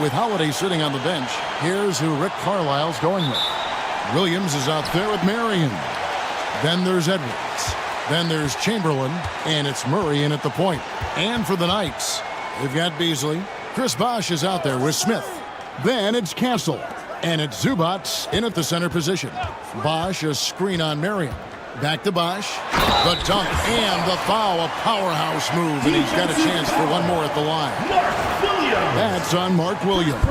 with Holiday sitting on the bench. Here's who Rick Carlisle's going with. Williams is out there with Marion. Then there's Edwards. Then there's Chamberlain, and it's Murray in at the point. And for the Knights, they've got Beasley. Chris Bosh is out there with Smith. Then it's Castle, and it's Zubats in at the center position. Bosh, a screen on Marion. Back to Bosh. The dunk and the foul, a powerhouse move, and he's got a chance for one more at the line. That's on Mark Williams.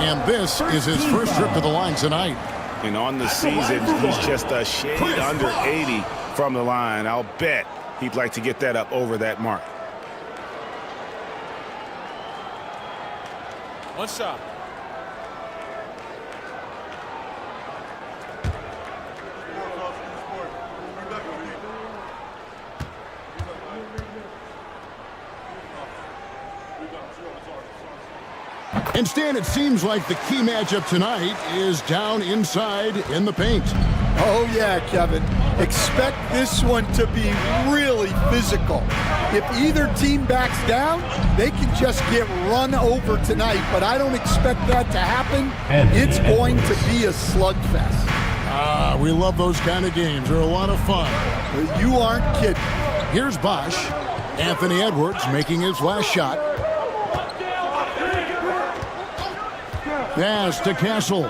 And this is his first trip to the line tonight. And on the season, he's just a shade under 80 from the line. I'll bet he'd like to get that up over that mark. One shot. Instead, it seems like the key matchup tonight is down inside in the paint. Oh, yeah, Kevin. Expect this one to be really physical. If either team backs down, they can just get run over tonight, but I don't expect that to happen. It's going to be a slugfest. Ah, we love those kind of games. They're a lot of fun. You aren't kidding. Here's Bosh. Anthony Edwards making his last shot. Pass to Castle.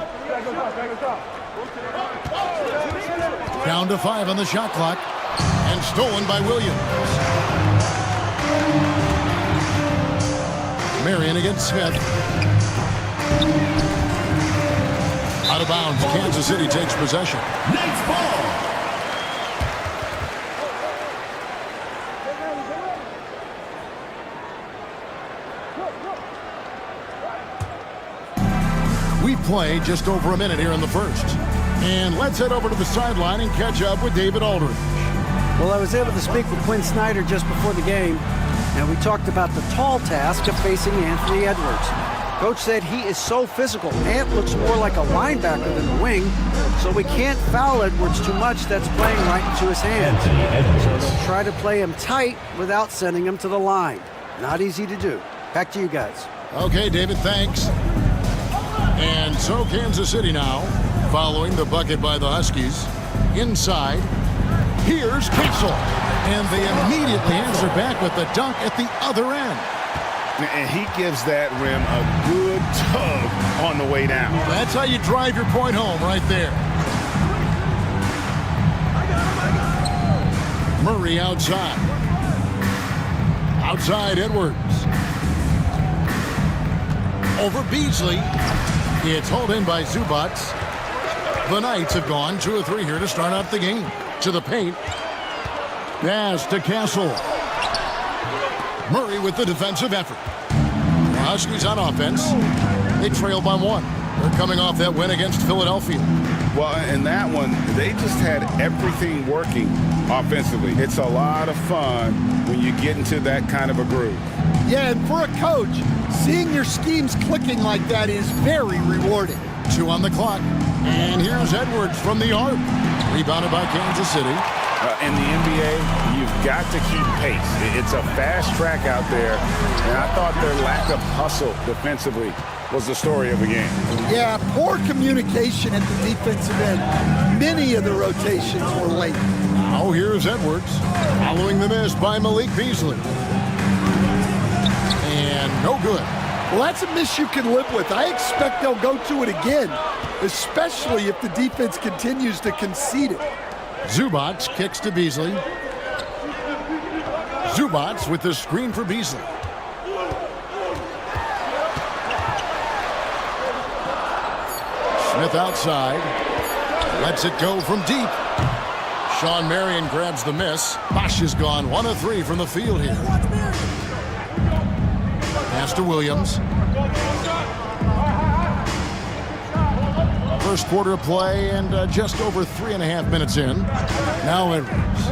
Down to 5 on the shot clock. And stolen by Williams. Marion against Smith. Out of bounds. Kansas City takes possession. Next ball. We play just over a minute here in the first. And let's head over to the sideline and catch up with David Aldridge. Well, I was able to speak with Quinn Snyder just before the game, and we talked about the tall task of facing Anthony Edwards. Coach said he is so physical. Ant looks more like a linebacker than a wing, so we can't foul Edwards too much. That's playing right into his hands. So they'll try to play him tight without sending him to the line. Not easy to do. Back to you guys. Okay, David, thanks. And so Kansas City now, following the bucket by the Huskies. Inside, here's Castle. And they immediately answer back with the dunk at the other end. And he gives that rim a good tug on the way down. That's how you drive your point home right there. Murray outside. Outside Edwards. Over Beasley. It's hauled in by Zubats. The Knights have gone 2 or 3 here to start out the game. To the paint. Pass to Castle. Murray with the defensive effort. The Huskies on offense. They trail by 1. They're coming off that win against Philadelphia. Well, in that one, they just had everything working offensively. It's a lot of fun when you get into that kind of a groove. Yeah, and for a coach, seeing your schemes clicking like that is very rewarding. 2 on the clock. And here's Edwards from the arc. Rebounded by Kansas City. In the NBA, you've got to keep pace. It's a fast track out there, and I thought their lack of hustle defensively was the story of the game. Yeah, poor communication at the defensive end. Many of the rotations were late. Now here's Edwards, following the miss by Malik Beasley. And no good. Well, that's a miss you can live with. I expect they'll go to it again, especially if the defense continues to concede it. Zubats kicks to Beasley. Zubats with the screen for Beasley. Smith outside. Lets it go from deep. Sean Marion grabs the miss. Bosh is gone 1 of 3 from the field here. Pass to Williams. First quarter play and just over 3.5 minutes in. Now Edwards.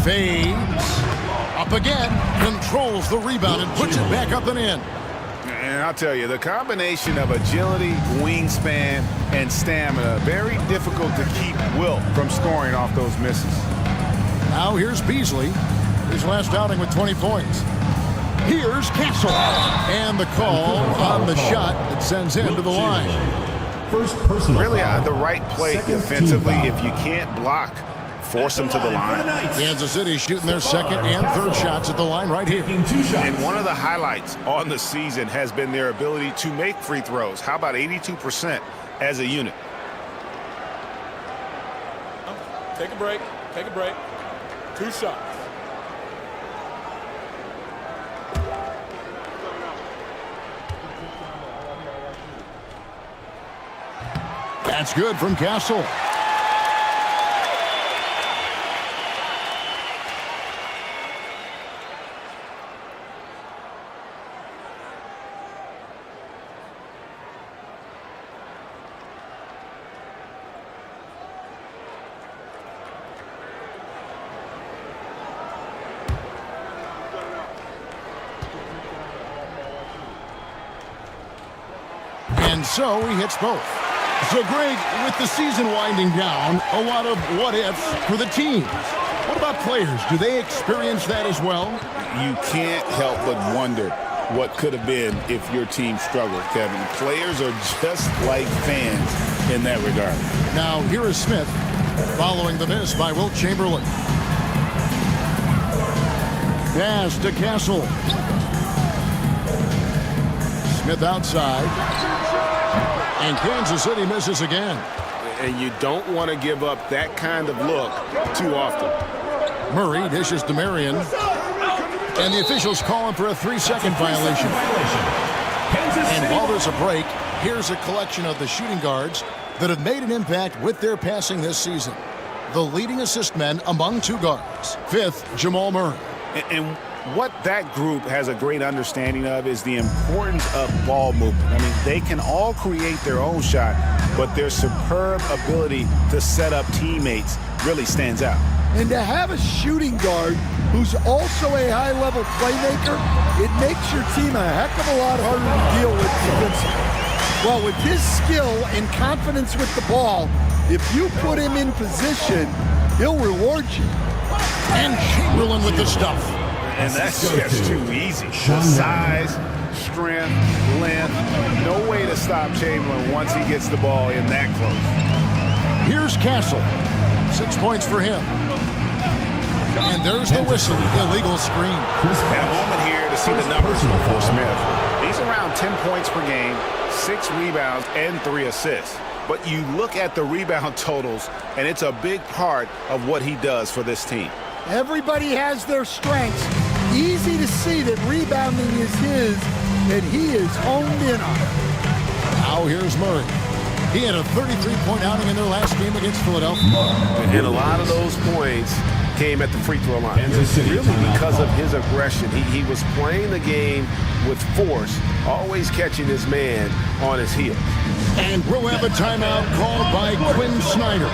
Fades. Up again. Controls the rebound and puts it back up and in. And I'll tell you, the combination of agility, wingspan, and stamina, very difficult to keep Wilt from scoring off those misses. Now here's Beasley. His last outing with 20 points. Here's Castle. And the call on the shot that sends him to the line. First personal Really foul. the right play Second defensively. team If foul. you can't block, force them to the line. Kansas City shooting their second and third shots at the line right here. Taking 2 shots. And one of the highlights on the season has been their ability to make free throws. How about 82% as a unit? Take a break. Take a break. 2 shots. That's good from Castle. And so he hits both. So, Greg, with the season winding down, a lot of what-ifs for the teams. What about players? Do they experience that as well? You can't help but wonder what could have been if your team struggled, Kevin. Players are just like fans in that regard. Now, here is Smith following the miss by Wilt Chamberlain. Pass to Castle. Smith outside. And Kansas City misses again. And you don't want to give up that kind of look too often. Murray dishes to Marion. And the officials call him for a 3-second violation. And while there's a break, here's a collection of the shooting guards that have made an impact with their passing this season. The leading assist men among 2 guards. 5th, Jamal Murray. And what that group has a great understanding of is the importance of ball movement. I mean, they can all create their own shot, but their superb ability to set up teammates really stands out. And to have a shooting guard who's also a high-level playmaker, it makes your team a heck of a lot harder to deal with defensively. Well, with his skill and confidence with the ball, if you put him in position, he'll reward you. And Chamberlain with the stuff. And that's just too easy. The size, strength, length, no way to stop Chamberlain once he gets the ball in that close. Here's Castle. 6 points for him. And there's the whistle. Illegal screen. And a moment here to see the numbers for Smith. He's around 10 points per game, 6 rebounds, and 3 assists. But you look at the rebound totals, and it's a big part of what he does for this team. Everybody has their strengths. Easy to see that rebounding is his, that he is honed in on. Now here's Murray. He had a 33-point outing in their last game against Philadelphia. And a lot of those points came at the free throw line. Really because of his aggression. He was playing the game with force, always catching his man on his heel. And we'll have a timeout called by Quinn Snyder.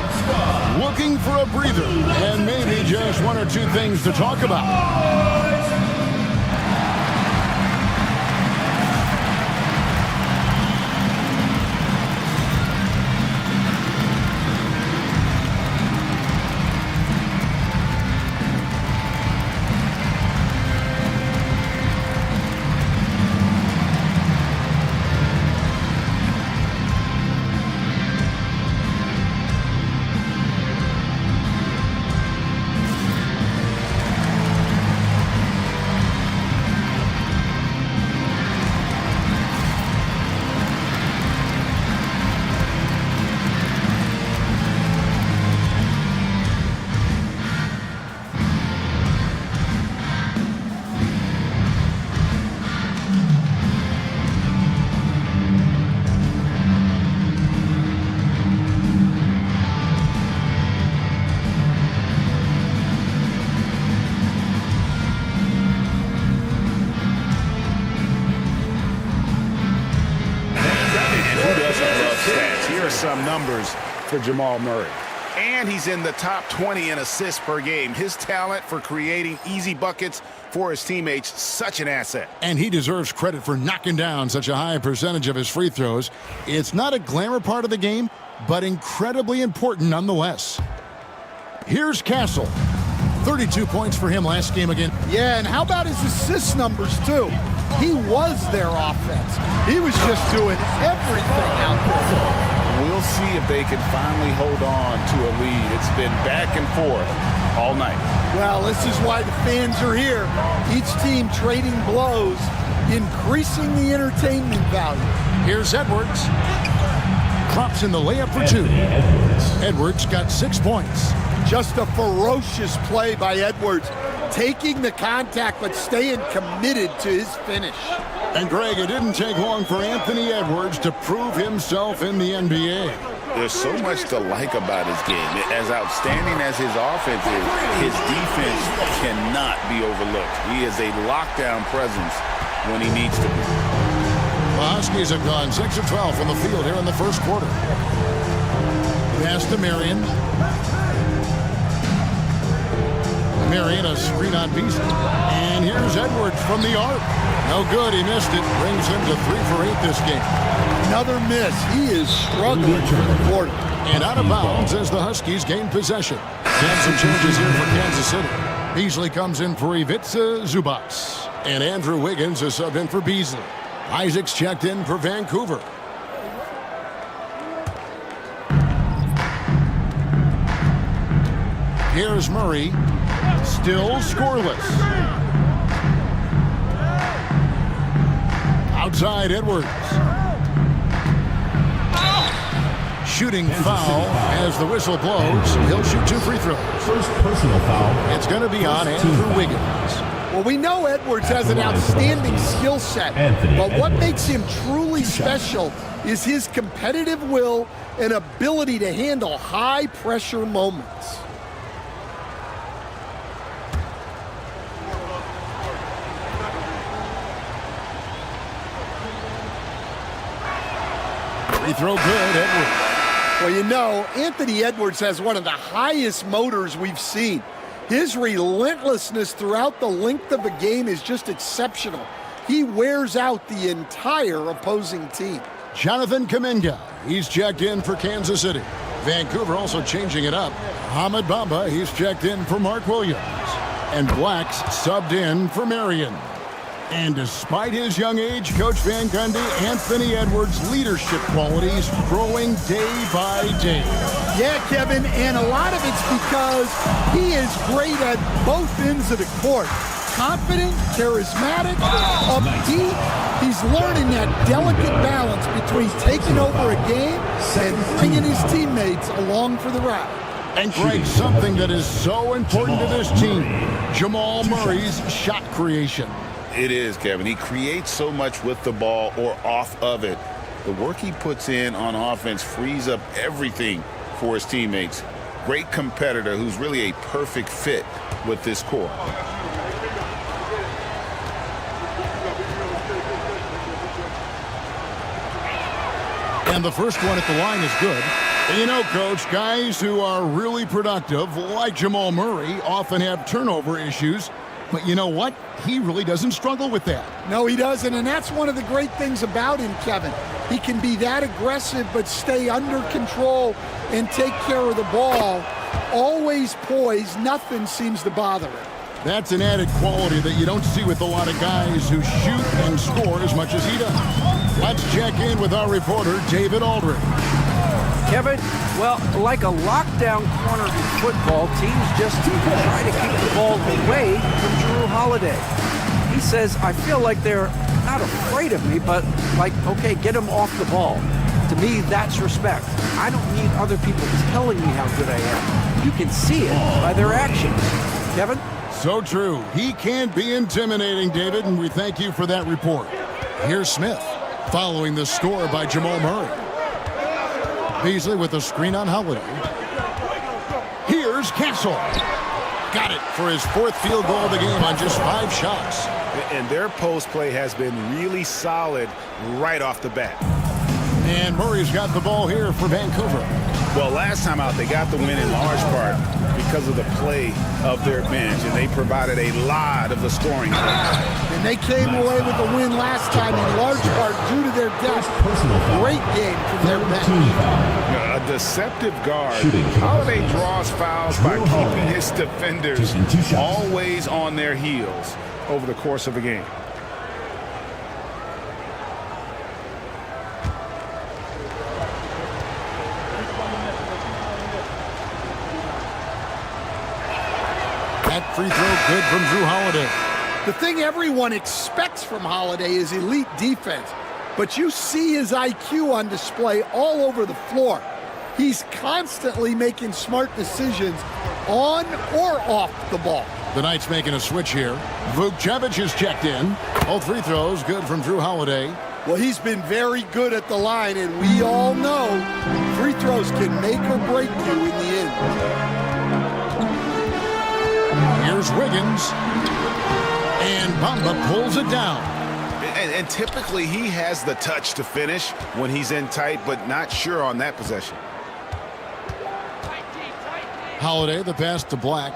Looking for a breather and maybe just 1 or 2 things to talk about. Some numbers for Jamal Murray. And he's in the top 20 in assists per game. His talent for creating easy buckets for his teammates, such an asset. And he deserves credit for knocking down such a high percentage of his free throws. It's not a glamour part of the game, but incredibly important nonetheless. Here's Castle. 32 points for him last game again. Yeah, and how about his assist numbers, too? He was their offense. He was just doing everything out there. We'll see if they can finally hold on to a lead. It's been back and forth all night. Well, this is why the fans are here. Each team trading blows, increasing the entertainment value. Here's Edwards. Drops in the layup for 2. Edwards got 6 points. Just a ferocious play by Edwards, taking the contact but staying committed to his finish. And Greg, it didn't take long for Anthony Edwards to prove himself in the NBA. There's so much to like about his game. As outstanding as his offense is, his defense cannot be overlooked. He is a lockdown presence when he needs to be. The Huskies have gone 6 of 12 from the field here in the first quarter. Pass to Marion. Marion, a screen on Beasley. And here's Edwards from the arc. No good, he missed it. Brings him to 3 for 8 this game. Another miss. He is struggling for the quarter. And out of bounds as the Huskies gain possession. And some changes here for Kansas City. Beasley comes in for Ivica Zubac. And Andrew Wiggins is sub in for Beasley. Isaac's checked in for Vancouver. Here's Murray. Still scoreless. Outside Edwards. Shooting foul as the whistle blows. He'll shoot 2 free throws. First personal foul. It's going to be on Andrew Wiggins. Well, we know Edwards has an outstanding skill set, but what makes him truly special is his competitive will and ability to handle high-pressure moments. Free throw good, Edwards. Well, you know, Anthony Edwards has one of the highest motors we've seen. His relentlessness throughout the length of a game is just exceptional. He wears out the entire opposing team. Jonathan Kuminga, he's checked in for Kansas City. Vancouver also changing it up. Hamid Bamba, he's checked in for Mark Williams. And Black's subbed in for Marion. And despite his young age, Coach Van Gundy, Anthony Edwards' leadership qualities growing day by day. Yeah, Kevin, and a lot of it's because he is great at both ends of the court. Confident, charismatic, upbeat. He's learning that delicate balance between taking over a game and bringing his teammates along for the ride. And Greg, something that is so important to this team, Jamal Murray's shot creation. It is, Kevin. He creates so much with the ball or off of it. The work he puts in on offense frees up everything for his teammates. Great competitor who's really a perfect fit with this core. And the first one at the line is good. And you know, Coach, guys who are really productive, like Jamal Murray, often have turnover issues. But you know what? He really doesn't struggle with that. No, he doesn't, and that's one of the great things about him, Kevin. He can be that aggressive but stay under control and take care of the ball. Always poised, nothing seems to bother him. That's an added quality that you don't see with a lot of guys who shoot and score as much as he does. Let's check in with our reporter, David Aldridge. Kevin, well, like a lockdown corner in football, teams just try to keep the ball away from Drew Holiday. He says, I feel like they're not afraid of me, but like, okay, get him off the ball. To me, that's respect. I don't need other people telling me how good I am. You can see it by their actions. Kevin? So true. He can be intimidating, David, and we thank you for that report. Here's Smith, following the score by Jamal Murray. Beasley with a screen on Holiday. Here's Castle. Got it for his 4th field goal of the game on just 5 shots. And their post play has been really solid right off the bat. And Murray's got the ball here for Vancouver. Well, last time out, they got the win in large part because of the play of their bench, and they provided a lot of the scoring. And they came away with the win last time in large part due to their depth. Great game from their bench. A deceptive guard. Holiday draws fouls by keeping his defenders always on their heels over the course of a game. That free throw good from Drew Holiday. The thing everyone expects from Holiday is elite defense, but you see his IQ on display all over the floor. He's constantly making smart decisions on or off the ball. The Knights making a switch here. Vukcevic is checked in. All free throws good from Drew Holiday. Well, he's been very good at the line, and we all know free throws can make or break you in the end. Here's Wiggins. And Bamba pulls it down. And typically he has the touch to finish when he's in tight, but not sure on that possession. Holiday, the pass to Black.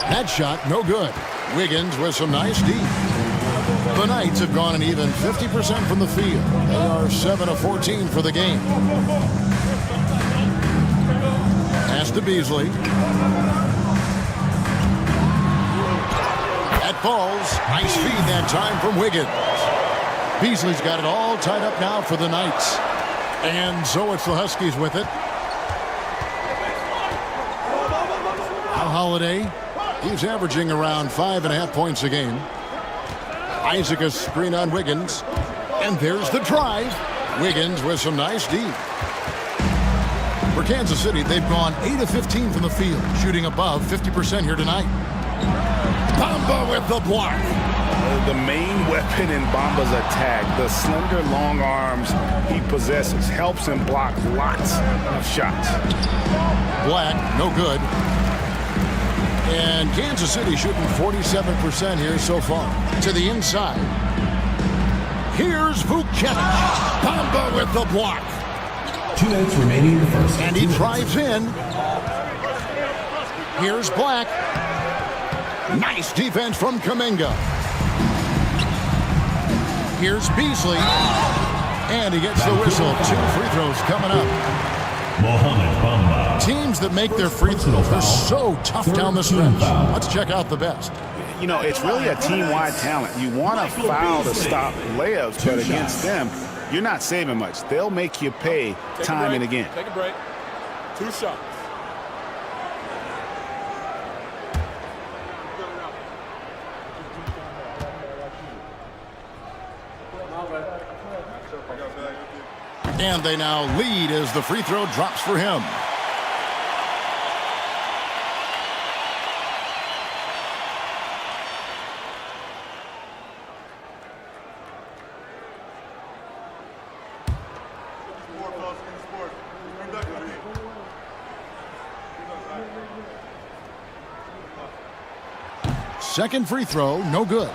That shot, no good. Wiggins with some nice D. The Knights have gone an even 50% from the field. They are 7 of 14 for the game. Pass to Beasley. That falls. Nice feed that time from Wiggins. Beasley's got it all tied up now for the Knights. And so it's the Huskies with it. Now Holiday. He's averaging around 5.5 points a game. Isaac a screen on Wiggins. And there's the drive. Wiggins with some nice D. For Kansas City, they've gone 8 of 15 from the field, shooting above 50% here tonight. Bamba with the block. The main weapon in Bamba's attack, the slender long arms he possesses, helps him block lots of shots. Black, no good. And Kansas City shooting 47% here so far. To the inside. Here's Vukcevic. Bamba with the block. 2 minutes remaining in the first. And he drives in. Here's Black. Nice defense from Kuminga. Here's Beasley. And he gets the whistle. 2 free throws coming up. Mohamed Bamba. Teams that make their free throws are so tough down the stretch. Let's check out the best. You know, it's really a team-wide talent. You want a foul to stop layups, but against them, you're not saving much. They'll make you pay time and again. Take a break. 2 shots. And they now lead as the free throw drops for him. Second free throw, no good.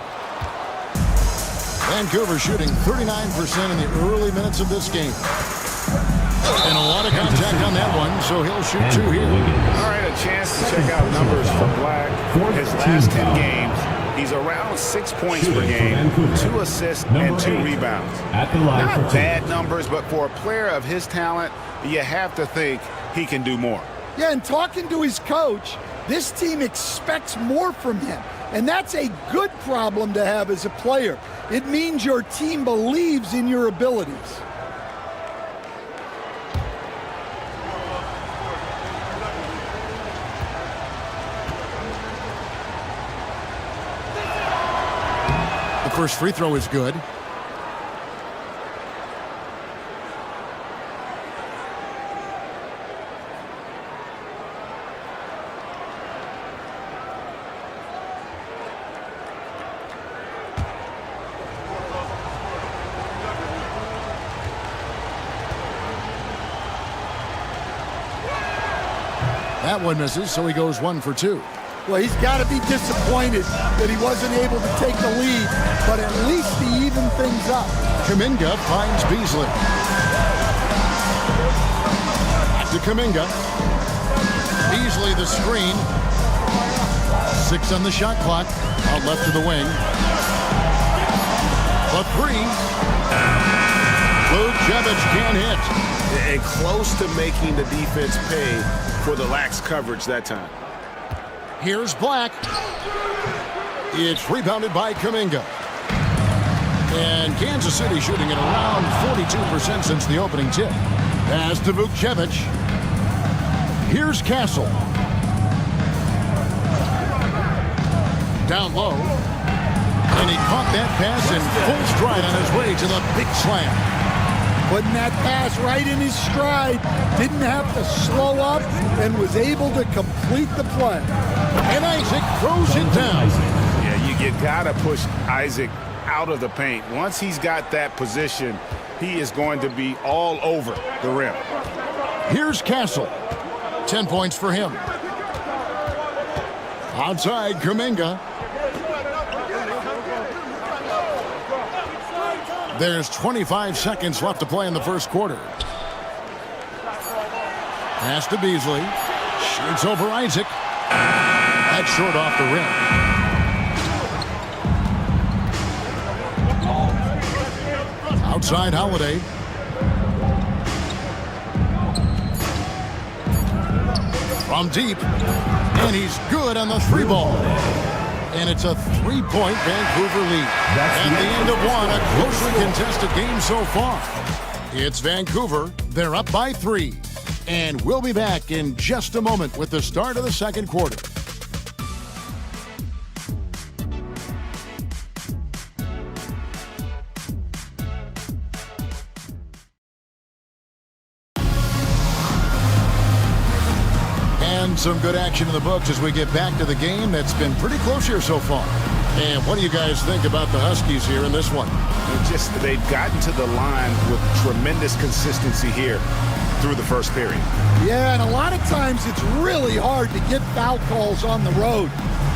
Vancouver shooting 39% in the early minutes of this game. And a lot of contact on that one, so he'll shoot 2 here. All right, a chance to check out numbers for Black. His last 10 games, he's around 6 points per game, 2 assists, and 2 rebounds. Not bad numbers, but for a player of his talent, you have to think he can do more. Yeah, and talking to his coach, this team expects more from him. And that's a good problem to have as a player. It means your team believes in your abilities. The first free throw is good. That one misses, so he goes 1 for 2. Well, he's got to be disappointed that he wasn't able to take the lead, but at least he evened things up. Kuminga finds Beasley. To Kuminga. Beasley the screen. 6 on the shot clock. Out left to the wing. A 3. Vucevic can't hit. And close to making the defense pay for the lax coverage that time. Here's Black. It's rebounded by Kuminga. And Kansas City shooting at around 42% since the opening tip. Pass to Vucevic. Here's Castle. Down low. And he caught that pass in full stride on his way to the big slam. Putting that pass right in his stride. Didn't have to slow up and was able to complete the play. And Isaac throws it down. Yeah, you gotta push Isaac out of the paint. Once he's got that position, he is going to be all over the rim. Here's Castle. 10 points for him. Outside, Kuminga. There's 25 seconds left to play in the first quarter. Pass to Beasley. Shoots over Isaac. That's short off the rim. Outside Holiday. From deep. And he's good on the 3 ball. And it's a 3-point Vancouver lead. At the end of one, a closely contested game so far. It's Vancouver. They're up by 3. And we'll be back in just a moment with the start of the second quarter. And some good action in the books as we get back to the game that's been pretty close here so far. And what do you guys think about the Huskies here in this one? They've gotten to the line with tremendous consistency here through the first period. Yeah, and a lot of times it's really hard to get foul calls on the road.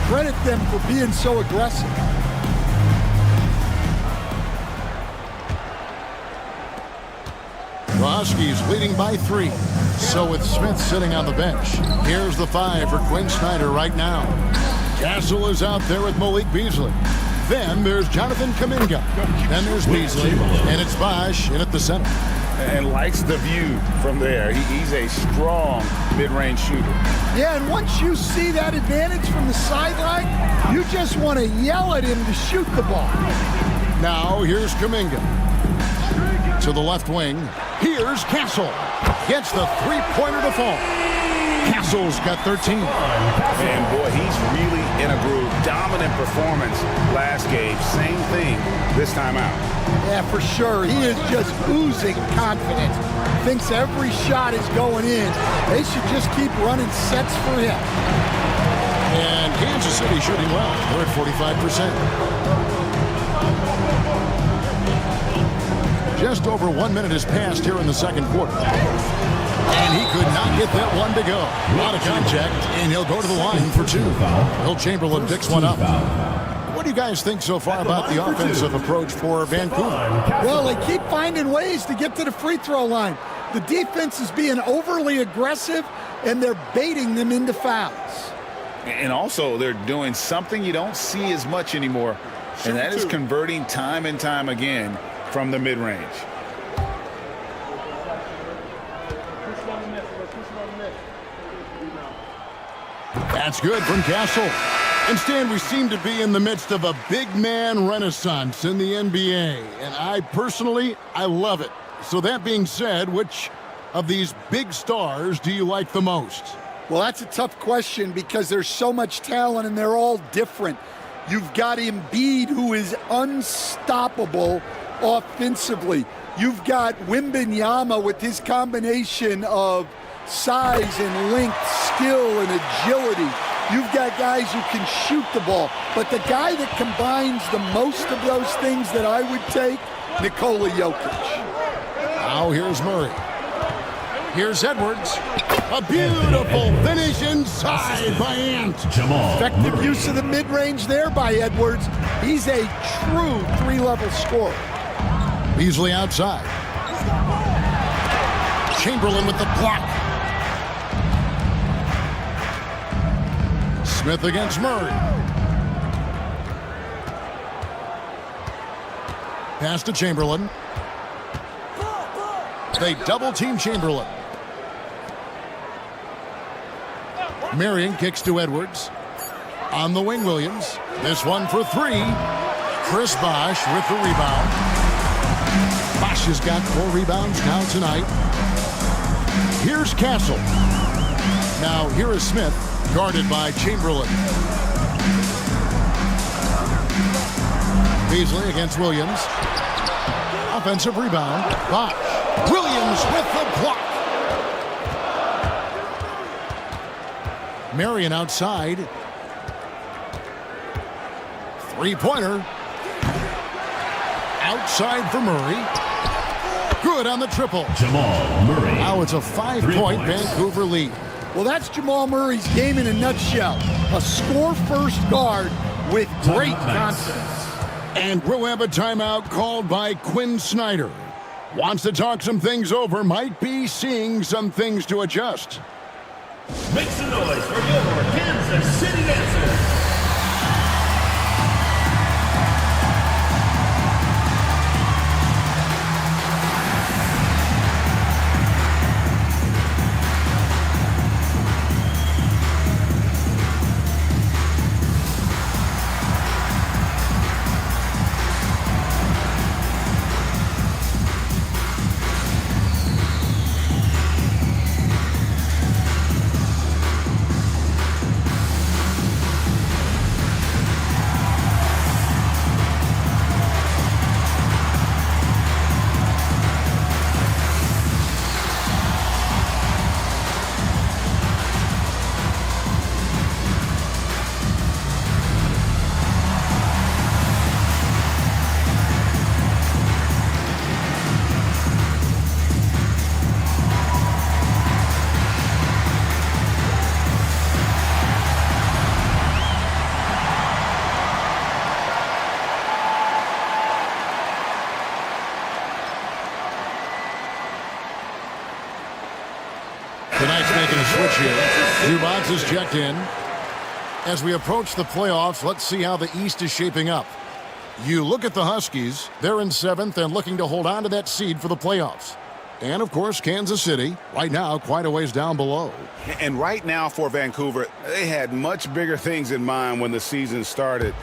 Credit them for being so aggressive. The Huskies leading by 3. So with Smith sitting on the bench, here's the 5 for Quinn Snyder right now. Castle is out there with Malik Beasley. Then there's Jonathan Kuminga. Then there's Beasley, and it's Bosch in at the center. And likes the view from there. He's a strong mid-range shooter. Yeah, and once you see that advantage from the sideline, you just want to yell at him to shoot the ball. Now here's Kuminga. To the left wing, here's Castle. Gets the 3-pointer to fall. Castle's got 13. And boy, he's really in a groove. Dominant performance last game. Same thing this time out. Yeah, for sure. He is just oozing confidence. Thinks every shot is going in. They should just keep running sets for him. And Kansas City shooting well. They're at 45%. Just over 1 minute has passed here in the second quarter. And he could not get that one to go. A lot of contact, and he'll go to the line for 2. Will Chamberlain picks one up. What do you guys think so far about the offensive approach for Vancouver? Well, they keep finding ways to get to the free throw line. The defense is being overly aggressive, and they're baiting them into fouls. And also, they're doing something you don't see as much anymore, and that is converting time and time again from the mid-range. That's good from Castle. Instead, we seem to be in the midst of a big man renaissance in the NBA. And I love it. So that being said, which of these big stars do you like the most? Well, that's a tough question because there's so much talent and they're all different. You've got Embiid, who is unstoppable offensively. You've got Wembanyama with his combination of size and length, skill and agility. You've got guys who can shoot the ball. But the guy that combines the most of those things that I would take, Nikola Jokic. Now here's Murray. Here's Edwards. A beautiful finish inside by Ant. Effective use of the mid-range there by Edwards. He's a true 3-level scorer. Beasley outside. Chamberlain with the block. Smith against Murray. Pass to Chamberlain. They double-team Chamberlain. Marion kicks to Edwards. On the wing, Williams. This one for three. Chris Bosh with the rebound. Bosh has got 4 rebounds now tonight. Here's Castle. Now here is Smith, guarded by Chamberlain. Beasley against Williams. Offensive rebound. Bosh. Williams with the block. Marion outside. Three-pointer. Outside for Murray. Good on the triple. Jamal Murray. Now it's a 5-point Vancouver lead. Well, that's Jamal Murray's game in a nutshell. A score-first guard with great confidence. And we'll have a timeout called by Quinn Snyder. Wants to talk some things over, might be seeing some things to adjust. Make some noise for your Kansas City answer. Tonight's making a switch here. Zubac is checked in. As we approach the playoffs, let's see how the East is shaping up. You look at the Huskies. They're in 7th and looking to hold on to that seed for the playoffs. And, of course, Kansas City, right now, quite a ways down below. And right now for Vancouver, they had much bigger things in mind when the season started.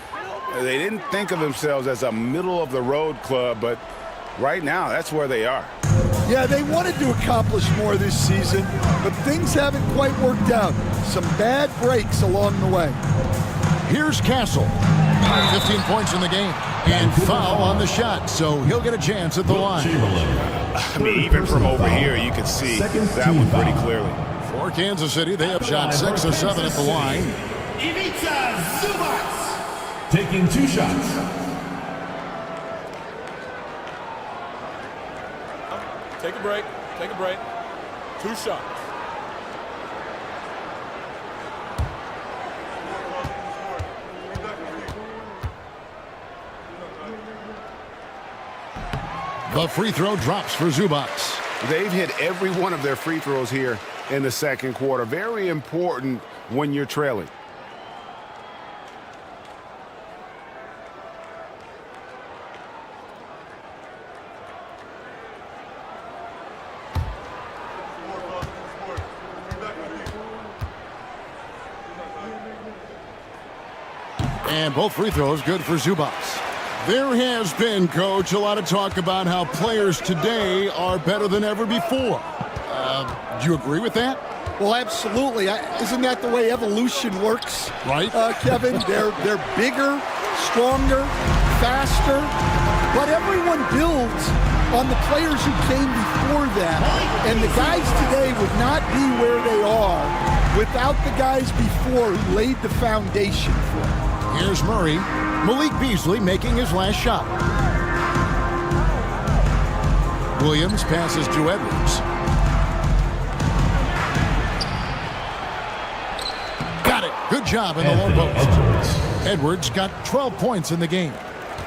They didn't think of themselves as a middle-of-the-road club, but right now, that's where they are. Yeah, they wanted to accomplish more this season, but things haven't quite worked out. Some bad breaks along the way. Here's Castle. 15 points in the game. And foul on the shot, so he'll get a chance at the line. I mean, even from over here, you can see that one pretty clearly. For Kansas City, they have shot 6 of 7 at the line. Ivica Zubac taking 2 shots. Take a break. Take a break. 2 shots. The free throw drops for Zubac. They've hit every one of their free throws here in the second quarter. Very important when you're trailing. And both free throws good for Zubac. There has been, Coach, a lot of talk about how players today are better than ever before. Do you agree with that? Well, absolutely. Isn't that the way evolution works? Right. Kevin, they're bigger, stronger, faster, but everyone builds on the players who came before that. And the guys today would not be where they are without the guys before who laid the foundation for it. Here's Murray. Malik Beasley making his last shot. Williams passes to Edwards. Got it. Good job in the low post. Edwards got 12 points in the game.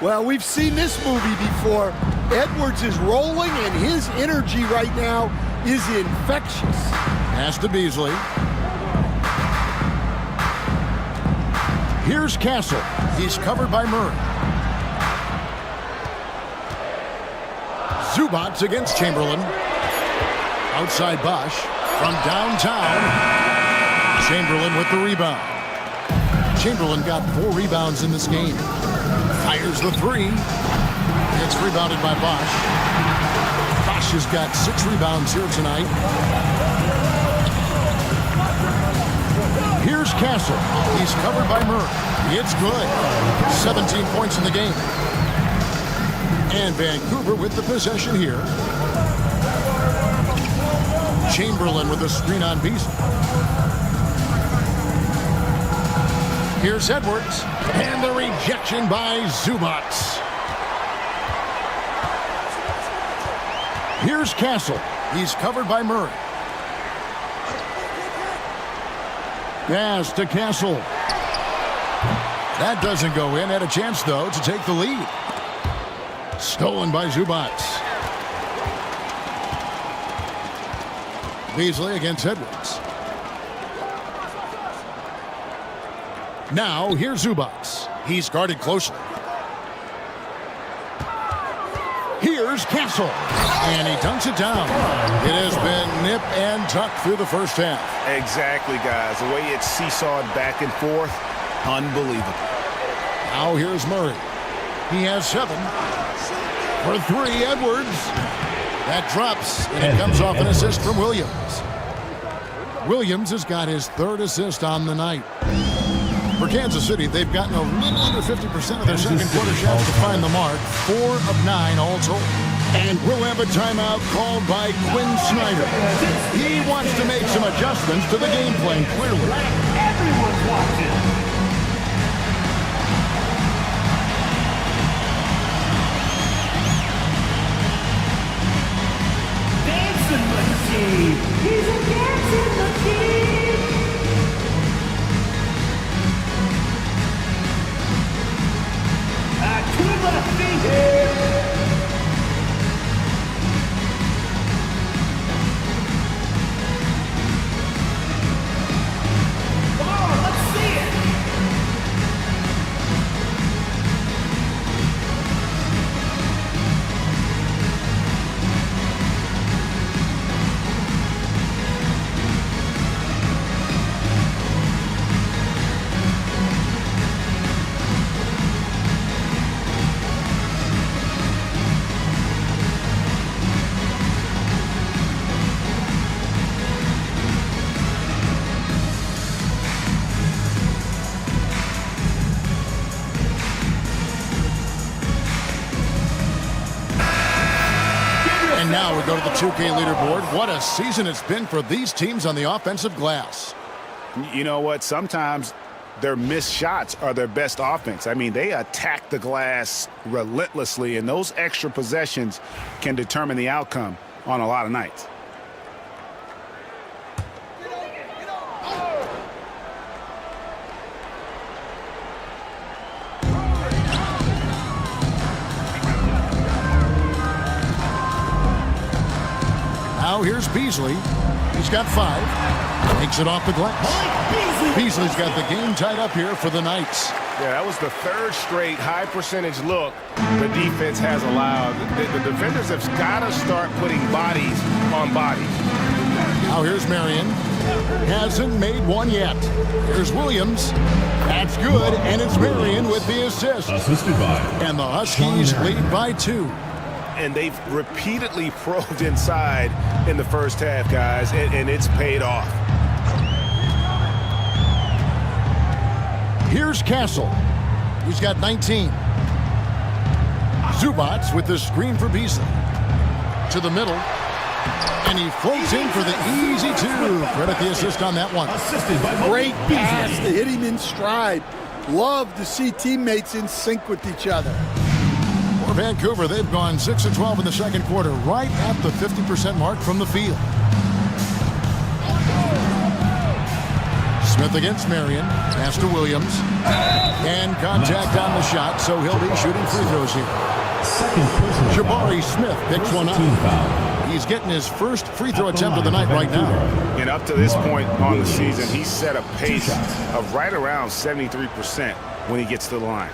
Well, we've seen this movie before. Edwards is rolling, and his energy right now is infectious. Pass to Beasley. Here's Castle. He's covered by Murray. Zubats against Chamberlain. Outside Bosch. From downtown. Chamberlain with the rebound. Chamberlain got 4 rebounds in this game. Fires the 3. It's rebounded by Bosch. Bosch has got 6 rebounds here tonight. Here's Castle. He's covered by Murray. It's good. 17 points in the game. And Vancouver with the possession here. Chamberlain with a screen on Beasley. Here's Edwards. And the rejection by Zubats. Here's Castle. He's covered by Murray. Pass to Castle. That doesn't go in. Had a chance, though, to take the lead. Stolen by Zubats. Beasley against Edwards. Now, here's Zubats. He's guarded closely. Here's Castle. And he dunks it down. It has been nip and tuck through the first half. Exactly, guys. The way it's seesawed back and forth, unbelievable. Now here's Murray. He has 7. For 3, Edwards. That drops, and it comes off an assist from Williams. Williams has got his 3rd assist on the night. For Kansas City, they've gotten a little under 50% of their second quarter shots to find the mark. 4 of 9 all told. And we'll have a timeout called by Quinn Snyder. He wants to make some adjustments to the game plan, clearly. Everyone's watching. Dancing machine. He's a dancing machine. To the feet. Come on, let's see it. And now we go to the 2K leaderboard. What a season it's been for these teams on the offensive glass. You know what? Sometimes their missed shots are their best offense. I mean, they attack the glass relentlessly, and those extra possessions can determine the outcome on a lot of nights. Now here's Beasley. He's got 5. Takes it off the glass. Beasley's got the game tied up here for the Knights. Yeah, that was the 3rd straight high percentage look the defense has allowed. The defenders have got to start putting bodies on bodies. Now here's Marion. Hasn't made one yet. Here's Williams. That's good, and it's Marion with the assist. Assisted by. And the Huskies lead by 2. And they've repeatedly probed inside in the first half, guys, and it's paid off. Here's Castle. He's got 19. Zubats with the screen for Beasley. To the middle. And he floats in for the easy 2. Credit the assist on that one. Assisted by Great pass to hit him in stride. Love to see teammates in sync with each other. For Vancouver, they've gone 6 of 12 in the second quarter, right at the 50% mark from the field. Smith against Marion. Pass to Williams. And contact on the shot, so he'll be shooting free throws here. Jabari Smith picks one up. He's getting his first free throw attempt of the night right now. And up to this point on the season, he's set a pace of right around 73% when he gets to the line.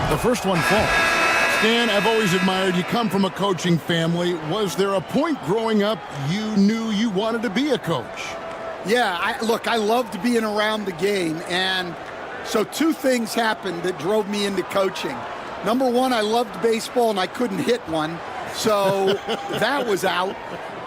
The first one falls. Stan, I've always admired you. Come from a coaching family. Was there a point growing up you knew you wanted to be a coach? Yeah, I loved being around the game. And so two things happened that drove me into coaching. Number one, I loved baseball and I couldn't hit one. So that was out.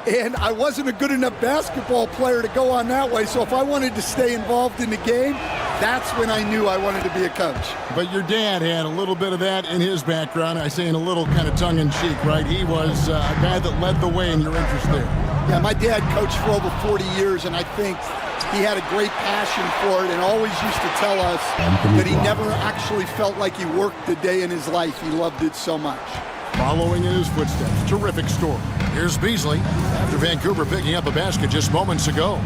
And I wasn't a good enough basketball player to go on that way. So if I wanted to stay involved in the game, that's when I knew I wanted to be a coach. But your dad had a little bit of that in his background. I say in a little kind of tongue-in-cheek, right? He was a guy that led the way in your interest there. Yeah, my dad coached for over 40 years, and I think he had a great passion for it and always used to tell us that he never actually felt like he worked a day in his life. He loved it so much. Following in his footsteps, terrific story. Here's Beasley after Vancouver picking up a basket just moments ago.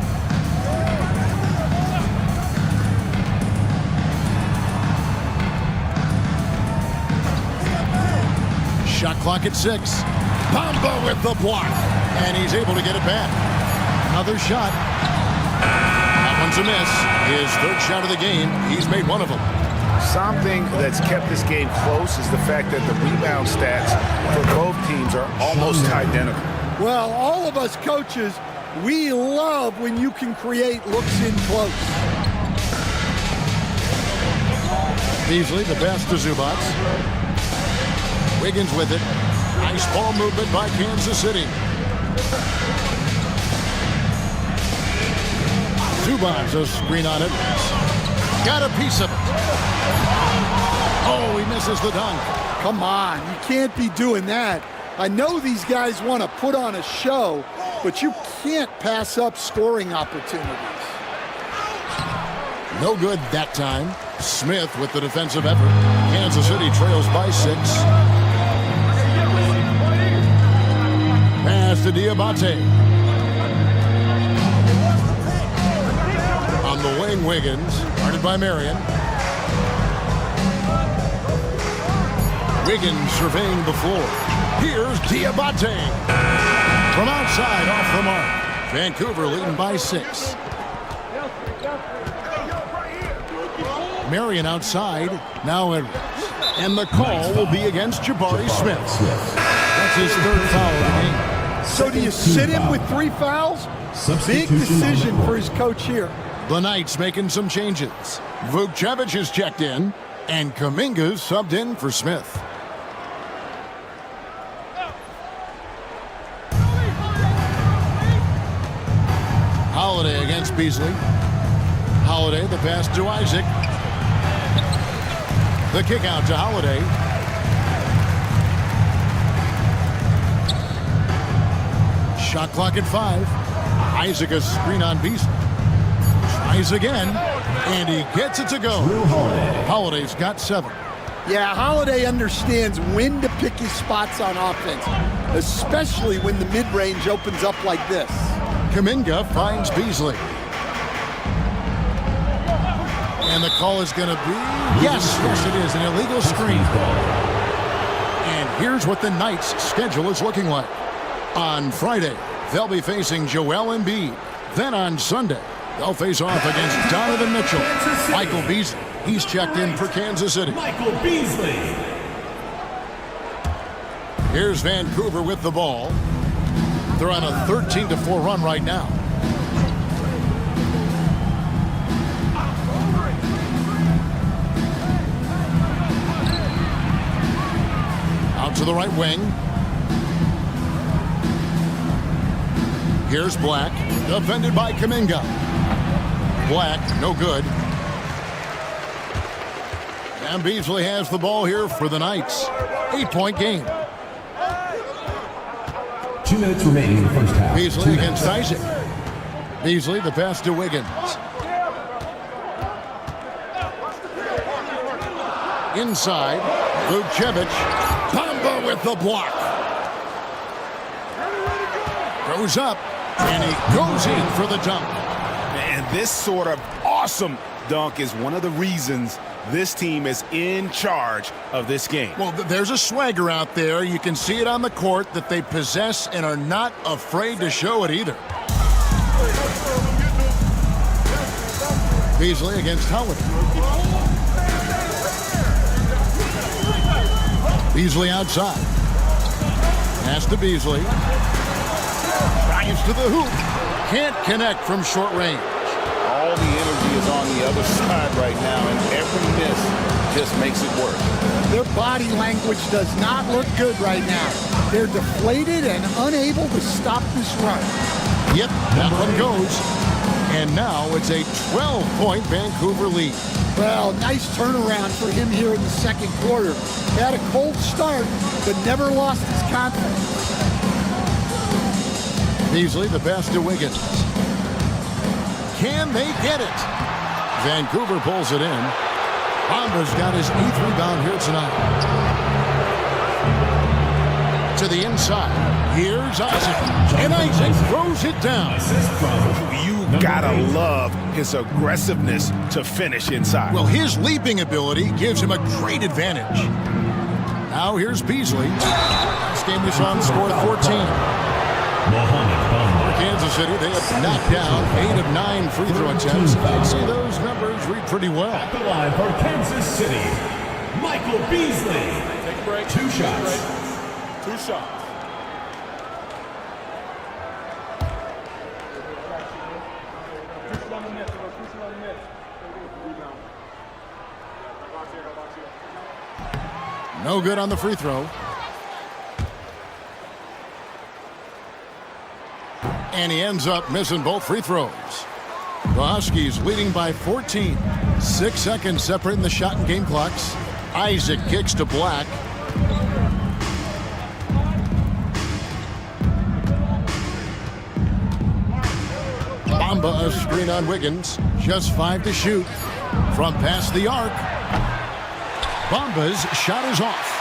Shot clock at 6. Bamba with the block. And he's able to get it back. Another shot. That one's a miss. His third shot of the game. He's made one of them. Something that's kept this game close is the fact that the rebound stats for both teams are almost identical. Well, all of us coaches, we love when you can create looks in close. Beasley, the pass to Zubats. Wiggins with it. Nice ball movement by Kansas City. Zubats, a screen on it. Got a piece of it. Oh, he misses the dunk. Come on, you can't be doing that. I know these guys want to put on a show, but you can't pass up scoring opportunities. No good that time. Smith with the defensive effort. Kansas City trails by 6. Pass to Diabate. On the wing, Wiggins. Guarded by Marion. Wiggins surveying the floor. Here's Diabate. From outside, off the mark. Vancouver leading by 6. Marion outside. Now Edwards. And the call will be against Jabari Smith. That's his third foul of the game. So do you sit him with 3 fouls? Big decision for his coach here. The Knights making some changes. Vukcevic is checked in, and Kuminga's subbed in for Smith. Holiday against Beasley. Holiday, the pass to Isaac. The kick out to Holiday. Shot clock at 5. Isaac a screen on Beasley. Tries again, and he gets it to go. Holiday's got 7. Yeah, Holiday understands when to pick his spots on offense, especially when the mid-range opens up like this. Kuminga finds Beasley. And the call is going to be, yes, it is, an illegal screen. And here's what the Knights' schedule is looking like. On Friday, they'll be facing Joel Embiid. Then on Sunday, they'll face off against Donovan Mitchell. Michael Beasley, he's checked in for Kansas City. Michael Beasley. Here's Vancouver with the ball. They're on a 13-4 run right now. Out to the right wing. Here's Black, defended by Kuminga. Black, no good. And Beasley has the ball here for the Knights. 8-point game. 2 minutes remaining in the first half. Beasley against Isaac. Beasley, the pass to Wiggins. Inside, Vucevic. Bamba with the block. Goes up, and he goes in for the dunk. And this sort of awesome dunk is one of the reasons this team is in charge of this game. Well, there's a swagger out there. You can see it on the court that they possess and are not afraid to show it either. Beasley against Howard. Beasley outside. Pass to Beasley. Drives to the hoop. Can't connect from short range. All the energy is on the other side right now, and every miss just makes it worse. Their body language does not look good right now. They're deflated and unable to stop this run. Yep, that one goes. And now it's a 12-point Vancouver lead. Well, nice turnaround for him here in the second quarter. Had a cold start, but never lost his confidence. Beasley, the pass to Wiggins. Can they get it? Vancouver pulls it in. Bamba's got his 8th rebound here tonight. To the inside. Here's Isaac. And Isaac throws it down. You gotta love his aggressiveness to finish inside. Well, his leaping ability gives him a great advantage. Now here's Beasley. Last game we saw him score 14. For Kansas City, they have knocked down 8 of 9 free throw attempts. I'd say those numbers read pretty well. At the line for Kansas City, Michael Beasley. Take a break. 2 shots. 2 shots. No good on the free throw. And he ends up missing both free throws. The Huskies leading by 14. 6 seconds separating the shot and game clocks. Isaac kicks to Black. Bamba a screen on Wiggins. Just 5 to shoot. From past the arc. Bamba's shot is off.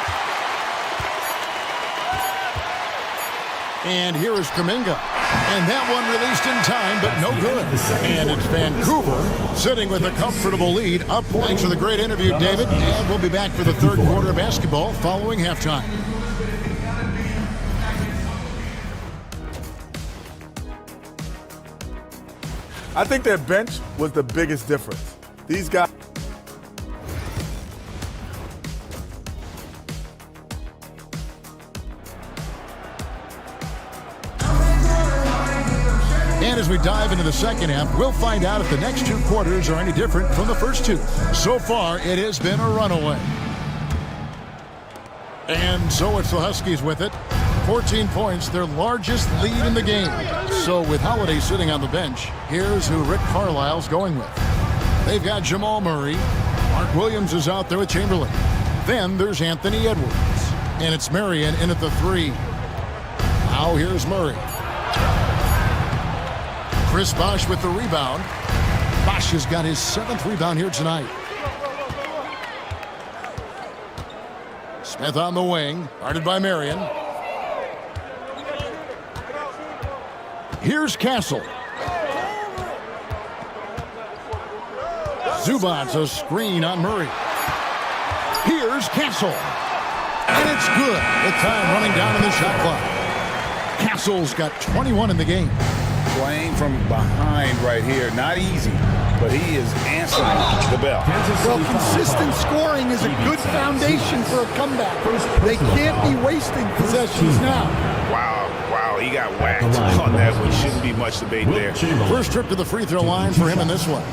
And here is Kuminga. And that one released in time, but no good. And it's Vancouver sitting with a comfortable lead. Up. Thanks for the great interview, David. And we'll be back for the third quarter of basketball following halftime. I think their bench was the biggest difference. These guys. And as we dive into the second half, we'll find out if the next 2 quarters are any different from the first 2. So far, it has been a runaway. And so it's the Huskies with it. 14 points, their largest lead in the game. So with Holiday sitting on the bench, here's who Rick Carlisle's going with. They've got Jamal Murray. Mark Williams is out there with Chamberlain. Then there's Anthony Edwards. And it's Marion in at the 3. Now here's Murray. Chris Bosh with the rebound. Bosh has got his 7th rebound here tonight. Smith on the wing, guarded by Marion. Here's Castle. Zubac's a screen on Murray. Here's Castle. And it's good. The time running down in the shot clock. Castle's got 21 in the game. Playing from behind right here. Not easy, but he is answering the bell. Well, consistent scoring is a good foundation for a comeback. They can't be wasting possessions now. Wow, he got whacked on that one. Shouldn't be much debate there. First trip to the free throw line for him in this one.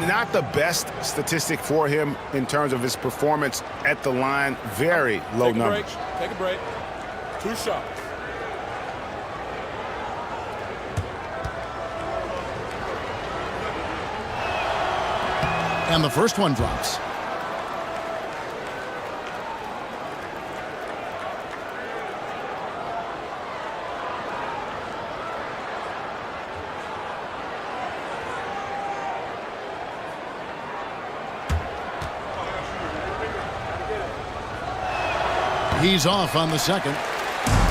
Not the best statistic for him in terms of his performance at the line. Very low numbers. Take a break. 2 shots. And the first one drops. He's off on the second.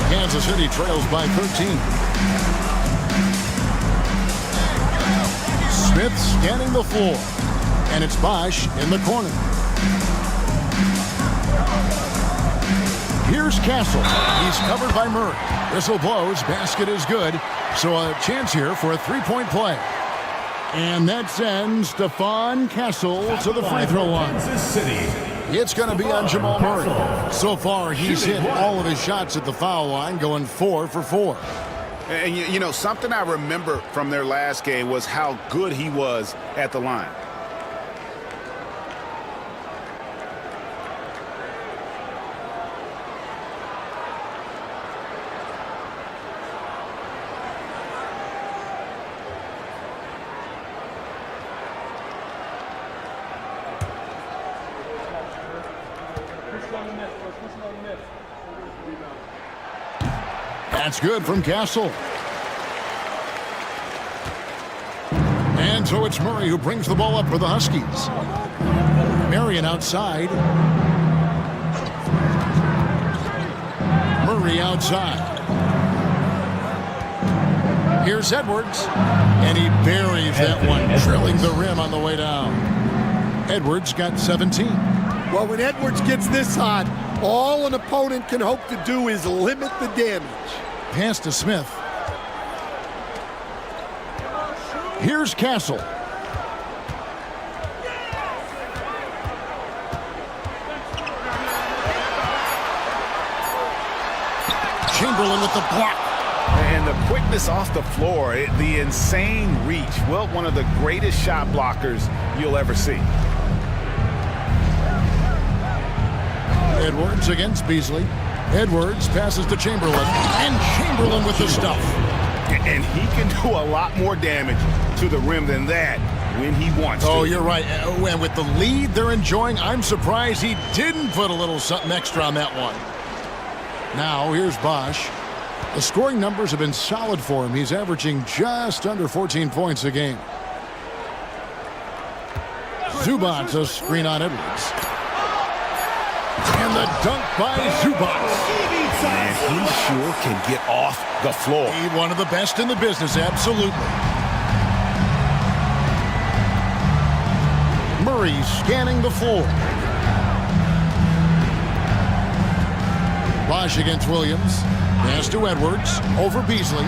Kansas City trails by 13. Smith scanning the floor. And it's Bosch in the corner. Here's Castle. He's covered by Murray. Whistle blows. Basket is good. So a chance here for a three-point play. And that sends Stephon Castle to the free throw line. It's going to be on Jamal Murray. So far, he's hit all of his shots at the foul line, going 4 for 4. And, you know, something I remember from their last game was how good he was at the line. That's good from Castle. And so it's Murray who brings the ball up for the Huskies. Marion outside. Murray outside. Here's Edwards. And he buries that one, trailing the rim on the way down. Edwards got 17. Well, when Edwards gets this hot, all an opponent can hope to do is limit the damage. Pass to Smith. Here's Castle. Chamberlain with the block. And the quickness off the floor, the insane reach. Well, one of the greatest shot blockers you'll ever see. Edwards against Beasley. Edwards passes to Chamberlain. And Chamberlain with the stuff. And he can do a lot more damage to the rim than that when he wants to. Oh, you're right. And with the lead they're enjoying, I'm surprised he didn't put a little something extra on that one. Now, here's Bosch. The scoring numbers have been solid for him. He's averaging just under 14 points a game. Zubac's a screen on Edwards. And the dunk by Zubac. And he sure can get off the floor. He's one of the best in the business, absolutely. Murray scanning the floor. Bosch against Williams. Pass to Edwards. Over Beasley.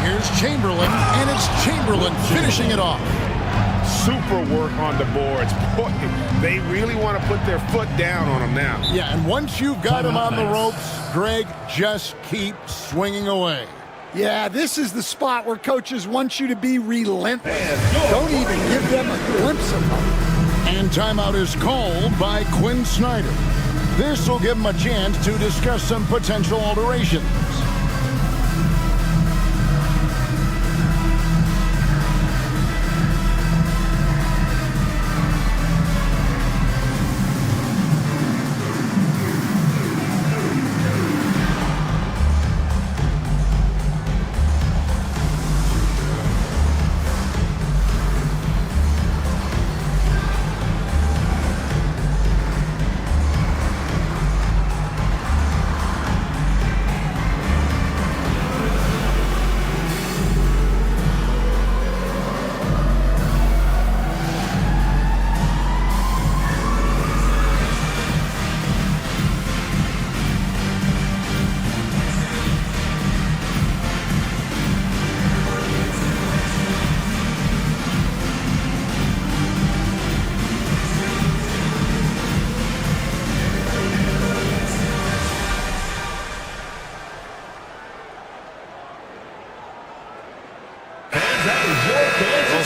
Here's Chamberlain. And it's Chamberlain finishing it off. Super work on the boards. Boy, they really want to put their foot down on him now. Yeah, and once you've got him on the ropes, Greg, just keep swinging away. Yeah, this is the spot where coaches want you to be relentless. Don't even give them a glimpse of them. And timeout is called by Quinn Snyder. This will give him a chance to discuss some potential alterations.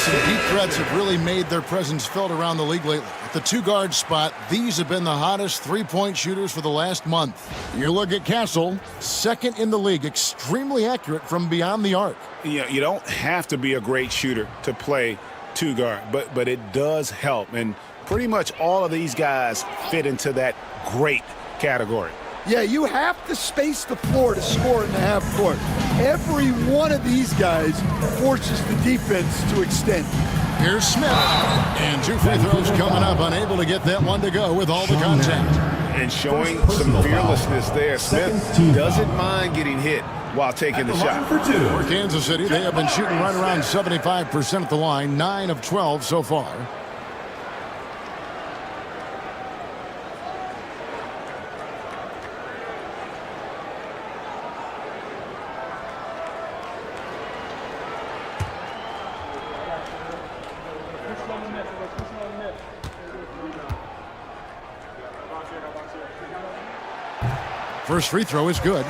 Some deep threats have really made their presence felt around the league lately. At the two-guard spot, these have been the hottest three-point shooters for the last month. You look at Castle, second in the league, extremely accurate from beyond the arc. You don't have to be a great shooter to play two-guard, but it does help. And pretty much all of these guys fit into that great category. Yeah, you have to space the floor to score in the half court. Every one of these guys forces the defense to extend. Here's Smith. And two free throws coming up, unable to get that one to go with all the contact. And showing some fearlessness there. Smith doesn't mind getting hit while taking the shot. For two. For Kansas City, they have been shooting right around 75% at the line, 9 of 12 so far. First free throw is good.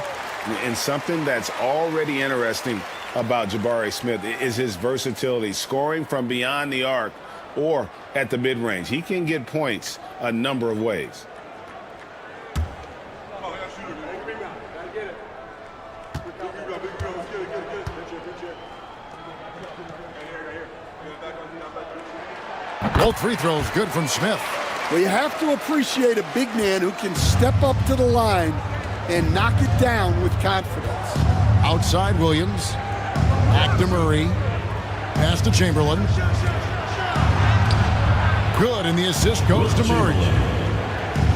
And something that's already interesting about Jabari Smith is his versatility, scoring from beyond the arc or at the mid-range. He can get points a number of ways. Both free throws good from Smith. Well, you have to appreciate a big man who can step up to the line and knock it down with confidence. Outside Williams. Back to Murray. Pass to Chamberlain. Good, and the assist goes to Murray.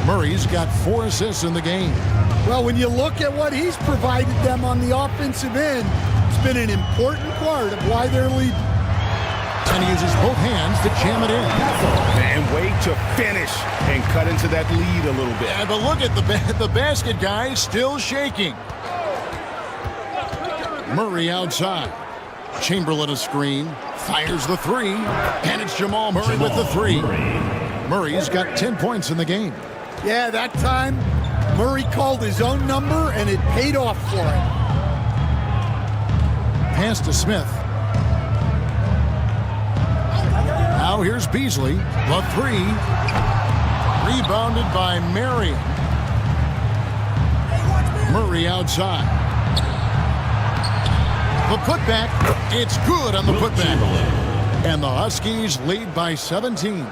Murray's got 4 assists in the game. Well, when you look at what he's provided them on the offensive end, it's been an important part of why they're leading. And he uses both hands to jam it in. And wait to finish and cut into that lead a little bit. Yeah, but look at the basket guy still shaking. Murray outside. Chamberlain a screen. Fires the 3. And it's Jamal Murray with the 3. Murray's got 10 points in the game. Yeah, that time Murray called his own number and it paid off for him. Pass to Smith. Now here's Beasley. The 3. Rebounded by Marion. Murray outside. The putback. It's good on the putback. And the Huskies lead by 17.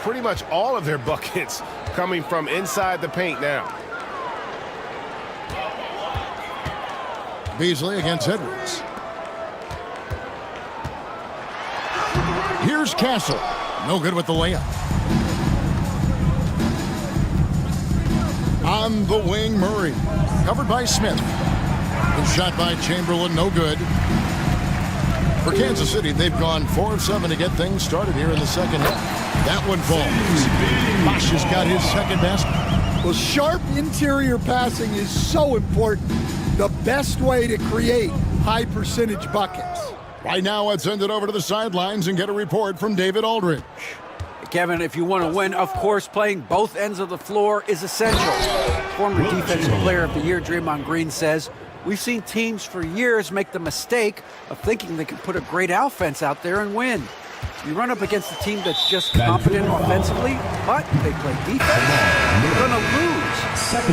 Pretty much all of their buckets coming from inside the paint now. Beasley against Edwards. Here's Castle. No good with the layup. On the wing, Murray. Covered by Smith. The shot by Chamberlain, no good. For Kansas City, they've gone 4 of 7 to get things started here in the second half. That one falls. Bosch has got his second basket. Well, sharp interior passing is so important. The best way to create high percentage buckets. Right now, let's send it over to the sidelines and get a report from David Aldridge. Kevin, if you want to win, of course, playing both ends of the floor is essential. Former Defensive Player of the Year Draymond Green says, we've seen teams for years make the mistake of thinking they can put a great offense out there and win. You run up against a team that's just competent offensively, but they play defense, they're going to lose.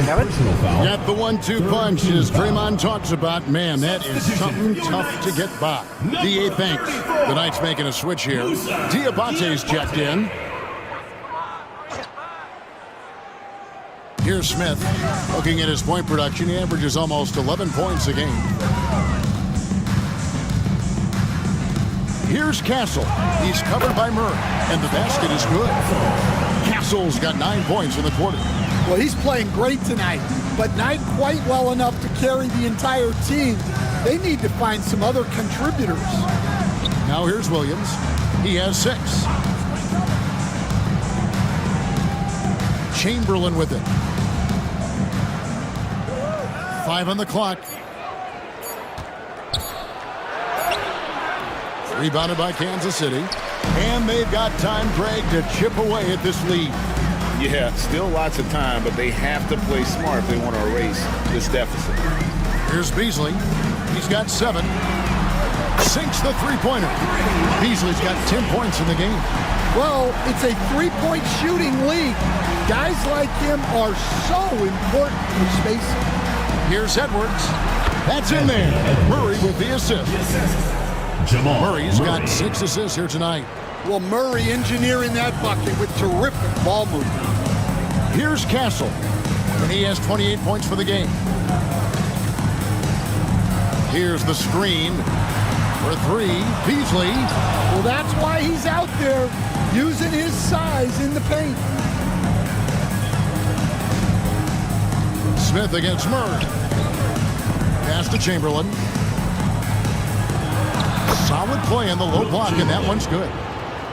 Kevin? Got the 1-2 punch, as Draymond talks about. Man, that is something tough to get by. D.A. thanks. The Knights making a switch here. Diabate's checked in. Here's Smith. Looking at his point production, he averages almost 11 points a game. Here's Castle. He's covered by Murray, and the basket is good. Castle's got 9 points in the quarter. Well, he's playing great tonight, but not quite well enough to carry the entire team. They need to find some other contributors. Now here's Williams. He has 6. Chamberlain with it. 5 on the clock. Rebounded by Kansas City. And they've got time, Greg, to chip away at this lead. Yeah, still lots of time, but they have to play smart if they want to erase this deficit. Here's Beasley. He's got 7. Sinks the three-pointer. Beasley's got 10 points in the game. Well, it's a three-point shooting league. Guys like him are so important for spacing. Here's Edwards. That's in there. Murray with the assist. Murray's got 6 assists here tonight. Well, Murray engineering that bucket with terrific ball movement. Here's Castle, and he has 28 points for the game. Here's the screen for 3. Beasley. Well, that's why he's out there using his size in the paint. Smith against Murray. Pass to Chamberlain. Solid play in the low block, and that one's good.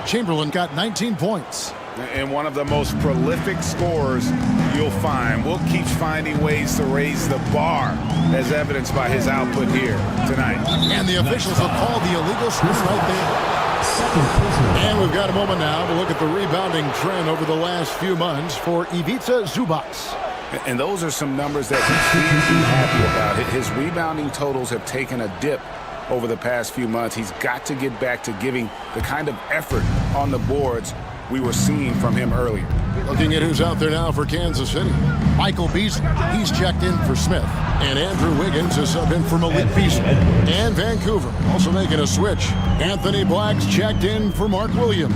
Chamberlain got 19 points. And one of the most prolific scorers you'll find. Will keeps finding ways to raise the bar, as evidenced by his output here tonight. And the officials have called the illegal screen right there. And we've got a moment now to look at the rebounding trend over the last few months for Ivica Zubac. And those are some numbers that he's really happy about. His rebounding totals have taken a dip over the past few months. He's got to get back to giving the kind of effort on the boards we were seeing from him earlier. Looking at who's out there now for Kansas City. Michael Beasley, he's checked in for Smith. And Andrew Wiggins is subbed in for Malik Beasley. And Vancouver also making a switch. Anthony Black's checked in for Mark Williams.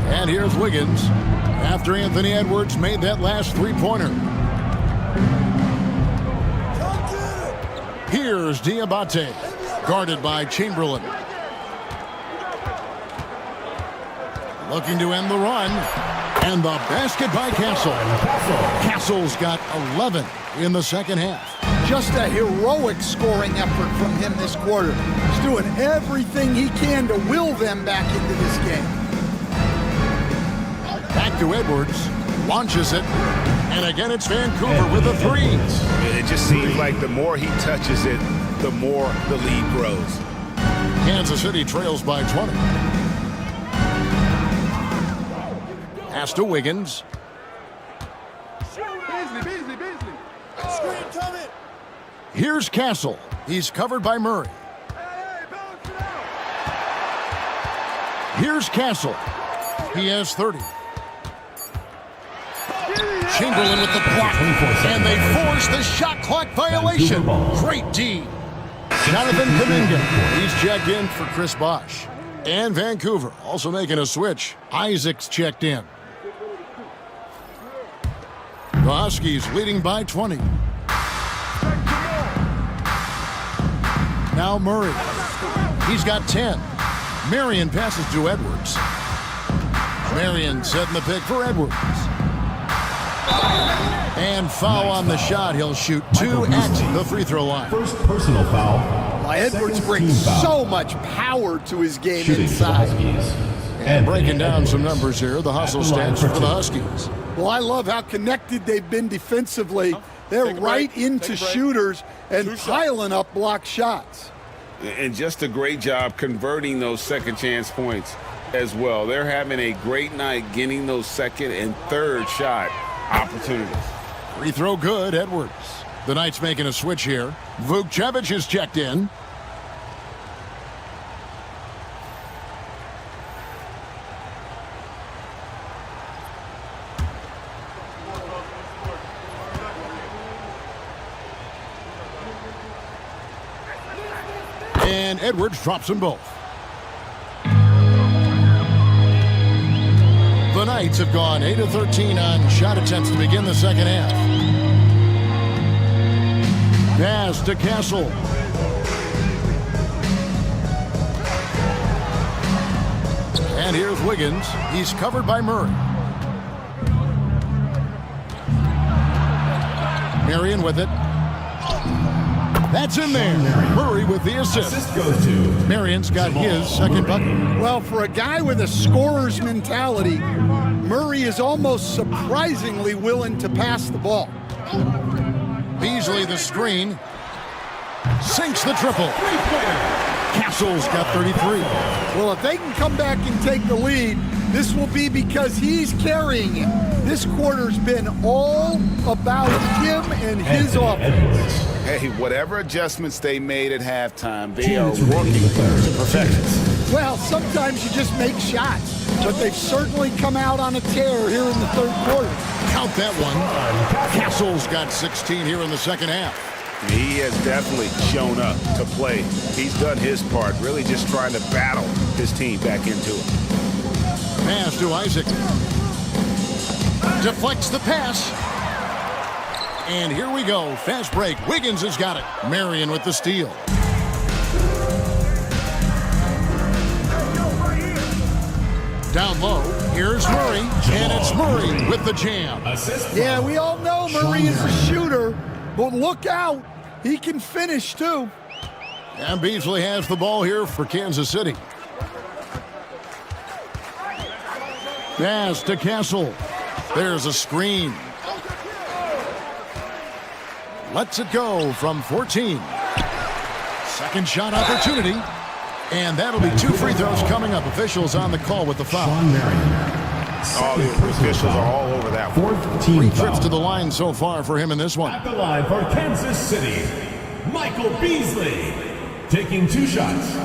And here's Wiggins after Anthony Edwards made that last three-pointer. Here's Diabate, guarded by Chamberlain. Looking to end the run. And the basket by Castle. Castle's got 11 in the second half. Just a heroic scoring effort from him this quarter. He's doing everything he can to will them back into this game. Back to Edwards. Launches it. And again, it's Vancouver with the threes. It just seems like the more he touches it, the more the lead grows. Kansas City trails by 20. Pass to Wiggins. Here's Castle. He's covered by Murray. Here's Castle. He has 30. Chamberlain with the block. And they force the shot clock violation. Great D. Jonathan Kuminga. He's checked in for Chris Bosh. And Vancouver also making a switch. Isaac's checked in. The Huskies leading by 20. Now Murray. He's got 10. Marion passes to Edwards. Marion setting the pick for Edwards. And foul on the shot. He'll shoot 2 at the free throw line. First personal foul. Edwards brings so much power to his game inside. And breaking down some numbers here, the hustle stats for the Huskies. Well, I love how connected they've been defensively. They're right into shooters and piling up block shots. And just a great job converting those second chance points as well. They're having a great night getting those second and third shot opportunities. Free throw good, Edwards. The Knights making a switch here. Vukcevic is checked in. And Edwards drops them both. The Knights have gone 8 of 13 on shot attempts to begin the second half. Pass to Castle. And here's Wiggins. He's covered by Murray. Marion with it. That's in there. Murray with the assist. Marion's got his second bucket. Well, for a guy with a scorer's mentality, Murray is almost surprisingly willing to pass the ball. Beasley the screen. Sinks the triple. Castle's got 33. Well, if they can come back and take the lead, this will be because he's carrying it. This quarter's been all about him and his offense. Hey, whatever adjustments they made at halftime, they are working to perfection. Well, sometimes you just make shots, but they've certainly come out on a tear here in the third quarter. Count that one. Castle's got 16 here in the second half. He has definitely shown up to play. He's done his part, really just trying to battle his team back into it. Pass to Isaac. Deflects the pass. And here we go. Fast break. Wiggins has got it. Marion with the steal. Down low. Here's Murray. And it's Murray with the jam. Yeah, we all know Murray is a shooter, but look out. He can finish, too. And Beasley has the ball here for Kansas City. Pass to Castle. There's a screen. Lets it go from 14. Second shot opportunity. And that'll be 2 free throws coming up. Officials on the call with the foul. Oh, the officials are all over that one. 3 trips to the line so far for him in this one. At the line for Kansas City, Michael Beasley, taking 2 shots.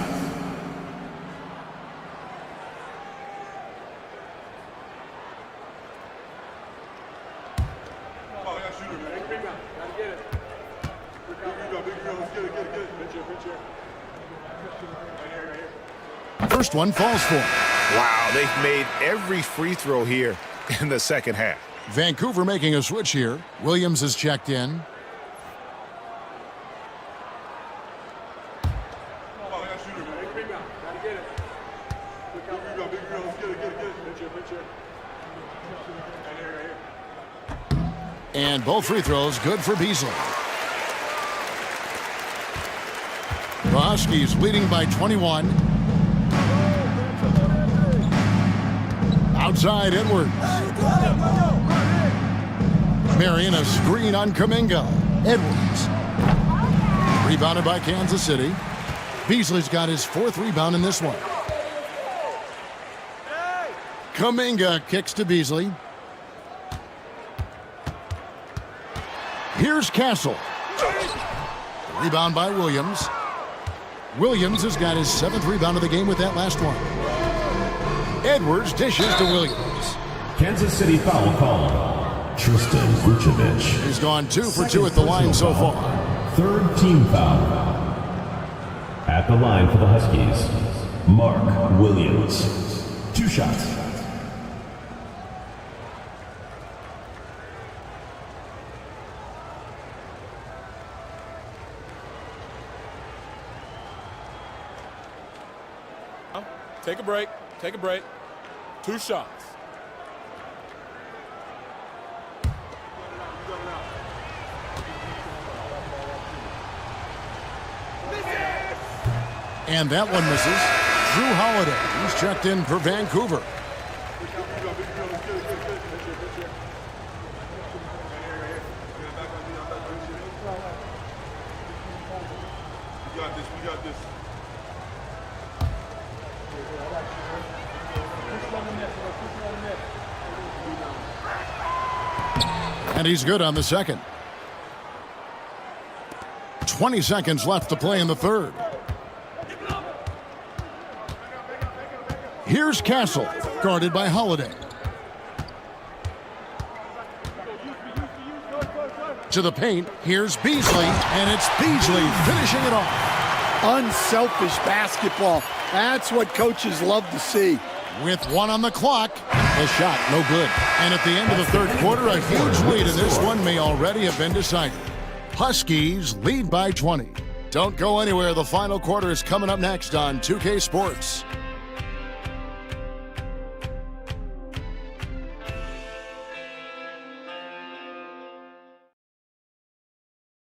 First one falls for him. Wow, they've made every free throw here in the second half. Vancouver making a switch here. Williams is checked in. And both free throws good for Beasley. The Huskies leading by 21. Outside Edwards. Marion, a screen on Kuminga. Edwards. Rebounded by Kansas City. Beasley's got his 4th rebound in this one. Kuminga kicks to Beasley. Here's Castle. Rebound by Williams. Williams has got his 7th rebound of the game with that last one. Edwards dishes to Williams. Kansas City foul call. Tristan Vucevic. He's gone 2 for 2 at the line so far. 3rd team foul. At the line for the Huskies, Mark Williams. 2 shots. Take a break. Take a break. 2 shots. And that one misses. Drew Holiday, he's checked in for Vancouver. We got this. And he's good on the second. 20 seconds left to play in the third. Here's Castle, guarded by Holiday. To the paint, here's Beasley, and it's Beasley finishing it off. Unselfish basketball. That's what coaches love to see. With 1 on the clock, the shot no good. And at the end of the third quarter, a huge lead in this one may already have been decided. Huskies lead by 20. Don't go anywhere. The final quarter is coming up next on 2K Sports.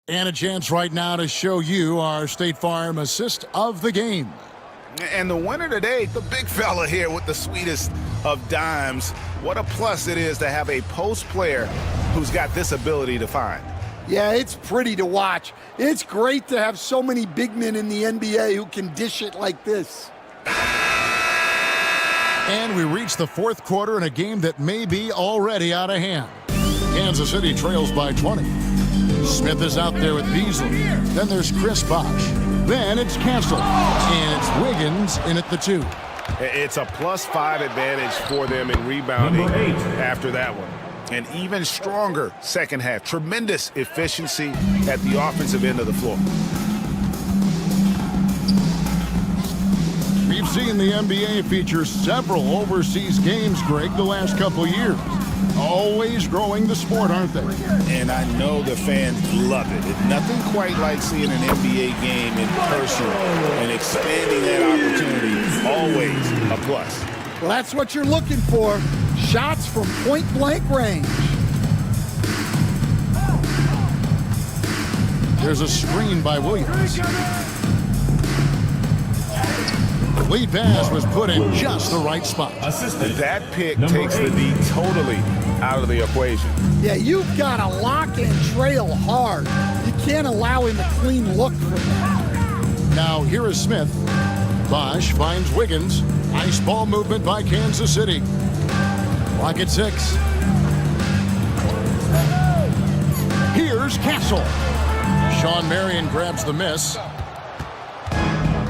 And a chance right now to show you our State Farm assist of the game. And the winner today, the big fella here with the sweetest of dimes. What a plus it is to have a post player who's got this ability to find. Yeah, it's pretty to watch. It's great to have so many big men in the NBA who can dish it like this. And we reach the fourth quarter in a game that may be already out of hand. Kansas City trails by 20. Smith is out there with Beasley. Then there's Chris Bosh. Then it's Castle. And it's Wiggins in at the 2. It's a +5 advantage for them in rebounding after that one. And even stronger second half. Tremendous efficiency at the offensive end of the floor. We've seen the NBA feature several overseas games, Greg, the last couple years. Always growing the sport, aren't they? And I know the fans love it. It's nothing quite like seeing an NBA game in person and expanding that opportunity. Always a plus. Well, that's what you're looking for. Shots from point-blank range. There's a screen by Williams. The lead pass was put in just the right spot. That pick takes the D totally out of the equation. Yeah, you've got to lock and trail hard. You can't allow him a clean look from that. Now here is Smith. Bosch finds Wiggins. Nice ball movement by Kansas City. Clock at 6. Here's Castle. Sean Marion grabs the miss.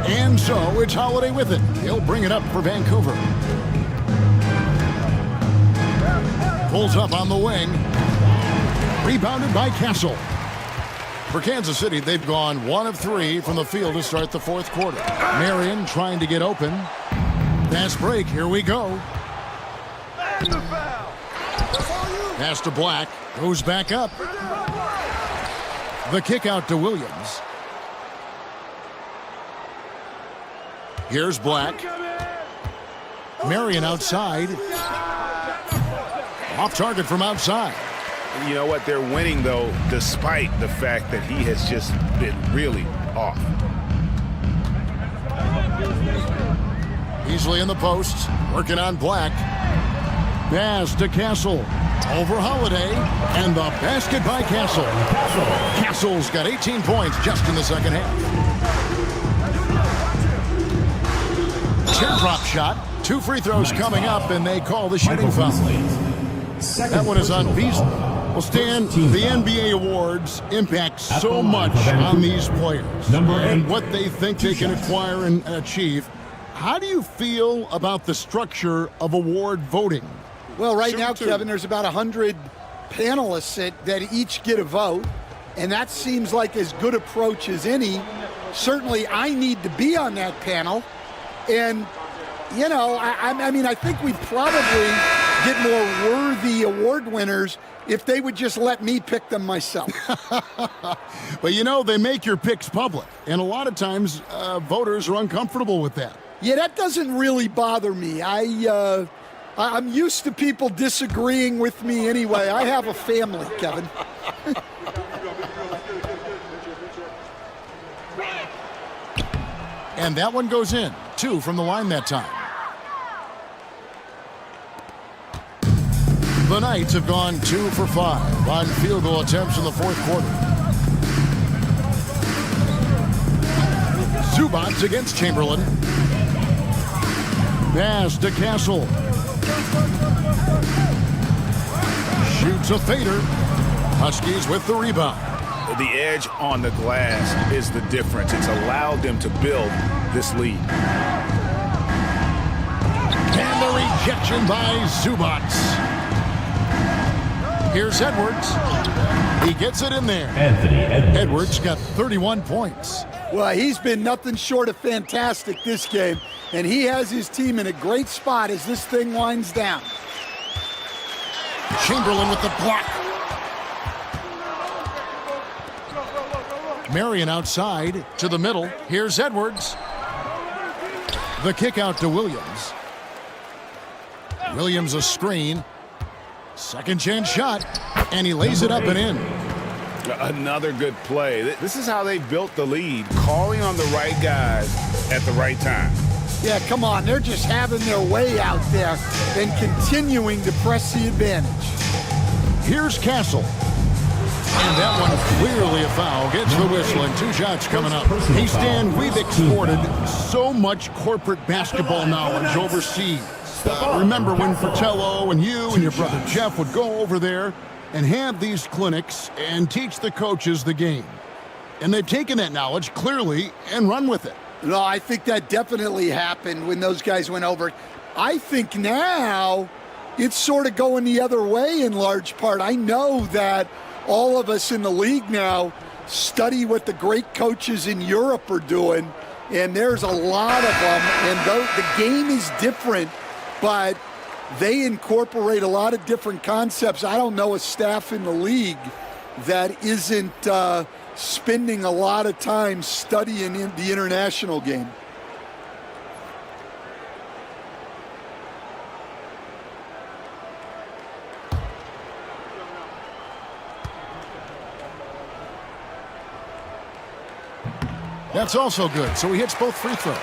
And so it's Holiday with it. He'll bring it up for Vancouver. Pulls up on the wing. Rebounded by Castle. For Kansas City, they've gone 1 of 3 from the field to start the fourth quarter. Marion trying to get open. Fast break. Here we go. Pass to Black. Goes back up. The kick out to Williams. Here's Black. Marion outside. Off target from outside. You know what? They're winning, though, despite the fact that he has just been really off. Beasley in the post, working on Black. Pass to Castle. Over Holiday, and the basket by Castle. Castle's got 18 points just in the second half. Teardrop shot. 2 free throws coming up, and they call the shooting foul. That one is on Beasley. Well, Stan, the NBA awards impact so much on these players and what they think they can acquire and achieve. How do you feel about the structure of award voting? Well, right now, Kevin, there's about 100 panelists that each get a vote, and that seems like as good approach as any. Certainly, I need to be on that panel, and, you know, I mean, I think we'd probably get more worthy award winners if they would just let me pick them myself. But, you know, they make your picks public, and a lot of times voters are uncomfortable with that. Yeah, that doesn't really bother me. I'm used to people disagreeing with me anyway. I have a family, Kevin. And that one goes in. 2 from the line that time. The Knights have gone 2 for 5 on field goal attempts in the fourth quarter. Zubats against Chamberlain. Pass to Castle. Shoots a fader. Huskies with the rebound. The edge on the glass is the difference. It's allowed them to build this lead. And the rejection by Zubats. Here's Edwards. He gets it in there. Anthony Edwards got 31 points. Well, he's been nothing short of fantastic this game, and he has his team in a great spot as this thing winds down. Chamberlain with the block. Marion outside to the middle. Here's Edwards. The kick out to Williams. Williams a screen. Second chance shot, and he lays it up and in. Another good play. This is how they built the lead, calling on the right guys at the right time. Yeah, come on. They're just having their way out there and continuing to press the advantage. Here's Castle. And that one clearly a foul. Gets the whistle and 2 shots coming up. Hey, Stan, we've exported so much corporate basketball knowledge overseas. Remember when Fratello and you and your brother Jeff would go over there and have these clinics and teach the coaches the game. And they've taken that knowledge clearly and run with it. No, I think that definitely happened when those guys went over. I think now it's sort of going the other way in large part. I know that all of us in the league now study what the great coaches in Europe are doing, and there's a lot of them, and the game is different, but they incorporate a lot of different concepts. I don't know a staff in the league that isn't spending a lot of time studying in the international game. That's also good, so he hits both free throws.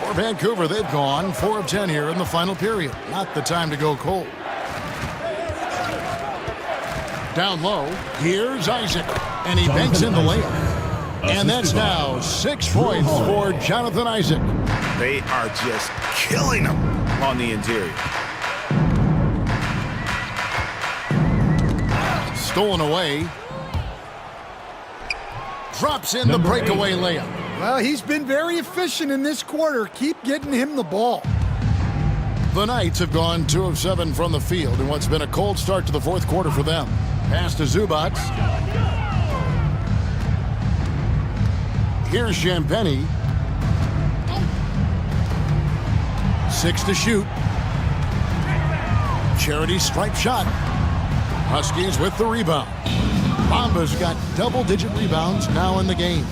For Vancouver, they've gone 4 of 10 here in the final period. Not the time to go cold. Down low, here's Isaac, and he banks in the layup. And that's now 6 points for Jonathan Isaac. They are just killing him on the interior. Stolen away. Drops in the breakaway layup. Well, he's been very efficient in this quarter. Keep getting him the ball. The Knights have gone 2 of 7 from the field in what's been a cold start to the fourth quarter for them. Pass to Zubats. Here's Champagny. 6 to shoot. Charity stripe shot. Huskies with the rebound. Bomba's got double-digit rebounds now in the game.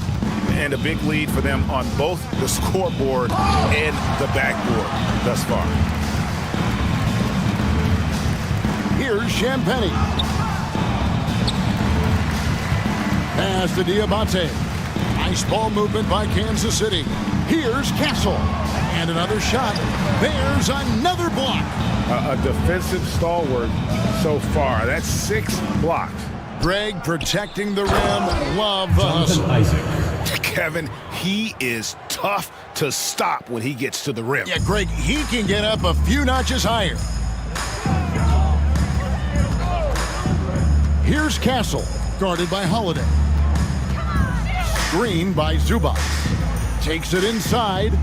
And a big lead for them on both the scoreboard and the backboard thus far. Here's Champagny. Pass to Diabate. Nice ball movement by Kansas City. Here's Castle. And another shot. There's another block. A defensive stalwart so far. That's 6 blocks. Greg protecting the rim. Love the hustle. Kevin, he is tough to stop when he gets to the rim. Yeah, Greg, he can get up a few notches higher. Here's Castle, guarded by Holiday. Screen by Zubats. Takes it inside.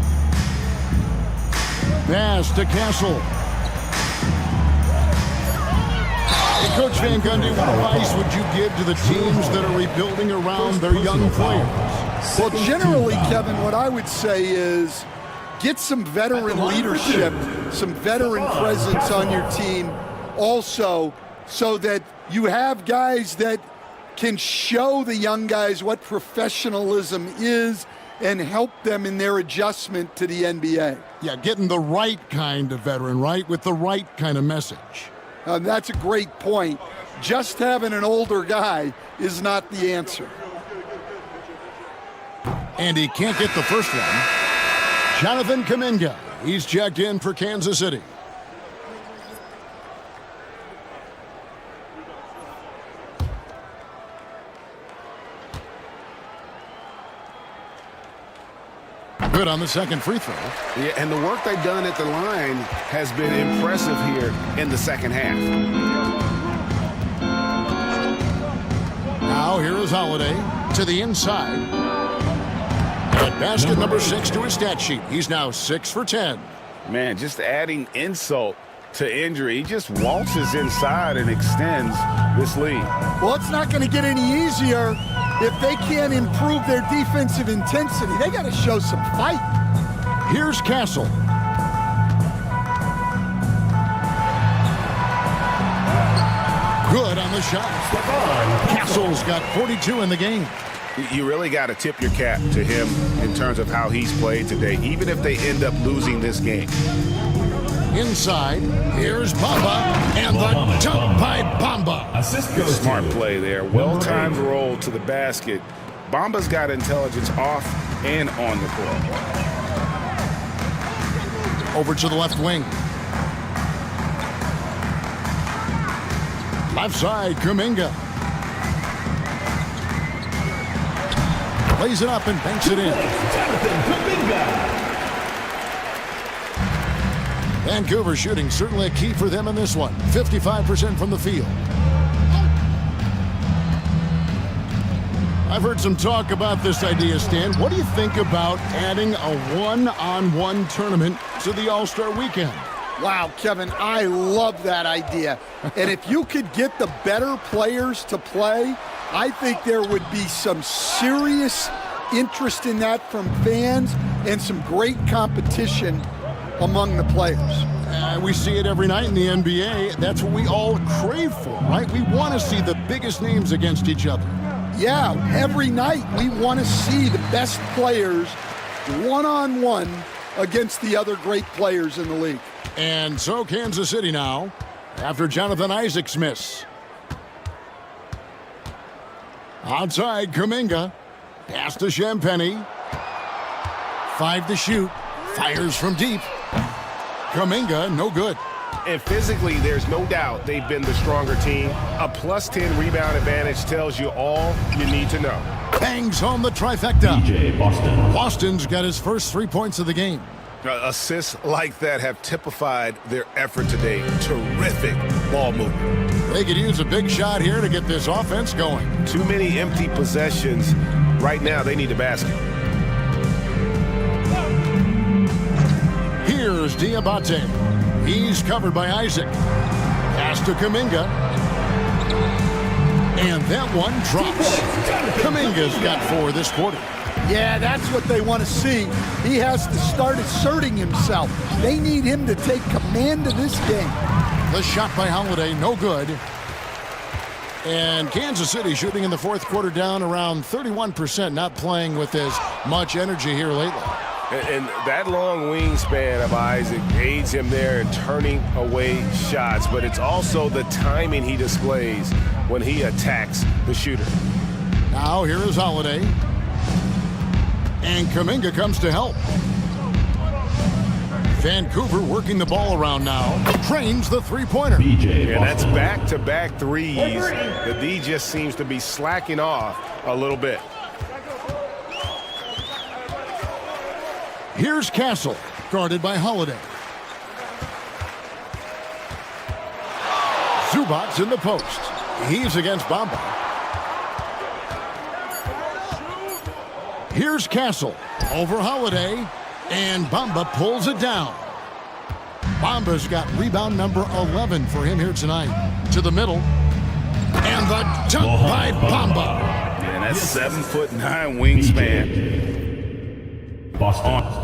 Pass to Castle. Hey, Coach Van Gundy, what advice would you give to the teams that are rebuilding around their young players? Well, generally, Kevin, what I would say is get some veteran leadership, some veteran presence on your team also, so that you have guys that can show the young guys what professionalism is and help them in their adjustment to the NBA. Yeah, getting the right kind of veteran, right, with the right kind of message. That's a great point. Just having an older guy is not the answer. And he can't get the first one. Jonathan Kuminga. He's checked in for Kansas City. Good on the second free throw. Yeah, and the work they've done at the line has been impressive here in the second half. Now here is Holiday to the inside. At basket number 6 to his stat sheet. He's now 6 for 10. Man, just adding insult to injury. He just waltzes inside and extends this lead. Well, it's not going to get any easier if they can't improve their defensive intensity. They got to show some fight. Here's Castle. Good on the shot. Castle's got 42 in the game. You really got to tip your cap to him in terms of how he's played today, even if they end up losing this game. Inside, here's Bamba, and the dunk by Bamba. Smart play there. Well-timed roll to the basket. Bamba's got intelligence off and on the court. Over to the left wing. Left side, Kuminga. Plays it up and banks it in. Vancouver shooting certainly a key for them in this one. 55% from the field. I've heard some talk about this idea, Stan. What do you think about adding a one-on-one tournament to the All-Star Weekend? Wow, Kevin, I love that idea. And if you could get the better players to play, I think there would be some serious interest in that from fans and some great competition among the players. We see it every night in the NBA. That's what we all crave for, right? We want to see the biggest names against each other. Yeah, every night we want to see the best players one-on-one against the other great players in the league. And so Kansas City now, after Jonathan Isaac's miss. Outside, Kuminga. Pass to Champagnie. 5 to shoot. Fires from deep. Kuminga, no good. And physically, there's no doubt they've been the stronger team. A plus 10 rebound advantage tells you all you need to know. Bangs home the trifecta. DJ Boston. Boston's got his first 3 points of the game. Assists like that have typified their effort today. Terrific ball movement. They could use a big shot here to get this offense going. Too many empty possessions. Right now, they need a basket. Here's Diabate. He's covered by Isaac. Pass to Kuminga. And that one drops. Kuminga's got 4 this quarter. Yeah, that's what they want to see. He has to start asserting himself. They need him to take command of this game. The shot by Holiday, no good. And Kansas City shooting in the fourth quarter down around 31%, not playing with as much energy here lately. And that long wingspan of Isaac aids him there in turning away shots, but it's also the timing he displays when he attacks the shooter. Now here is Holiday. And Kuminga comes to help. Vancouver working the ball around now. Trains the three-pointer. Yeah, that's back-to-back threes. The D just seems to be slacking off a little bit. Here's Castle, guarded by Holiday. Zubac's in the post. He's against Bamba. Here's Castle over Holiday, and Bamba pulls it down. Bamba's got rebound number 11 for him here tonight. To the middle, and the dunk by Bamba. And that's 7'9" wingspan. Boston.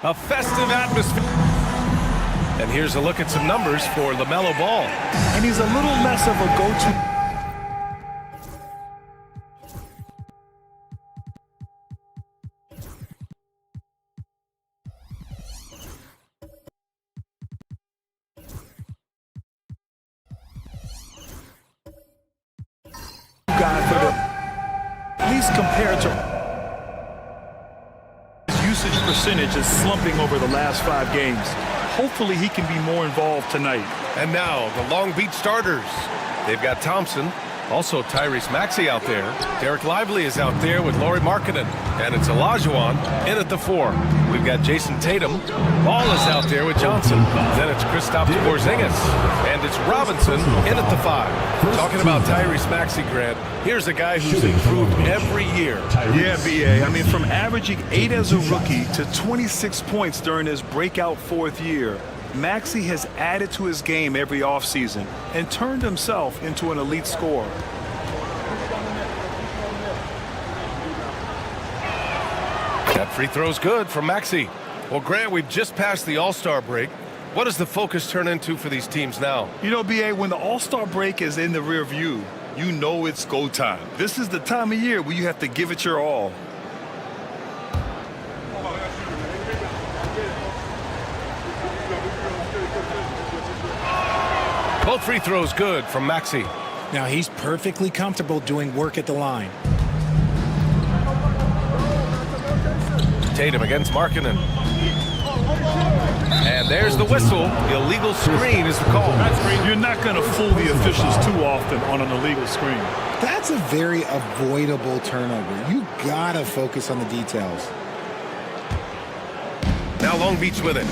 A festive atmosphere. And here's a look at some numbers for LaMelo Ball. And he's a little less of a go-to. Guy for the, at least compared to usage percentage is slumping over the last 5 games. Hopefully he can be more involved tonight. And now the Long Beach starters. They've got Thompson, Also, Tyrese Maxey out there. Derek Lively is out there with Lauri Markkanen. And it's Olajuwon in at the 4. We've got Jason Tatum. Ball is out there with Johnson. Then it's Kristaps Porzingis. And it's Robinson in at the 5. Talking about Tyrese Maxey, Grant, here's a guy who's improved every year. Yeah, B.A. I mean, from averaging 8 as a rookie to 26 points during his breakout 4th year, Maxey has added to his game every offseason and turned himself into an elite scorer. That free throw's good from Maxey. Well, Grant, we've just passed the All-Star break. What does the focus turn into for these teams now? You know, B.A., when the All-Star break is in the rear view, you know it's go time. This is the time of year where you have to give it your all. Both free throws good from Maxey. Now he's perfectly comfortable doing work at the line. Tatum against Markkanen. And there's the whistle. Illegal screen is the call. You're not going to fool the officials too often on an illegal screen. That's a very avoidable turnover. You gotta focus on the details. Now Long Beach with it.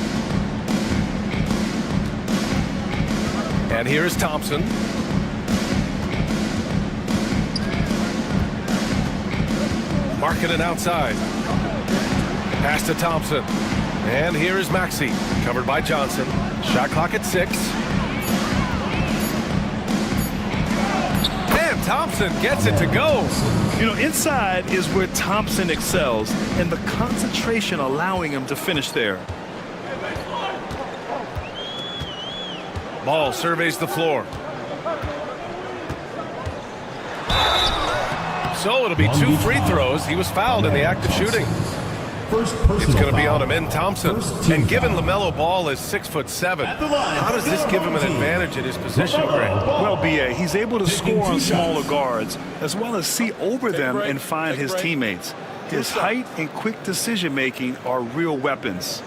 And here is Thompson. Markkanen outside. Pass to Thompson. And here is Maxey, covered by Johnson. Shot clock at 6. And Thompson gets it to go. You know, inside is where Thompson excels, and the concentration allowing him to finish there. Ball surveys the floor. So it'll be 2 free throws. He was fouled in the act of shooting. It's going to be on him in Thompson. And given LaMelo Ball is 6'7", how does this give him an advantage at his position, Greg? Well, B.A., he's able to score on smaller guards, as well as see over them and find his teammates. His height and quick decision-making are real weapons.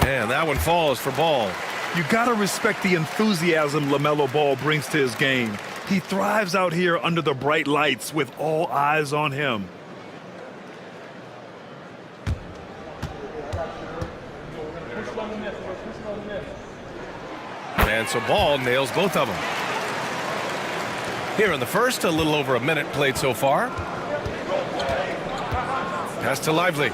And that one falls for Ball. You got to respect the enthusiasm LaMelo Ball brings to his game. He thrives out here under the bright lights with all eyes on him. And so Ball nails both of them. Here in the first, a little over a minute played so far. Pass to Lively.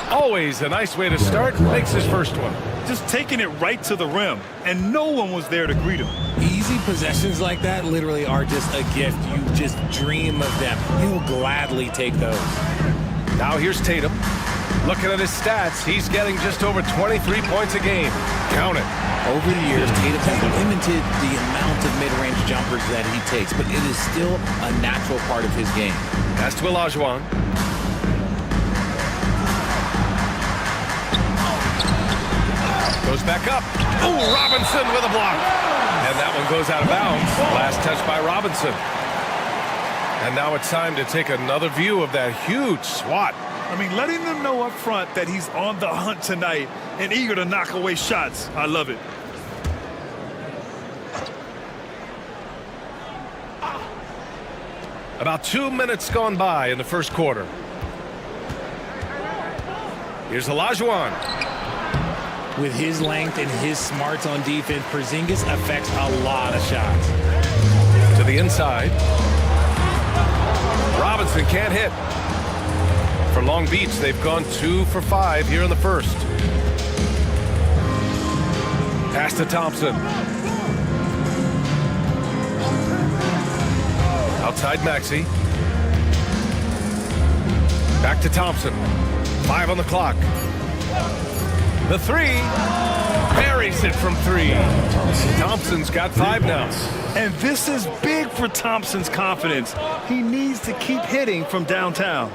Always a nice way to start. Makes his first one. Just taking it right to the rim, and no one was there to greet him. Easy possessions like that literally are just a gift. You just dream of them. He'll gladly take those. Now here's Tatum. Looking at his stats, he's getting just over 23 points a game. Count it. Over the years, Tatum has limited the amount of mid-range jumpers that he takes, but it is still a natural part of his game. Pass to Olajuwon. Goes back up. Oh, Robinson with a block. And that one goes out of bounds. Last touch by Robinson. And now it's time to take another view of that huge swat. I mean, letting them know up front that he's on the hunt tonight and eager to knock away shots. I love it. About 2 minutes gone by in the first quarter. Here's Olajuwon. With his length and his smarts on defense, Porzingis affects a lot of shots. To the inside. Robinson can't hit. For Long Beach, they've gone 2 for 5 here in the first. Pass to Thompson. Outside Maxey. Back to Thompson. 5 on the clock. The 3. Buries it from 3. Thompson's got 5 now. And this is big for Thompson's confidence. He needs to keep hitting from downtown.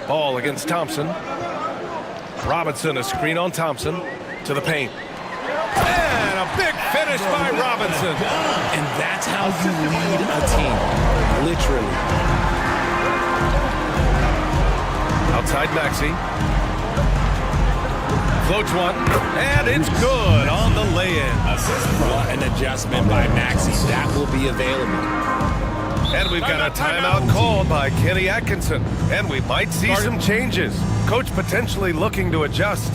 Ball against Thompson. Robinson, a screen on Thompson. To the paint. And a big finish by Robinson. And that's how you lead a team. Literally. Outside Maxey. Floats one, and it's good on the lay-in. What an adjustment by Maxey. That will be available. And we've got a timeout called by Kenny Atkinson. And we might see some changes. Coach potentially looking to adjust.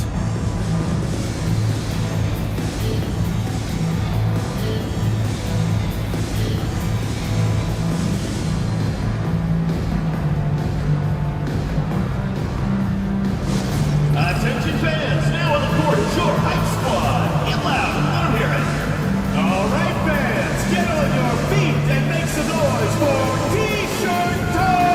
Attention fans, now on the court is your hype squad. Get loud, let them hear it. All right, fans, get on your feet and make some noise for T-shirt time!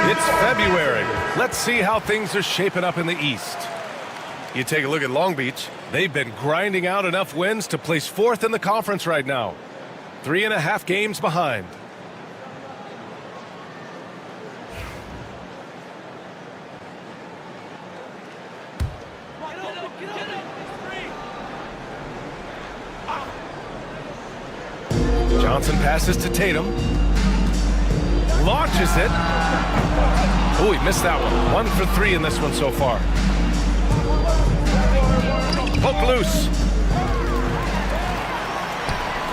It's February. Let's see how things are shaping up in the East. You take a look at Long Beach. They've been grinding out enough wins to place 4th in the conference right now. 3.5 games behind. Johnson passes to Tatum. Launches it. Oh, he missed that one. 1 for 3 in this one so far. Hook loose.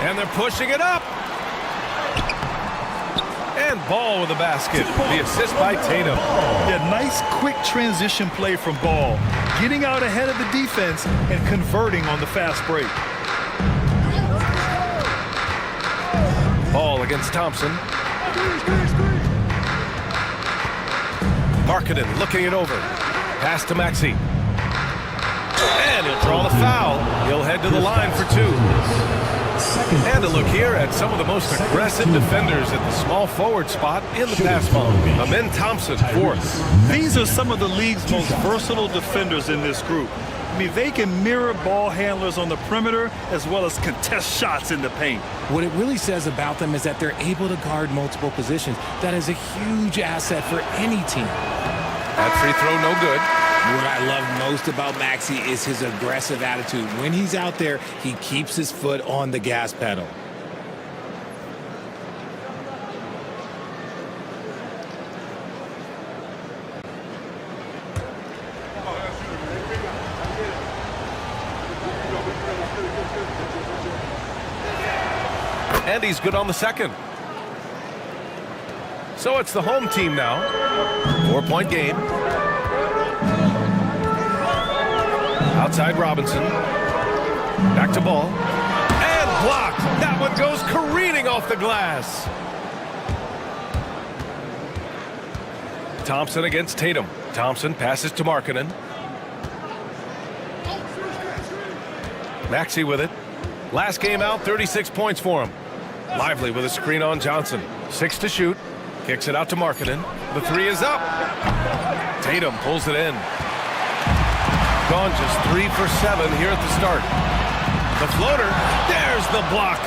And they're pushing it up. And Ball with the basket. The assist by Tatum. Yeah, nice quick transition play from Ball. Getting out ahead of the defense and converting on the fast break. Ball against Thompson. Markkanen looking it over. Pass to Maxey. And he'll draw the foul. He'll head to the line for 2. And a look here at some of the most aggressive defenders at the small forward spot in the pass ball. Amen Thompson, 4th. These are some of the league's most versatile defenders in this group. I mean, they can mirror ball handlers on the perimeter as well as contest shots in the paint. What it really says about them is that they're able to guard multiple positions. That is a huge asset for any team. That free throw no good. What I love most about Maxey is his aggressive attitude. When he's out there, he keeps his foot on the gas pedal. And he's good on the second. So it's the home team now. 4-point game. Outside Robinson. Back to Ball. And blocked. That one goes careening off the glass. Thompson against Tatum. Thompson passes to Markkanen. Maxey with it. Last game out, 36 points for him. Lively with a screen on Johnson. 6 to shoot. Kicks it out to Markkanen. The 3 is up. Tatum pulls it in. Gone just 3 for 7 here at the start. The floater. There's the block.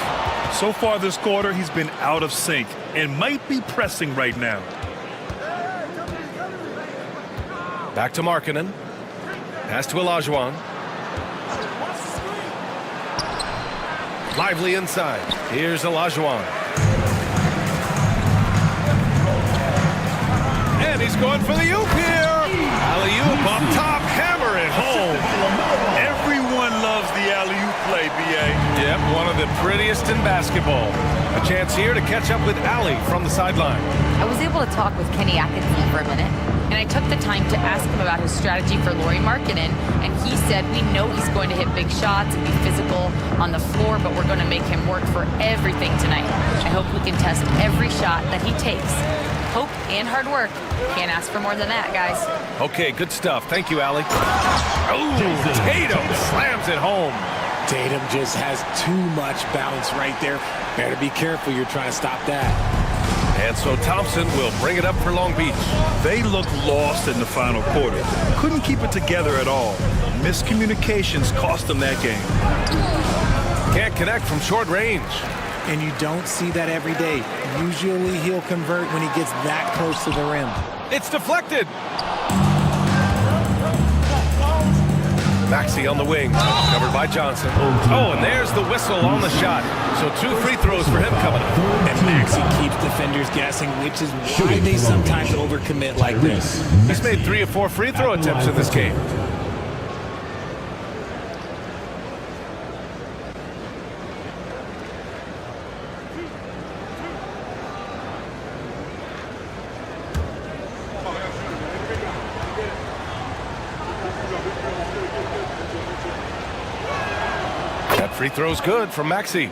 So far this quarter, he's been out of sync and might be pressing right now. Back to Markkanen. Pass to Olajuwon. Lively inside. Here's Olajuwon. And he's going for the oop here. Alley-oop up top. Hammer it home. Everyone loves the alley-oop play, B.A. Yep, one of the prettiest in basketball. A chance here to catch up with Allie from the sideline. I was able to talk with Kenny Atkinson for a minute, and I took the time to ask him about his strategy for Lauri Markkanen, and he said, we know he's going to hit big shots and be physical on the floor, but we're going to make him work for everything tonight. I hope we can test every shot that he takes. Hope and hard work. Can't ask for more than that, guys. Okay, good stuff. Thank you, Allie. Oh, Tatum slams it home. Tatum just has too much bounce right there. Better be careful. You're trying to stop that. And so Thompson will bring it up for Long Beach. They looked lost in the final quarter. Couldn't keep it together at all. Miscommunications cost them that game. Can't connect from short range. And you don't see that every day. Usually he'll convert when he gets that close to the rim. It's deflected. Maxey on the wing, covered by Johnson. Oh, and there's the whistle on the shot. So 2 free throws for him coming up. And Maxey keeps defenders guessing, which is why they sometimes overcommit like this. He's made 3 or 4 free throw attempts in this game. Free throw's good from Maxey.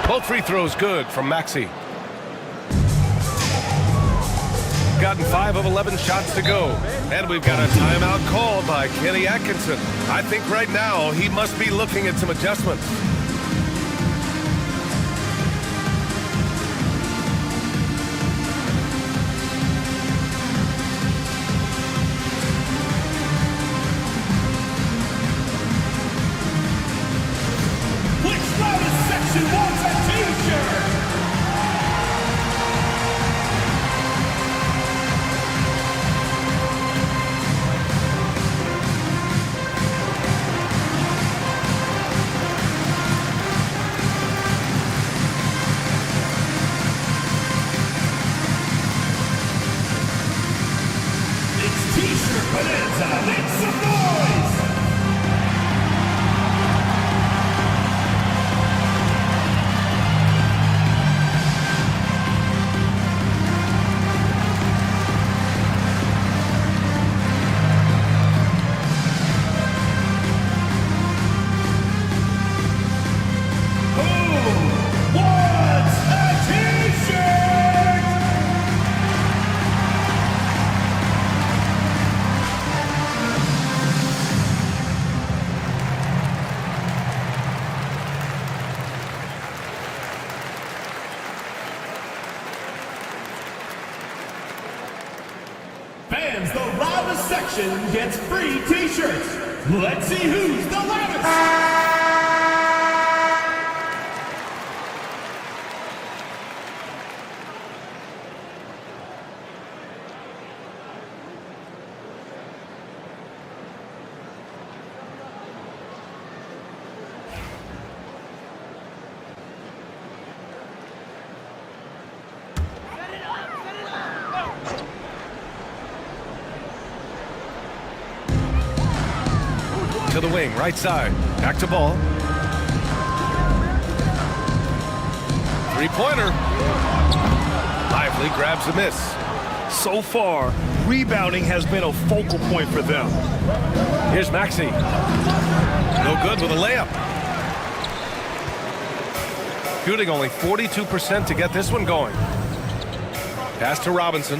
Both free throws good from Maxey. Gotten 5 of 11 shots to go. And we've got a timeout called by Kenny Atkinson. I think right now he must be looking at some adjustments. Which loudest section wants a t-shirt? Bonanza, make some noise! Who wants a t-shirt? Fans, the loudest section gets free t-shirts. Let's see who's the loudest. To the wing, right side. Back to ball. 3-pointer. Lively grabs a miss. So far, rebounding has been a focal point for them. Here's Maxey. No good with a layup. Shooting only 42% to get this one going. Pass to Robinson.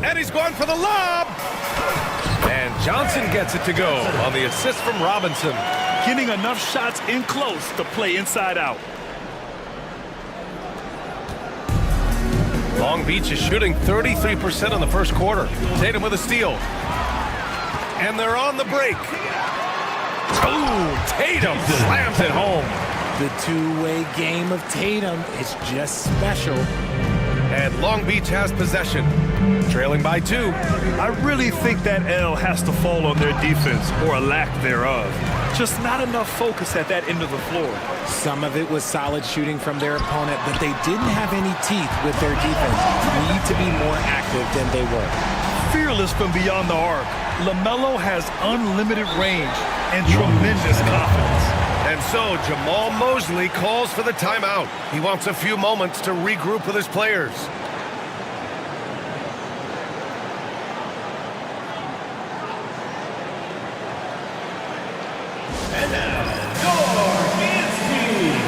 And he's going for the lob. And Johnson gets it to go on the assist from Robinson. Getting enough shots in close to play inside out. Long Beach is shooting 33% in the first quarter. Tatum with a steal. And they're on the break. Oh, Tatum slams it home. The two-way game of Tatum is just special. And Long Beach has possession, trailing by 2. I really think that L has to fall on their defense, or a lack thereof. Just not enough focus at that end of the floor. Some of it was solid shooting from their opponent, but they didn't have any teeth with their defense. Need to be more active than they were. Fearless from beyond the arc, LaMelo has unlimited range and tremendous confidence. And so Jamal Mosley calls for the timeout. He wants a few moments to regroup with his players. And now, your dance team.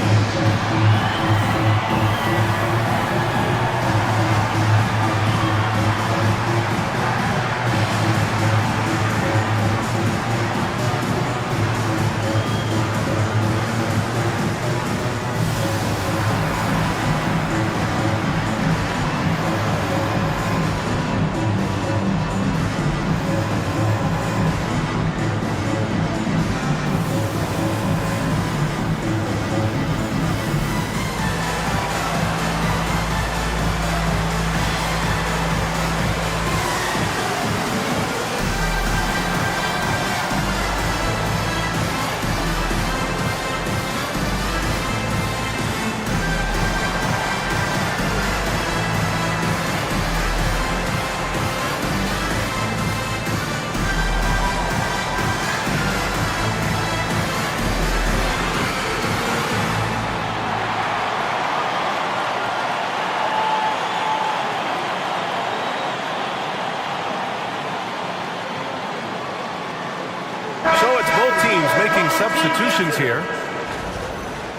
So it's both teams making substitutions here.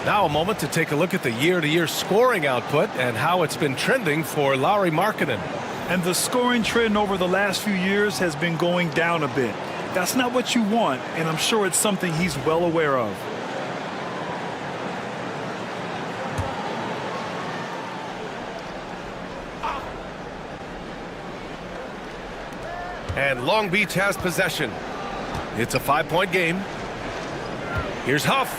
Now a moment to take a look at the year-to-year scoring output and how it's been trending for Lauri Markkanen. And the scoring trend over the last few years has been going down a bit. That's not what you want, and I'm sure it's something he's well aware of. And Long Beach has possession. It's a 5-point game. Here's Huff.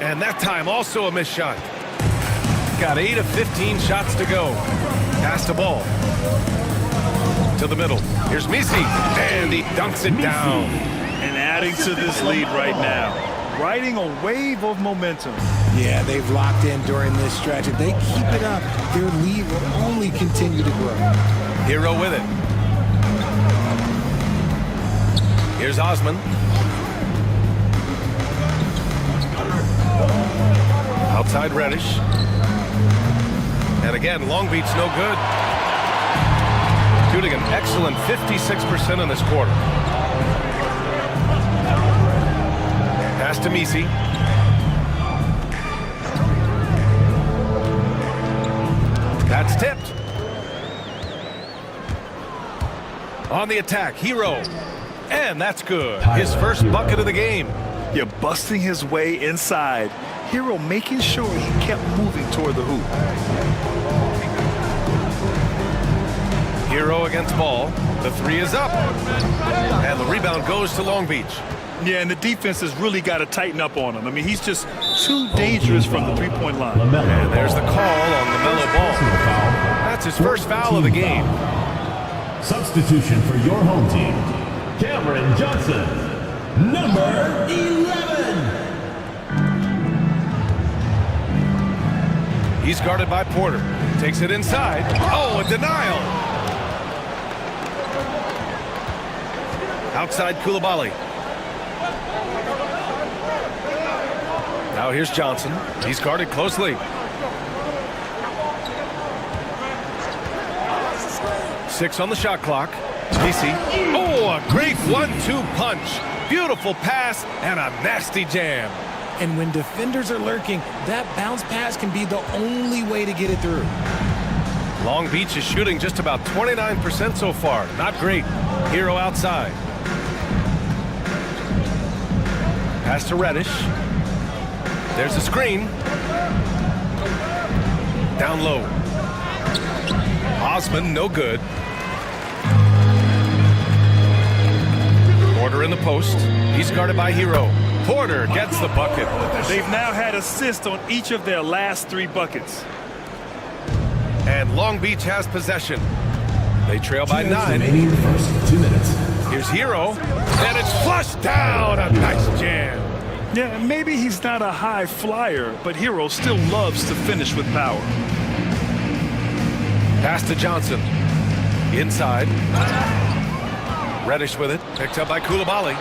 And that time also a missed shot. Got 8 of 15 shots to go. Pass the ball to the middle. Here's Misi, and he dunks it down. And adding to this lead right now, riding a wave of momentum. Yeah, they've locked in during this stretch. If they keep it up, their lead will only continue to grow. Hero with it. Here's Osman. Outside Reddish. And again, Long Beach no good. Shooting an excellent 56% in this quarter. Pass to Misi. That's tipped. On the attack, Hero. And that's good. His first bucket of the game. You're busting his way inside. Hero making sure he kept moving toward the hoop. Hero against ball. The three is up. And the rebound goes to Long Beach. Yeah, and the defense has really got to tighten up on him. I mean, he's just too dangerous from the three-point line. And there's the call on LaMelo Ball. That's his first foul of the game. Substitution for your home team, Cameron Johnson, number 11. He's guarded by Porter. Takes it inside. Oh, a denial. Outside Coulibaly. Now here's Johnson. He's guarded closely. 6 on the shot clock. DC. Oh, a great 1-2 punch. Beautiful pass and a nasty jam. And when defenders are lurking, that bounce pass can be the only way to get it through. Long Beach is shooting just about 29% so far. Not great. Hero outside. Pass to Reddish. There's a screen. Down low. Osman, no good. Porter in the post. He's guarded by Hero. Porter gets the bucket. They've now had assists on each of their last 3 buckets. And Long Beach has possession. They trail by 9. Remaining first 2 minutes. Here's Hero, and it's flushed down. A nice jam. Yeah, maybe he's not a high flyer, but Hero still loves to finish with power. Pass to Johnson. Inside. Reddish with it. Picked up by Koulibaly.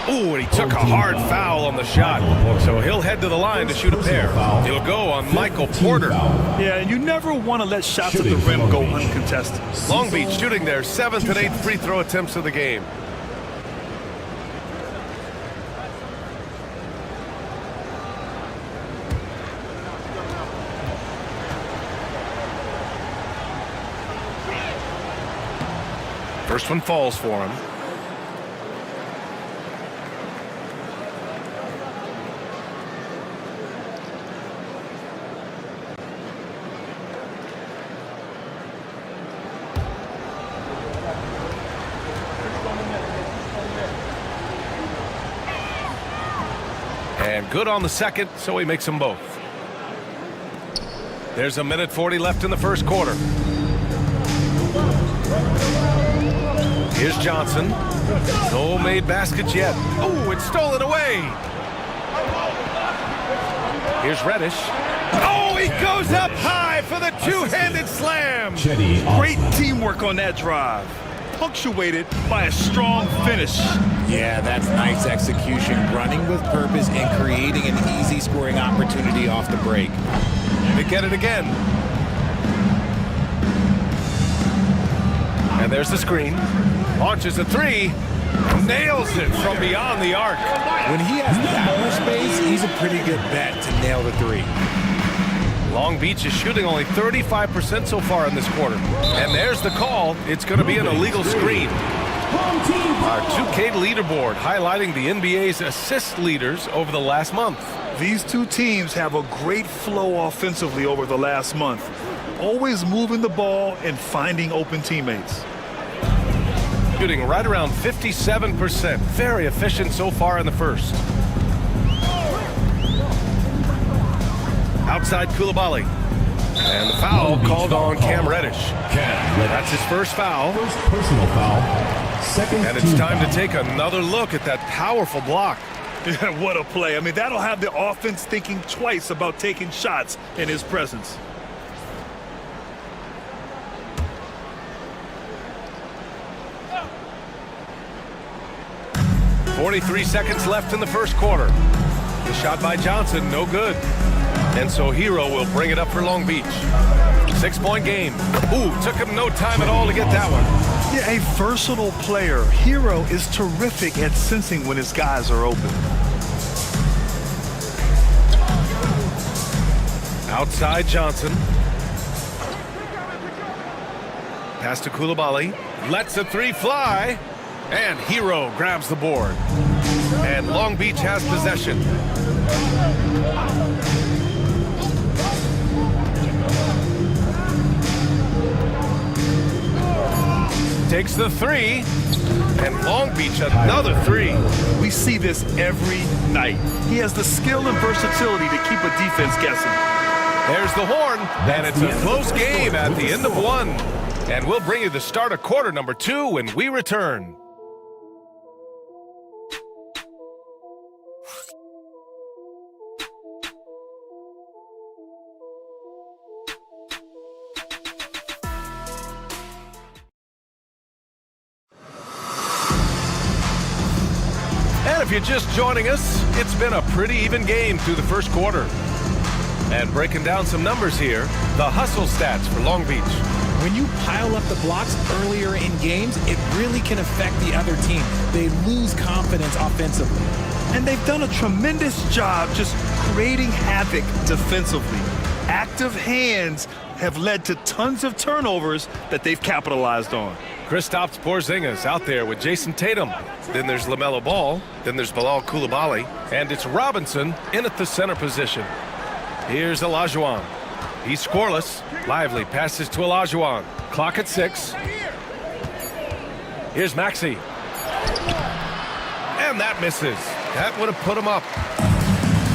Ooh, and he took a hard foul on the shot. So he'll head to the line to shoot a pair. He'll go on Michael Porter. Yeah, and you never want to let shots at the rim go uncontested. Long Beach shooting their 7th and 8th free throw attempts of the game. First one falls for him. And good on the second, so he makes them both. There's a minute 40 left in the first quarter. Here's Johnson. No made baskets yet. Oh, it's stolen away. Here's Reddish. Oh, he goes up high for the two-handed slam. Great teamwork on that drive, punctuated by a strong finish. Yeah, that's nice execution, running with purpose and creating an easy scoring opportunity off the break. They get it again. And there's the screen. Launches a three. Nails it from beyond the arc. When he has that much space, he's a pretty good bet to nail the three. Long Beach is shooting only 35% so far in this quarter. And there's the call. It's going to be an illegal screen. Our 2K leaderboard highlighting the NBA's assist leaders over the last month. These two teams have a great flow offensively over the last month. Always moving the ball and finding open teammates. Shooting right around 57%. Very efficient so far in the first. Outside Koulibaly. And the foul called on Cam Reddish. That's his first foul. First personal foul. Second and it's time to take another look at that powerful block. Yeah, what a play. I mean, that'll have the offense thinking twice about taking shots in his presence. .43 seconds left in the first quarter. The shot by Johnson, no good. And so Hero will bring it up for Long Beach. 6-point game. Ooh, took him no time at all to get that one. Yeah, a versatile player. Hero is terrific at sensing when his guys are open. Outside Johnson. Pass to Koulibaly. Lets a three fly. And Hero grabs the board. And Long Beach has possession. Takes the three. And Long Beach another three. We see this every night. He has the skill and versatility to keep a defense guessing. There's the horn. And it's a close game at the end of one. And we'll bring you the start of quarter number 2 when we return. And if you're just joining us, it's been a pretty even game through the first quarter. And breaking down some numbers here, the hustle stats for Long Beach. When you pile up the blocks earlier in games, it really can affect the other team. They lose confidence offensively. And they've done a tremendous job just creating havoc defensively. Active hands have led to tons of turnovers that they've capitalized on. Kristaps Porzingis out there with Jason Tatum. Then there's LaMelo Ball. Then there's Bilal Koulibaly. And it's Robinson in at the center position. Here's Olajuwon. He's scoreless. Lively passes to Olajuwon. Clock at 6. Here's Maxey. And that misses. That would have put him up.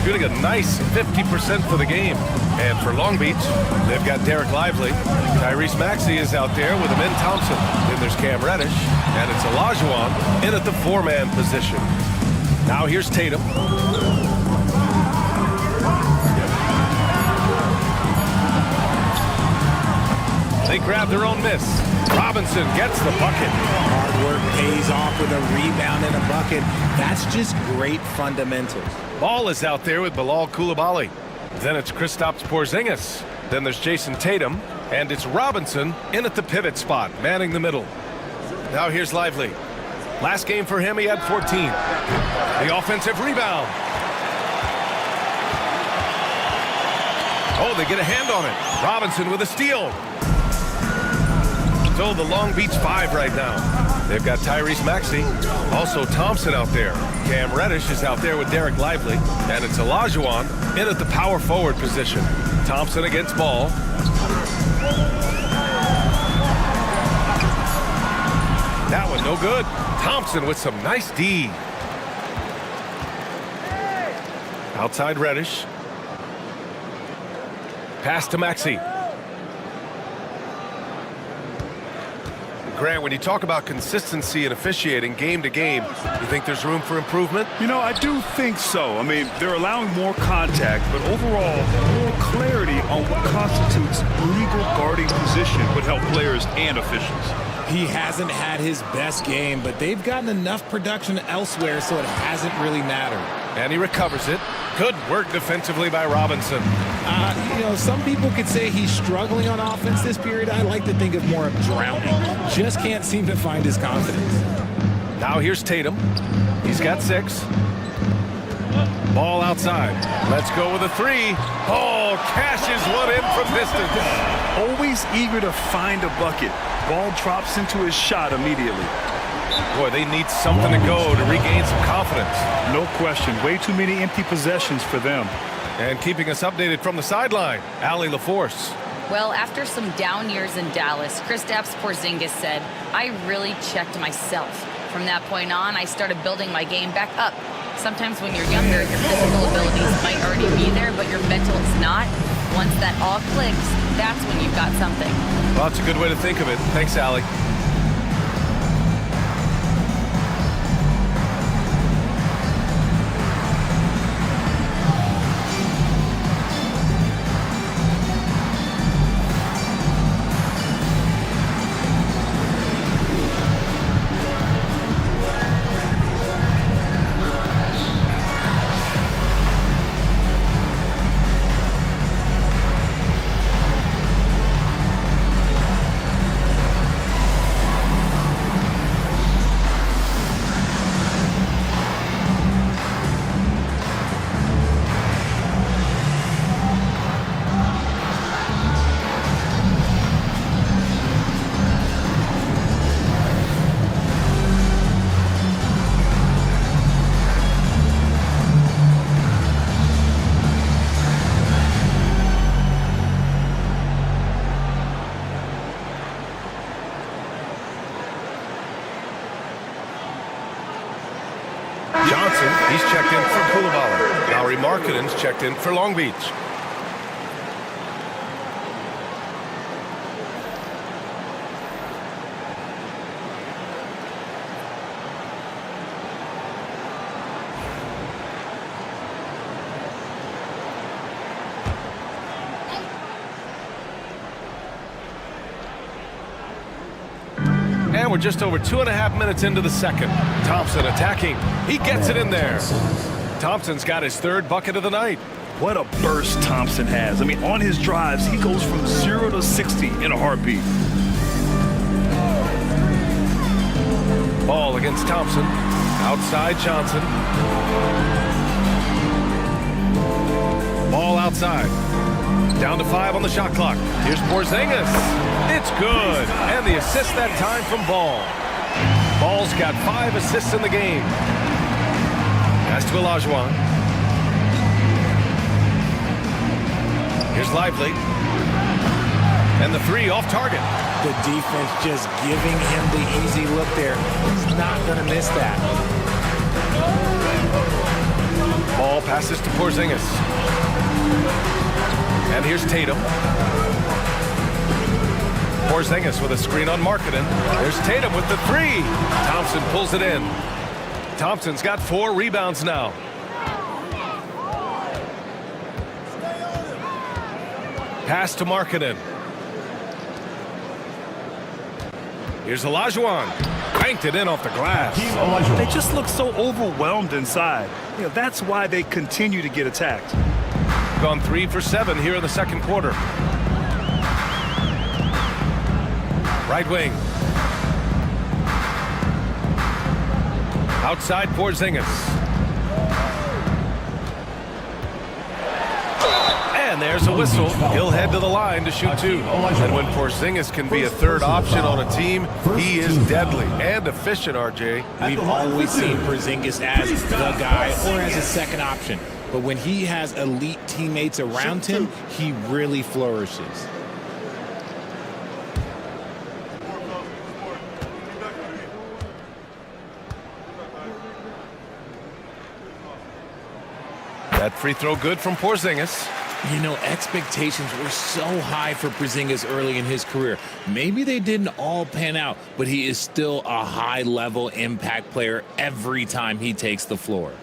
shooting a nice 50% for the game. And for Long Beach, they've got Derek Lively. Tyrese Maxey is out there with Amin Thompson. Then there's Cam Reddish, and it's Olajuwon in at the four-man position. Now here's Tatum. They grab their own miss. Robinson gets the bucket. Hard work pays off with a rebound and a bucket. That's just great fundamentals. Ball is out there with Bilal Coulibaly. Then it's Kristaps Porzingis. Then there's Jason Tatum. And it's Robinson in at the pivot spot, manning the middle. Now here's Lively. Last game for him, he had 14. The offensive rebound. Oh, they get a hand on it. Robinson with a steal. So the Long Beach 5 right now. They've got Tyrese Maxey, also Thompson out there. Cam Reddish is out there with Derek Lively, and it's Olajuwon in at the power forward position. Thompson against Ball. That one no good. Thompson with some nice D. Outside Reddish. Pass to Maxey. Grant, when you talk about consistency and officiating game to game, you think there's room for improvement? You know, I do think so. I mean, they're allowing more contact, but overall, more clarity on what constitutes legal guarding position would help players and officials. He hasn't had his best game, but they've gotten enough production elsewhere, so it hasn't really mattered. And he recovers it. Good work defensively by Robinson. You know, some people could say he's struggling on offense this period. I like to think of more of drowning. Just can't seem to find his confidence. Now here's Tatum. He's got 6. Ball outside. Let's go with a 3. Oh, cashes one in from distance. Always eager to find a bucket. Ball drops into his shot immediately. Boy, they need something to go to regain some confidence. No question. Way too many empty possessions for them. And keeping us updated from the sideline, Allie LaForce. Well, after some down years in Dallas, Kristaps Porzingis said, I really checked myself. From that point on, I started building my game back up. Sometimes when you're younger, your physical abilities might already be there, but your mental is not. Once that all clicks, that's when you've got something. Well, that's a good way to think of it. Thanks, Allie. Johnson, he's checked in for Coulibaly. Lauri Markkanen's checked in for Long Beach. And we're just over 2.5 minutes into the second. Thompson attacking. He gets it in there. Thompson's got his 3rd bucket of the night. What a burst Thompson has. I mean, on his drives, he goes from 0 to 60 in a heartbeat. Ball against Thompson. Outside Johnson. Ball outside. Down to 5 on the shot clock. Here's Porzingis. It's good. And the assist that time from Ball. Ball's got 5 assists in the game. Pass to Olajuwon. Here's Lively. And the 3 off target. The defense just giving him the easy look there. He's not going to miss that. Ball passes to Porzingis. And here's Tatum. Porzingis with a screen on Markkanen. There's Tatum with the three. Thompson pulls it in. Thompson's got 4 rebounds now. Pass to Markkanen. Here's Olajuwon. Banked it in off the glass. They just look so overwhelmed inside. That's why they continue to get attacked. Gone 3 for 7 here in the second quarter. Right wing. Outside Porzingis. And there's a whistle. He'll head to the line to shoot 2. And when Porzingis can be a third option on a team, he is deadly and efficient, RJ. We've always seen Porzingis as the guy or as a second option. But when he has elite teammates around him, he really flourishes. That free throw good from Porzingis. Expectations were so high for Porzingis early in his career. Maybe they didn't all pan out, but he is still a high-level impact player every time he takes the floor.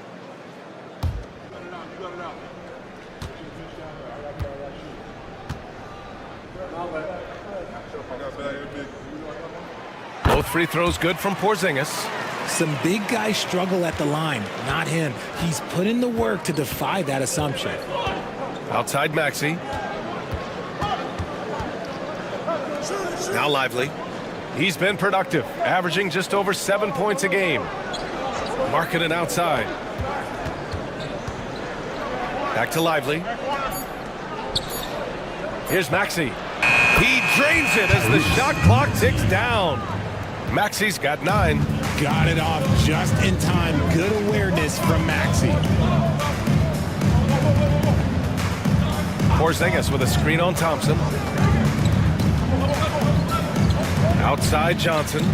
Both free throws good from Porzingis. Some big guys struggle at the line, not him. He's put in the work to defy that assumption. Outside Maxey. Now Lively. He's been productive, averaging just over 7 points a game. Markkanen outside. Back to Lively. Here's Maxey. He drains it as the shot clock ticks down. Maxey's got 9. Got it off just in time. Good awareness from Maxey. Porzingis with a screen on Thompson. Outside Johnson.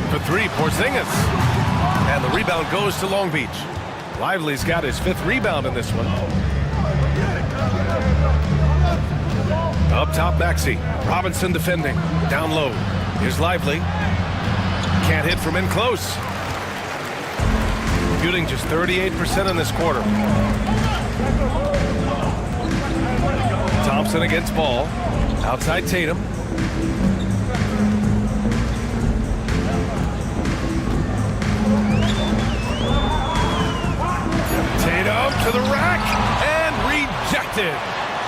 For 3, Porzingis. And the rebound goes to Long Beach. Lively's got his 5th rebound in this one. Up top, Maxey. Robinson defending. Down low. Here's Lively. Can't hit from in close. Shooting just 38% in this quarter. Thompson against Ball. Outside Tatum. Tatum to the rack and rejected.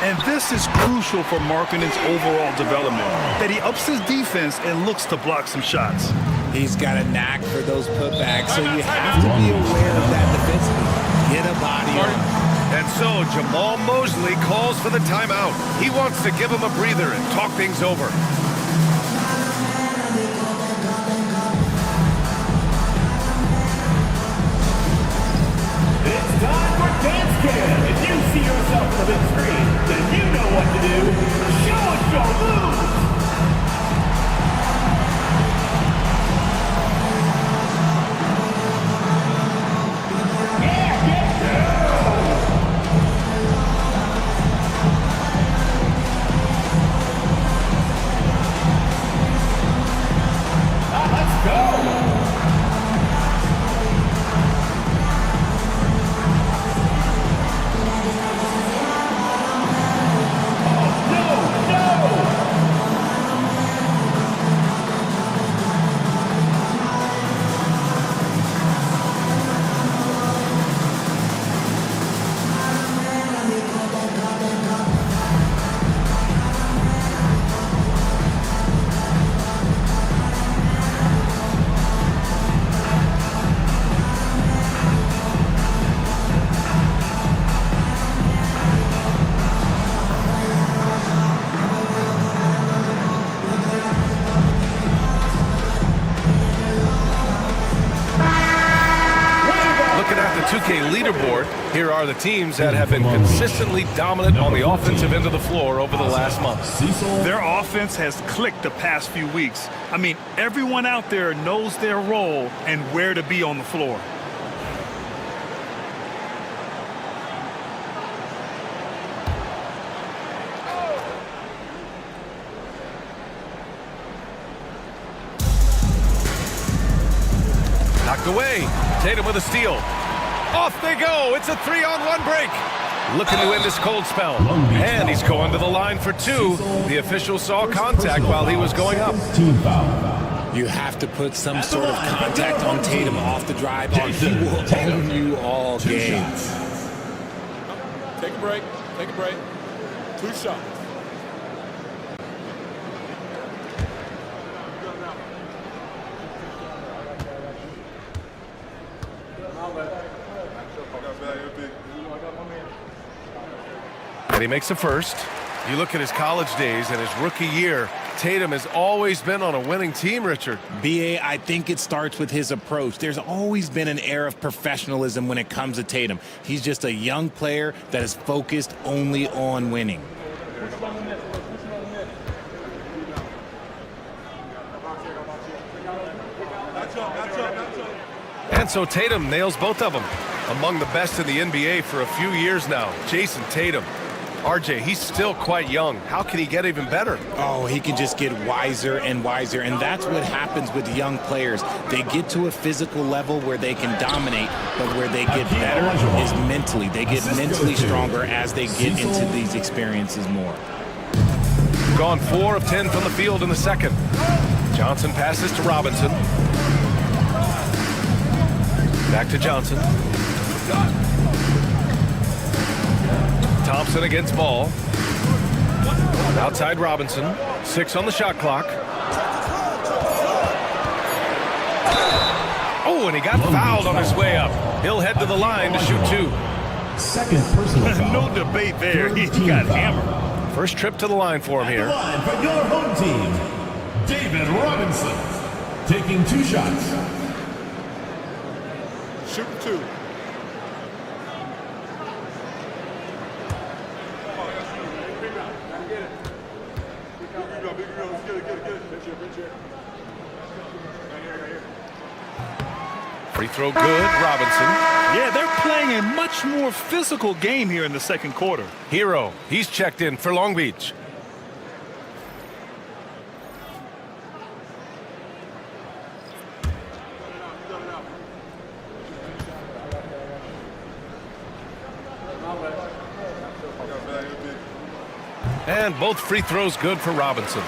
And this is crucial for Markkanen's overall development, that he ups his defense and looks to block some shots. He's got a knack for those putbacks, so you have to be aware of that defensively. Get a body on him. And so Jamal Mosley calls for the timeout. He wants to give him a breather and talk things over. It's time for Dance Cam. If you see yourself on the big screen, then you know what to do. Show us your moves. Leaderboard, here are the teams that have been consistently dominant on the offensive end of the floor over the last month. Their offense has clicked the past few weeks. I mean, everyone out there knows their role and where to be on the floor. away. Tatum with a steal. Off they go. It's a 3-on-1 break. Looking to end this cold spell. And he's going to the line for two. The official saw contact while he was going up. Team foul. You have to put some sort of contact on Tatum off the drive, or he will own you all game. Take a break. Take a break. 2 shots. And he makes the first. You look at his college days and his rookie year, Tatum has always been on a winning team, Richard. B.A., I think it starts with his approach. There's always been an air of professionalism when it comes to Tatum. He's just a young player that is focused only on winning. And so Tatum nails both of them. Among the best in the NBA for a few years now, Jason Tatum. RJ, he's still quite young. How can he get even better? Oh, he can just get wiser and wiser, and that's what happens with young players. They get to a physical level where they can dominate, but where they get better is mentally. They get mentally stronger as they get into these experiences more. Gone 4 of 10 from the field in the second. Johnson passes to Robinson. Back to Johnson. Thompson against Ball. Outside Robinson. 6 on the shot clock. Oh, and he got fouled on his way up. He'll head to the line to shoot 2. Second personal foul. No debate there. He got hammered. First trip to the line for him here. Line for your home team, David Robinson. Taking 2 shots. Shooting 2. Free throw good, Robinson. Yeah, they're playing a much more physical game here in the second quarter. Hero, he's checked in for Long Beach. And both free throws good for Robinson.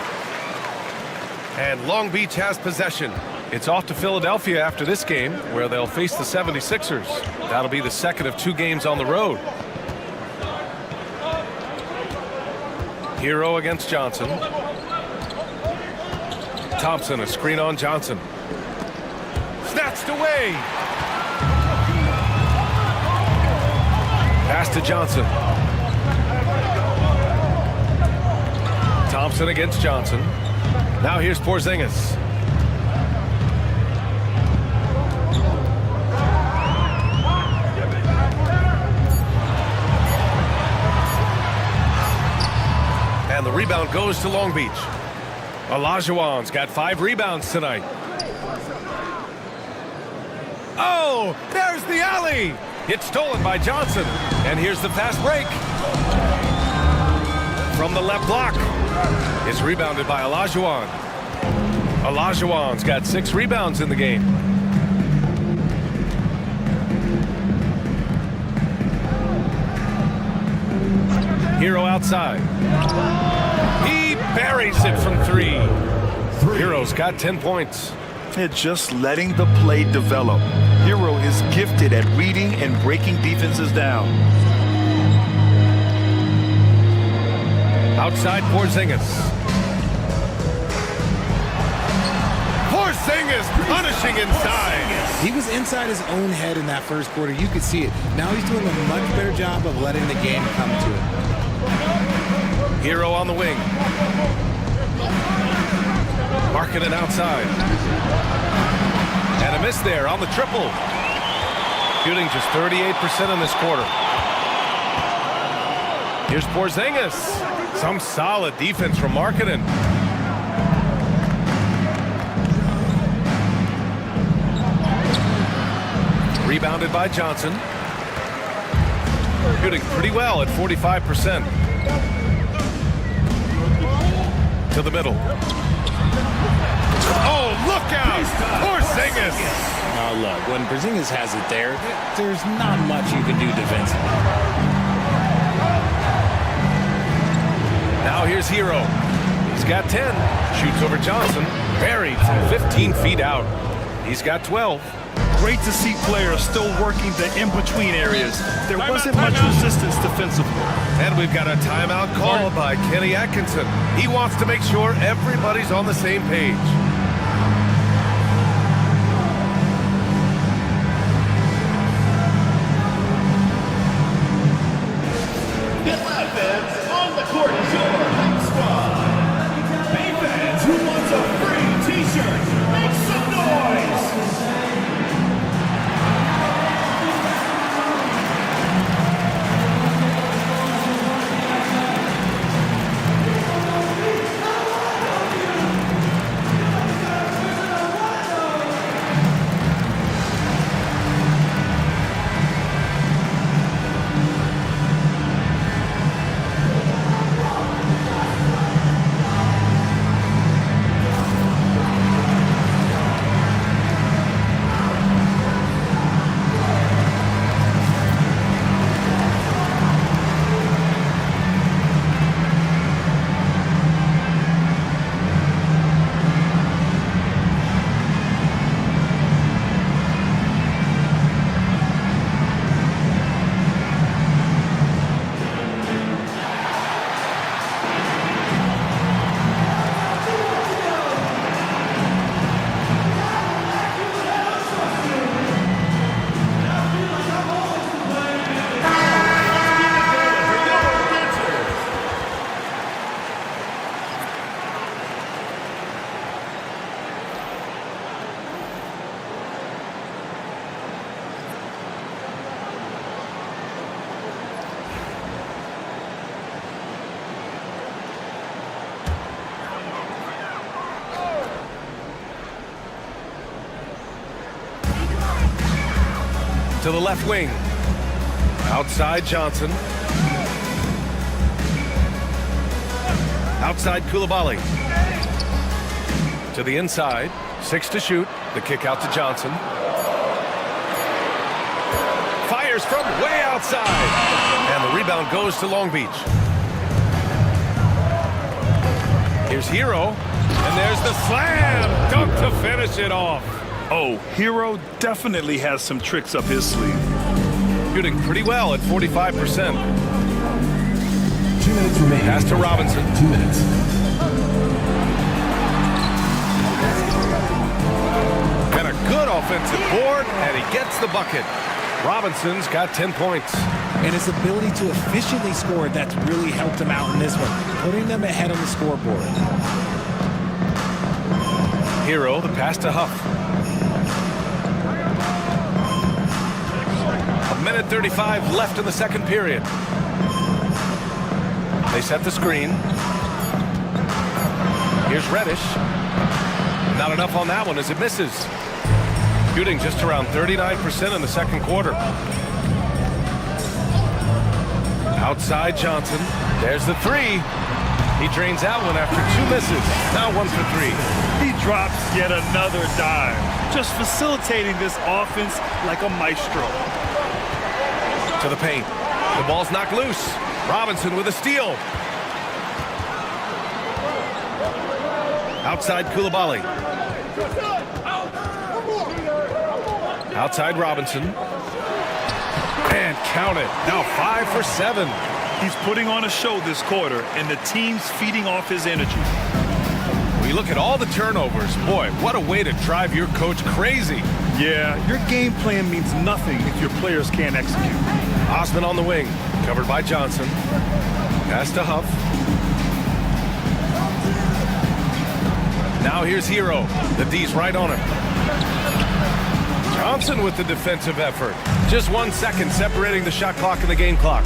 And Long Beach has possession. It's off to Philadelphia after this game, where they'll face the 76ers. That'll be the second of 2 games on the road. Hero against Johnson. Thompson, a screen on Johnson. Snatched away. Pass to Johnson. Thompson against Johnson. Now here's Porzingis. And the rebound goes to Long Beach. Olajuwon's got 5 rebounds tonight. Oh, there's the alley. It's stolen by Johnson. And here's the fast break. From the left block. It's rebounded by Olajuwon. Olajuwon's got 6 rebounds in the game. Hero outside. He buries it from 3. Hero's got 10 points. They're just letting the play develop. Hero is gifted at reading and breaking defenses down. Outside Porzingis. Porzingis punishing inside. He was inside his own head in that first quarter. You could see it. Now he's doing a much better job of letting the game come to him. Hero on the wing. Markkanen outside. And a miss there on the triple. Shooting just 38% in this quarter. Here's Porzingis. Some solid defense from Markkanen. Rebounded by Johnson. Shooting pretty well at 45%. To the middle. Oh, look out! Porzingis! Look, when Porzingis has it there, there's not much you can do defensively. Now here's Hero. He's got 10. Shoots over Johnson. Buried from 15 feet out. He's got 12. Great to see players still working the in-between areas. There wasn't much resistance defensively. And we've got a timeout call by Kenny Atkinson. He wants to make sure everybody's on the same page. Get live, fans. On the court is your hype squad. Bay fans, who wants a free t-shirt? Make some noise. To the left wing. Outside Johnson. Outside Koulibaly. To the inside. 6 to shoot. The kick out to Johnson. Fires from way outside. And the rebound goes to Long Beach. Here's Hero. And there's the slam. Dunk to finish it off. Oh, Hero definitely has some tricks up his sleeve. Shooting pretty well at 45%. 2 minutes remaining. Pass to Robinson. 2 minutes. And a good offensive board, and he gets the bucket. Robinson's got 10 points. And his ability to efficiently score, that's really helped him out in this one, putting them ahead on the scoreboard. Hero, the pass to Huff. 1:35 left in the second period. They set the screen. Here's Reddish. Not enough on that one as it misses. Shooting just around 39% in the second quarter. Outside Johnson. There's the three. He drains that one after 2 misses. Now 1 for 3. He drops yet another dime, just facilitating this offense like a maestro. To the paint. The ball's knocked loose. Robinson with a steal. Outside Koulibaly. Outside Robinson. And count it. Now 5 for 7. He's putting on a show this quarter, and the team's feeding off his energy. When you look at all the turnovers, boy, what a way to drive your coach crazy. Yeah, your game plan means nothing if your players can't execute. Osman on the wing, covered by Johnson. Pass to Huff. Now here's Hero. The D's right on him. Johnson with the defensive effort. Just 1 second separating the shot clock and the game clock.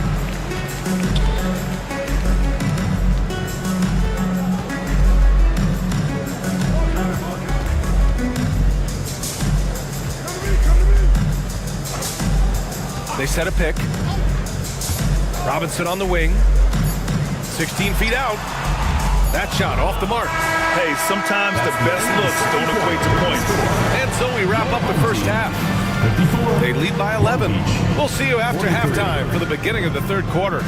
They set a pick. Robinson on the wing. 16 feet out. That shot off the mark. Hey, sometimes the best looks don't equate to points. And And so we wrap up the first half. They lead by 11. We'll see you after halftime for the beginning of the third quarter.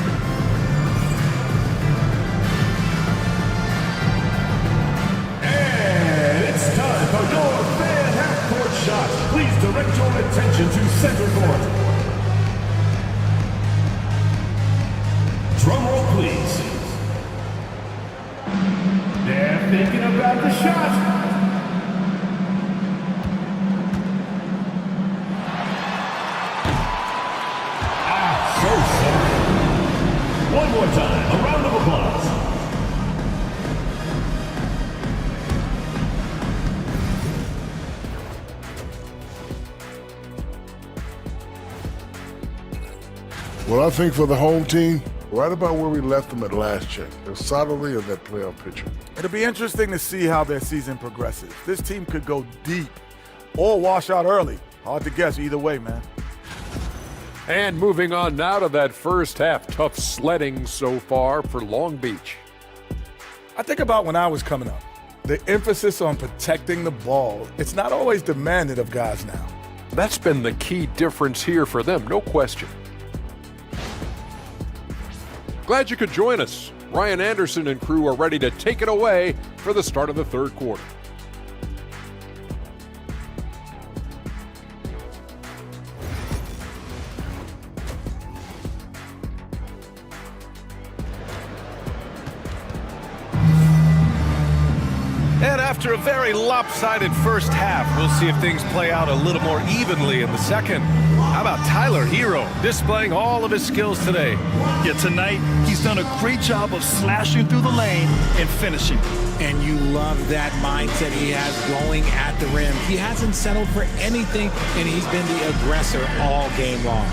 And it's time for your fan half-court shot. Please direct your attention to center court. Drum roll, please. They're thinking about the shot. One more time, a round of applause. Well, I think for the home team, right about where we left them at last check. They're solidly in that playoff picture. It'll be interesting to see how their season progresses. This team could go deep or wash out early. Hard to guess either way, man. And moving on now to that first half. Tough sledding so far for Long Beach. I think about when I was coming up. The emphasis on protecting the ball. It's not always demanded of guys now. That's been the key difference here for them, no question. Glad you could join us. Ryan Anderson and crew are ready to take it away for the start of the third quarter. And after a very lopsided first half, we'll see if things play out a little more evenly in the second. How about Tyler Hero displaying all of his skills today? Yeah, tonight he's done a great job of slashing through the lane and finishing. And you love that mindset he has going at the rim. He hasn't settled for anything, and he's been the aggressor all game long.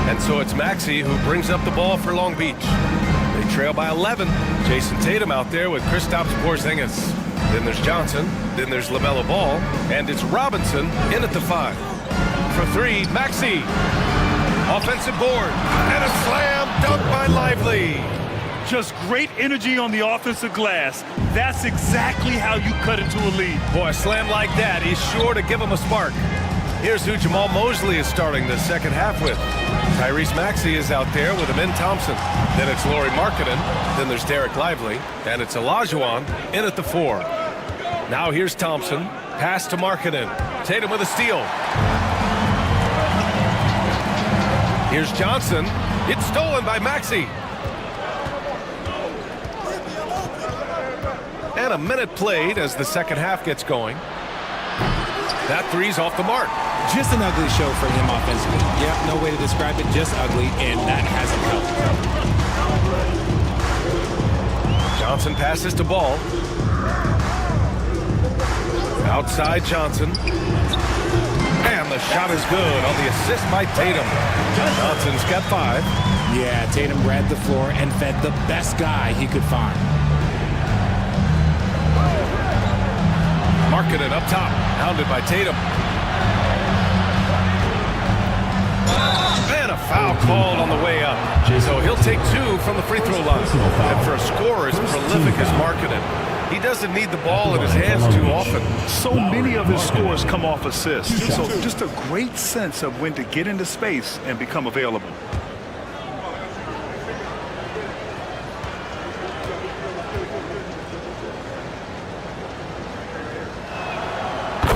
And so it's Maxey who brings up the ball for Long Beach. They trail by 11. Jason Tatum out there with Kristaps Porzingis. Then there's Johnson. Then there's LaMelo Ball. And it's Robinson in at the 5. For 3, Maxey. Offensive board. And a slam dunk by Lively. Just great energy on the offensive glass. That's exactly how you cut into a lead. Boy, a slam like that is sure to give him a spark. Here's who Jamal Mosley is starting the second half with. Tyrese Maxey is out there with Amin Thompson. Then it's Lauri Markkanen. Then there's Derek Lively. And it's Olajuwon in at the 4. Now here's Thompson. Pass to Markkanen. Tatum with a steal. Here's Johnson. It's stolen by Maxey. And a minute played as the second half gets going. That three's off the mark. Just an ugly show for him offensively. Yep, no way to describe it, just ugly, and that hasn't helped. Johnson passes to Ball. Outside Johnson. And the shot is good on the assist by Tatum. Johnson's got 5. Yeah, Tatum read the floor and fed the best guy he could find. Markkanen up top, hounded by Tatum. And a foul called on the way up. So he'll take 2 from the free throw line. And for a scorer as prolific as Markkanen, he doesn't need the ball in his hands too often. So many of his scores come off assists. So just a great sense of when to get into space and become available.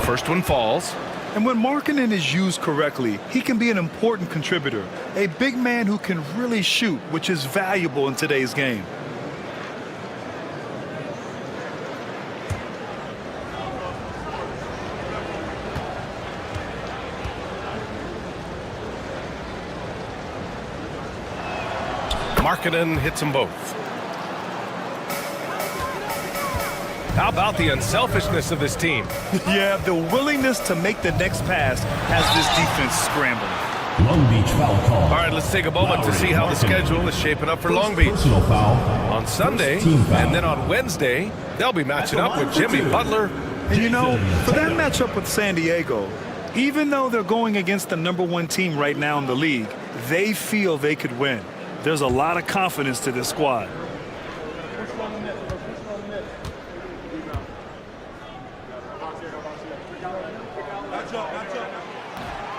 First one falls. And when Markkanen is used correctly, he can be an important contributor. A big man who can really shoot, which is valuable in today's game. Markkanen hits them both. How about the unselfishness of this team? Yeah, the willingness to make the next pass has this defense scrambling. Long Beach foul call. All right, let's take a moment to see how the schedule is shaping up for Long Beach. Personal foul. On Sunday, and then on Wednesday, they'll be matching up with Jimmy Butler. And you know, for that matchup with San Diego, even though they're going against the #1 team right now in the league, They feel they could win. There's a lot of confidence to this squad.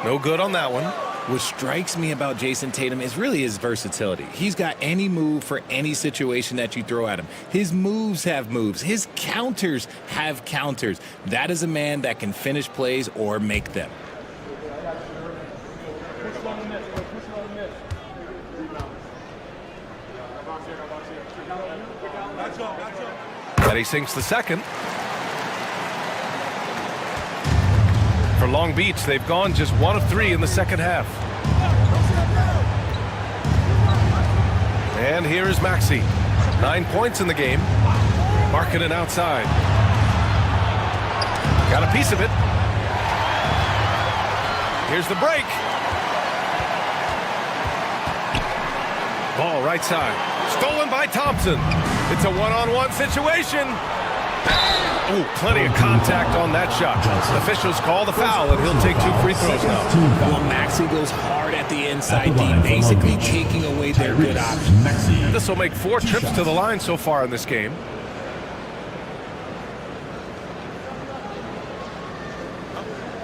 No good on that one. What strikes me about Jason Tatum is really his versatility. He's got any move for any situation that you throw at him. His moves have moves. His counters have counters. That is a man that can finish plays or make them. And he sinks the second. For Long Beach, they've gone just 1 of 3 in the second half. And here is Maxey. 9 points in the game. Markkanen outside. Got a piece of it. Here's the break. Ball right side. Stolen by Thompson. It's a one-on-one situation. Oh, plenty of contact on that shot. Officials call the foul, and he'll take 2 free throws now. Well, Maxey goes hard at the inside D, basically taking away their good option. This will make 4 trips to the line so far in this game.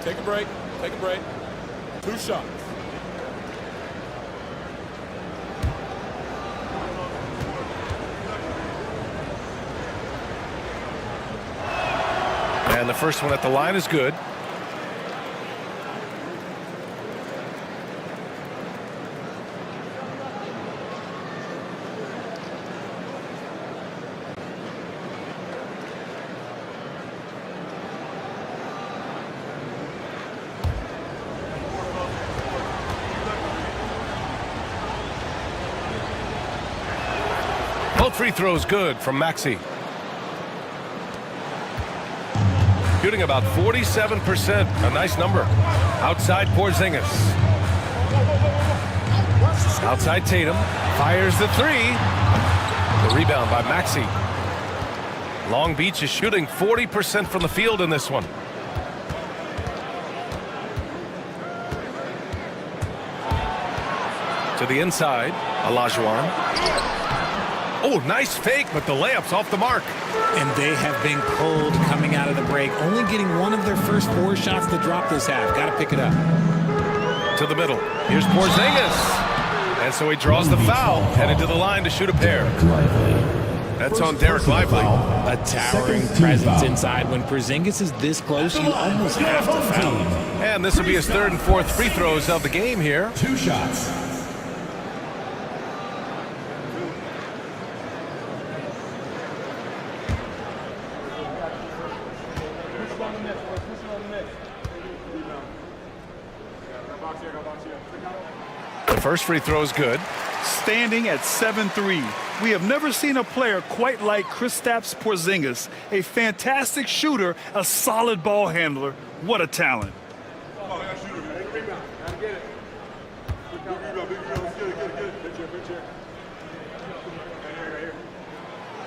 Take a break. Take a break. 2 shots. And the first one at the line is good. Both free throws good from Maxey. Shooting about 47%, a nice number. Outside Porzingis. Outside Tatum, fires the 3. The rebound by Maxey. Long Beach is shooting 40% from the field in this one. To the inside, Olajuwon. Oh, nice fake, but the layup's off the mark. And they have been cold coming out of the break, only getting one of their first 4 shots to drop this half. Got to pick it up. To the middle. Here's Porzingis. And so he draws the foul, headed to the line to shoot a pair. That's on Derek Lively. A towering presence inside. When Porzingis is this close, you almost have to foul him. And this will be his 3rd and 4th free throws of the game here. 2 shots. The first free throw is good. Standing at 7-3. We have never seen a player quite like Kristaps Porzingis. A fantastic shooter, a solid ball handler. What a talent.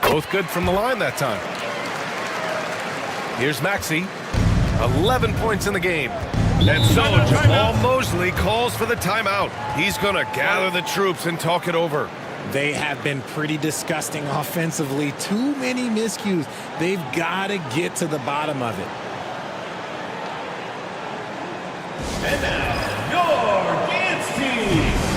Both good from the line that time. Here's Maxey. 11 points in the game. And so Jamal Mosley calls for the timeout. He's going to gather the troops and talk it over. They have been pretty disgusting offensively. Too many miscues. They've got to get to the bottom of it. And now, your dance team.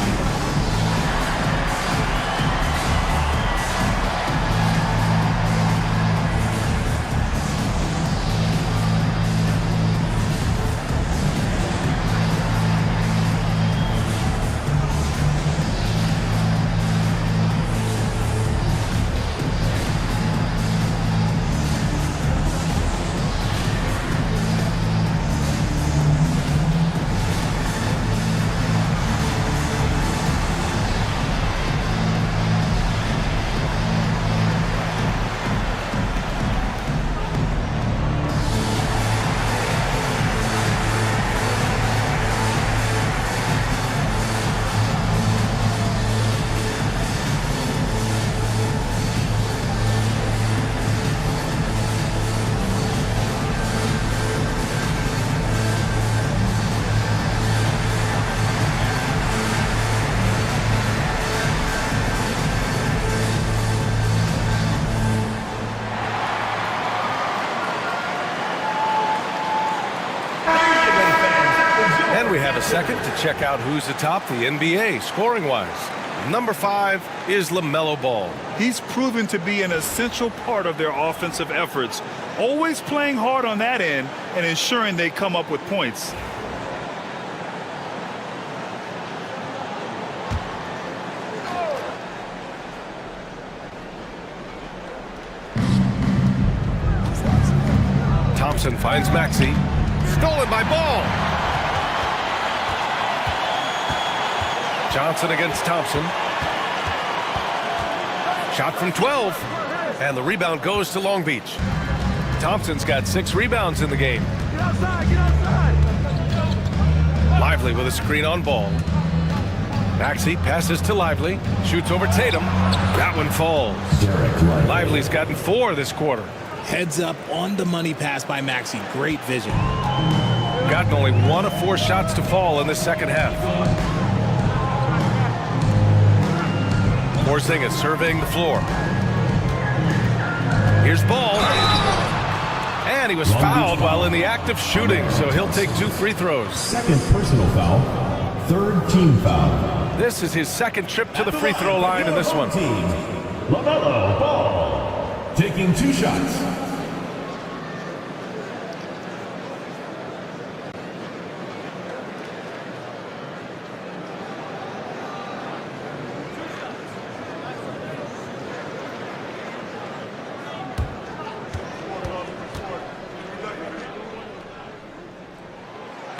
we have a second to check out who's atop the NBA scoring-wise. Number 5 is LaMelo Ball. He's proven to be an essential part of their offensive efforts, always playing hard on that end and ensuring they come up with points. Thompson finds Maxey. Stolen by Ball. Johnson against Thompson. Shot from 12. And the rebound goes to Long Beach. Thompson's got 6 rebounds in the game. Get outside, get outside. Lively with a screen on Ball. Maxey passes to Lively. Shoots over Tatum. That one falls. Lively's gotten 4 this quarter. Heads up on the money pass by Maxey. Great vision. Gotten only 1 of 4 shots to fall in the second half. Porzingis surveying the floor. Here's Ball. And he was fouled while in the act of shooting, so he'll take 2 free throws. Second personal foul. Third team foul. This is his second trip to the free throw line in this one. LaMelo Ball. Taking 2 shots.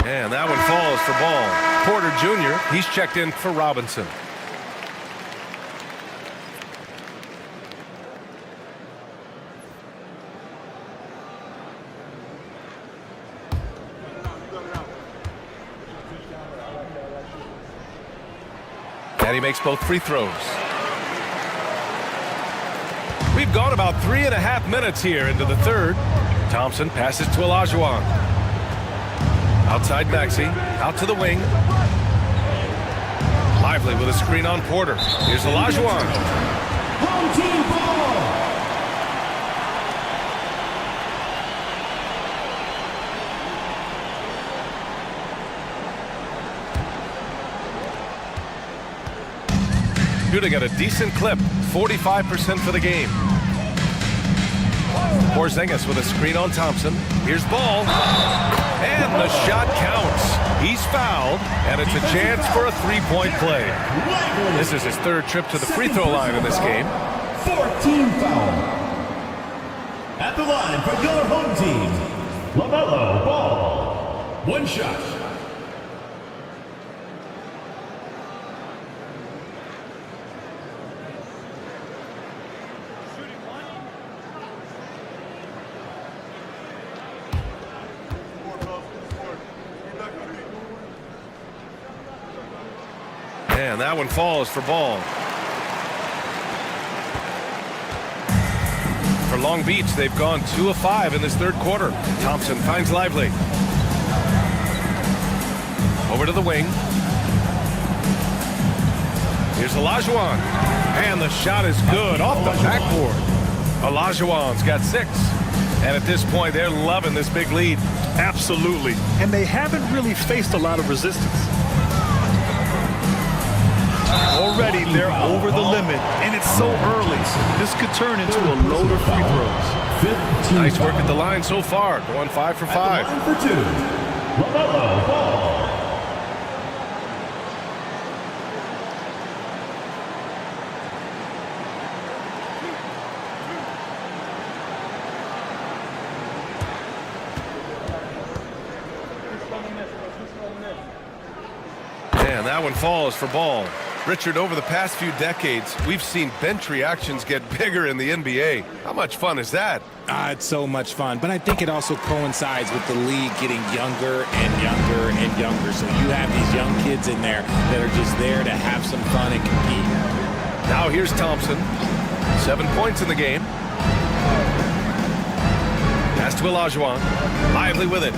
And that one falls for Ball. Porter Jr., he's checked in for Robinson. And he makes both free throws. We've gone about 3.5 minutes here into the third. Thompson passes to Olajuwon. Outside Maxey, out to the wing. Lively with a screen on Porter. Here's Olajuwon. Home team ball. Shooting at a decent clip, 45% for the game. Porzingis with a screen on Thompson. Here's Ball. And the shot counts. He's fouled, and it's a chance for a 3-point play. This is his 3rd trip to the free throw line in this game. 14 foul. At the line for your home team, LaMelo Ball. 1 shot. And that one falls for Ball. For Long Beach, they've gone 2 of 5 in this 3rd quarter. Thompson finds Lively. Over to the wing. Here's Olajuwon. And the shot is good off the backboard. Olajuwon's got 6. And at this point, they're loving this big lead. Absolutely. And they haven't really faced a lot of resistance. Already they're over the limit, and it's so early. This could turn into a load of free throws. Nice work at the line so far, going 5 for 5. For 2, LaMelo Ball. And that one falls for Ball. Richard, over the past few decades, we've seen bench reactions get bigger in the NBA. How much fun is that? It's so much fun, but I think it also coincides with the league getting younger and younger and younger. So you have these young kids in there that are just there to have some fun and compete. Now here's Thompson. 7 points in the game. Pass to Olajuwon. Lively with it.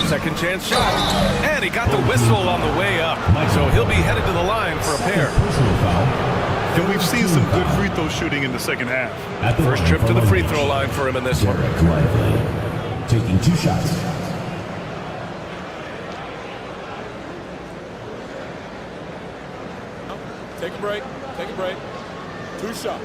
Second chance shot. And he got the whistle on the way up. So he'll be headed to the line for a pair. And we've seen some good free throw shooting in the second half. First trip to the free throw line for him in this one. taking 2 shots. Take a break. Take a break. 2 shots.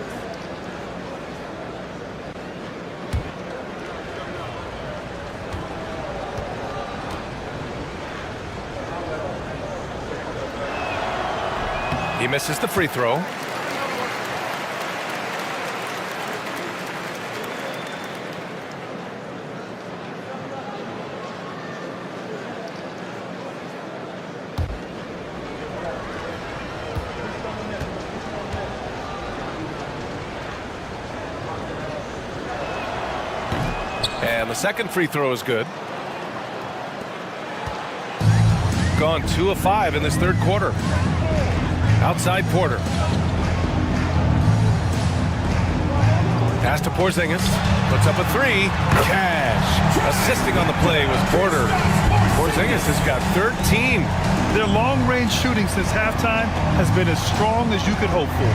He misses the free throw. And the second free throw is good. Gone 2 of 5 in this third quarter. Outside Porter. Pass to Porzingis. Puts up a 3. Cash. Assisting on the play was Porter. Porzingis has got 13. Their long-range shooting since halftime has been as strong as you could hope for.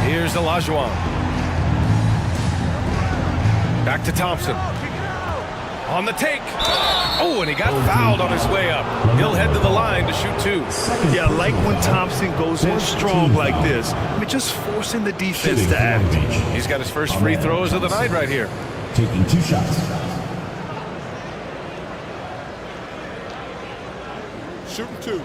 Here's Olajuwon. Back to Thompson. On the take. Oh, and he got fouled on his way up. He'll head to the line to shoot 2. Yeah, I like when Thompson goes in strong like this. I mean, just forcing the defense to act. He's got his first free throws of the night right here. Taking 2 shots. Shooting 2.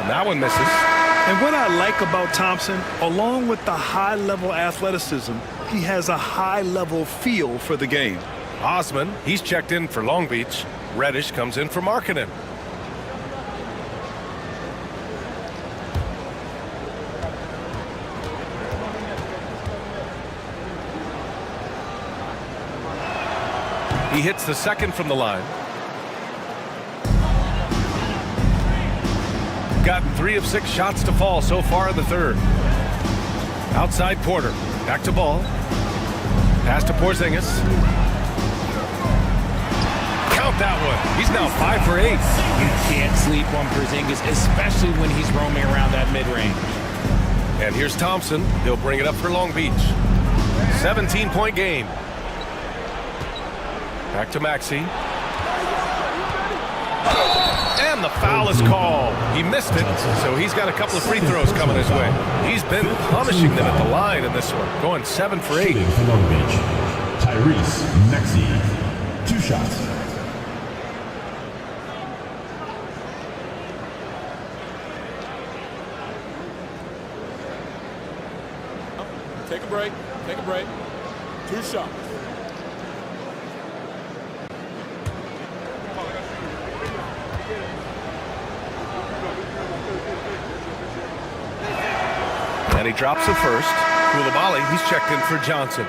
That one misses. And what I like about Thompson, along with the high-level athleticism, he has a high-level feel for the game. Osman, he's checked in for Long Beach. Reddish comes in for Markkanen. He hits the second from the line. Gotten 3 of 6 shots to fall so far in the third. Outside Porter. Back to Ball. Pass to Porzingis. Count that one. He's now 5 for 8. You can't sleep on Porzingis, especially when he's roaming around that mid-range. And here's Thompson. He'll bring it up for Long Beach. 17-point game. Back to Maxey. And the foul is called. He missed it, so he's got a couple of free throws coming his way. He's been punishing them at the line in this one, going 7 for 8. Shooting for Long Beach, Tyrese Maxey, 2 shots. Take a break. Take a break. 2 shots. And he drops the first. Koulibaly, he's checked in for Johnson.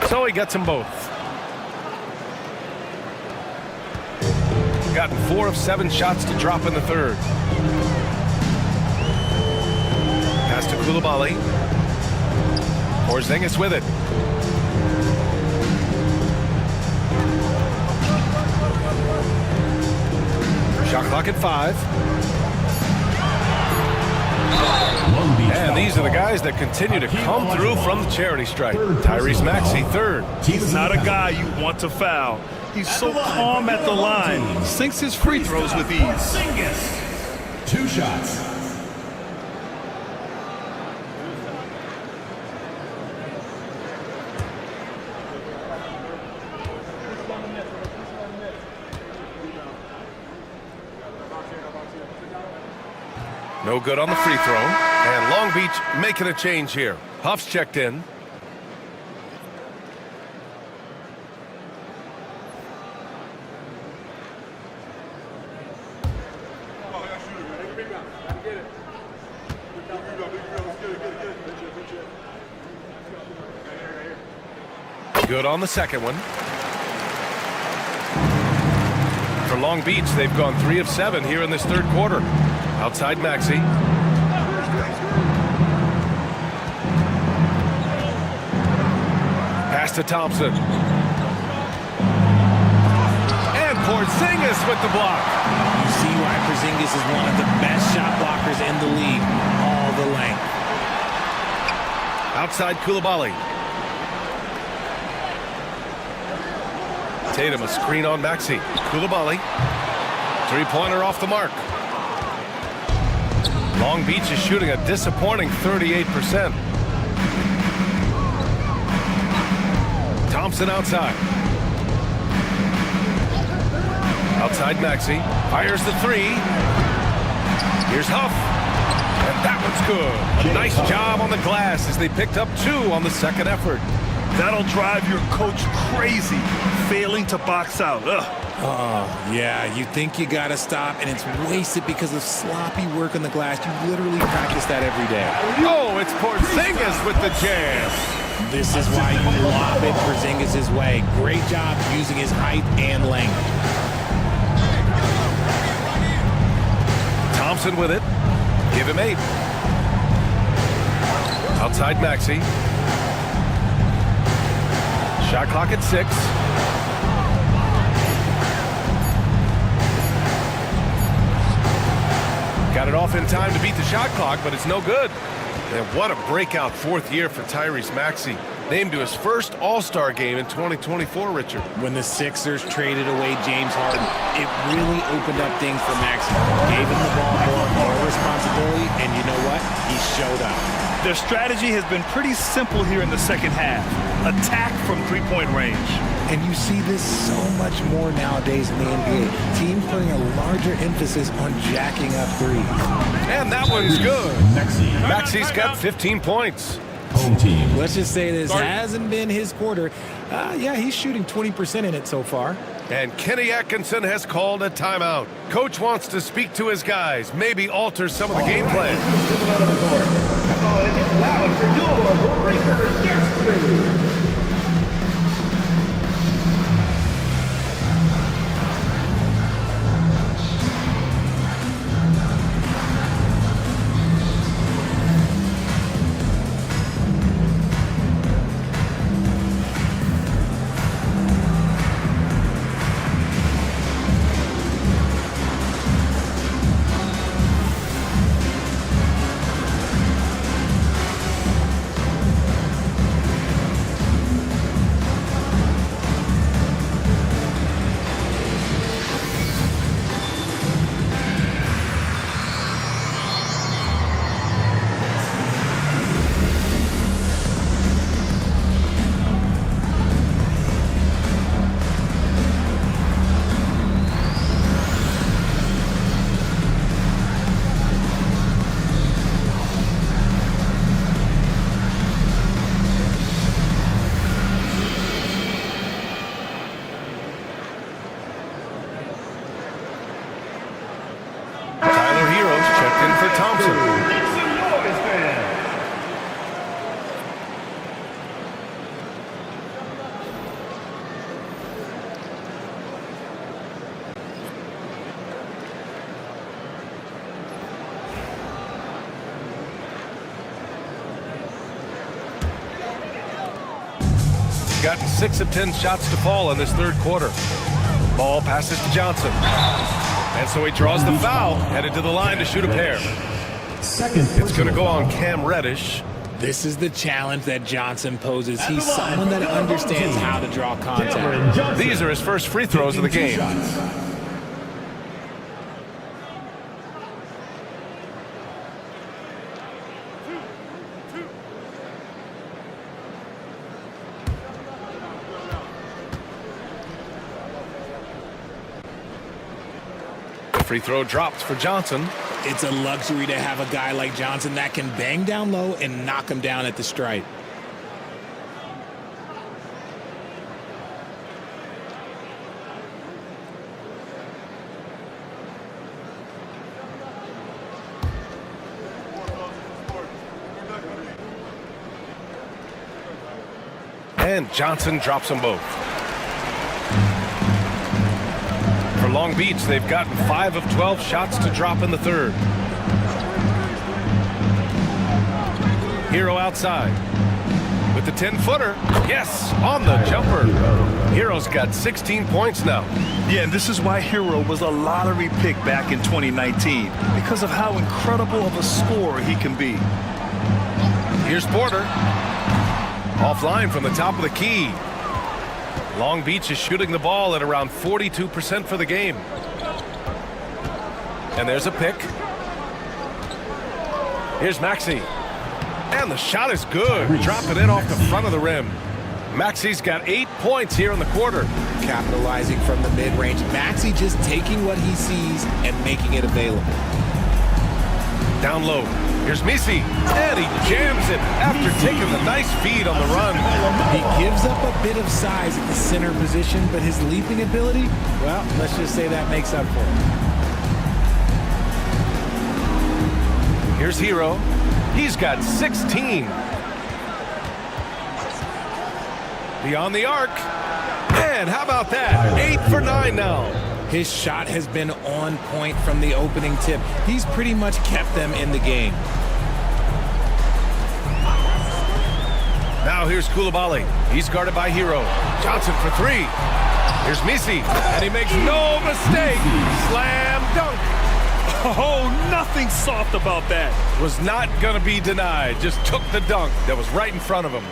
So he gets them both. Gotten 4 of 7 shots to drop in the third. Pass to Koulibaly. Porzingis with it. Shot clock at 5. And these are the guys that continue to come through from the charity stripe. Tyrese Maxey, third. He's not a guy you want to foul. He's so calm at the line. Sinks his free throws with ease. 2 shots. No good on the free throw. And Long Beach making a change here. Huff's checked in. Good on the second one. For Long Beach, they've gone 3 of 7 here in this third quarter. Outside Maxey. Pass to Thompson. And Porzingis with the block. You see why Porzingis is one of the best shot blockers in the league. All the length. Outside Koulibaly. Tatum a screen on Maxey. Koulibaly. Three-pointer off the mark. Long Beach is shooting a disappointing 38%. Thompson outside. Outside Maxey. Fires the three. Here's Huff. And that one's good. A nice job on the glass as they picked up 2 on the second effort. That'll drive your coach crazy, failing to box out. Ugh. Oh, yeah, you think you got to stop, and it's wasted because of sloppy work on the glass. You literally practice that every day. Oh, it's Porzingis with the jam. This is why you lob it Porzingis' way. Great job using his height and length. Thompson with it. Give him 8. Outside Maxey. Shot clock at 6. Got it off in time to beat the shot clock, but it's no good. And what a breakout 4th year for Tyrese Maxey. Named to his first All-Star game in 2024, Richard. When the Sixers traded away James Harden, it really opened up things for Maxey. Gave him the ball more responsibility, and you know what? He showed up. Their strategy has been pretty simple here in the second half. Attack from three-point range. And you see this so much more nowadays in the NBA. Teams putting a larger emphasis on jacking up threes. And that one's good. Maxey's got 15 points. Home team. Let's just say this hasn't been his quarter. Yeah, he's shooting 20% in it so far. And Kenny Atkinson has called a timeout. Coach wants to speak to his guys, maybe alter some of the game plan. Gotten 6 of 10 shots to fall in this third quarter. Ball passes to Johnson. And so he draws the foul, headed to the line to shoot a pair. It's going to go on Cam Reddish. This is the challenge that Johnson poses. He's someone that understands how to draw contact. These are his first free throws of the game. Free throw dropped for Johnson. It's a luxury to have a guy like Johnson that can bang down low and knock him down at the stripe. And Johnson drops them both. For Long Beach, they've gotten 5 of 12 shots to drop in the third. Hero outside with the 10-footer. Yes, on the jumper. Hero's got 16 points now. Yeah, and this is why Hero was a lottery pick back in 2019, because of how incredible of a scorer he can be. Here's Porter. Offline from the top of the key. Long Beach is shooting the ball at around 42% for the game. And there's a pick. Here's Maxey. And the shot is good. Dropping it off the front of the rim. Maxey's got 8 points here in the quarter. Capitalizing from the mid-range. Maxey just taking what he sees and making it available. Down low. Here's Messi. And he jams it after taking the nice feed on the run. He gives up a bit of size at the center position, but his leaping ability, well, let's just say that makes up for it. Here's Hero. He's got 16. Beyond the arc. And how about that? 8 for 9 now. His shot has been on point from the opening tip. He's pretty much kept them in the game. Now here's Koulibaly. He's guarded by Hero. Johnson for 3. Here's Messi. And he makes no mistake. Slam dunk. Oh, nothing soft about that. Was not going to be denied. Just took the dunk that was right in front of him.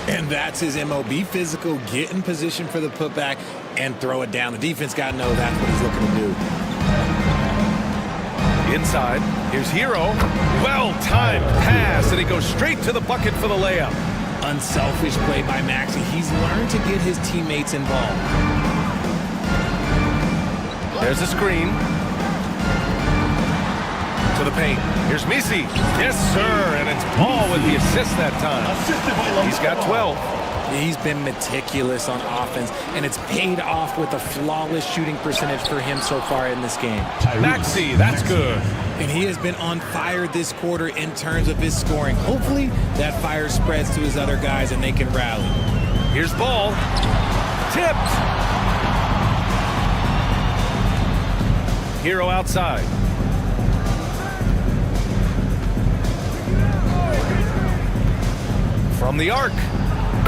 And that's his MO. Be physical, get in position for the putback, and throw it down. The defense got to know that's what he's looking to do. Inside, here's Hero. Well-timed pass, and he goes straight to the bucket for the layup. Unselfish play by Maxey. He's learned to get his teammates involved. There's a screen. To the paint. Here's Messi. Yes, sir. And it's Paul with the assist that time. He's got 12. He's been meticulous on offense, and it's paid off with a flawless shooting percentage for him so far in this game. Maxey, that's good. And he has been on fire this quarter in terms of his scoring. Hopefully, that fire spreads to his other guys and they can rally. Here's Ball. Tipped. Hero outside. From the arc.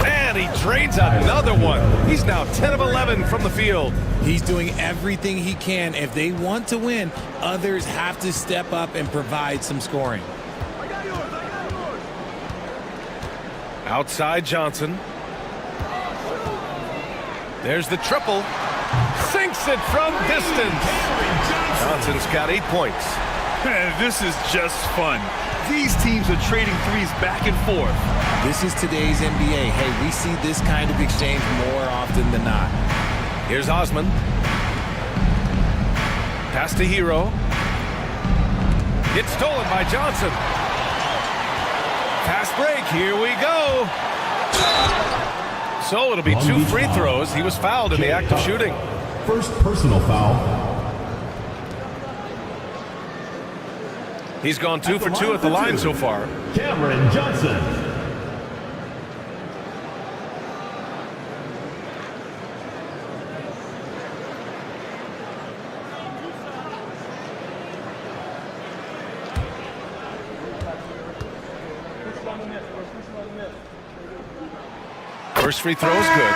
And he trades another one. He's now 10 of 11 from the field. He's doing everything he can. If they want to win, others have to step up and provide some scoring. Outside Johnson. There's the triple. Sinks it from distance. Johnson's got 8 points. This is just fun. These teams are trading threes back and forth. This is today's NBA. Hey, we see this kind of exchange more often than not. Here's Osman. Pass to Hero. It's stolen by Johnson. Fast break. Here we go. So it'll be 2 free throws. He was fouled in the act of shooting. First personal foul. He's gone 2 for 2 at the line so far. Cameron Johnson. First free throw is good.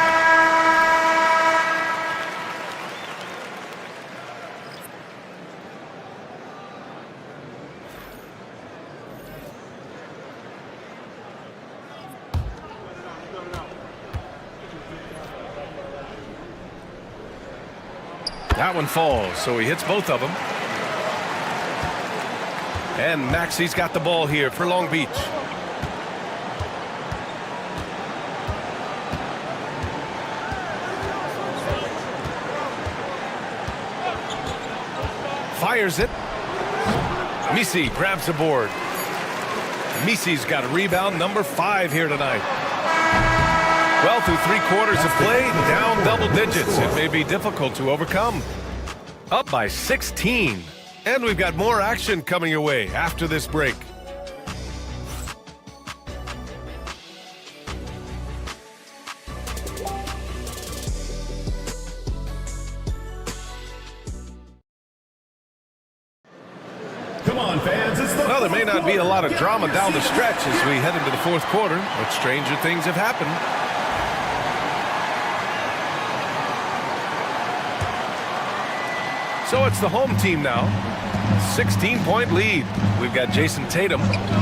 That one falls, so he hits both of them. And Maxey's got the ball here for Long Beach. Fires it. Messi grabs the board. Messi's got rebound number 5 here tonight. Well, through 3 quarters of play, down double digits. It may be difficult to overcome. Up by 16. And we've got more action coming your way after this break. there may not be a lot of drama down the stretch as we head into the fourth quarter, but stranger things have happened. So it's the home team now. 16-point lead. We've got Jason Tatum,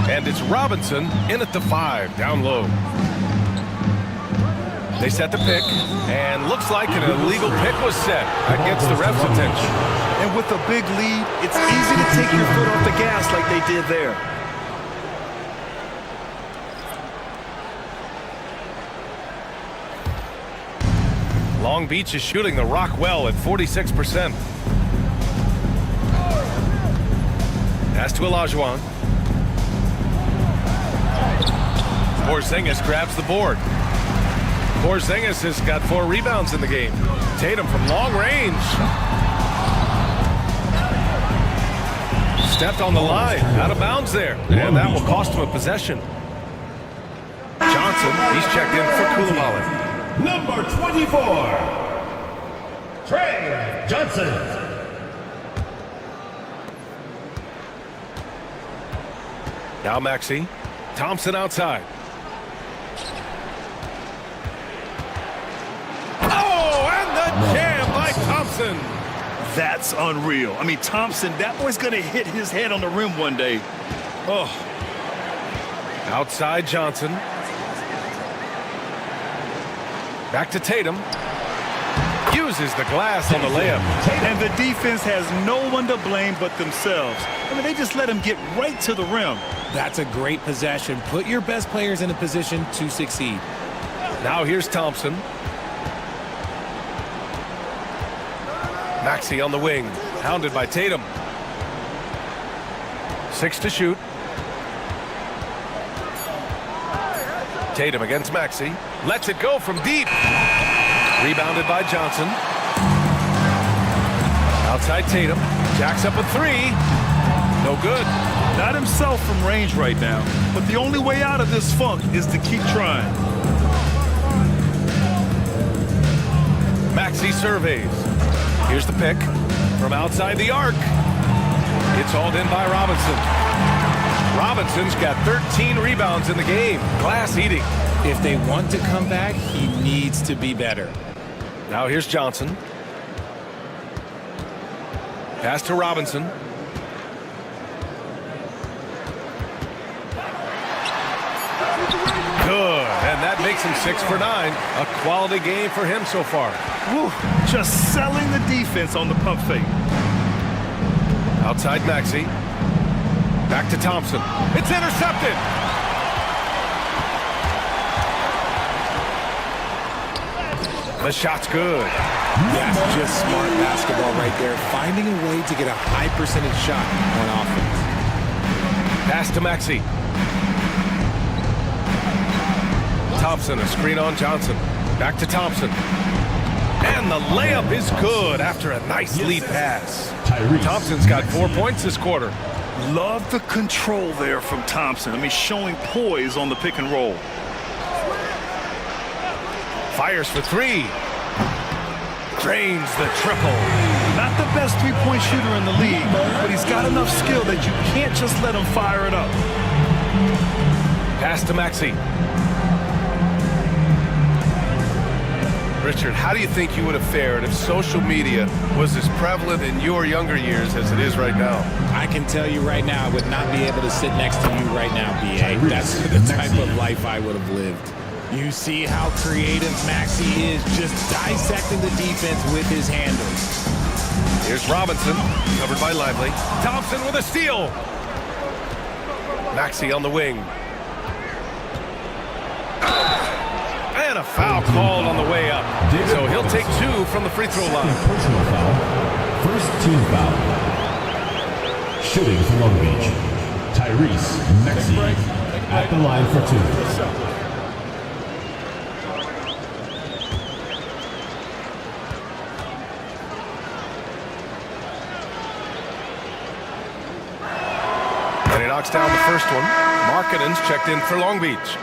and it's Robinson in at the 5, down low. They set the pick, and looks like an illegal pick was set. That gets the ref's attention. And with a big lead, it's easy to take your foot off the gas like they did there. Long Beach is shooting the rock well at 46%. Pass to Olajuwon. Porzingis grabs the board. Porzingis has got 4 rebounds in the game. Tatum from long range. Stepped on the line, out of bounds there. And that will cost him a possession. Johnson, he's checked in for Koulibaly. Number 24, Trey Johnson. Now Maxey. Thompson outside. Oh, and the jam by Thompson. That's unreal. I mean, Thompson, that boy's going to hit his head on the rim one day. Oh. Outside Johnson. Back to Tatum. Uses the glass on the layup. And the defense has no one to blame but themselves. I mean, they just let him get right to the rim. That's a great possession. Put your best players in a position to succeed. Now here's Thompson. Maxey on the wing, hounded by Tatum. 6 to shoot. Tatum against Maxey. Lets it go from deep. Rebounded by Johnson. Outside Tatum. Jacks up a 3. No good. Not himself from range right now, but the only way out of this funk is to keep trying. Maxey surveys. Here's the pick from outside the arc. It's hauled in by Robinson. Robinson's got 13 rebounds in the game. Glass eating. If they want to come back, he needs to be better. Now here's Johnson. Pass to Robinson. Good, and that makes him 6 for 9. A quality game for him so far. Whew, just selling the defense on the pump fake. Outside Maxey. Back to Thompson. It's intercepted. The shot's good. That's just smart basketball right there. Finding a way to get a high percentage shot on offense. Pass to Maxey. Thompson, a screen on Johnson. Back to Thompson. And the layup is good after a nice lead pass. Thompson's got 4 points this quarter. Love the control there from Thompson. I mean, showing poise on the pick and roll. Fires for 3. Drains the triple. Not the best three-point shooter in the league, but he's got enough skill that you can't just let him fire it up. Pass to Maxey. Richard, how do you think you would have fared if social media was as prevalent in your younger years as it is right now? I can tell you right now, I would not be able to sit next to you right now, B.A. That's the type of life I would have lived. You see how creative Maxey is, just dissecting the defense with his handles. Here's Robinson, covered by Lively. Thompson with a steal. Maxey on the wing. And a foul called on the way up. So he'll take 2 from the free throw line. Personal foul. First team foul. Shooting for Long Beach. Tyrese Maxey at the line for 2. 'He knocks down the first one. Markkanen's checked in for Long Beach.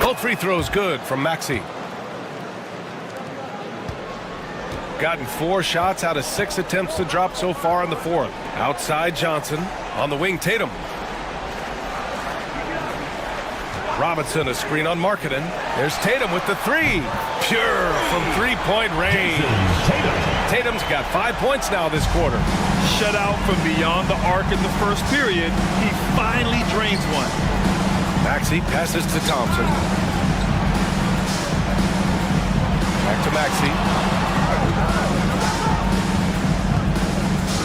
Both free throws good from Maxey. Gotten 4 shots out of 6 attempts to drop so far in the fourth. Outside Johnson. On the wing, Tatum. Robinson, a screen on Markkanen. There's Tatum with the 3. Pure from three-point range. Tatum's got 5 points now this quarter. Shut out from beyond the arc in the first period. He finally drains one. Maxey passes to Thompson. Back to Maxey.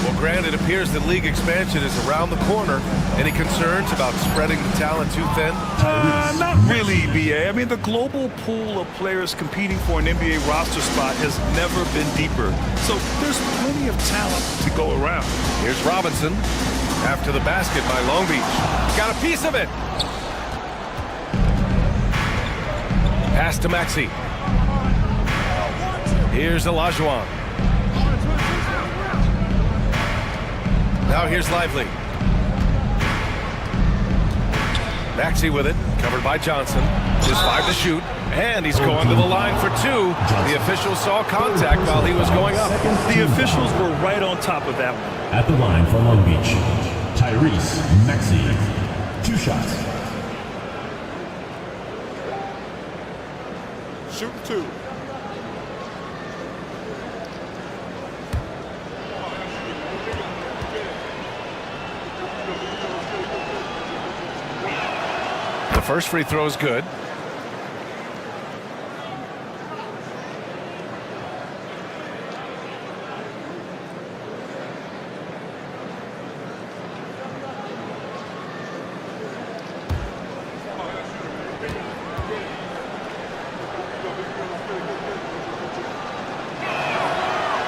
Well, Grant, it appears that league expansion is around the corner. Any concerns about spreading the talent too thin? Not really, BA. I mean, the global pool of players competing for an NBA roster spot has never been deeper. So there's plenty of talent to go around. Here's Robinson. After the basket by Long Beach. Got a piece of it. Pass to Maxey. Here's Olajuwon. Now here's Lively. Maxey with it, covered by Johnson. Just 5 to shoot, and he's going to the line for 2. The officials saw contact while he was going up. The officials were right on top of that one. At the line for Long Beach, Tyrese Maxey. 2 shots. Shooting 2. The first free throw is good.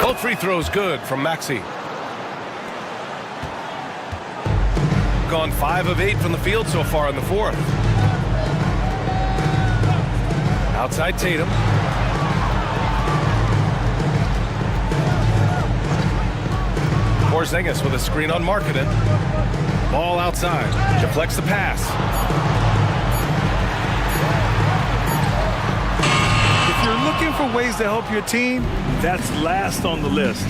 Both free throws good from Maxey. Gone 5 of 8 from the field so far in the fourth. Outside Tatum. Porzingis with a screen on Markkanen. Ball outside. Deflects the pass. If you're looking for ways to help your team, that's last on the list.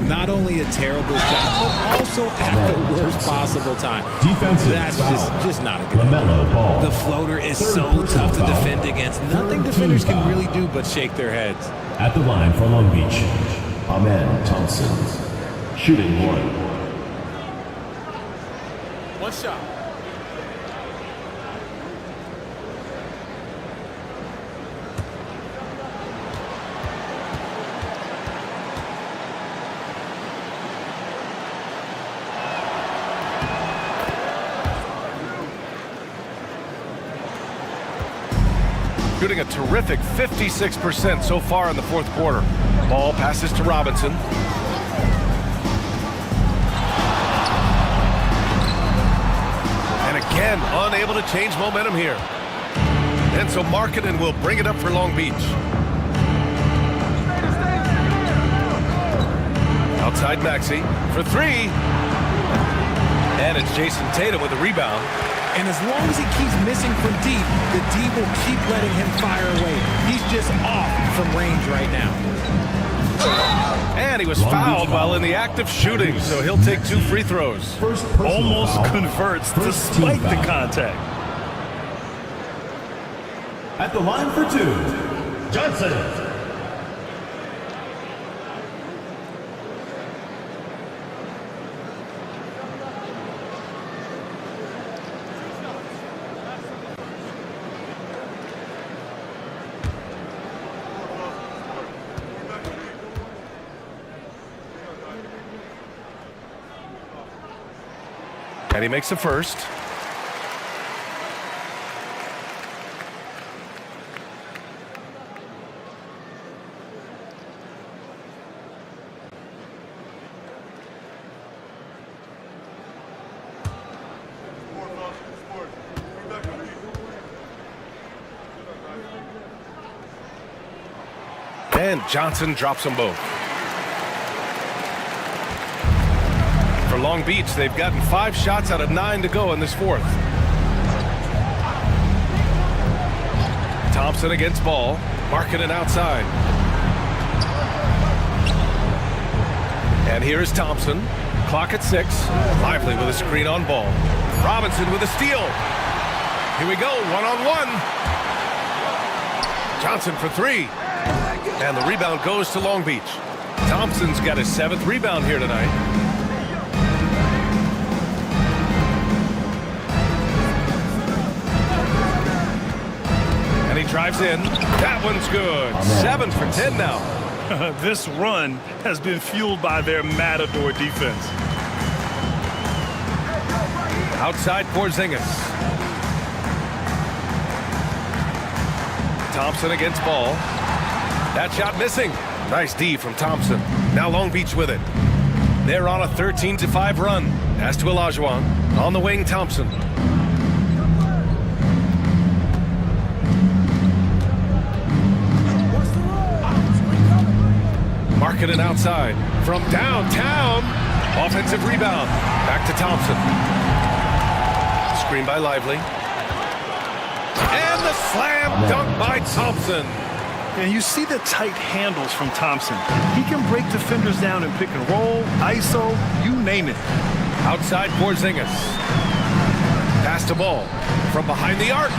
Not only a terrible shot, but also at the worst possible time. Defensive That's foul. just not a good LaMelo Ball. The floater is Third so personal tough to foul. defend against. Nothing Third defenders team can foul. really do but shake their heads. At the line for Long Beach, Amen Thompson. Shooting 1. 1 shot. Shooting a terrific 56% so far in the fourth quarter. Ball passes to Robinson. And again, unable to change momentum here. And so Markkanen will bring it up for Long Beach. Outside Maxey for 3. And it's Jason Tatum with a rebound. And as long as he keeps missing from deep, the D will keep letting him fire away. He's just off from range right now. And he was fouled while in the act of shooting, so he'll take 2 free throws. Almost converts despite the contact. At the line for 2, Johnson. And he makes the first. And Johnson drops them both. For Long Beach, they've gotten 5 shots out of 9 to go in this fourth. Thompson against ball. Marking it outside. And here's Thompson. Clock at 6. Lively with a screen on ball. Robinson with a steal. Here we go, one-on-one. Johnson for 3. And the rebound goes to Long Beach. Thompson's got his 7th rebound here tonight. And he drives in. That one's good. 7 for 10 now. This run has been fueled by their Matador defense. Outside Porzingis. Thompson against ball. That shot missing. Nice D from Thompson. Now Long Beach with it. They're on a 13-5 run. Pass to Olajuwon. On the wing, Thompson. Marking it outside. From downtown. Offensive rebound. Back to Thompson. Screen by Lively. And the slam dunk by Thompson. And you see the tight handles from Thompson. He can break defenders down in pick and roll, ISO, you name it. Outside Porzingis. Pass to ball. From behind the arc.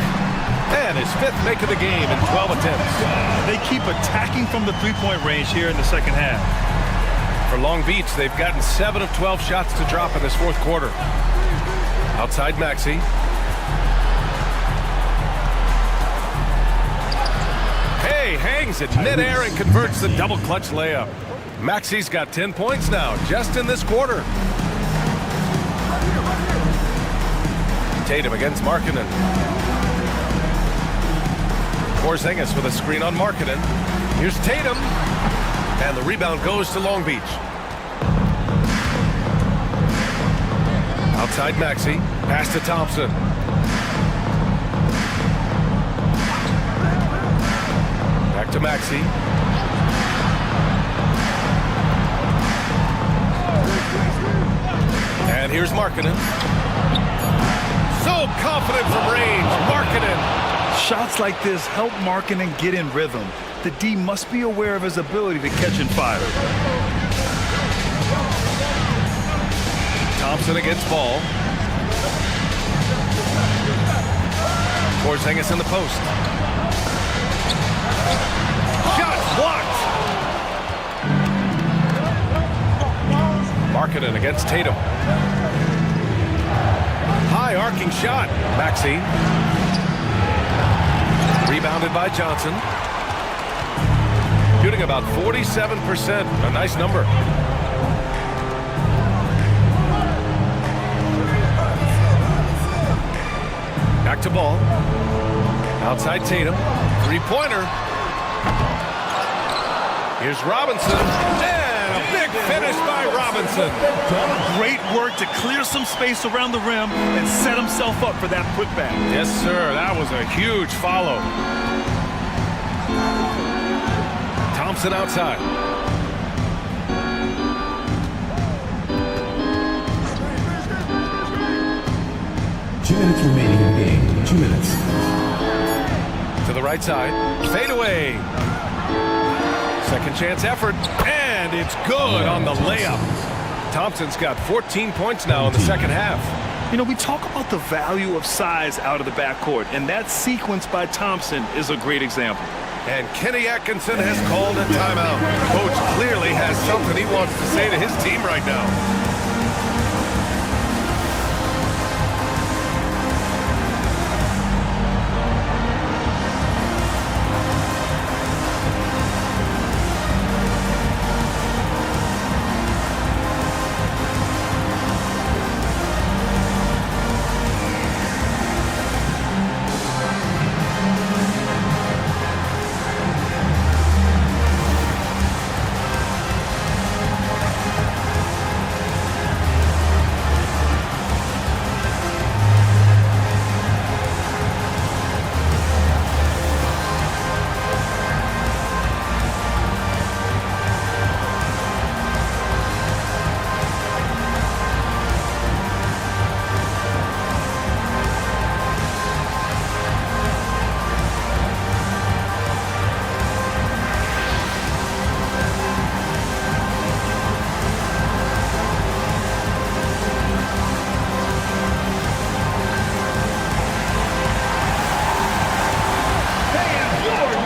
And his 5th make of the game in 12 attempts. They keep attacking from the three-point range here in the second half. For Long Beach, they've gotten 7 of 12 shots to drop in this 4th quarter. Outside Maxey. Hey, hangs it midair and converts the double clutch layup. Maxey's got 10 points now, just in this quarter. Tatum against Markkanen. Porzingis with a screen on Markkanen. Here's Tatum. And the rebound goes to Long Beach. Outside Maxey. Pass to Thompson. Back to Maxey. And here's Markkanen. So confident from range. Markkanen. Shots like this help Markkanen get in rhythm. The D must be aware of his ability to catch and fire. Thompson against ball. Porzingis in the post. Shot blocked. Markkanen against Tatum. High arcing shot. Maxey. Rebounded by Johnson. Shooting about 47%. A nice number. Back to ball. Outside Tatum. Three-pointer. Here's Robinson. And a big finish by Robinson. Great work to clear some space around the rim and set himself up for that putback. Yes, sir. That was a huge follow. Thompson outside. Two minutes remaining in the game. 2 minutes. To the right side. Fade away. Second chance effort. And it's good on the layup. Thompson's got 14 points now in the second half. You know, we talk about the value of size out of the backcourt, and that sequence by Thompson is a great example. And Kenny Atkinson has called a timeout. Coach clearly has something he wants to say to his team right now.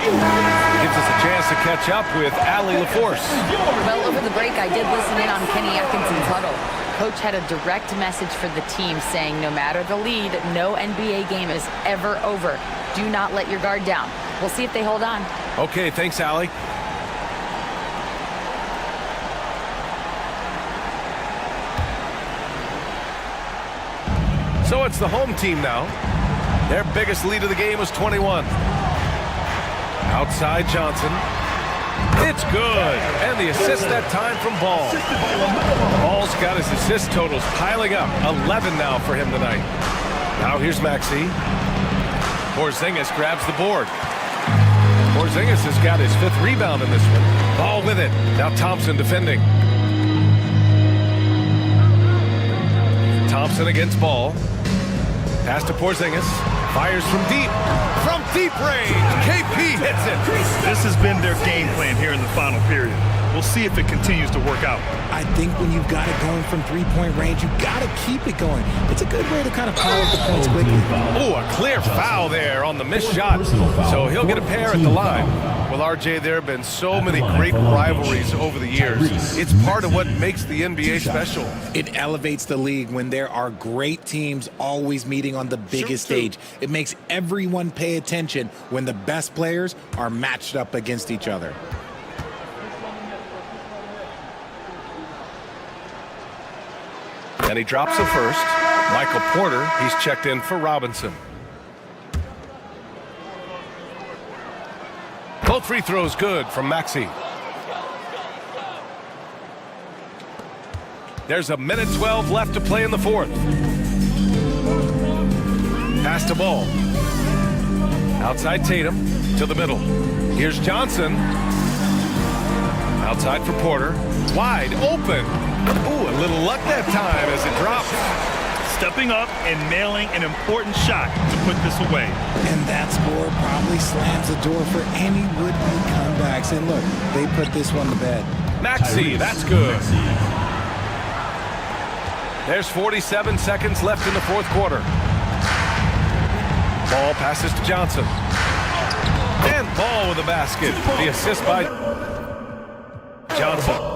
Gives us a chance to catch up with Allie LaForce. Well, over the break, I did listen in on Kenny Atkinson's huddle. Coach had a direct message for the team saying no matter the lead, no NBA game is ever over. Do not let your guard down. We'll see if they hold on. Okay, thanks, Allie. So it's the home team now. Their biggest lead of the game was 21. Outside Johnson. It's good. And the assist that time from Ball. Ball's got his assist totals piling up. 11 now for him tonight. Now here's Maxey. Porzingis grabs the board. Porzingis has got his 5th rebound in this one. Ball with it. Now Thompson defending. Thompson against Ball. Pass to Porzingis. Fires from deep. From deep range. KP hits it. This has been their game plan here in the final period. We'll see if it continues to work out. I think when you've got it going from three-point range, you've got to keep it going. It's a good way to kind of pile up the points quickly. Oh, a clear foul there on the missed shot. So he'll get a pair at the line. Well, RJ, there have been so many great rivalries over the years. It's part of what makes the NBA special. It elevates the league when there are great teams always meeting on the biggest stage. It makes everyone pay attention when the best players are matched up against each other. And he drops the first. Michael Porter, he's checked in for Robinson. Both free throws good from Maxey. There's a minute 12 left to play in the 4th. Pass to Ball. Outside Tatum to the middle. Here's Johnson. Outside for Porter. Wide open. Ooh, a little luck that time as it drops. Stepping up and nailing an important shot to put this away. And that score probably slams the door for any would-be comebacks. And look, they put this one to bed. Maxey, that's good. There's 47 seconds left in the 4th quarter. Ball passes to Johnson. And Ball with a basket. The assist by Johnson.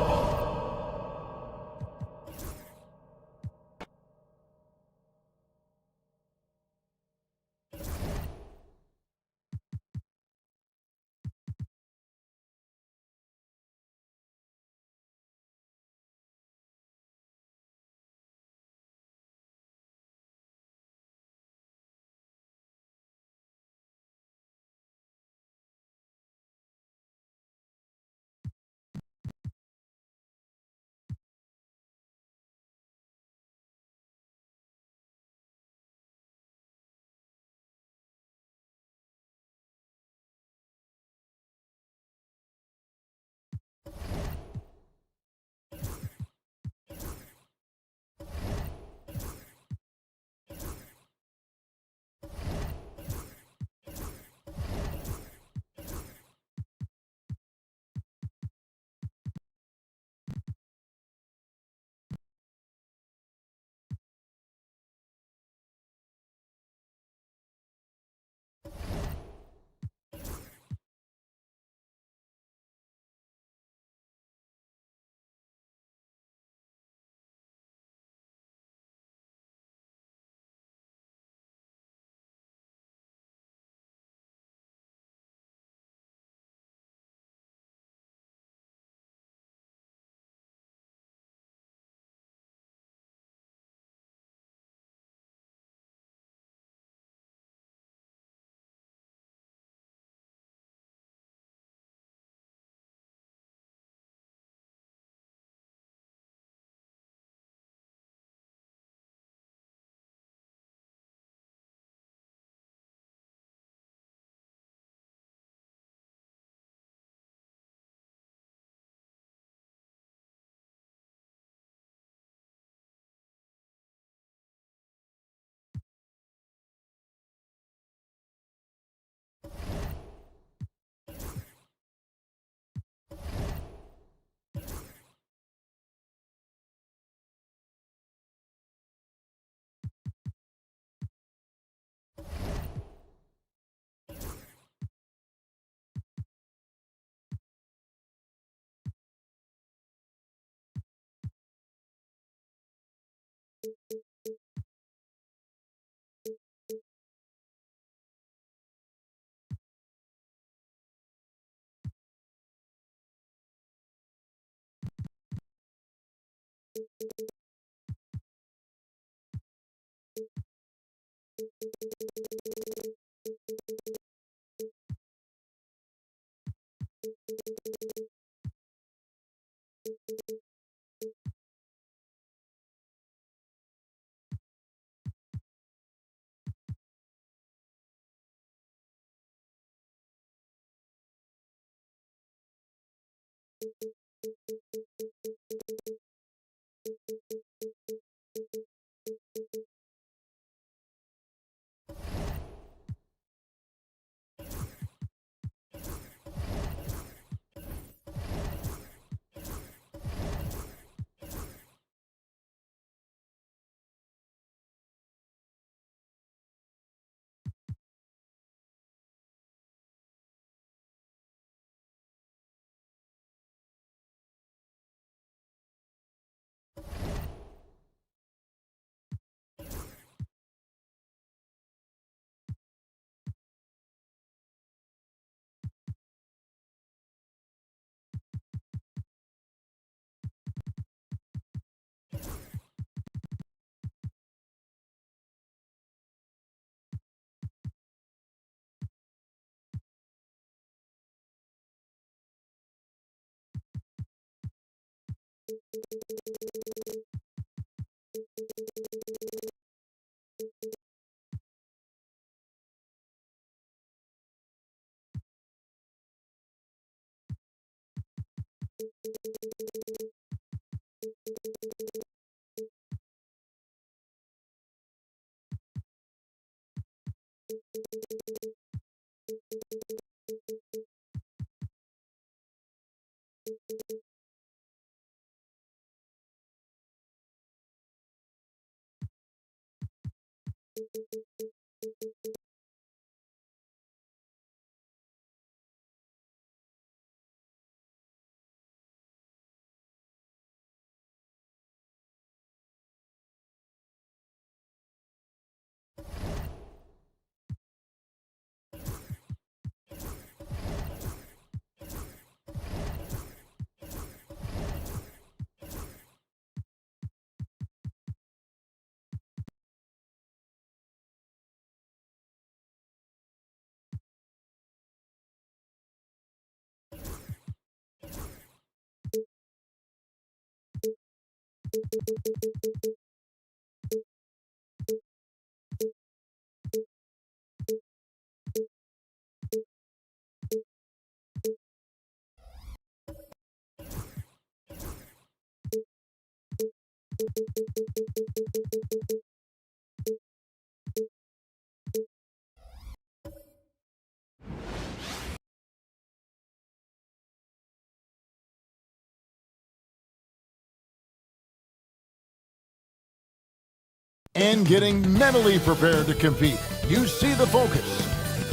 And getting mentally prepared to compete. You see the focus.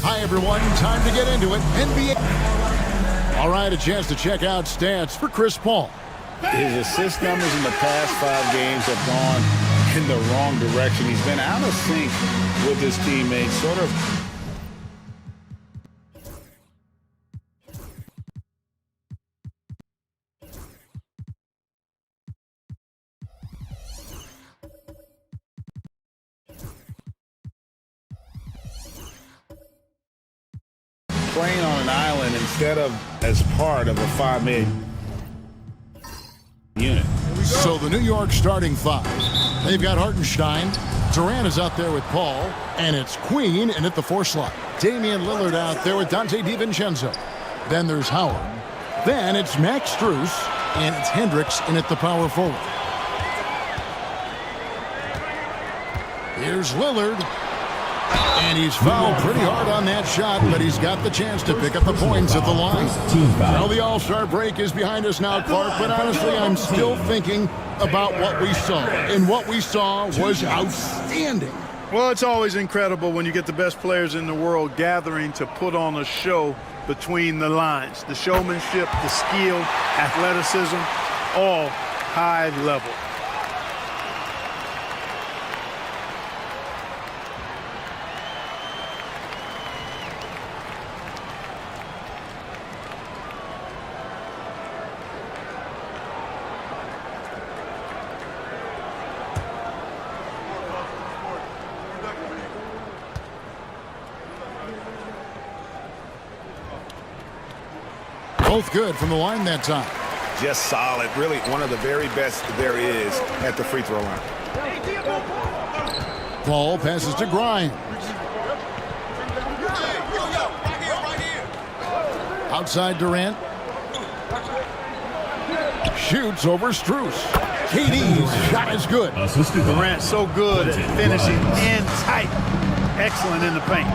Hi, everyone. Time to get into it. NBA. All right, a chance to check out stats for Chris Paul. His assist numbers in the past 5 games have gone in the wrong direction. He's been out of sync with his teammates, sort of. Playing on an island instead of as part of a 5-man unit. So the New York starting 5. They've got Hartenstein. Durant is out there with Paul. And it's Queen in at the 4 slot. Damian Lillard out there with Dante DiVincenzo. Then there's Howard. Then it's Max Strus. And it's Hendricks in at the power forward. Here's Lillard. And he's fouled pretty hard on that shot, but he's got the chance to pick up the points at the line. Well, the All-Star break is behind us now, Clark, but honestly, I'm still thinking about what we saw. And what we saw was outstanding. Well, it's always incredible when you get the best players in the world gathering to put on a show between the lines. The showmanship, the skill, athleticism, all high level. Both good from the line that time. Just solid. Really one of the very best there is at the free throw line. Paul passes to Grimes. Outside Durant. Shoots over Strus. KD's shot is good. Durant so good at finishing in tight. Excellent in the paint.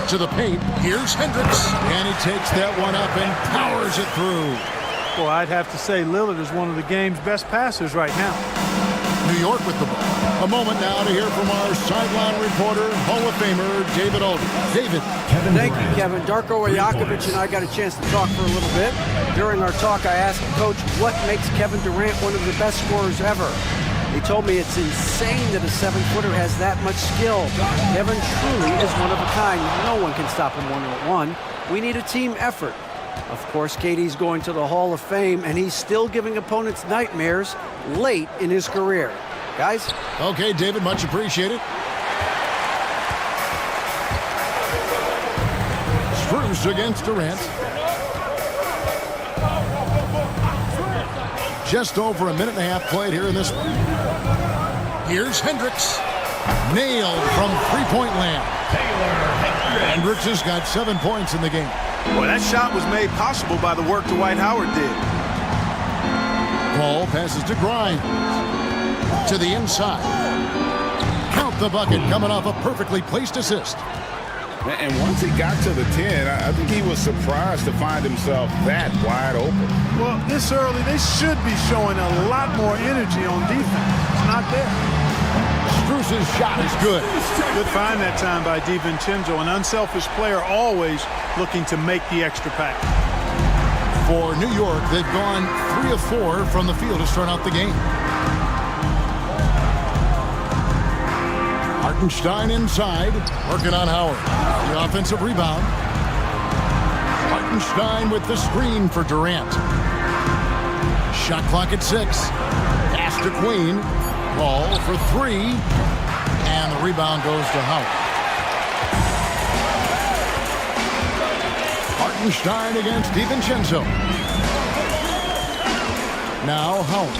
To the paint. Here's Hendricks. And he takes that one up and powers it through. Well, I'd have to say Lillard is one of the game's best passers right now. New York with the ball. A moment now to hear from our sideline reporter, Hall of Famer David Aldridge. David. Thank you, Kevin. Darko Rajakovic and I got a chance to talk for a little bit. During our talk, I asked the coach what makes Kevin Durant one of the best scorers ever. He told me it's insane that a 7-footer has that much skill. Kevin truly is one of a kind. No one can stop him one-on-one. We need a team effort. Of course, KD's going to the Hall of Fame, and he's still giving opponents nightmares late in his career. Guys? Okay, David, much appreciated. Strus against Durant. Just over a minute and a half played here in this one. Here's Hendricks. Nailed from three-point land. Hendricks has got 7 points in the game. Well, that shot was made possible by the work Dwight Howard did. Ball passes to Grimes. To the inside. Count the bucket coming off a perfectly placed assist. And once he got to the 10, I think he was surprised to find himself that wide open. Well, this early, they should be showing a lot more energy on defense. It's not there. Strus's shot is good. Good find that time by DiVincenzo. An unselfish player always looking to make the extra pack. For New York, they've gone 3 of 4 from the field to start out the game. Hartenstein inside, working on Howard. The offensive rebound. Hartenstein with the screen for Durant. Shot clock at 6. Pass to Queen. Ball for 3. And the rebound goes to Howard. Hartenstein against DiVincenzo. Now Howard.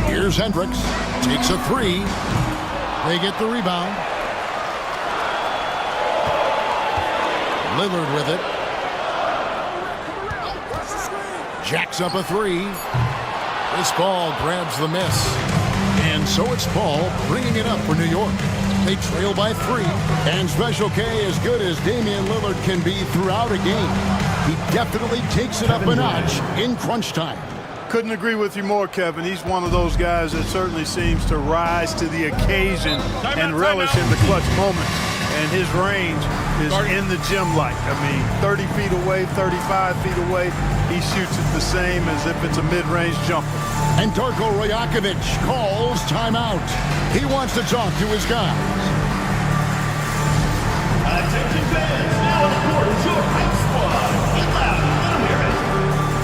Here's Hendricks. Takes a 3. They get the rebound. Lillard with it. Jacks up a 3. This ball grabs the miss. And so it's Paul bringing it up for New York. They trail by 3. And Special K, as good as Damian Lillard can be throughout a game, he definitely takes it up a notch in crunch time. Couldn't agree with you more, Kevin. He's one of those guys that certainly seems to rise to the occasion and relish in the clutch moments. And his range is in the gym like. I mean, 30 feet away, 35 feet away, he shoots it the same as if it's a mid-range jumper. And Darko Rajakovic calls timeout. He wants to talk to his guys. Attention fans, now on the court is your hype squad. Get loud, let them hear it.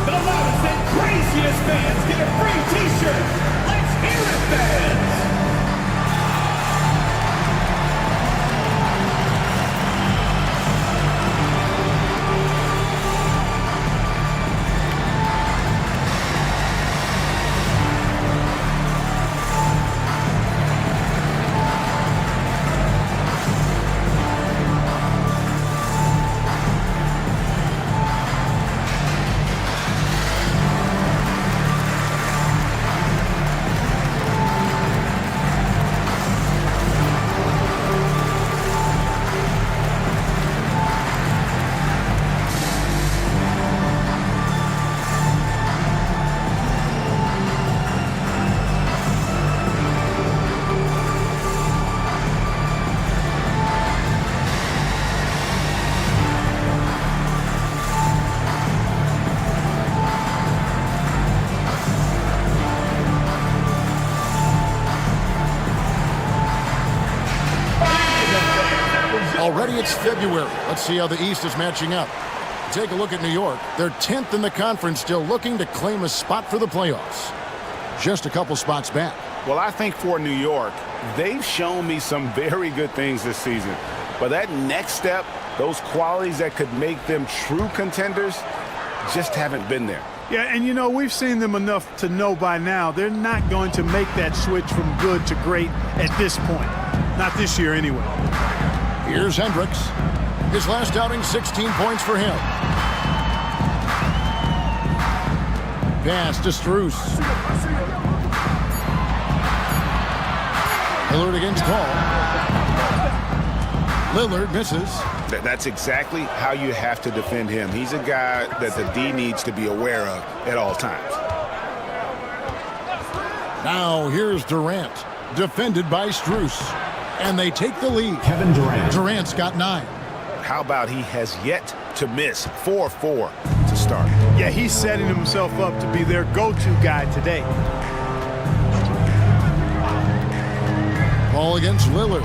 The loudest and craziest fans get a free t-shirt. Let's hear it, fans. Already it's February. Let's see how the East is matching up. Take a look at New York. They're 10th in the conference, still looking to claim a spot for the playoffs. Just a couple spots back. Well, I think for New York, they've shown me some very good things this season. But that next step, those qualities that could make them true contenders, just haven't been there. Yeah, and you know, we've seen them enough to know by now they're not going to make that switch from good to great at this point. Not this year anyway. Here's Hendricks. His last outing, 16 points for him. pass to Strus. Lillard against Paul. Lillard misses. That's exactly how you have to defend him. He's a guy that the D needs to be aware of at all times. Now here's Durant, defended by Strus. And they take the lead. Kevin Durant. Durant's got 9. How about he has yet to miss 4-4 to start? Yeah, he's setting himself up to be their go-to guy today. Ball against Lillard.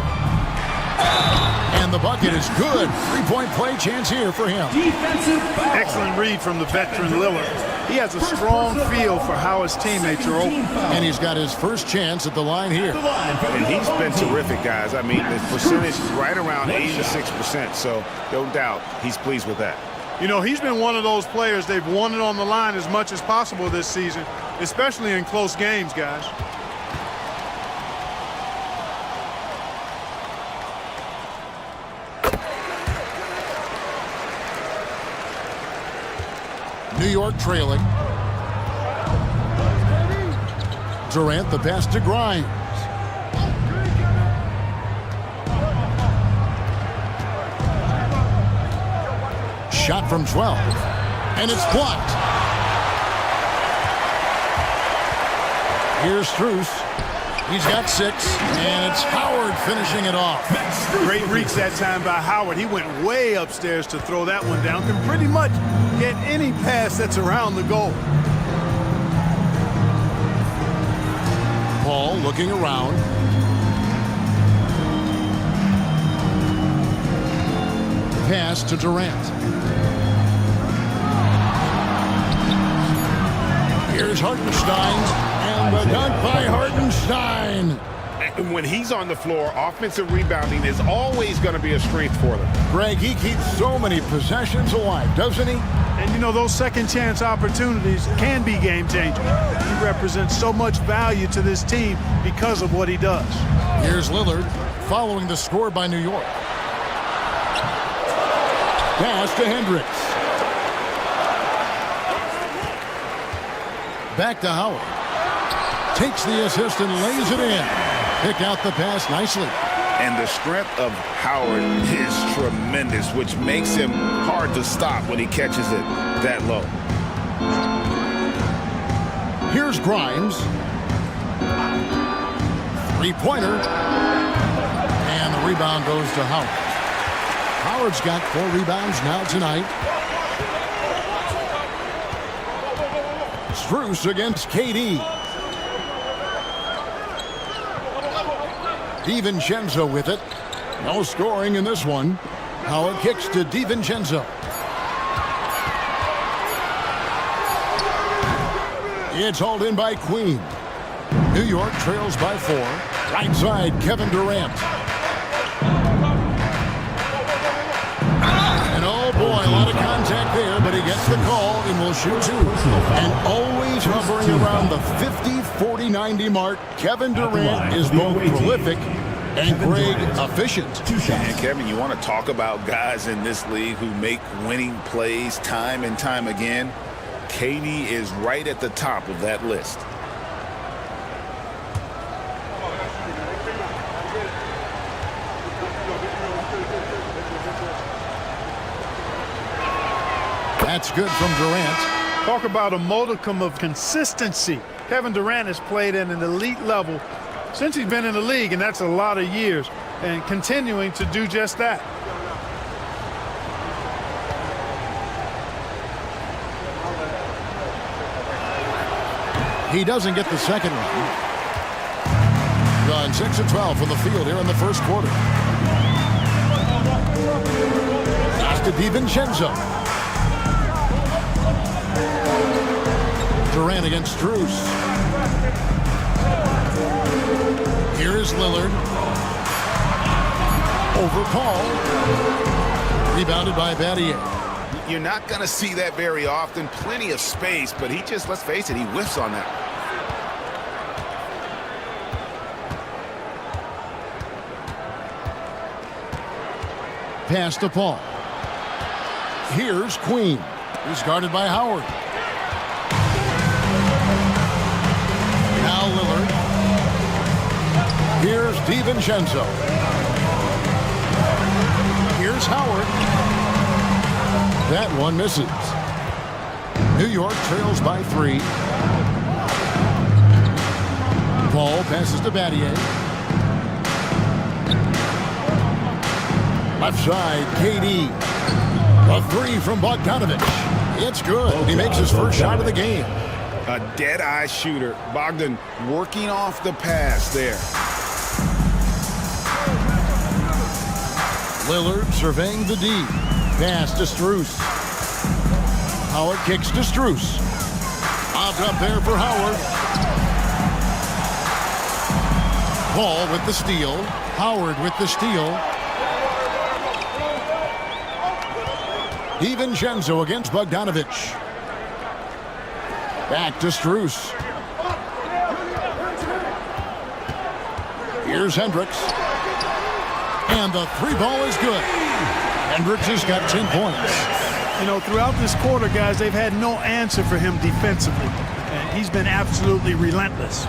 And the bucket is good. 3-point play chance here for him. Excellent read from the veteran Lillard. He has a strong feel for how his teammates are open. And he's got his first chance at the line here. And he's been terrific, guys. I mean, the percentage is right around 86%, so no doubt he's pleased with that. You know, he's been one of those players they've wanted on the line as much as possible this season, especially in close games, guys. New York trailing. Durant the pass to Grimes. Shot from 12. And it's blocked. Here's Strus. He's got 6. And it's Howard finishing it off. Great reach that time by Howard. He went way upstairs to throw that one down. Can pretty much get any pass that's around the goal. Paul looking around. Pass to Durant. Here's Hartenstein. And the dunk by Hartenstein. And when he's on the floor, offensive rebounding is always going to be a strength for them. Greg, he keeps so many possessions alive, doesn't he? And, you know, those second-chance opportunities can be game-changing. He represents so much value to this team because of what he does. Here's Lillard following the score by New York. Pass to Hendricks. Back to Howard. Takes the assist and lays it in. Pick out the pass nicely. And the strength of Howard is tremendous, which makes him hard to stop when he catches it that low. Here's Grimes. 3-pointer. And the rebound goes to Howard. Howard's got 4 rebounds now tonight. Strus against KD. DiVincenzo with it. No scoring in this one. Howard kicks to DiVincenzo. It's hauled in by Queen. New York trails by 4. Right side, Kevin Durant. And oh boy, a lot of contact there, but he gets the call and will shoot 2. And always hovering around the 50, 40, 90 mark. Kevin Durant is both prolific and Greg efficient. And Kevin, you want to talk about guys in this league who make winning plays time and time again? KD is right at the top of that list. That's good from Durant. Talk about a modicum of consistency. Kevin Durant has played at an elite level since he's been in the league, and that's a lot of years, and continuing to do just that. He doesn't get the second one. Gone 6 of 12 from the field here in the first quarter. Pass to DiVincenzo. Durant against Strus. Here's Lillard. Over Paul. Rebounded by Battier. You're not going to see that very often. Plenty of space, but he just, let's face it, he whiffs on that. Pass to Paul. Here's Queen. He's guarded by Howard. Here's DiVincenzo. Here's Howard. That one misses. New York trails by 3. Paul passes to Battier. Left side, KD. A 3 from Bogdanovich. It's good. He makes his first shot of the game. A dead-eye shooter. Bogdan working off the pass there. Lillard surveying the D. Pass to Strus. Howard kicks to Strus. Lobbed up there for Howard. Paul with the steal. Howard with the steal. DiVincenzo against Bogdanovich. Back to Strus. Here's Hendricks. And the 3 ball is good. Hendricks has got 10 points. You know, throughout this quarter, guys, they've had no answer for him defensively. And he's been absolutely relentless.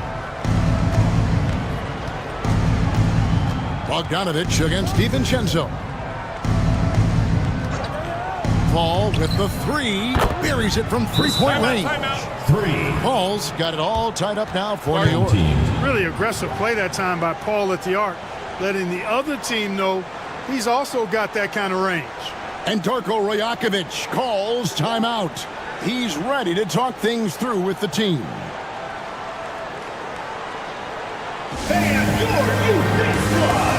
Bogdanovich against DiVincenzo. Paul with the 3. Buries it from 3-point range. 3. Paul's got it all tied up now for New York. Really aggressive play that time by Paul at the arc, letting the other team know he's also got that kind of range. And Darko Rajakovic calls timeout. He's ready to talk things through with the team. And your youth squad.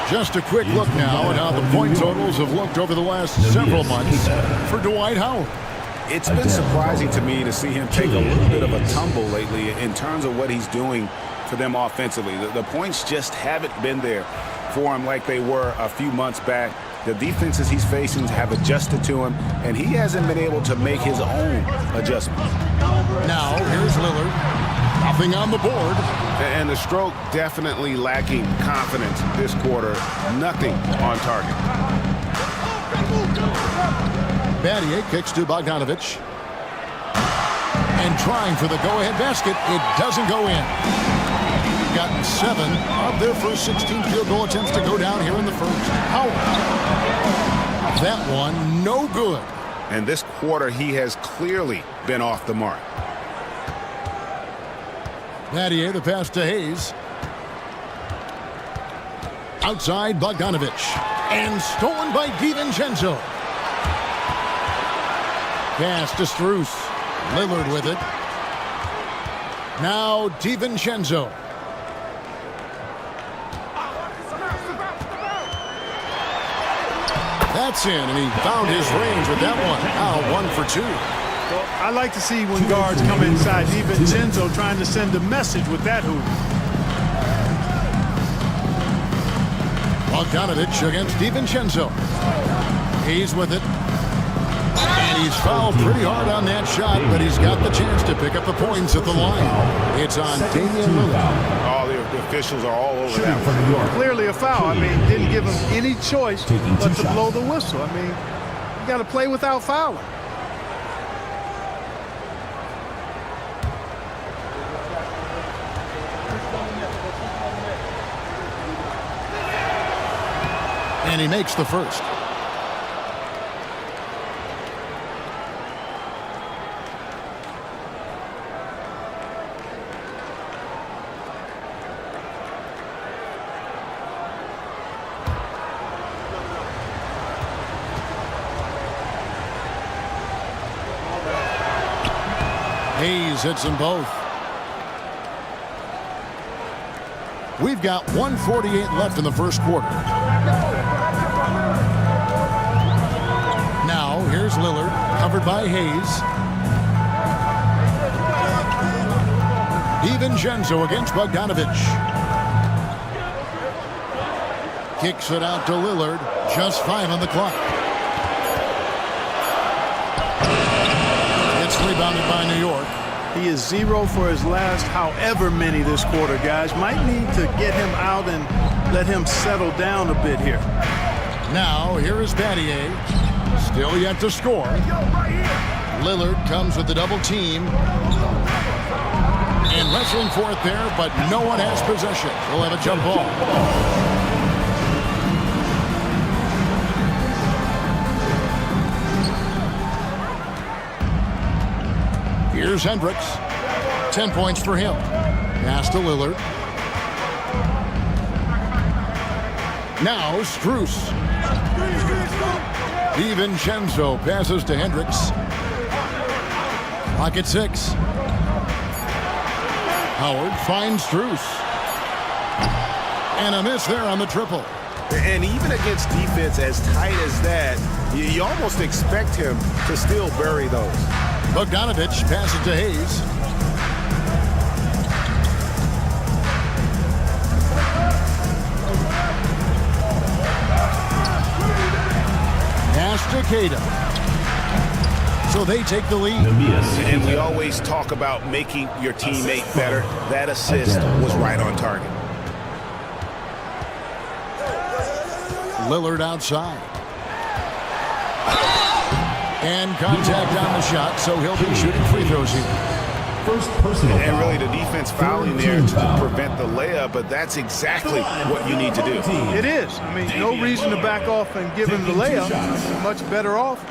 Just a quick look now at how the point totals have looked over the last several months for Dwight Howard. It's been surprising to me to see him take a little bit of a tumble lately in terms of what he's doing for them offensively. The points just haven't been there for him like they were a few months back. The defenses he's facing have adjusted to him, and he hasn't been able to make his own adjustments. Now, here's Lillard. Nothing on the board. And the stroke definitely lacking confidence this quarter. Nothing on target. Battier kicks to Bogdanovich. And trying for the go-ahead basket. It doesn't go in. Gotten 7 of their first 16 field goal attempts to go down here in the first. Howard. That one, no good. And this quarter, he has clearly been off the mark. Battier, the pass to Hayes. Outside, Bogdanovich. And stolen by DiVincenzo. Pass to Strus. Lillard with it. Now DiVincenzo. That's in, and he found his range with that one. Now 1 for 2. Well, I like to see when guards come inside. DiVincenzo trying to send a message with that hoop. Bogdanovich against DiVincenzo. He's with it. And he's fouled pretty hard on that shot, but he's got the chance to pick up the points at the line. It's on Damian Lillard. Oh, the officials are all over that one. Clearly a foul. I mean, didn't give him any choice but to blow the whistle. I mean, you got to play without fouling. And he makes the first. Hayes hits them both. We've got 1:48 left in the first quarter. Now, here's Lillard, covered by Hayes. DiVincenzo against Bogdanovich. Kicks it out to Lillard. Just 5 on the clock. It's rebounded by New York. He is 0 for his last however many this quarter, guys. Might need to get him out and let him settle down a bit here. Now, here is Battier. Still yet to score. Lillard comes with the double team. And wrestling for it there, but no one has possession. We'll have a jump ball. Here's Hendricks. 10 points for him. Pass to Lillard. Now Strus. DiVincenzo passes to Hendricks. Clock at 6. Howard finds Strus. And a miss there on the triple. And even against defense as tight as that, you almost expect him to still bury those. Bogdanovich passes to Hayes. Pass to Cada. So they take the lead. And we always talk about making your teammate better. That assist was right on target. Lillard outside. And contact on the shot, so he'll be shooting free throws here. First personal And foul. really the defense fouling there to prevent the layup, but that's exactly what you need to do. It is. I mean, no reason to back off and give him the layup. You're much better off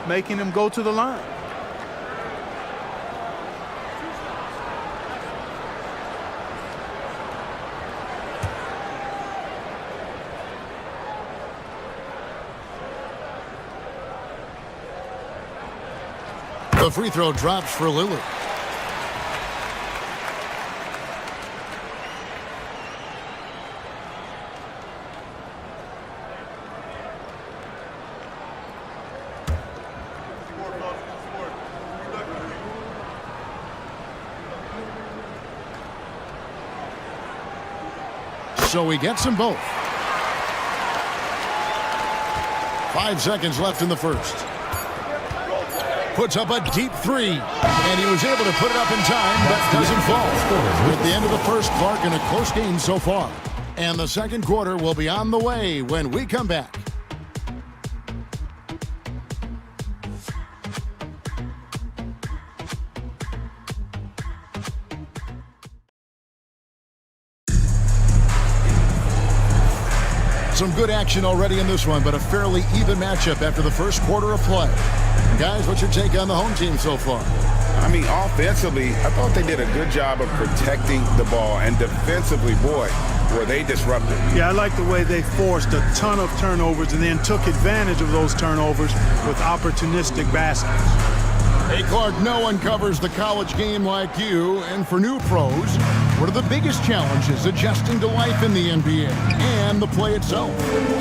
making him go to the line. The free throw drops for Lillard. So he gets them both. 5 seconds left in the first. Puts up a deep three, and he was able to put it up in time, but doesn't fall. At the end of the first, Clark, in a close game so far. And the second quarter will be on the way when we come back. Some good action already in this one, but a fairly even matchup after the first quarter of play. Guys, what's your take on the home team so far? I mean, offensively, I thought they did a good job of protecting the ball, and defensively, boy, were they disruptive. Yeah, I like the way they forced a ton of turnovers and then took advantage of those turnovers with opportunistic baskets. Hey, Clark, no one covers the college game like you. And for new pros, what are the biggest challenges adjusting to life in the NBA and the play itself?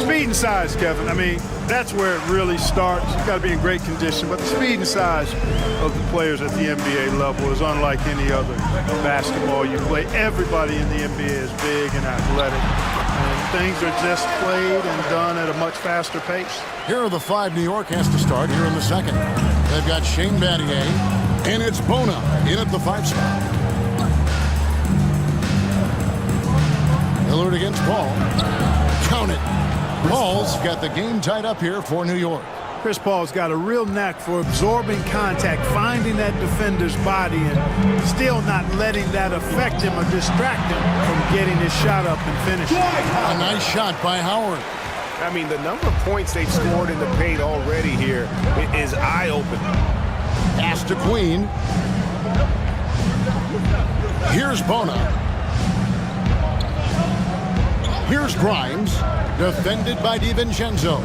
Speed and size, Kevin. I mean, that's where it really starts. You've got to be in great condition. But the speed and size of the players at the NBA level is unlike any other basketball you play. Everybody in the NBA is big and athletic. And things are just played and done at a much faster pace. Here are the 5 New York has to start here in the second. They've got Shane Battier, and it's Bona in at the 5 spot. Lillard against Paul. Count it. Paul's got the game tied up here for New York. Chris Paul's got a real knack for absorbing contact, finding that defender's body, and still not letting that affect him or distract him from getting his shot up and finishing. A nice shot by Howard. I mean, the number of points they've scored in the paint already here is eye-opening. Pass to Queen. Here's Bona. Here's Grimes. Defended by DiVincenzo.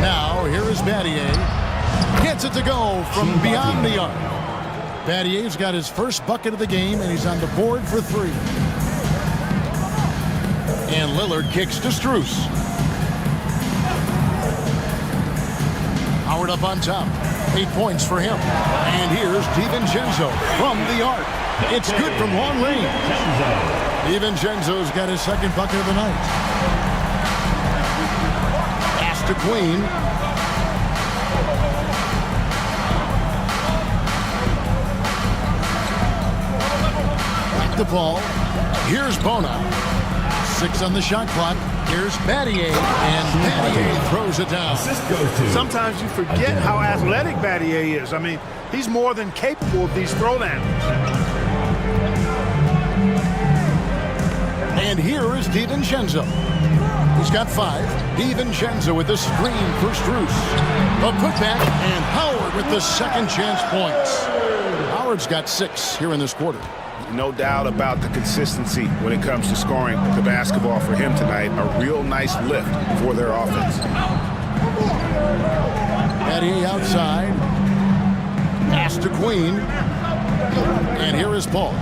Now, here is Battier. Gets it to go from beyond the arc. Battier's got his first bucket of the game, and he's on the board for 3. And Lillard kicks to Strus. Howard up on top. 8 points for him. And here's DiVincenzo from the arc. It's good from long range. DiVincenzo's got his second bucket of the night. Pass to Queen. Back the ball. Here's Bona. 6 on the shot clock. Here's Battier, and Battier throws it down. Sometimes you forget how athletic Battier is. I mean, he's more than capable of these throwdowns. And here is DiVincenzo. He's got 5. DiVincenzo with the screen for Strus. A putback, and Howard with the second chance points. Howard's got 6 here in this quarter. No doubt about the consistency when it comes to scoring the basketball for him tonight. A real nice lift for their offense. Battier outside. Pass to Queen. And here is Paul.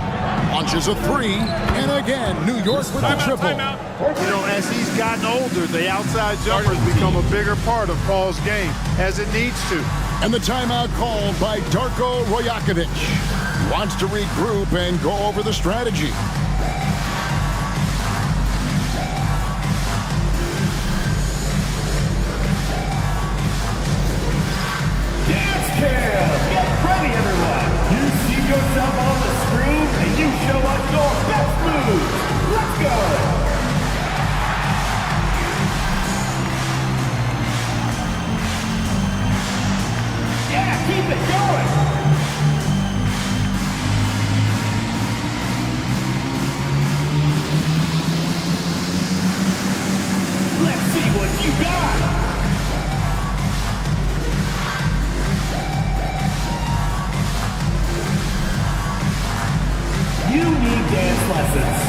Launches a 3. And again, New York with the triple. You know, as he's gotten older, the outside jumpers become a bigger part of Paul's game, as it needs to. And the timeout called by Darko Rajakovic. Wants to regroup and go over the strategy. Dance cam! Get ready, everyone! You see yourself on the screen, and you show us your best moves. Let's go! Yeah, keep it going! Let's see what you got! You need dance lessons.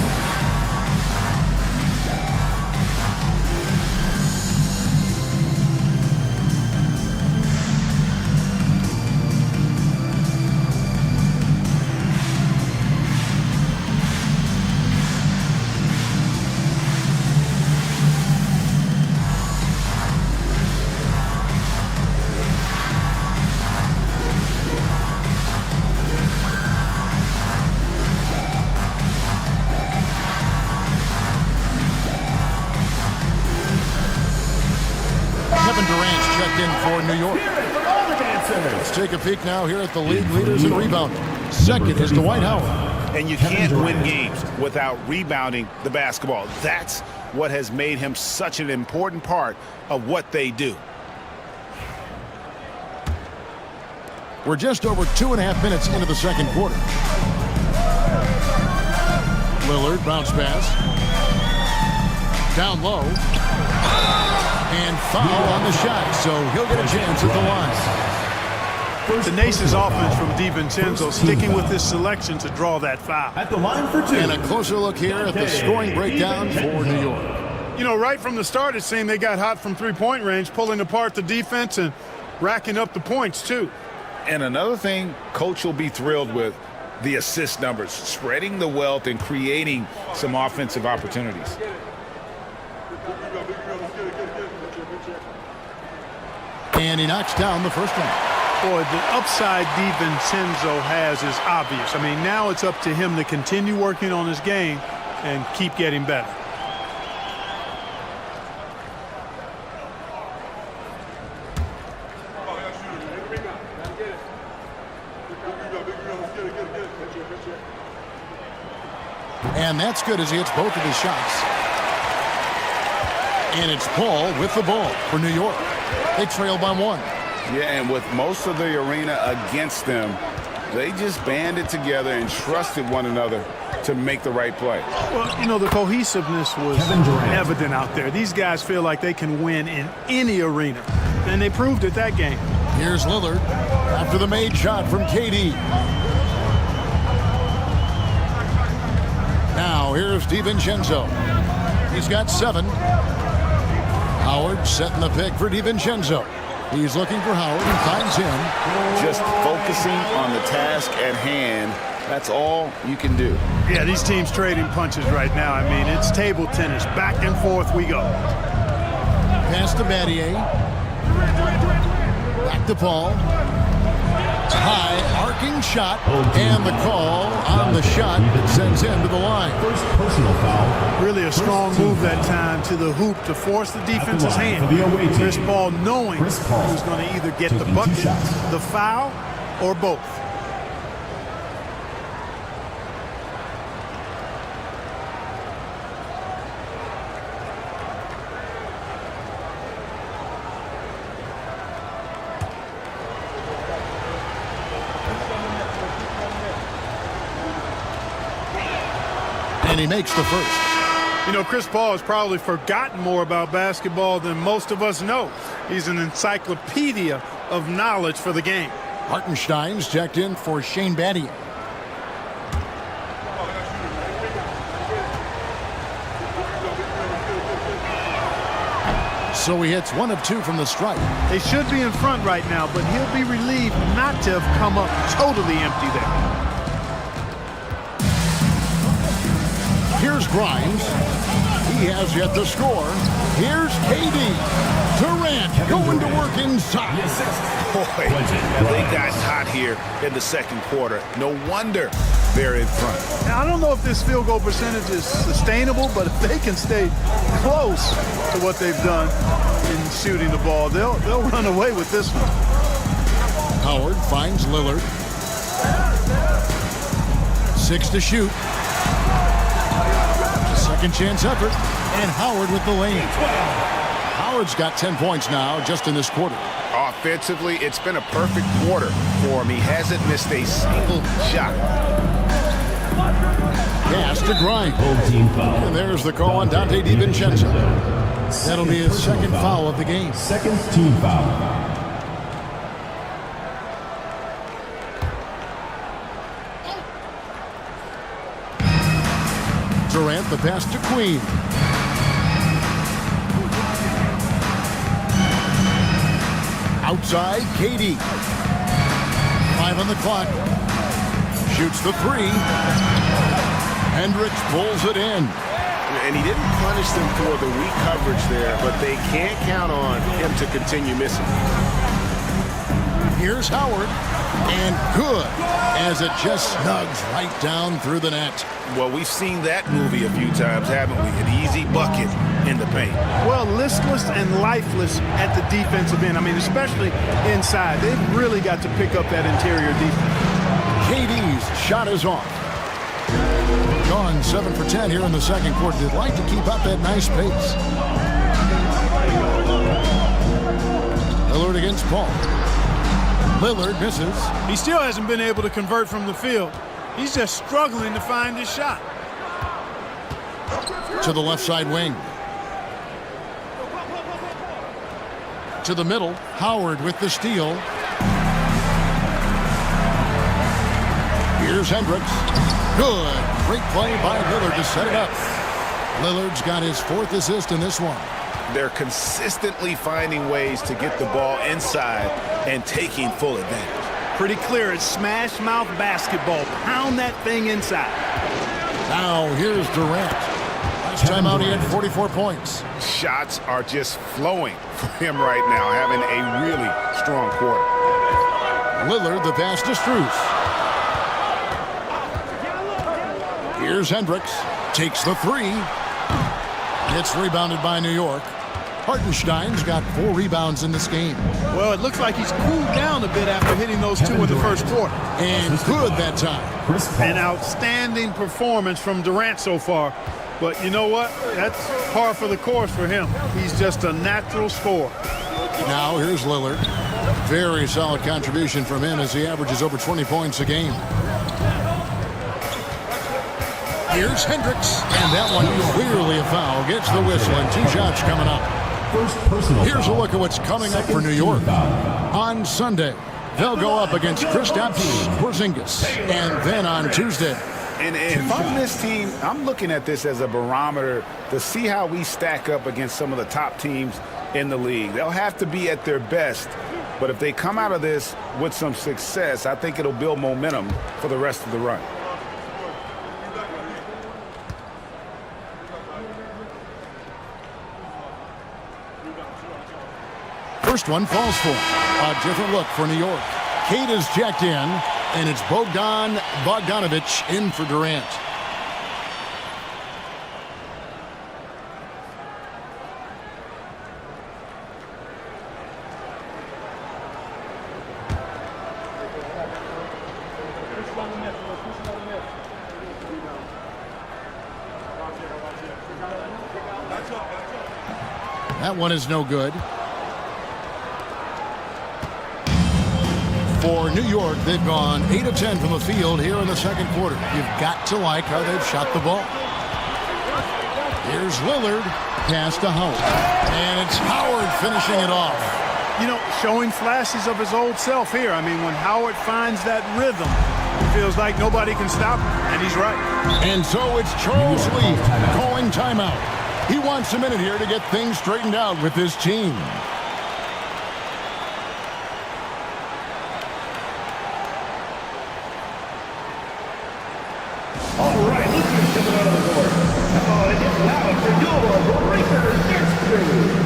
For New York. Let's take a peek now here at the league leaders in rebounding. Second is Dwight Howard. And you can't win games without rebounding the basketball. That's what has made him such an important part of what they do. We're just over 2.5 minutes into the second quarter. Lillard, bounce pass. Down low. And foul on the shot, so he'll get a chance at the line. Tenacious offense from DiVincenzo, sticking with his selection to draw that foul. At the line for 2. And a closer look here at the scoring breakdown for New York. You know, right from the start, it seemed they got hot from three-point range, pulling apart the defense and racking up the points, too. And another thing Coach will be thrilled with, the assist numbers, spreading the wealth and creating some offensive opportunities. And he knocks down the first one. Boy, the upside DiVincenzo has is obvious. I mean, now it's up to him to continue working on his game and keep getting better. And that's good as he hits both of his shots. And it's Paul with the ball for New York. They trail by 1. Yeah, and with most of the arena against them, They just banded together and trusted one another to make the right play. Well, you know, the cohesiveness was evident out there. These guys feel like they can win in any arena, and they proved it that game. Here's Lillard after the made shot from KD. Now here's DiVincenzo. He's got 7. Howard setting the pick for DiVincenzo. He's looking for Howard and finds him. Just focusing on the task at hand. That's all you can do. Yeah, these teams trading punches right now. I mean, it's table tennis. Back and forth we go. Pass to Battier. Back to Paul. High arcing shot, and the call on the shot that sends him to the line. First personal foul. Really a strong move that time to the hoop to force the defense's hand. Chris Paul knowing he was going to either get the bucket, the foul, or both. And he makes the first. You know, Chris Paul has probably forgotten more about basketball than most of us know. He's an encyclopedia of knowledge for the game. Hartenstein's checked in for Shane Battier. So he hits 1 of 2 from the stripe. They should be in front right now, but he'll be relieved not to have come up totally empty there. Here's Grimes. He has yet to score. Here's KD. Durant going to work inside. Boy, they got hot here in the second quarter. No wonder they're in front. Now, I don't know if this field goal percentage is sustainable, but if they can stay close to what they've done in shooting the ball, they'll run away with this one. Howard finds Lillard. 6 to shoot. Second chance effort, and Howard with the lane. Howard's got 10 points now just in this quarter. Offensively, it's been a perfect quarter for him. He hasn't missed a single shot. Pass to Grimes. And there's the call on Dante DiVincenzo. That'll be his second foul of the game. Second team foul. Durant, the pass to Queen. Outside, KD. 5 on the clock. Shoots the 3. Hendricks pulls it in. And he didn't punish them for the weak coverage there, but they can't count on him to continue missing. Here's Howard, and good, as it just snugs right down through the net. Well, we've seen that movie a few times, haven't we? An easy bucket in the paint. Well, listless and lifeless at the defensive end. I mean, especially inside. They've really got to pick up that interior defense. KD's shot is off. Gone 7 for 10 here in the second quarter. They'd like to keep up that nice pace. Lillard against Paul. Lillard misses. He still hasn't been able to convert from the field. He's just struggling to find his shot. To the left side wing. To the middle. Howard with the steal. Here's Hendricks. Good. Great play by Lillard to set it up. Lillard's got his 4th assist in this one. They're consistently finding ways to get the ball inside and taking full advantage. Pretty clear. It's smash mouth basketball. Pound that thing inside. Now here's Durant. Last time out he had 44 points. Shots are just flowing for him right now, having a really strong quarter. Lillard, the pass to Strus. Here's Hendricks. Takes the 3. It's rebounded by New York. Hartenstein's got 4 rebounds in this game. Well, it looks like he's cooled down a bit after hitting those 2 in the first quarter. And good that time. An outstanding performance from Durant so far. But you know what? That's par for the course for him. He's just a natural scorer. Now here's Lillard. Very solid contribution from him as he averages over 20 points a game. Here's Hendricks, and that one clearly a foul. Gets the whistle, and 2 shots coming up. Here's a look at what's coming up for New York. On Sunday, they'll go up against Kristaps Porzingis, and then on Tuesday. And if I'm this team, I'm looking at this as a barometer to see how we stack up against some of the top teams in the league. They'll have to be at their best, but if they come out of this with some success, I think it'll build momentum for the rest of the run. First one falls for a different look for New York. Kate is checked in, and it's Bogdanovich in for Durant. That one is no good. For New York, they've gone 8 of 10 from the field here in the second quarter. You've got to like how they've shot the ball. Here's Lillard, pass to Howard. And it's Howard finishing it off. You know, showing flashes of his old self here. I mean, when Howard finds that rhythm, it feels like nobody can stop him, and he's right. And so it's Charles Lee calling timeout. He wants a minute here to get things straightened out with his team. All right, Lucas coming out of the court. Oh, it is loud for your Breakers next crew.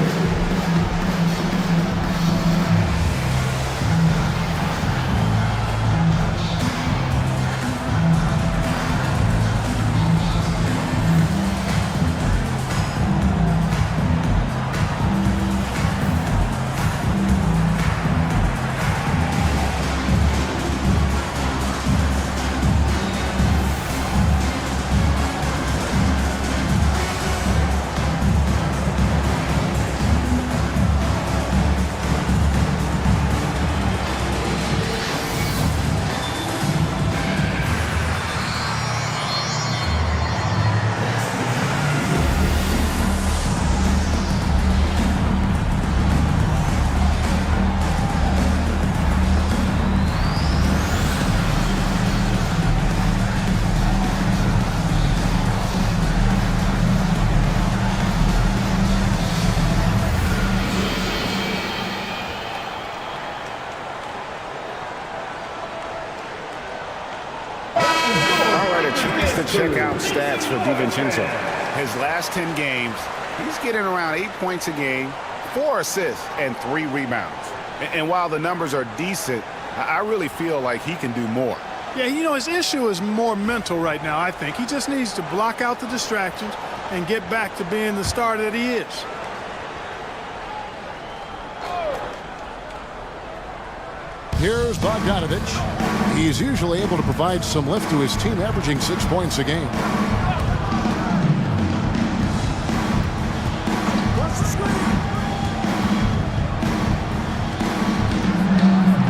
Check out stats for DiVincenzo. His last 10 games, he's getting around 8 points a game, 4 assists, and 3 rebounds. And while the numbers are decent, I really feel like he can do more. Yeah, you know, his issue is more mental right now, I think. He just needs to block out the distractions and get back to being the star that he is. Here's Bogdanovich. He's usually able to provide some lift to his team, averaging 6 points a game.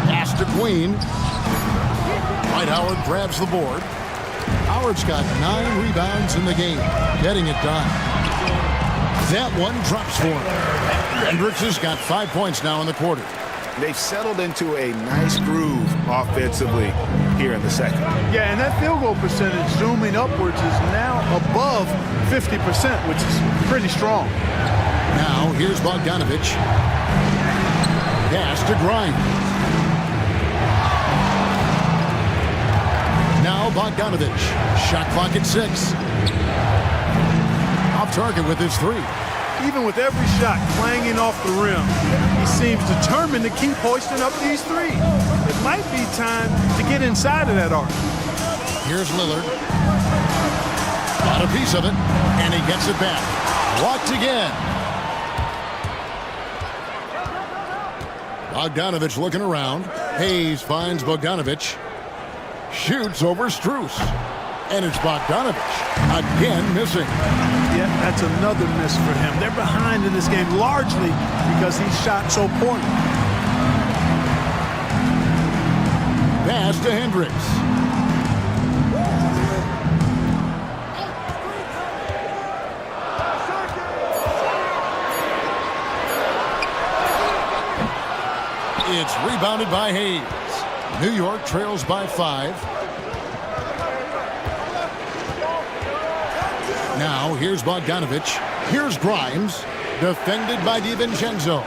Pass to Queen. Dwight Howard grabs the board. Howard's got 9 rebounds in the game, getting it done. That one drops for him. Hendricks has got 5 points now in the quarter. They've settled into a nice groove offensively here in the second. Yeah, and that field goal percentage zooming upwards is now above 50%, which is pretty strong. Now, here's Bogdanovich. Pass to Grimes. Now Bogdanovich. Shot clock at 6. Off target with his 3. Even with every shot clanging off the rim, he seems determined to keep hoisting up these threes. It might be time to get inside of that arc. Here's Lillard. Got a piece of it, and he gets it back. Blocked again. Bogdanovich looking around. Hayes finds Bogdanovich. Shoots over Strus. And it's Bogdanovich again missing. Yeah, that's another miss for him. They're behind in this game largely because he shot so poorly. Pass to Hendricks. It's rebounded by Hayes. New York trails by 5. Now here's Bogdanovich. Here's Grimes. Defended by DiVincenzo.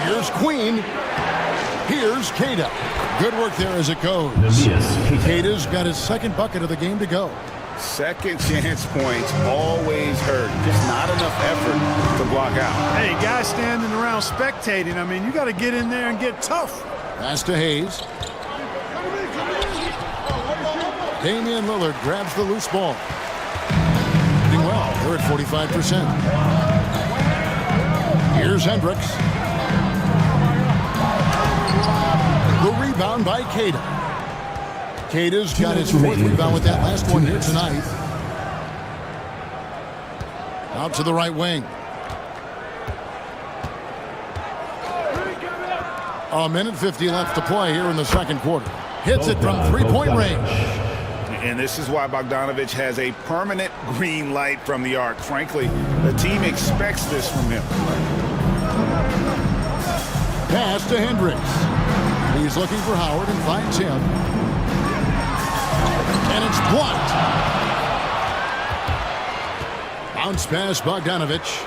Here's Queen. Here's Queta. Good work there as it goes. Queta's got his second bucket of the game to go. Second chance points always hurt. Just not enough effort to block out. Hey, guys standing around spectating, I mean, you got to get in there and get tough. Pass to Hayes. Damian Lillard grabs the loose ball. Doing well. They're at 45%. Here's Hendricks. The rebound by Queta. Queta's got his 4th rebound with that last one here tonight. Out to the right wing. A minute 50 left to play here in the second quarter. Hits it from 3-point range. And this is why Bogdanovich has a permanent green light from the arc. Frankly, the team expects this from him. Pass to Hendricks. He's looking for Howard and finds him. And it's blocked. Bounce pass Bogdanovich.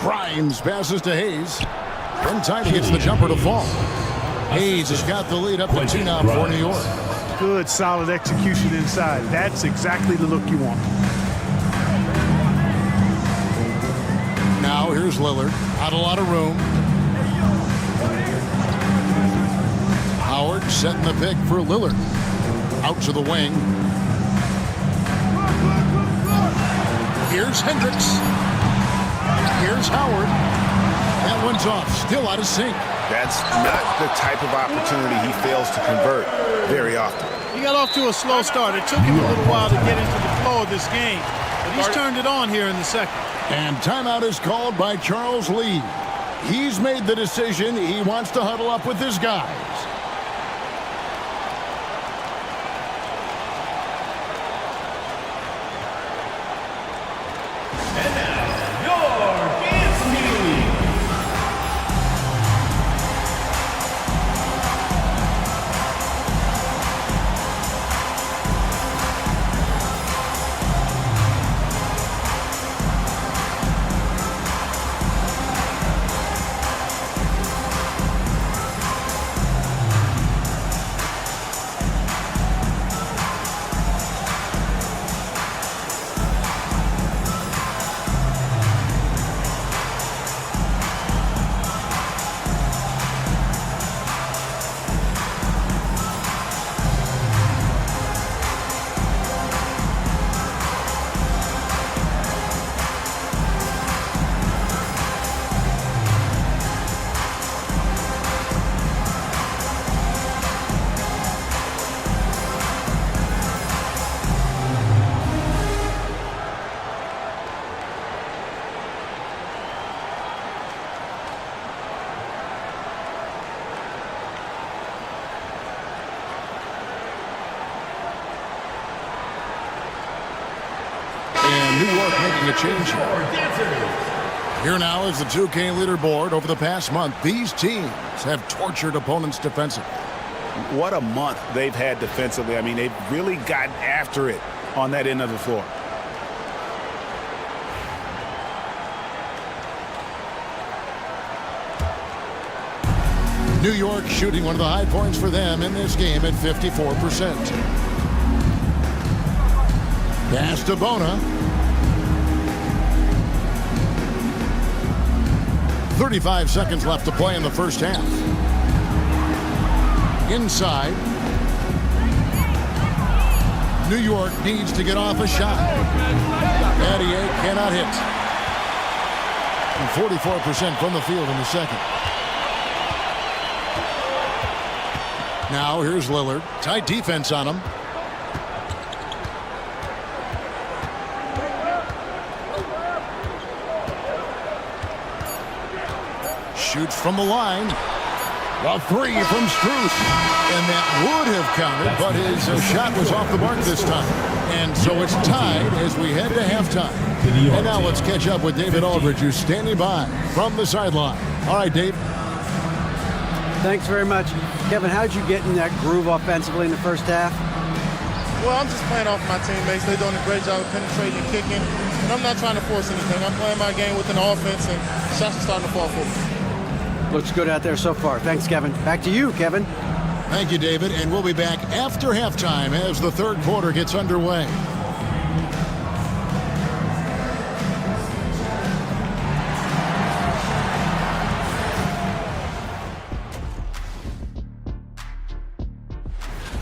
Grimes passes to Hayes. In time, he gets the jumper to fall. Hayes has got the lead up to 2 now for New York. Good, solid execution inside. That's exactly the look you want. Now here's Lillard. Not a lot of room. Howard setting the pick for Lillard. Out to the wing. Here's Hendricks. Here's Howard. That one's off. Still out of sync. That's not the type of opportunity he fails to convert very often. He got off to a slow start. It took him a little while to get into the flow of this game. But he's turned it on here in the second. And timeout is called by Charles Lee. He's made the decision. He wants to huddle up with his guys. New York making a change here. Here now is the 2K leaderboard. Over the past month, these teams have tortured opponents defensively. What a month they've had defensively. I mean, they've really gotten after it on that end of the floor. New York shooting one of the high points for them in this game at 54%. Pass to Bona. 35 seconds left to play in the first half. Inside. New York needs to get off a shot. Battier cannot hit. And 44% from the field in the second. Now here's Lillard. Tight defense on him. shoots from the line. A three from Strus. And that would have counted, but his shot was off the mark this time. And so it's tied as we head to halftime. And now let's catch up with David Aldridge, who's standing by from the sideline. All right, Dave. Thanks very much. Kevin, how'd you get in that groove offensively in the first half? Well, I'm just playing off my teammates. They're doing a great job of penetrating and kicking. And I'm not trying to force anything. I'm playing my game within the offense, and shots are starting to fall for me. Looks good out there so far. Thanks, Kevin. Back to you, Kevin. Thank you, David. And we'll be back after halftime as the third quarter gets underway.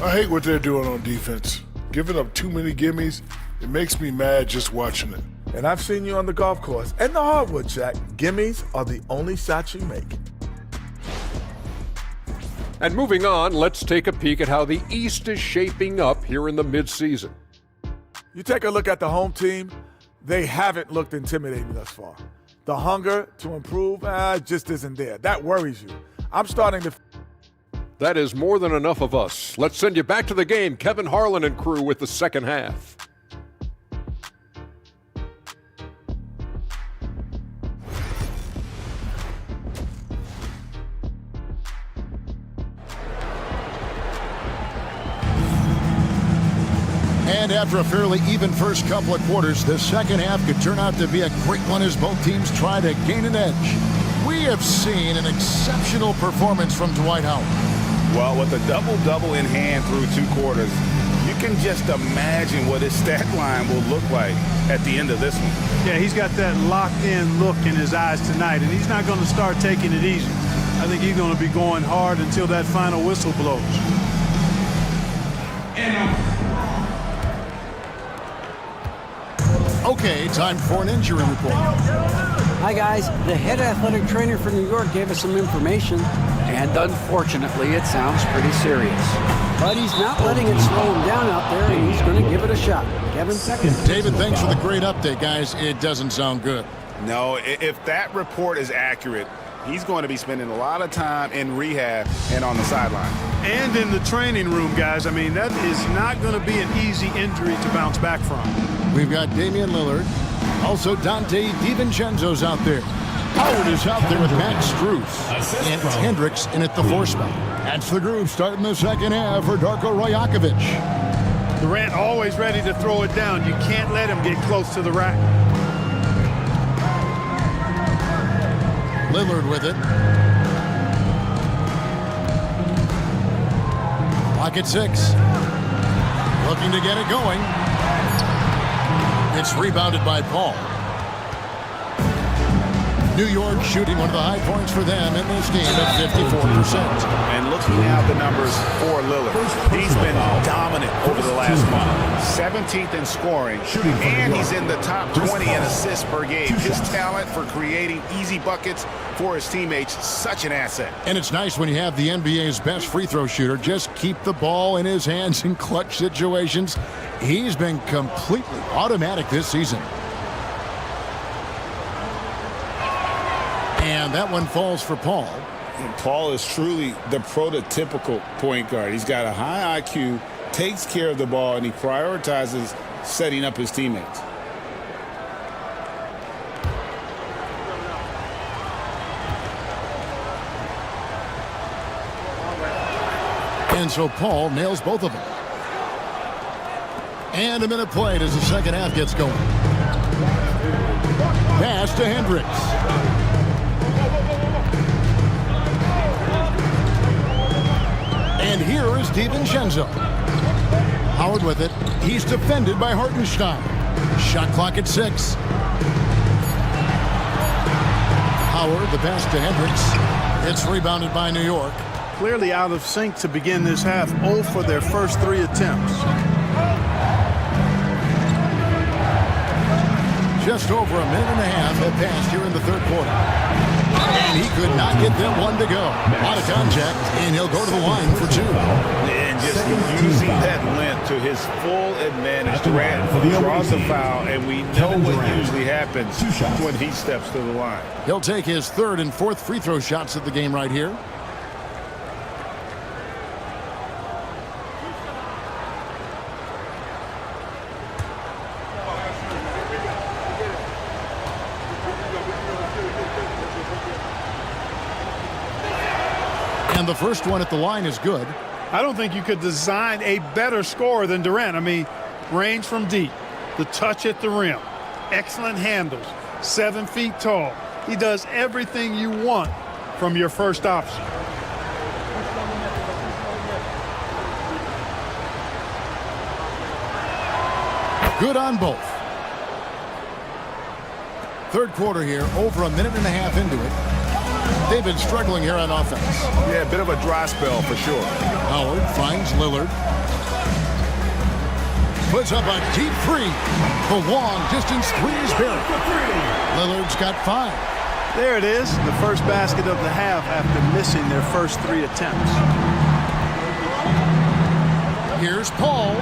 I hate what they're doing on defense. Giving up too many gimmies, it makes me mad just watching it. And I've seen you on the golf course and the hardwood, Shaq. Gimmies are the only shots you make. And moving on, let's take a peek at how the East is shaping up here in the midseason. You take a look at the home team, they haven't looked intimidating thus far. The hunger to improve just isn't there. That worries you. I'm starting to... That is more than enough of us. Let's send you back to the game. Kevin Harlan and crew with the second half. And after a fairly even first couple of quarters, the second half could turn out to be a great one as both teams try to gain an edge. We have seen an exceptional performance from Dwight Howard. Well, with a double-double in hand through 2 quarters, you can just imagine what his stat line will look like at the end of this one. Yeah, he's got that locked-in look in his eyes tonight, and he's not going to start taking it easy. I think he's going to be going hard until that final whistle blows. Okay, time for an injury report. Hi, guys. The head athletic trainer for New York gave us some information, and unfortunately, it sounds pretty serious. But he's not letting it slow him down out there, and he's going to give it a shot. Kevin? David, thanks for the great update, guys. It doesn't sound good. No, if that report is accurate, he's going to be spending a lot of time in rehab and on the sideline. And in the training room, guys. I mean, that is not going to be an easy injury to bounce back from. We've got Damian Lillard. Also, Dante DiVincenzo's out there. Howard is out there with Max Strus. And Hendricks in at the 4 spot. That's the group starting the second half for Darko Rajakovic. Durant always ready to throw it down. You can't let him get close to the rack. Lillard with it. Clock at 6. Looking to get it going. It's rebounded by Paul. New York shooting one of the high points for them in this game at 54%. And looking at the numbers for Lillard, he's been dominant over the last month. 17th in scoring, and he's in the top 20 in assists per game. His talent for creating easy buckets for his teammates, such an asset. And it's nice when you have the NBA's best free throw shooter just keep the ball in his hands in clutch situations. He's been completely automatic this season. And that one falls for Paul. And Paul is truly the prototypical point guard. He's got a high IQ, takes care of the ball, and he prioritizes setting up his teammates. And so Paul nails both of them. And a minute played as the second half gets going. Pass to Hendricks. And here is DiVincenzo. Howard with it. He's defended by Hartenstein. Shot clock at 6. Howard, the pass to Hendricks. It's rebounded by New York. Clearly out of sync to begin this half. 0 for their first 3 attempts. Just over a minute and a half have passed here in the third quarter. And he could not get that one to go. Out of contact, and he'll go to the line for 2. And just using that length to his full advantage. Durant draws the foul, and we know what usually happens when he steps to the line. He'll take his 3rd and 4th free throw shots of the game right here. And the first one at the line is good. I don't think you could design a better scorer than Durant. I mean, range from deep, the touch at the rim, excellent handles, 7 feet tall. He does everything you want from your first option. Good on both. 3rd quarter here, over a minute and a half into it. They've been struggling here on offense. Yeah, a bit of a dry spell for sure. Howard finds Lillard. Puts up a deep 3. The long distance 3 is buried. Lillard's got 5. There it is, the first basket of the half after missing their first 3 attempts. Here's Paul,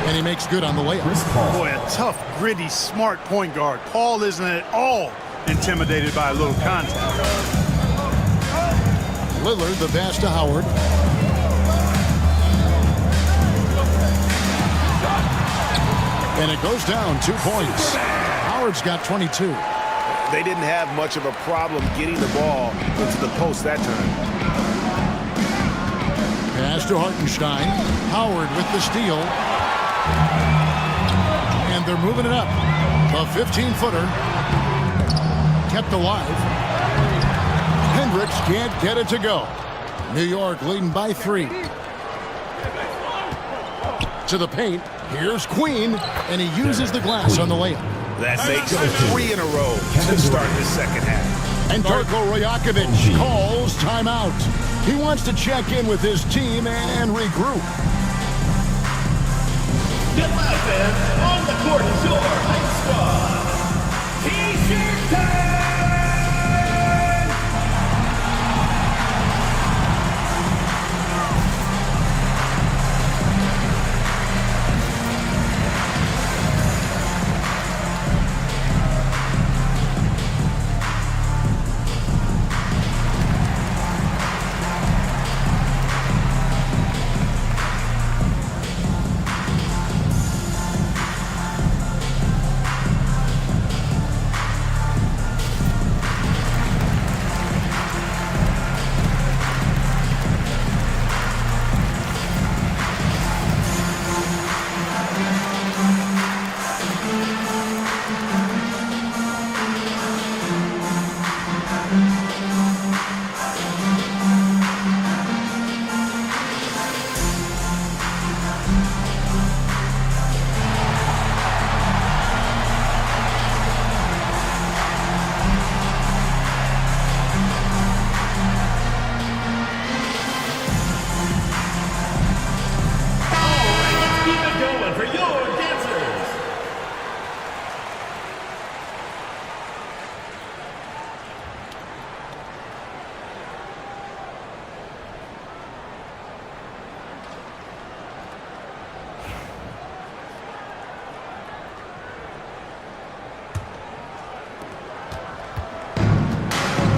and he makes good on the layup. Boy, a tough, gritty, smart point guard. Paul isn't at all intimidated by a little contact. Lillard, the pass to Howard. And it goes down 2 points. Howard's got 22. They didn't have much of a problem getting the ball into the post that time. Pass to Hartenstein. Howard with the steal. And they're moving it up. A 15-footer. Kept alive. Hendricks can't get it to go. New York leading by 3. To the paint. Here's Queen, and he uses the glass on the layup. That makes 3 in a row to start the second half. And Darko Rajakovic calls timeout. He wants to check in with his team and regroup. Get live, fans. On the court is your Hype Squad. T-shirt time!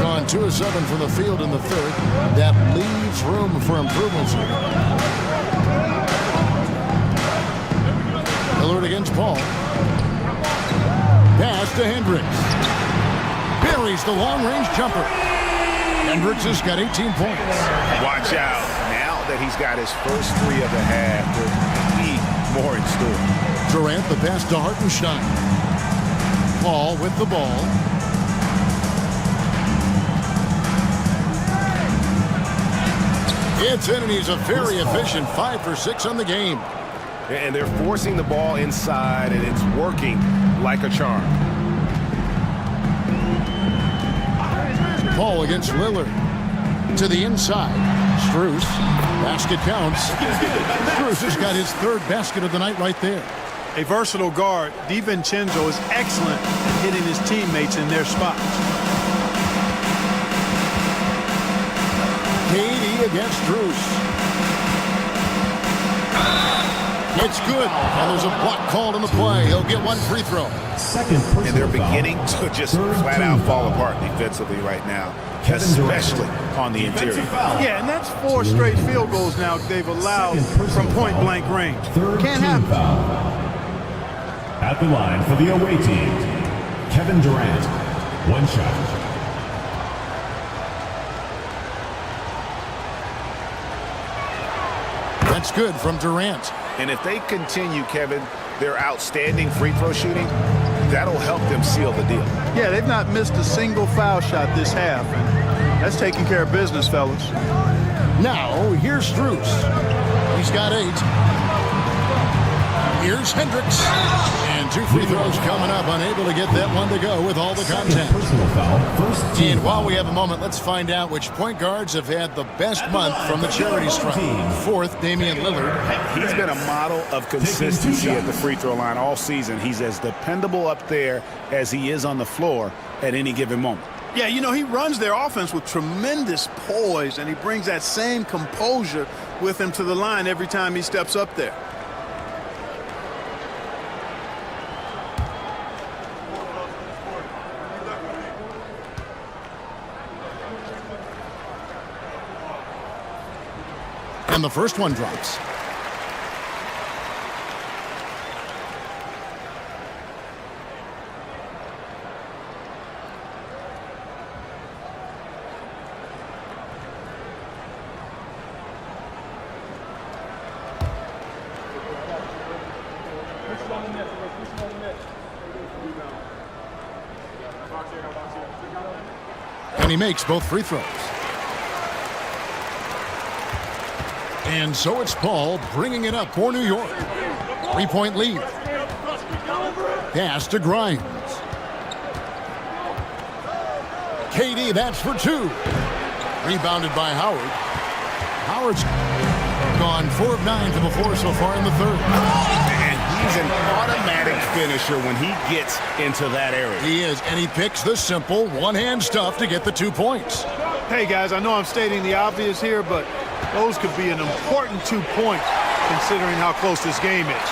Gone 2 of 7 from the field in the 3rd. That leaves room for improvements here. Lillard against Paul. Pass to Hendricks. Buries the long-range jumper. Hendricks has got 18 points. Watch out. Now that he's got his first 3 of the half, there'll be more in store. Durant, the pass to Hartenstein. Paul with the ball. It's in, and he's a very efficient 5 for 6 on the game. And they're forcing the ball inside, and it's working like a charm. Paul against Lillard. To the inside. Strus. Basket counts. Strus has got his 3rd basket of the night right there. A versatile guard, DiVincenzo is excellent at hitting his teammates in their spots. KD against Strus. It's good, and there's a block called on the play. He'll get one free throw. And they're beginning to just flat out fall apart defensively right now, especially on the interior. Yeah, and that's 4 straight field goals now they've allowed from point-blank range. Can't happen. At the line for the away team, Kevin Durant. One shot. That's good from Durant. And if they continue, Kevin, their outstanding free throw shooting, that'll help them seal the deal. Yeah, they've not missed a single foul shot this half, and that's taking care of business, fellas. Now, here's Strus. He's got 8. Here's Hendricks. And 2 free throws coming up, unable to get that one to go with all the contact. And while we have a moment, let's find out which point guards have had the best month from the charity stripe. 4th, Damian Lillard. He's been a model of consistency at the free throw line all season. He's as dependable up there as he is on the floor at any given moment. Yeah, you know, he runs their offense with tremendous poise, and he brings that same composure with him to the line every time he steps up there. And the first one drops. And he makes both free throws. And so it's Paul bringing it up for New York. 3-point lead. Pass to Grimes. KD, that's for 2. Rebounded by Howard. Howard's gone 4 of 9 from the floor so far in the third. And he's an automatic finisher when he gets into that area. He is, and he picks the simple one-hand stuff to get the 2 points. Hey, guys, I know I'm stating the obvious here, but those could be an important 2 points considering how close this game is.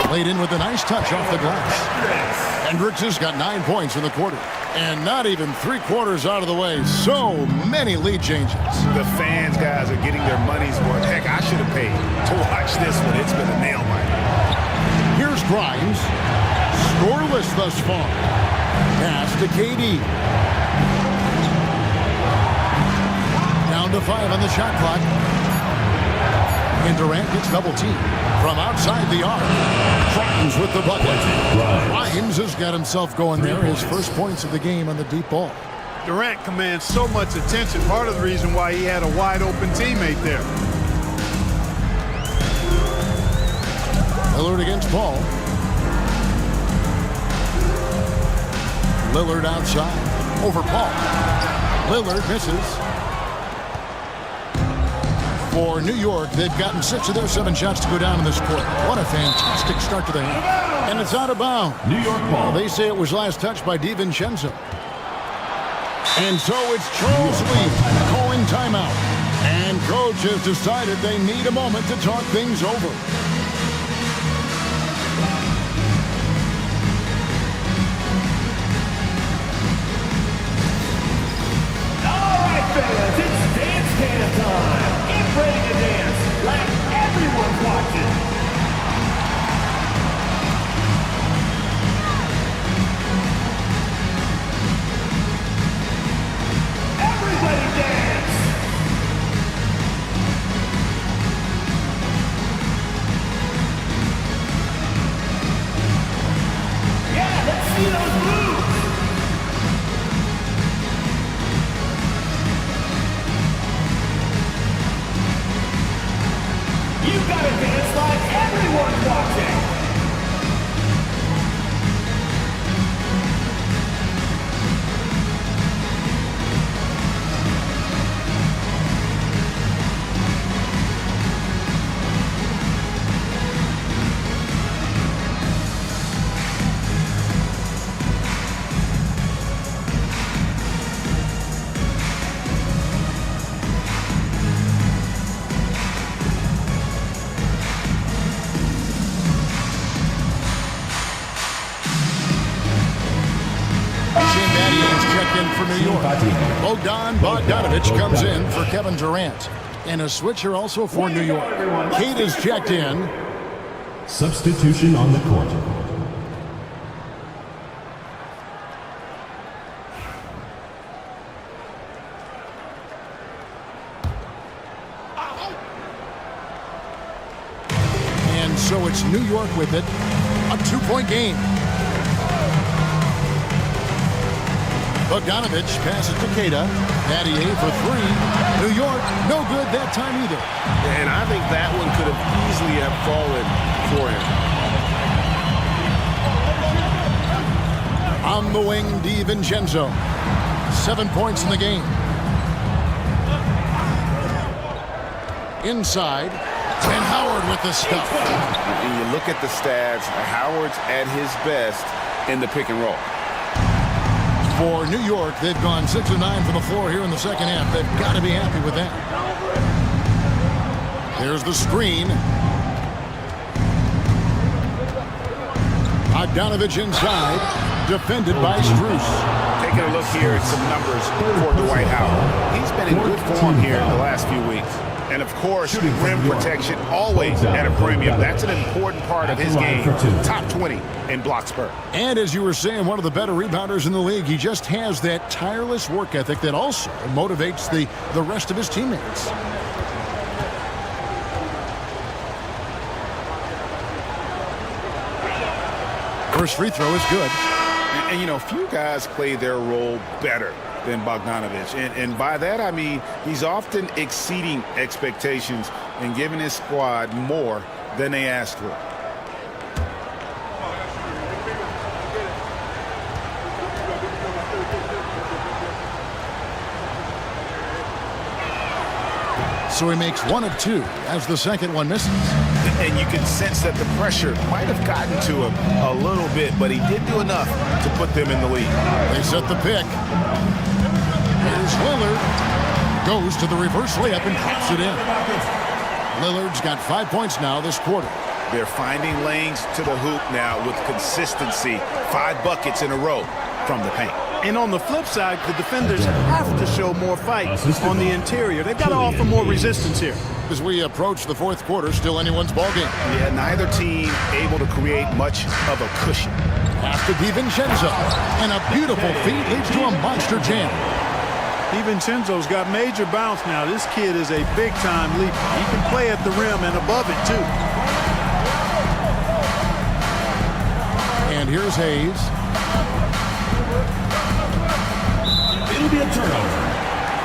Played in with a nice touch off the glass. Hendricks has got 9 points in the quarter. And not even 3/4 out of the way. So many lead changes. The fans, guys, are getting their money's worth. Heck, I should have paid to watch this one. It's been a nail biter. Here's Grimes. Scoreless thus far. Pass to KD. Down to 5 on the shot clock. And Durant gets double-teamed from outside the arc. Grimes with the bucket. Grimes has got himself going there. His first points of the game on the deep ball. Durant commands so much attention. Part of the reason why he had a wide-open teammate there. Lillard against Paul. Lillard outside. Over Paul. Lillard misses. For New York, they've gotten 6 of their 7 shots to go down in this quarter. What a fantastic start to the game. And it's out of bounds. New York ball. They say it was last touched by DiVincenzo. And so it's Charles Lee calling timeout. And coach has decided they need a moment to talk things over. All right, fellas, it's dance can time. Get ready to dance like everyone's watching. Everybody dance. And he has checked in for New York. Bogdanovich comes in for Kevin Durant. And a switcher also for New York. Kate is checked in. Substitution on the court. And so it's New York with it. A 2-point game. Bogdanovich passes to Keita. Natty A for 3. New York, no good that time either. And I think that one could have easily have fallen for him. On the wing, DiVincenzo. 7 points in the game. Inside, and Howard with the stuff. And you look at the stats, Howard's at his best in the pick and roll. For New York, they've gone 6 of 9 from the floor here in the second half. They've got to be happy with that. There's the screen. Bogdanovich inside, defended by Strus. Taking a look here at some numbers for Dwight Howard. He's been in good form here in the last few weeks. And of course, rim protection always at a premium. That's an important part of his game. Top 20 in block spurt. And as you were saying, one of the better rebounders in the league. He just has that tireless work ethic that also motivates the rest of his teammates. First free throw is good. And you know, few guys play their role better than Bogdanovich. And by that, I mean he's often exceeding expectations and giving his squad more than they asked for. So he makes 1 of 2 as the second one misses. And you can sense that the pressure might have gotten to him a little bit, but he did do enough to put them in the lead. They set the pick. Here's Lillard. Goes to the reverse layup and pops it in. Lillard's got 5 points now this quarter. They're finding lanes to the hoop now with consistency. 5 buckets in a row from the paint. And on the flip side, the defenders have to show more fight on the interior. They've got to offer more resistance here. As we approach the fourth quarter, still anyone's ballgame. Yeah, neither team able to create much of a cushion. Pass to DiVincenzo. And a beautiful feed leads to a monster jam. DiVincenzo's got major bounce now. This kid is a big-time leaper. He can play at the rim and above it, too. And here's Hayes. It'll be a turnover.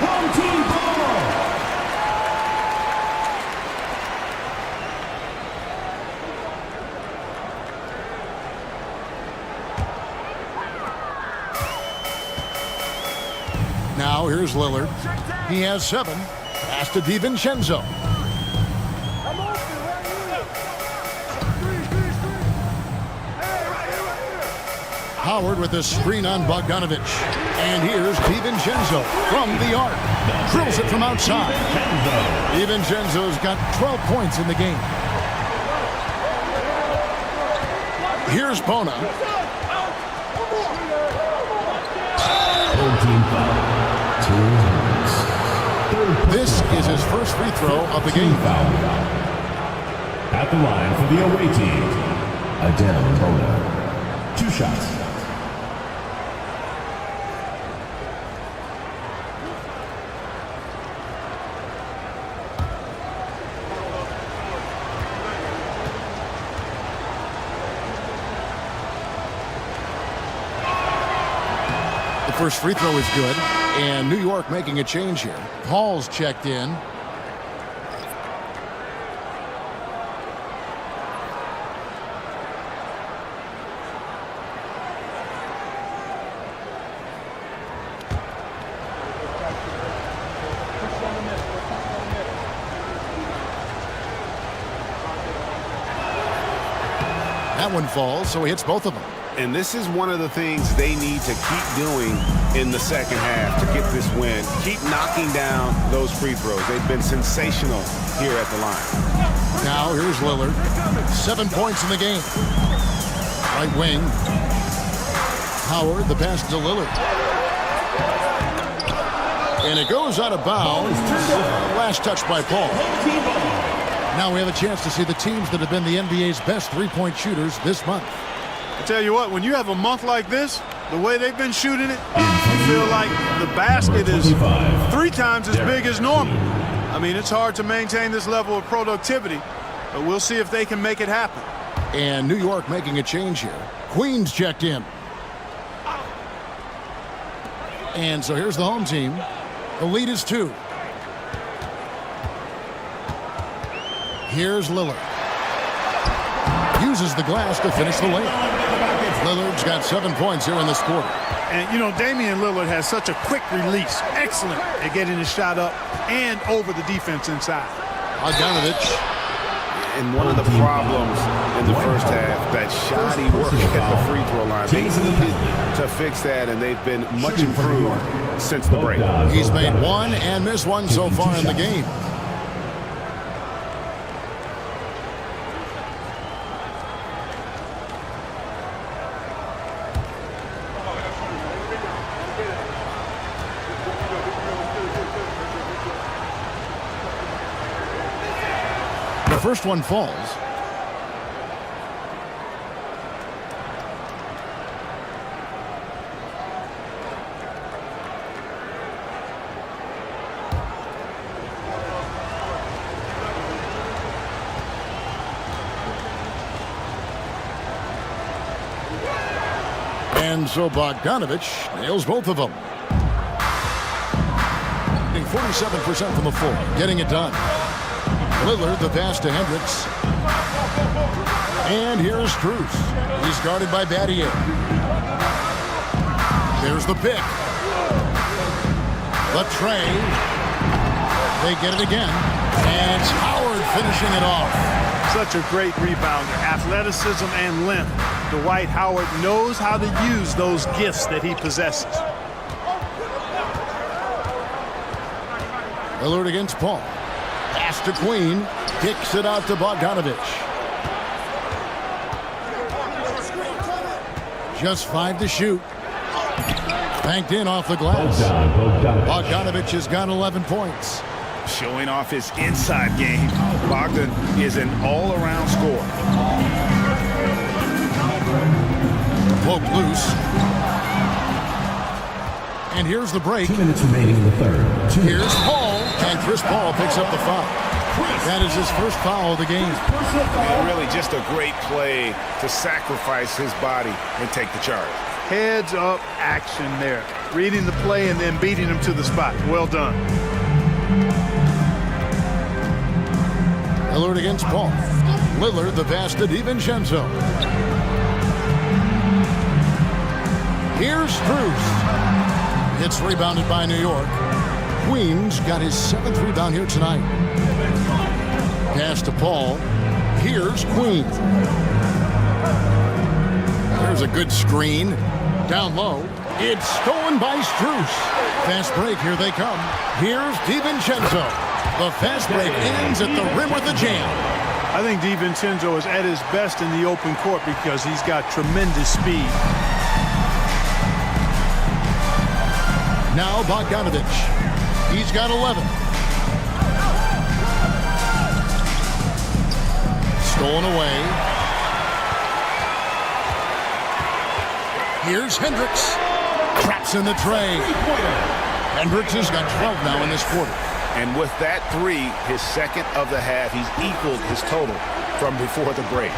Home team ball. Now here's Lillard. He has 7. Pass to DiVincenzo. Howard with a screen on Bogdanovich. And here's DiVincenzo from the arc. Drills it from outside. DiVincenzo's got 12 points in the game. Here's Bona. This is his first free throw of the game. At the line for the away team, Adem Bona. 2 shots. First free throw is good, and New York making a change here. Hall's checked in. That one falls, so he hits both of them. And this is one of the things they need to keep doing in the second half to get this win. Keep knocking down those free throws. They've been sensational here at the line. Now here's Lillard. 7 points in the game. Right wing. Howard, the pass to Lillard. And it goes out of bounds. Last touch by Paul. Now we have a chance to see the teams that have been the NBA's best three-point shooters this month. I tell you what, when you have a month like this, the way they've been shooting it, you feel like the basket is 3 times as big as normal. I mean, it's hard to maintain this level of productivity, but we'll see if they can make it happen. And New York making a change here. Queens checked in. And so here's the home team. The lead is 2. Here's Lillard. Uses the glass to finish the layup. Lillard's got 7 points here in this quarter. And, you know, Damian Lillard has such a quick release. Excellent at getting his shot up and over the defense inside. Bogdanovich. And one of the problems in the first half, that shoddy work at the free throw line. They needed to fix that, and they've been much improved since the break. He's made 1 and missed 1 so far in the game. The first one falls. And so Bogdanovich nails both of them. 47% from the floor, getting it done. Lillard, the pass to Hendricks. And here's Strus. He's guarded by Battier. There's the pick. The tray. They get it again. And it's Howard finishing it off. Such a great rebounder. Athleticism and length. Dwight Howard knows how to use those gifts that he possesses. Lillard against Paul. Pass to Queen. Kicks it out to Bogdanovich. Just 5 to shoot. Banked in off the glass. Bogdanovich has got 11 points. Showing off his inside game. Bogdan is an all-around scorer. Poke loose. And here's the break. 2 minutes remaining in the third. Here's Paul. And Chris Paul picks up the foul. That is his first foul of the game. And really just a great play to sacrifice his body and take the charge. Heads up action there. Reading the play and then beating him to the spot. Well done. Lillard against Paul. Lillard, the pass to DiVincenzo. Here's Strus. It's rebounded by New York. Queens got his 7th rebound here tonight. Pass to Paul. Here's Queen. There's a good screen. Down low. It's stolen by Strus. Fast break. Here they come. Here's DiVincenzo. The fast break ends at the rim with a jam. I think DiVincenzo is at his best in the open court because he's got tremendous speed. Now Bogdanovich. He's got 11. Stolen away. Here's Hendricks. Traps in the tray. Hendricks has got 12 now in this quarter. And with that 3, his second of the half, he's equaled his total from before the break.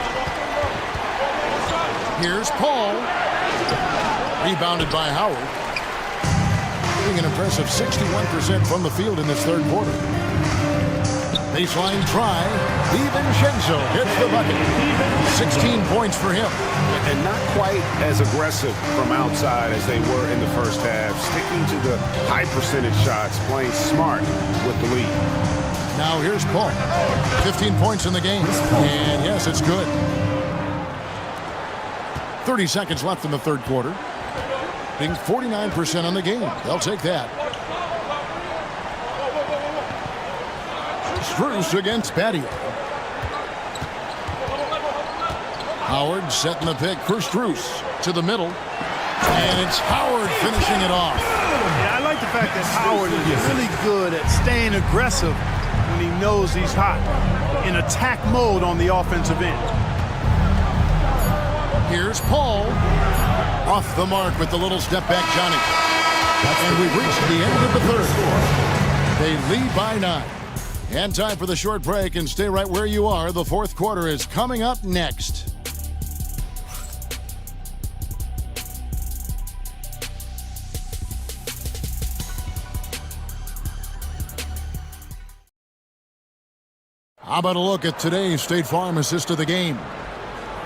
Here's Paul. Rebounded by Howard. An impressive 61% from the field in this third quarter. Baseline try. DiVincenzo hits the bucket. 16 points for him. And not quite as aggressive from outside as they were in the first half. Sticking to the high percentage shots, playing smart with the lead. Now here's Paul. 15 points in the game. And yes, it's good. 30 seconds left in the third quarter. 49% on the game. They'll take that. Strus against Battier. Howard setting the pick for Strus to the middle. And it's Howard finishing it off. Yeah, I like the fact fact that Howard is really good at staying aggressive when he knows he's hot, in attack mode on the offensive end. Here's Paul. Off the mark with the little step back, Johnny. And we've reached the end of the third. They lead by 9. And time for the short break, and stay right where you are. The fourth quarter is coming up next. How about a look at today's State Farm assist of the game?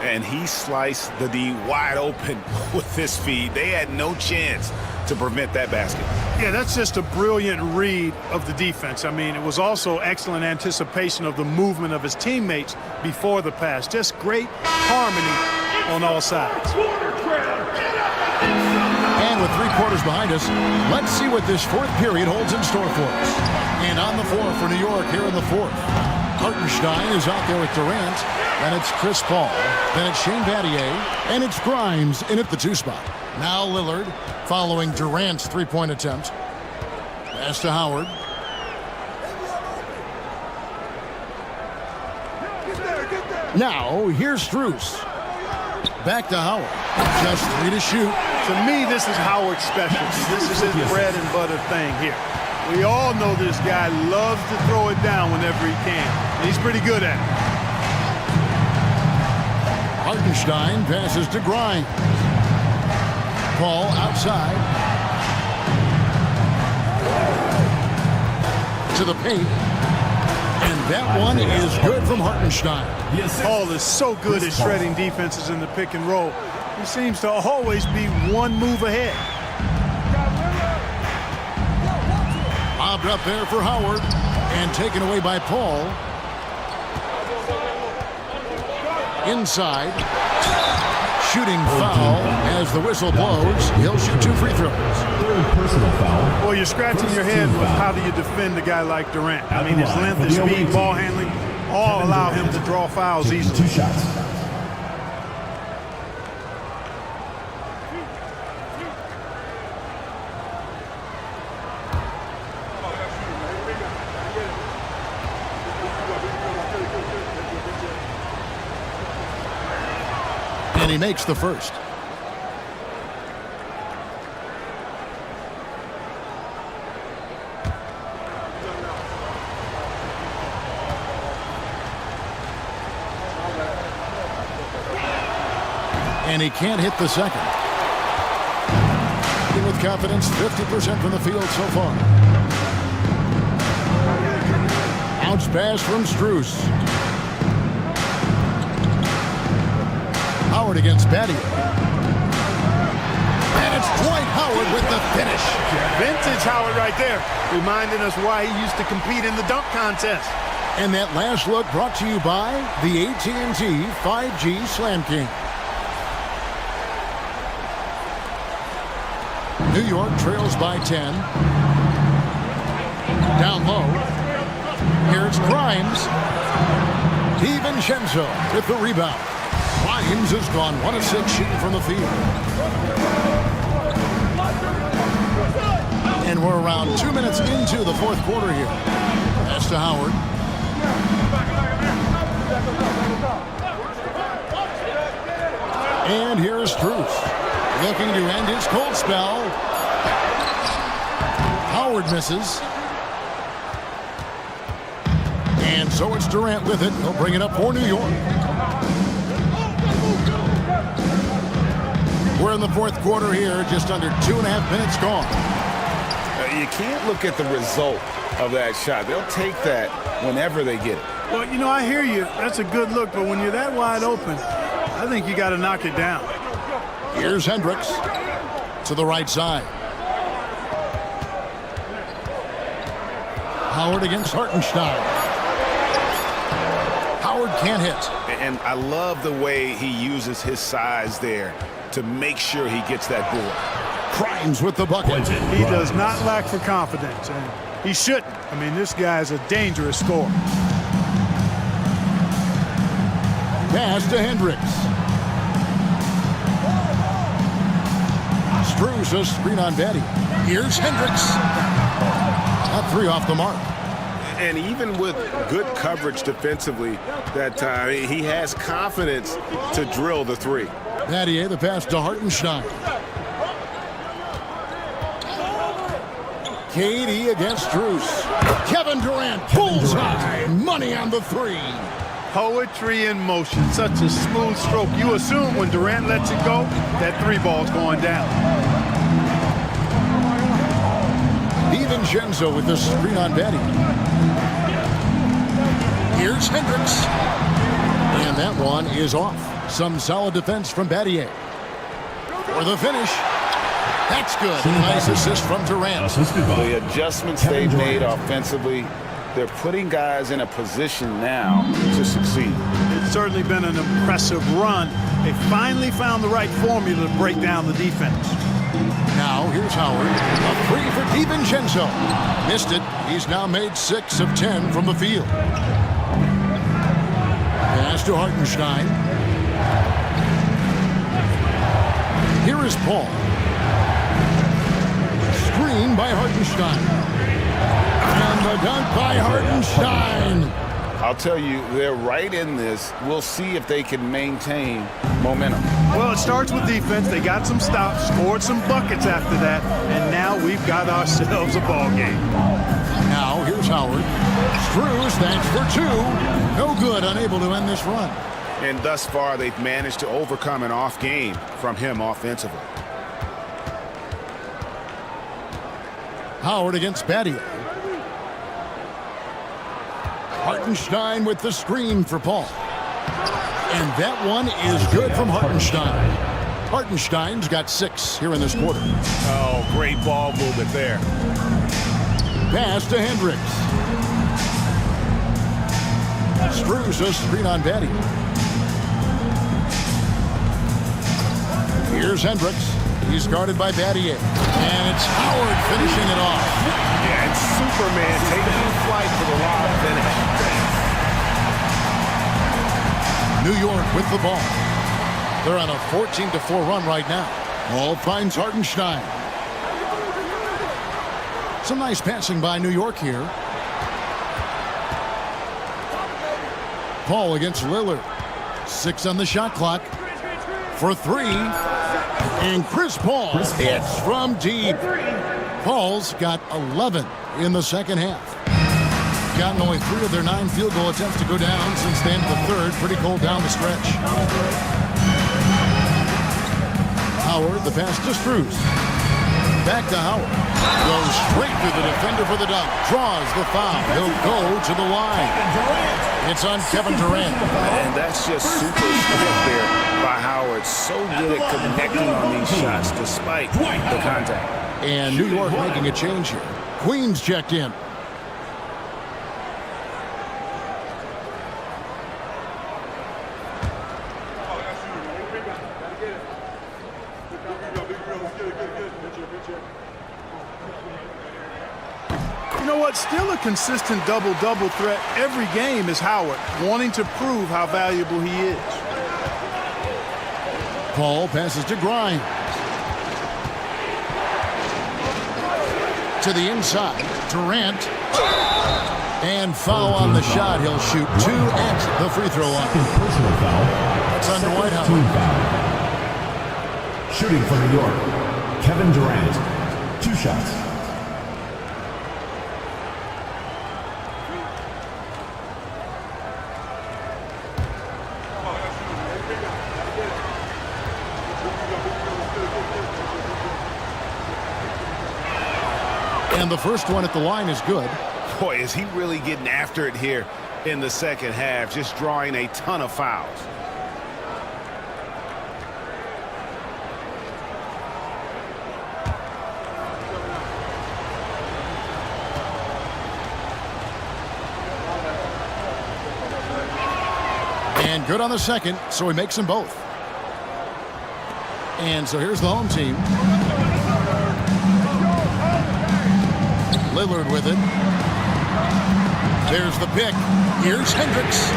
And he sliced the D wide open with his feed. They had no chance to prevent that basket. Yeah, that's just a brilliant read of the defense. I mean, it was also excellent anticipation of the movement of his teammates before the pass. Just great harmony on all sides. And with 3 quarters behind us, let's see what this fourth period holds in store for us. And on the floor for New York here in the fourth, Hartenstein is out there with Durant. Then it's Chris Paul. Then it's Shane Battier. And it's Grimes in at the 2 spot. Now Lillard following Durant's 3-point attempt. Pass to Howard. Now here's Strus. Back to Howard. Just 3 to shoot. To me, this is Howard's specialty. This is his bread and butter thing here. We all know this guy loves to throw it down whenever he can. And he's pretty good at it. Hartenstein passes to Grimes. Paul outside. To the paint. And that one is good from Hartenstein. Paul is so good at shredding defenses in the pick and roll. He seems to always be one move ahead. Lobbed up there for Howard. And taken away by Paul. Inside. Shooting foul as the whistle blows. He'll shoot 2 free throws. Personal foul. Well, you're scratching your head with how do you defend a guy like Durant. I mean, his length, his speed, ball handling, all allow him to draw fouls easily. 2 shots. And he makes the first. And he can't hit the second. With confidence, 50% from the field so far. Bounce pass from Strus. Howard against Battier. And it's Dwight Howard with the finish. Vintage Howard right there, reminding us why he used to compete in the dunk contest. And that last look brought to you by the AT&T 5G Slam King. New York trails by 10. Down low. Here's Grimes. DiVincenzo with the rebound. Grimes has gone 1 of 6 shooting from the field. And we're around 2 minutes into the fourth quarter here. Pass to Howard. And here's Strus. Looking to end his cold spell. Howard misses. And so it's Durant with it. He'll bring it up for New York. We're in the fourth quarter here, just under 2.5 minutes gone. You can't look at the result of that shot. They'll take that whenever they get it. Well, you know, I hear you. That's a good look, but when you're that wide open, I think you got to knock it down. Here's Hendricks to the right side. Howard against Hartenstein. Howard can't hit. And I love the way he uses his size there to make sure he gets that board. Grimes with the bucket. He does not lack for confidence, and he shouldn't. I mean, this guy is a dangerous scorer. Pass to Hendricks. Struz a screen on Betty. Here's Hendricks. That three off the mark. And even with good coverage defensively that time, he has confidence to drill the three. Battier, the pass to Hartenstein. KD against Struz. Kevin Durant pulls high. Money on the three. Poetry in motion. Such a smooth stroke. You assume when Durant lets it go, that three ball's going down. DiVincenzo with the screen on Betty. Here's Hendricks. And that one is off. Some solid defense from Battier. For the finish. That's good. Nice assist from Durant. The adjustments they've made offensively, they're putting guys in a position now to succeed. It's certainly been an impressive run. They finally found the right formula to break down the defense. Now, here's Howard. A three for DiVincenzo. Missed it. He's now made 6 of 10 from the field. Pass to Hartenstein. Here is Paul. Screen by Hartenstein. And the dunk by Hartenstein. I'll tell you, they're right in this. We'll see if they can maintain momentum. Well, it starts with defense. They got some stops, scored some buckets after that, and now we've got ourselves a ball game. Now, here's Howard. Struz, thanks for 2. No good, unable to end this run. And thus far, they've managed to overcome an off game from him offensively. Howard against Battier. Hartenstein with the screen for Paul. And that one is good from Hartenstein. Hartenstein's got 6 here in this quarter. Oh, great ball movement there. Pass to Hendricks. Struz a screen on Betty. Here's Hendricks. He's guarded by Battier. And it's Howard finishing it off. Yeah, it's Superman taking flight for the lob finish. New York with the ball. They're on a 14-4 run right now. Ball finds Hartenstein. Some nice passing by New York here. Paul against Lillard. 6 on the shot clock. For 3. And Chris Paul hits from deep. Paul's got 11 in the second half. Gotten only 3 of their 9 field goal attempts to go down since the end of the third. Pretty cold down the stretch. Howard, the pass to Struz. Back to Howard. Goes straight through the defender for the dunk. Draws the foul. He'll go to the line. It's on Kevin Durant. And that's just super strict there by Howard. So good at connecting on these shots despite the contact. And New York making a change here. Queens checked in. You know what? Still a consistent double-double threat every game is Howard, wanting to prove how valuable he is. Paul passes to Grimes. To the inside. Durant. And foul on the shot. He'll shoot 2 at the free throw line. Personal foul. That's on Dwight Howard. Team foul. Shooting for New York, Kevin Durant. 2 shots. And the first one at the line is good. Boy, is he really getting after it here in the second half, just drawing a ton of fouls. And good on the second, so he makes them both. And so here's the home team. Lillard with it. There's the pick. Here's Hendricks.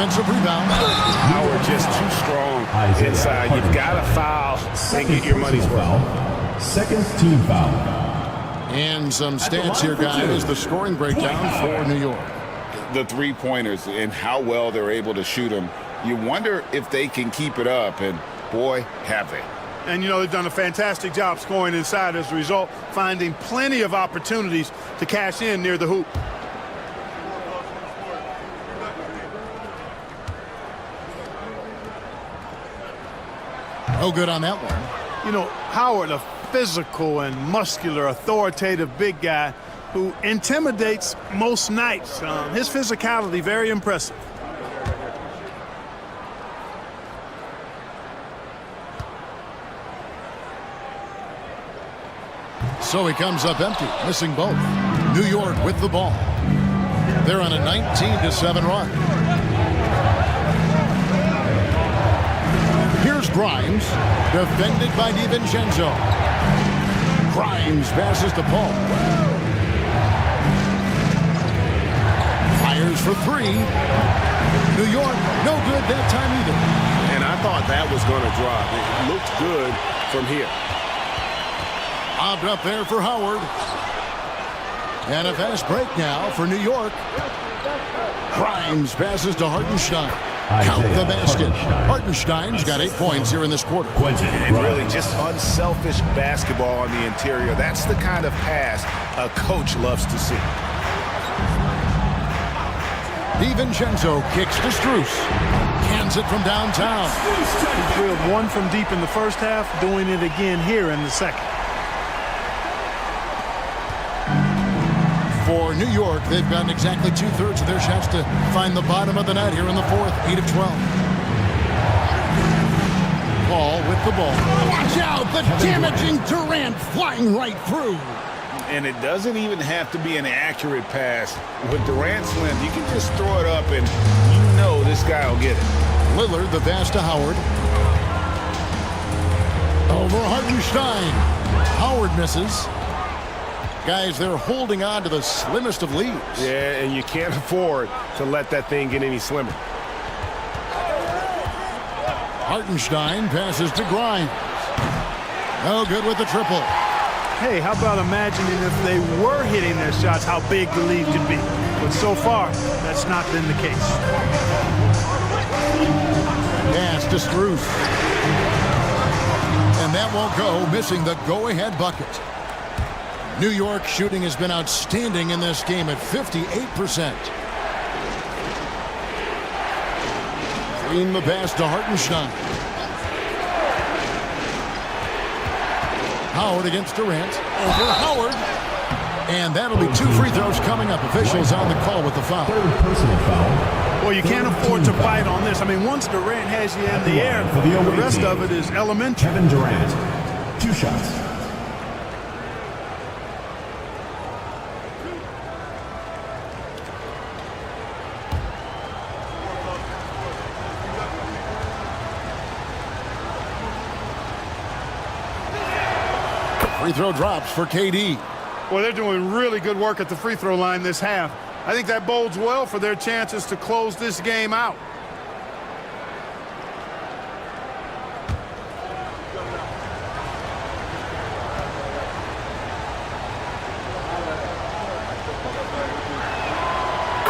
offensive rebound. Howard just too strong inside. You've got to foul and get your money's worth. Second team foul. And some stats here, guys. The scoring breakdown for New York. The three-pointers and how well they're able to shoot them. You wonder if they can keep it up, and boy, have they. And, they've done a fantastic job scoring inside as a result, finding plenty of opportunities to cash in near the hoop. No good on that one. Howard, a physical and muscular, authoritative big guy who intimidates most nights. His physicality, very impressive. So he comes up empty, missing both. New York with the ball. They're on a 19-7 run. Here's Grimes, defended by DiVincenzo. Grimes passes to Paul. Fires for three. New York, no good that time either. And I thought that was going to drop. It looked good from here. Lobbed up there for Howard. And a fast break now for New York. Grimes passes to Hartenstein. Count the basket. Hartenstein's got 8 points here in this quarter. And really just unselfish basketball on the interior. That's the kind of pass a coach loves to see. DiVincenzo kicks to Strus. Cans it from downtown. He drilled one from deep in the first half, doing it again here in the second. For New York, they've gotten exactly 2/3 of their shots to find the bottom of the net here in the fourth, 8 of 12. Paul with the ball. Watch out, the damaging Durant flying right through. And it doesn't even have to be an accurate pass. With Durant's length, you can just throw it up and this guy will get it. Lillard, the pass to Howard. Over Hartenstein. Howard misses. Guys, they're holding on to the slimmest of leads. Yeah, and you can't afford to let that thing get any slimmer. Hartenstein passes to Grimes. No good with the triple. Hey, how about imagining if they were hitting their shots, how big the lead could be. But so far, that's not been the case. Pass to Strus. And that won't go, missing the go-ahead bucket. New York shooting has been outstanding in this game at 58%. In the pass to Hartenstein. Howard against Durant. Over Howard. And that'll be 2 free throws coming up. Officials on the call with the foul. Personal foul. Well, you can't afford to bite on this. I mean, once Durant has you in the air, the rest of it is elementary. Kevin Durant, 2 shots. Free throw drops for KD. Well, they're doing really good work at the free throw line this half. I think that bodes well for their chances to close this game out.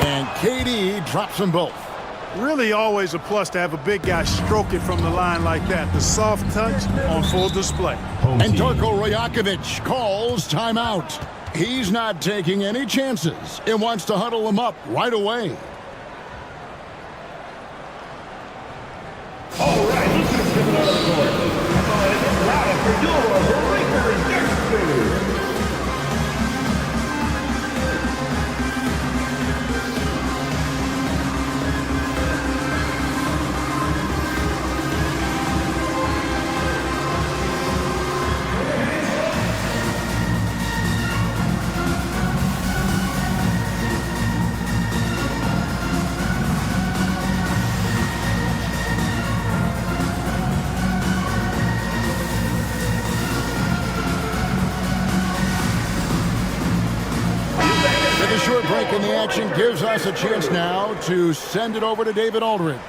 And KD drops them both. Really always a plus to have a big guy stroke it from the line like that. The soft touch on full display. And Darko Rajakovic calls timeout. He's not taking any chances and wants to huddle them up right away. All right, let's just give it on the court. Come on, it's loud for your Lakers next. short break in the action gives us a chance now to send it over to David Aldridge.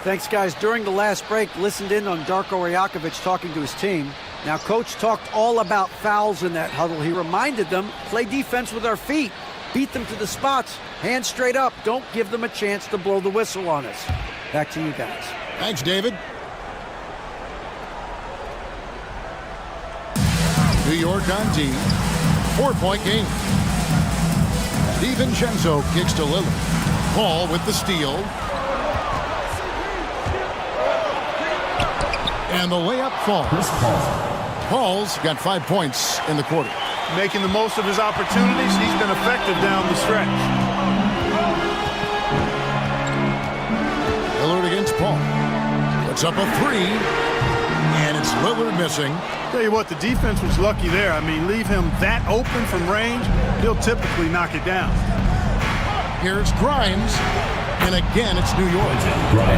Thanks, guys. During the last break, listened in on Darko Rajakovic talking to his team. Now, Coach talked all about fouls in that huddle. He reminded them, play defense with our feet. Beat them to the spots. Hands straight up. Don't give them a chance to blow the whistle on us. Back to you guys. Thanks, David. New York on D. 4-point game. DiVincenzo kicks to Lillard. Paul with the steal. And the layup falls. Paul's got 5 points in the quarter. Making the most of his opportunities. He's been effective down the stretch. Lillard against Paul. Puts up a three. And it's Lillard missing. Tell you what, the defense was lucky there. I mean, leave him that open from range, he'll typically knock it down. Here's Grimes. And again, it's New York.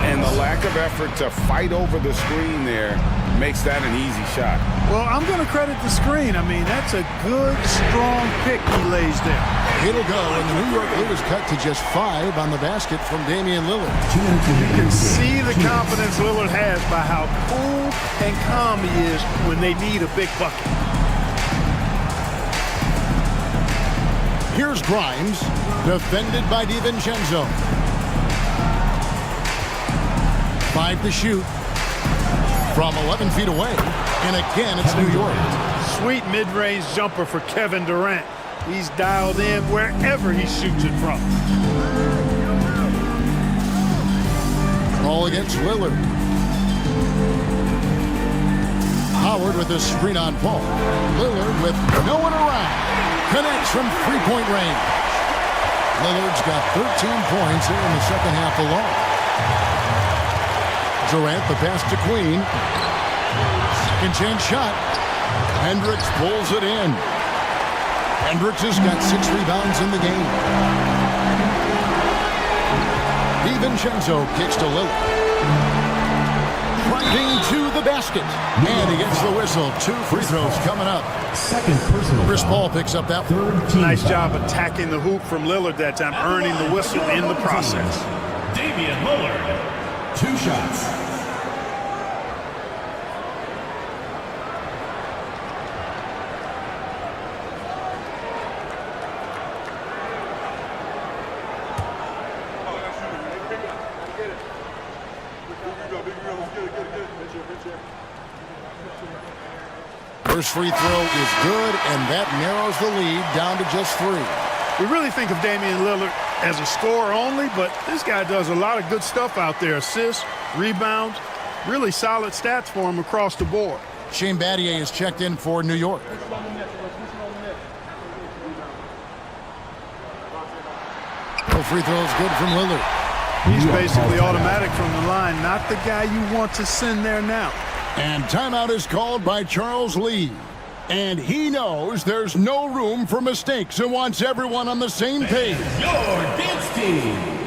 And the lack of effort to fight over the screen there makes that an easy shot. Well, I'm going to credit the screen. I mean, that's a good, strong pick he lays there. It'll go, and the New York lead is cut to just 5 on the basket from Damian Lillard. You can see the confidence Lillard has by how cool and calm he is when they need a big bucket. Here's Grimes, defended by DiVincenzo. 5 to shoot from 11 feet away. And again, it's New York. Sweet mid-range jumper for Kevin Durant. He's dialed in wherever he shoots it from. All against Lillard. Howard with a screen on Paul. Lillard with no one around. Connects from three-point range. Lillard's got 13 points here in the second half alone. Durant, the pass to Queen. Second chance shot. Hendricks pulls it in. Hendricks has got 6 rebounds in the game. DiVincenzo kicks to Lillard. Driving to the basket. And he gets the whistle. 2 free throws coming up. Second personal. Chris Paul picks up that one. Nice job attacking the hoop from Lillard that time, earning the whistle in the process. Damian Lillard. 2 shots. First free throw is good, and that narrows the lead down to just 3. We really think of Damian Lillard as a scorer only, but this guy does a lot of good stuff out there. Assists, rebounds, really solid stats for him across the board. Shane Battier is checked in for New York. No free throw is good from Lillard. He's basically automatic from the line, not the guy you want to send there now. And timeout is called by Charles Lee. And he knows there's no room for mistakes and wants everyone on the same page. Your dance team.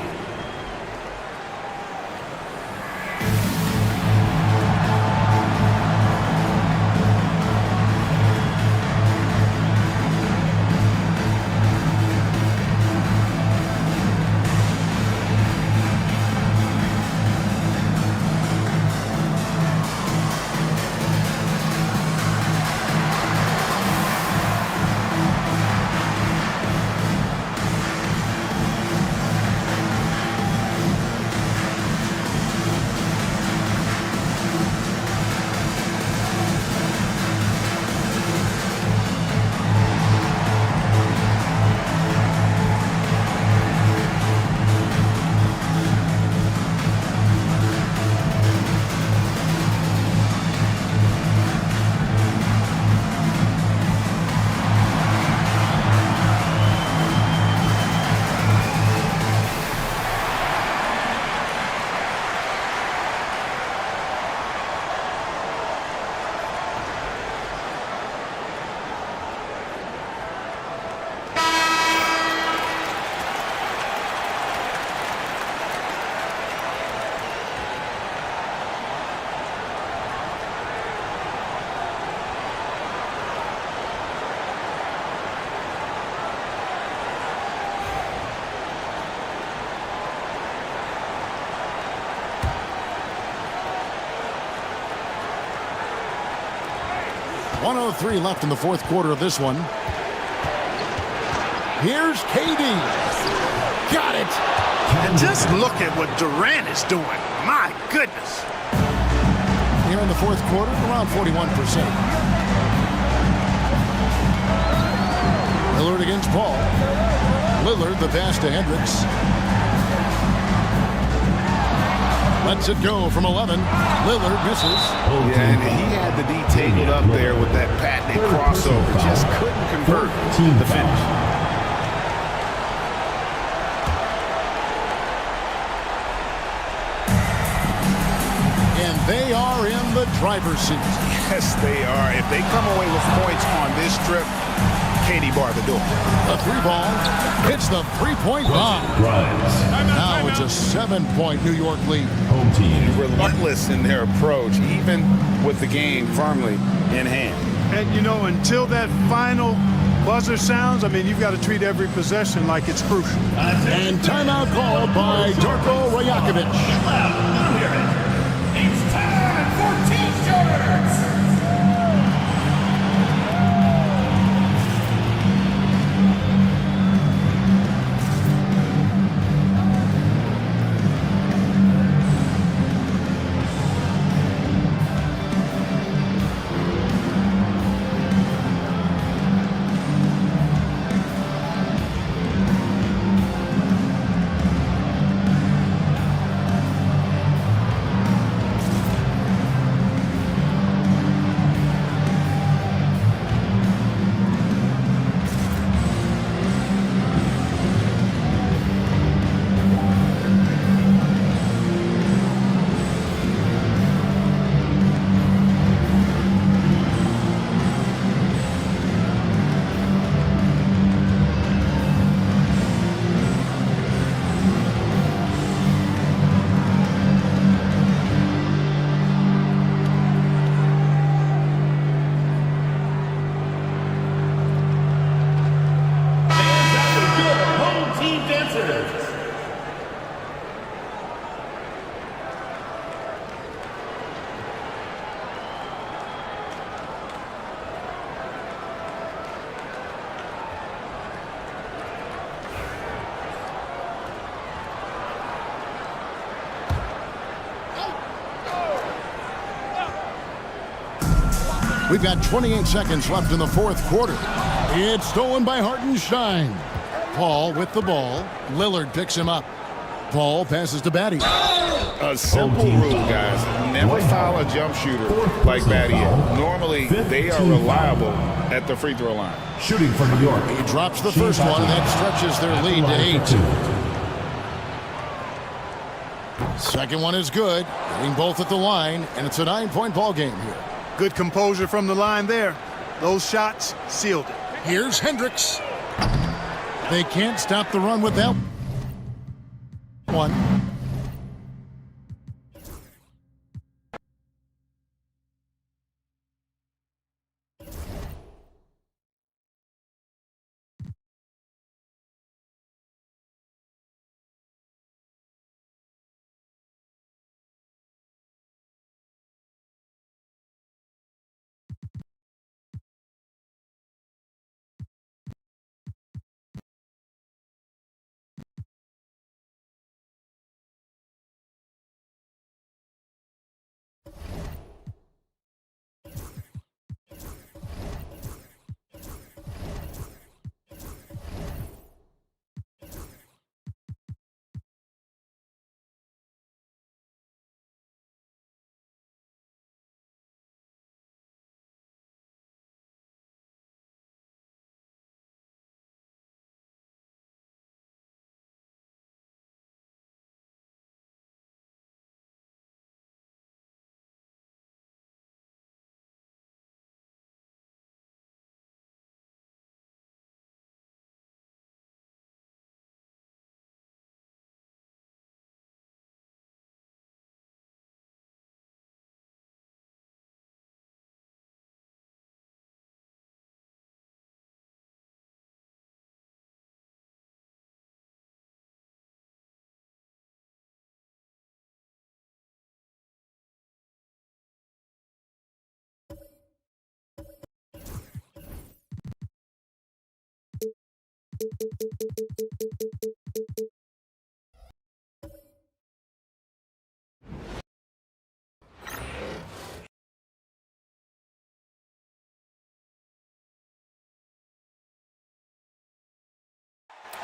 1:03 left in the fourth quarter of this one. Here's KD. Got it. And just look at what Durant is doing. My goodness. Here in the fourth quarter, around 41%. Lillard against Paul. Lillard, the pass to Hendricks. Lets it go from 11. Lillard misses. Yeah, and he had the D tangled up there with that patented crossover. Just couldn't convert the finish. And they are in the driver's seat. Yes, they are. If they come away with points on this trip, Katie bar the door. The three ball hits the three-point line. Now it's a 7-point New York lead. Home team. Relentless in their approach, even with the game firmly in hand. And, you know, until that final buzzer sounds, I mean, you've got to treat every possession like it's crucial. And timeout called by Darko Rajakovic. It's time for T-shirts. We've got 28 seconds left in the fourth quarter. It's stolen by Hartenstein. Paul with the ball. Lillard picks him up. Paul passes to Batty. A simple rule, guys. Never foul a jump shooter like Batty is. Normally, they are reliable at the free throw line. Shooting from New York. He drops the first one, and that stretches their lead to 8. Second one is good. Hitting both at the line, and it's a 9-point ball game here. Good composure from the line there. Those shots sealed it. Here's Hendricks. They can't stop the run with that one.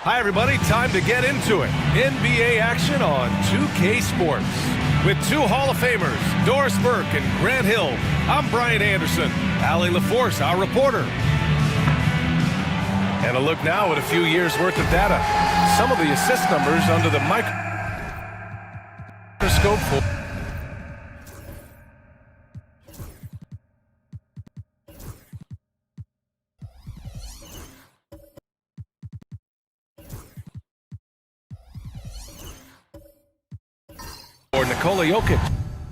Hi, everybody. Time to get into it. NBA action on 2K Sports. With two Hall of Famers, Doris Burke and Grant Hill, I'm Brian Anderson. Allie LaForce, our reporter. And a look now at a few years' worth of data. Some of the assist numbers under the microscope for... or Nikola Jokic.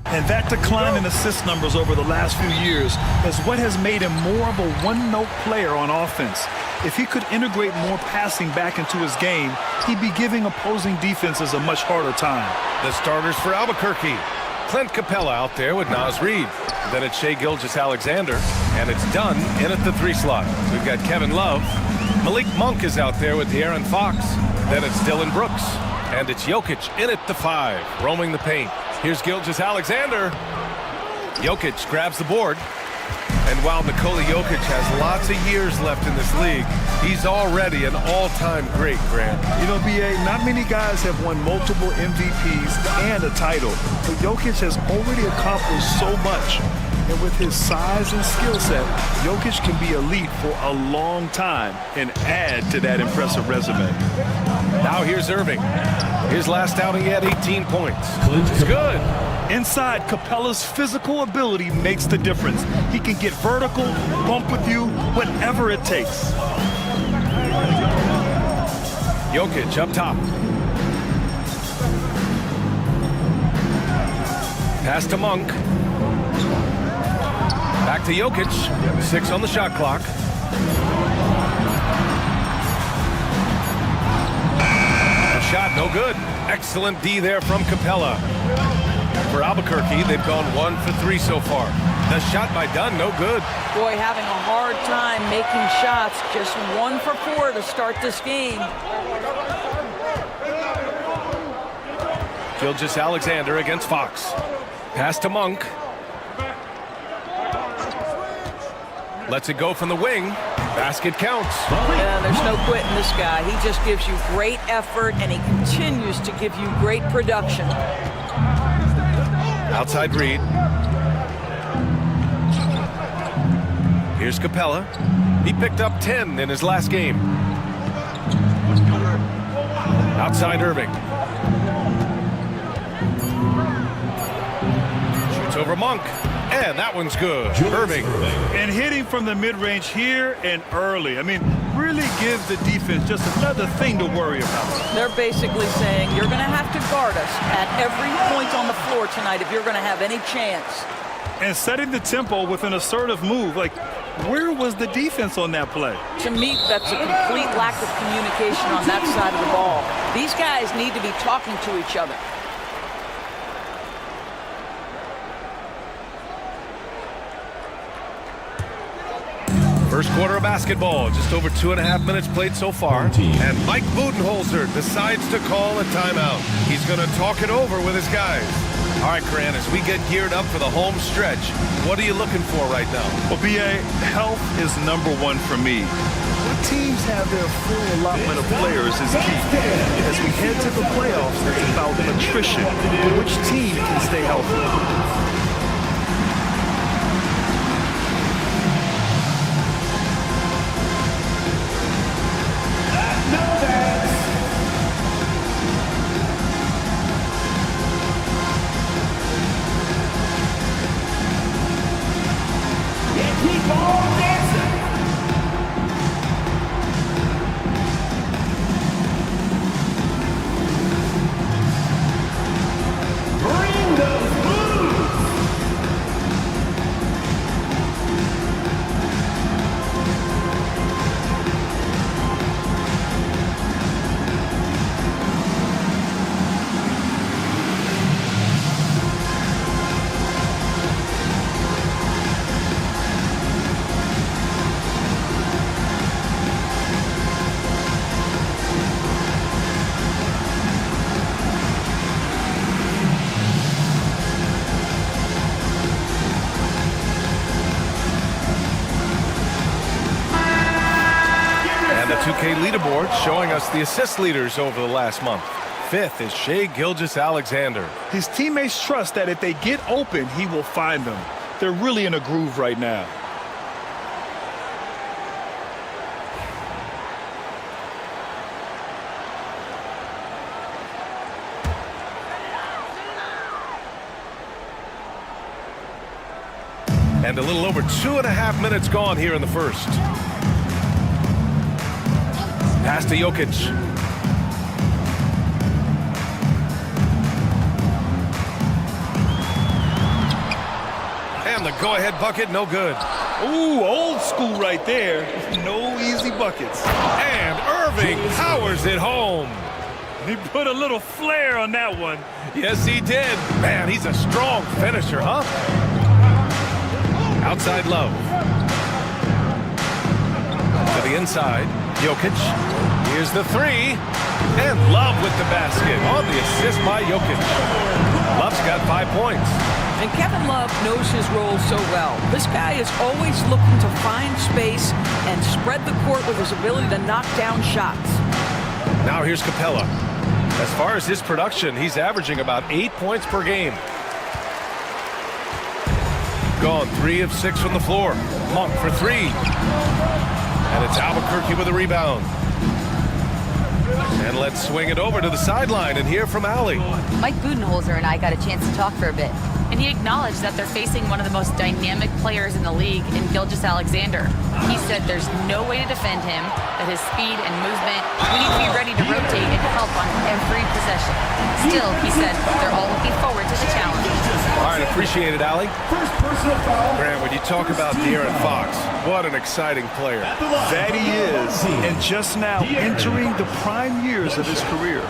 And that decline in assist numbers over the last few years is what has made him more of a one-note player on offense. If he could integrate more passing back into his game, he'd be giving opposing defenses a much harder time. The starters for Albuquerque. Clint Capella out there with Naz Reid. Then it's Shai Gilgeous-Alexander, and it's Dunn in at the 3 slot. We've got Kevin Love. Malik Monk is out there with De'Aaron Fox. Then it's Dylan Brooks. And it's Jokic in at the 5, roaming the paint. Here's Gilgeous-Alexander. Jokic grabs the board. And while Nikola Jokic has lots of years left in this league, he's already an all-time great, Grant. You know, B.A., not many guys have won multiple MVPs and a title, but Jokic has already accomplished so much. And with his size and skill set, Jokic can be elite for a long time and add to that impressive resume. Now here's Irving. His last outing, he had 18 points. It's good. Inside, Capella's physical ability makes the difference. He can get vertical, bump with you, whatever it takes. Jokic up top. Pass to Monk. Back to Jokic. 6 on the shot clock. The shot, no good. Excellent D there from Capella. For Albuquerque, they've gone 1 for 3 so far. The shot by Dunn, no good. Boy, having a hard time making shots. Just 1 for 4 to start this game. Gilgeous-Alexander against Fox. Pass to Monk. Lets it go from the wing. Basket counts. Yeah, there's no quitting this guy. He just gives you great effort, and he continues to give you great production. Outside Reid. Here's Capella. He picked up 10 in his last game. Outside Irving. Shoots over Monk. And that one's good. Irving. And hitting from the mid-range here and early. I mean, really gives the defense just another thing to worry about. They're basically saying, you're going to have to guard us at every point on the floor tonight if you're going to have any chance. And setting the tempo with an assertive move. Like, where was the defense on that play? To me, that's a complete lack of communication on that side of the ball. These guys need to be talking to each other. First quarter of basketball, just over 2.5 minutes played so far. And Mike Budenholzer decides to call a timeout. He's going to talk it over with his guys. All right, Grant, as we get geared up for the home stretch, what are you looking for right now? Well, B.A., health is #1 for me. When teams have their full allotment of players is key. As we head to the playoffs, it's about attrition. Which team can stay healthy? And the 2K leaderboard showing us the assist leaders over the last month. 5th is Shai Gilgeous-Alexander. His teammates trust that if they get open, he will find them. They're really in a groove right now. And a little over 2.5 minutes gone here in the first. Pass to Jokic. And the go-ahead bucket, no good. Ooh, old school right there. No easy buckets. And Irving powers it home. He put a little flair on that one. Yes, he did. Man, he's a strong finisher, huh? Outside Love. To the inside, Jokic. Here's the three. And Love with the basket on the assist by Jokic. Love's got 5 points. And Kevin Love knows his role so well. This guy is always looking to find space and spread the court with his ability to knock down shots. Now here's Capella. As far as his production, he's averaging about 8 points per game. Gone 3 of 6 from the floor. Monk for 3. And it's Albuquerque with a rebound. And let's swing it over to the sideline and hear from Allie. Mike Budenholzer and I got a chance to talk for a bit, and he acknowledged that they're facing one of the most dynamic players in the league in Gilgeous-Alexander. He said there's no way to defend him, that his speed and movement, we need to be ready to rotate and help on every possession. Still, he said they're all looking forward to the challenge. All right, appreciate it, Allie. Grant, when you talk about De'Aaron Fox, what an exciting player. That he is, and just now entering the prime years of his career.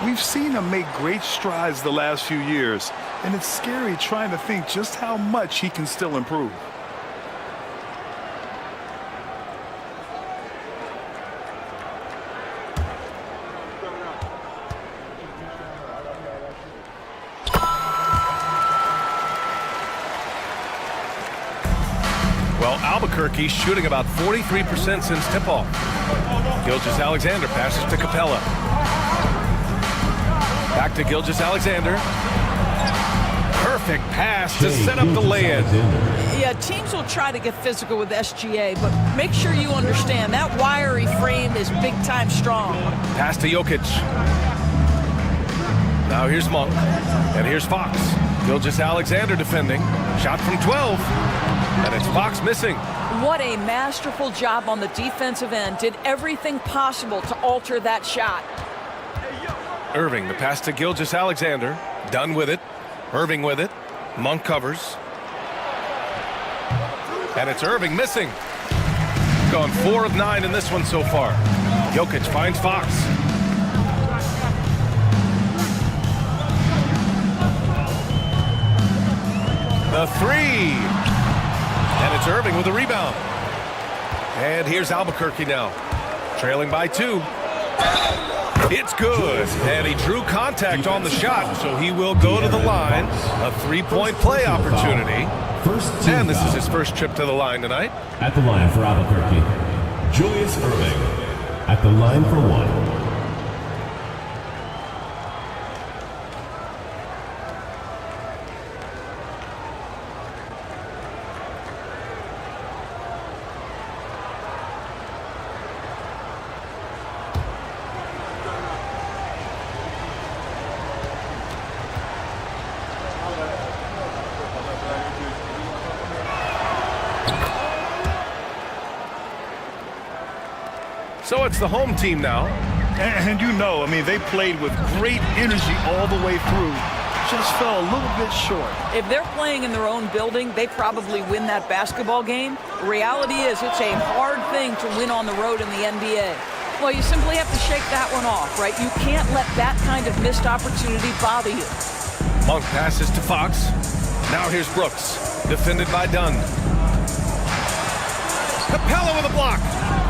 We've seen him make great strides the last few years, and it's scary trying to think just how much he can still improve. Well, Albuquerque shooting about 43% since tip-off. Gilgeous-Alexander passes to Capella. Back to Gilgeous-Alexander. Perfect pass to set up the lay-in. Yeah, teams will try to get physical with SGA, but make sure you understand that wiry frame is big-time strong. Pass to Jokic. Now here's Monk. And here's Fox. Gilgeous-Alexander defending. Shot from 12. And it's Fox missing. What a masterful job on the defensive end. Did everything possible to alter that shot. Irving, the pass to Gilgeous-Alexander. Done with it. Irving with it. Monk covers. And it's Irving missing. Gone 4 of 9 in this one so far. Jokic finds Fox. The three. And it's Irving with a rebound. And here's Albuquerque now. Trailing by 2. It's good. And he drew contact on the shot, so he will go to the line. A 3-point play opportunity. And this is his first trip to the line tonight. At the line for Albuquerque, Julius Irving. At the line for 1. So it's the home team now. And you know, I mean, they played with great energy all the way through. Just fell a little bit short. If they're playing in their own building, they probably win that basketball game. The reality is it's a hard thing to win on the road in the NBA. Well, you simply have to shake that one off, right? You can't let that kind of missed opportunity bother you. Monk passes to Fox. Now here's Brooks. Defended by Dunn. Capella with a block.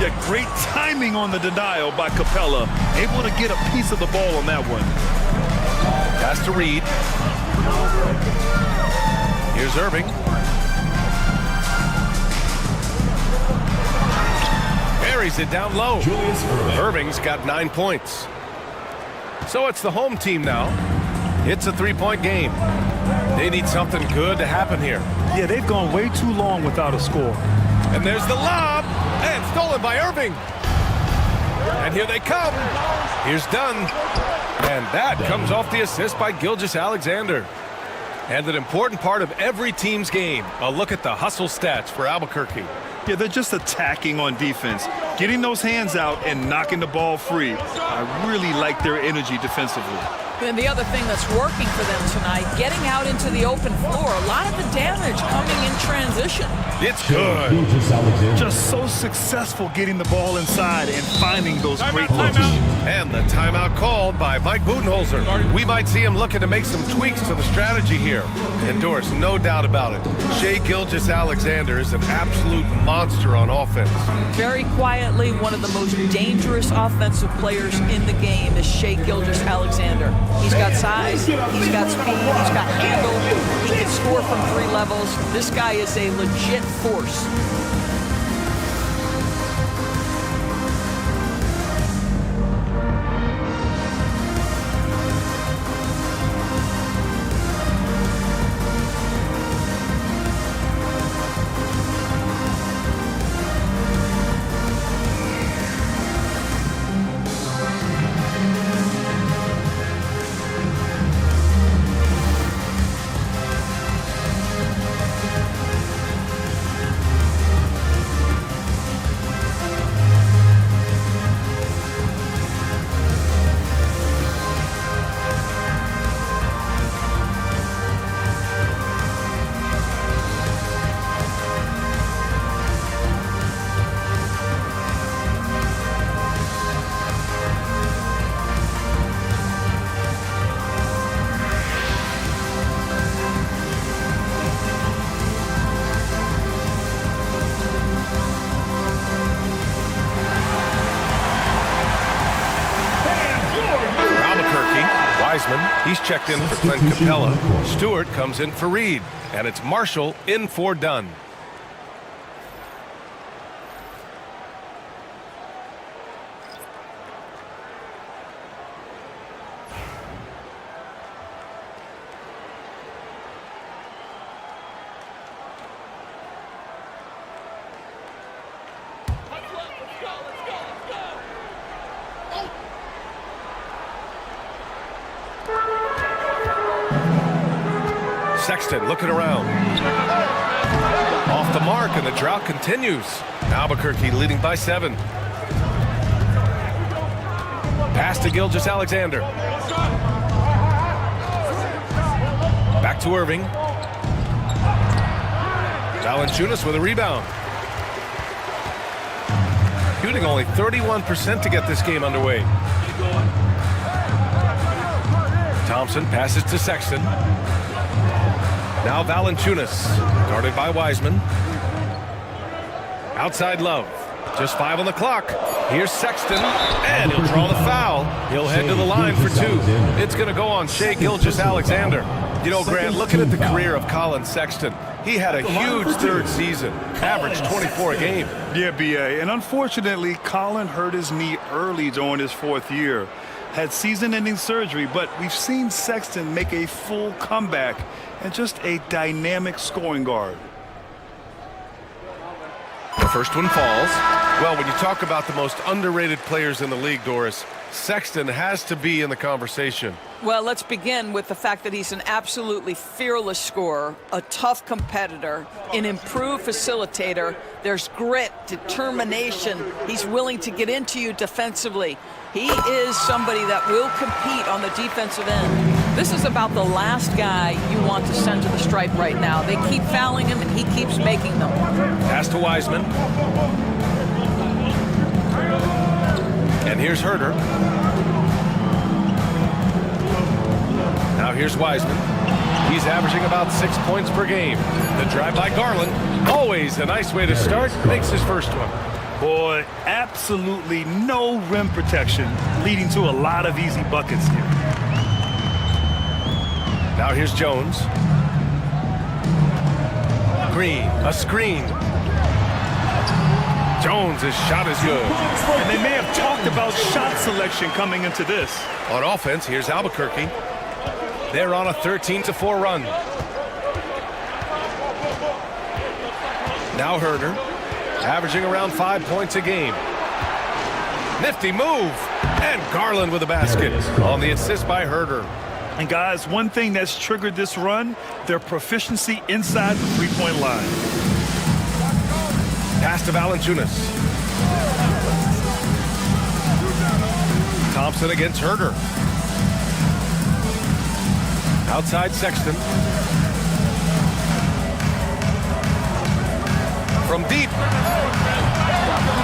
Yeah, great timing on the denial by Capella. Able to get a piece of the ball on that one. Pass to Reed. Here's Irving. buries it down low. Irving's got 9 points. So it's the home team now. It's a 3-point game. They need something good to happen here. Yeah, they've gone way too long without a score. And there's the lob, and stolen by Irving. And here they come. Here's Dunn. And that comes off the assist by Gilgeous-Alexander. And an important part of every team's game. A look at the hustle stats for Albuquerque. Yeah, they're just attacking on defense, getting those hands out and knocking the ball free. I really like their energy defensively. And the other thing that's working for them tonight, getting out into the open floor. A lot of the damage coming in transition. It's good. Just so successful getting the ball inside and finding those great looks. And the timeout called by Mike Budenholzer. We might see him looking to make some tweaks to the strategy here. And Doris, no doubt about it, Shai Gilgeous-Alexander is an absolute monster on offense. Very quietly, one of the most dangerous offensive players in the game is Shai Gilgeous-Alexander. He's got size, he's got speed, he's got handle, he can score from 3 levels. This guy is a legit force. He's checked in for Clint Capella. Stewart comes in for Reed. And it's Marshall in for Dunn. Sexton looking around. Off the mark, and the drought continues. Albuquerque leading by 7. Pass to Gilgeous-Alexander. Back to Irving. Valanciunas with a rebound. Shooting only 31% to get this game underway. Thompson passes to Sexton. Now Valanciunas, guarded by Wiseman. Outside Love, just 5 on the clock. Here's Sexton, and he'll draw the foul. He'll head to the line for 2. It's going to go on Shai Gilgeous-Alexander. You know, Grant, looking at the career of Colin Sexton, he had a huge 3rd season, averaged 24 a game. Yeah, B.A., and unfortunately, Colin hurt his knee early during his 4th year. Had season-ending surgery, but we've seen Sexton make a full comeback and just a dynamic scoring guard. The first one falls. Well, when you talk about the most underrated players in the league, Doris, Sexton has to be in the conversation. Well, let's begin with the fact that he's an absolutely fearless scorer, a tough competitor, an improved facilitator. There's grit, determination. He's willing to get into you defensively. He is somebody that will compete on the defensive end. This is about the last guy you want to send to the stripe right now. They keep fouling him, and he keeps making them. Pass to Wiseman. And here's Herter. Now here's Wiseman. He's averaging about 6 points per game. The drive by Garland, always a nice way to start, makes his first one. Boy, absolutely no rim protection, leading to a lot of easy buckets here. Now here's Jones. Green, a screen. Jones' shot is good. And they may have talked about shot selection coming into this. On offense, here's Albuquerque. They're on a 13-4 run. Now Herder, averaging around 5 points a game. Nifty move. And Garland with a basket on the assist by Herder. And guys, one thing that's triggered this run, their proficiency inside the three-point line. Pass to Valanciunas. Thompson against Herder. Outside Sexton. From deep.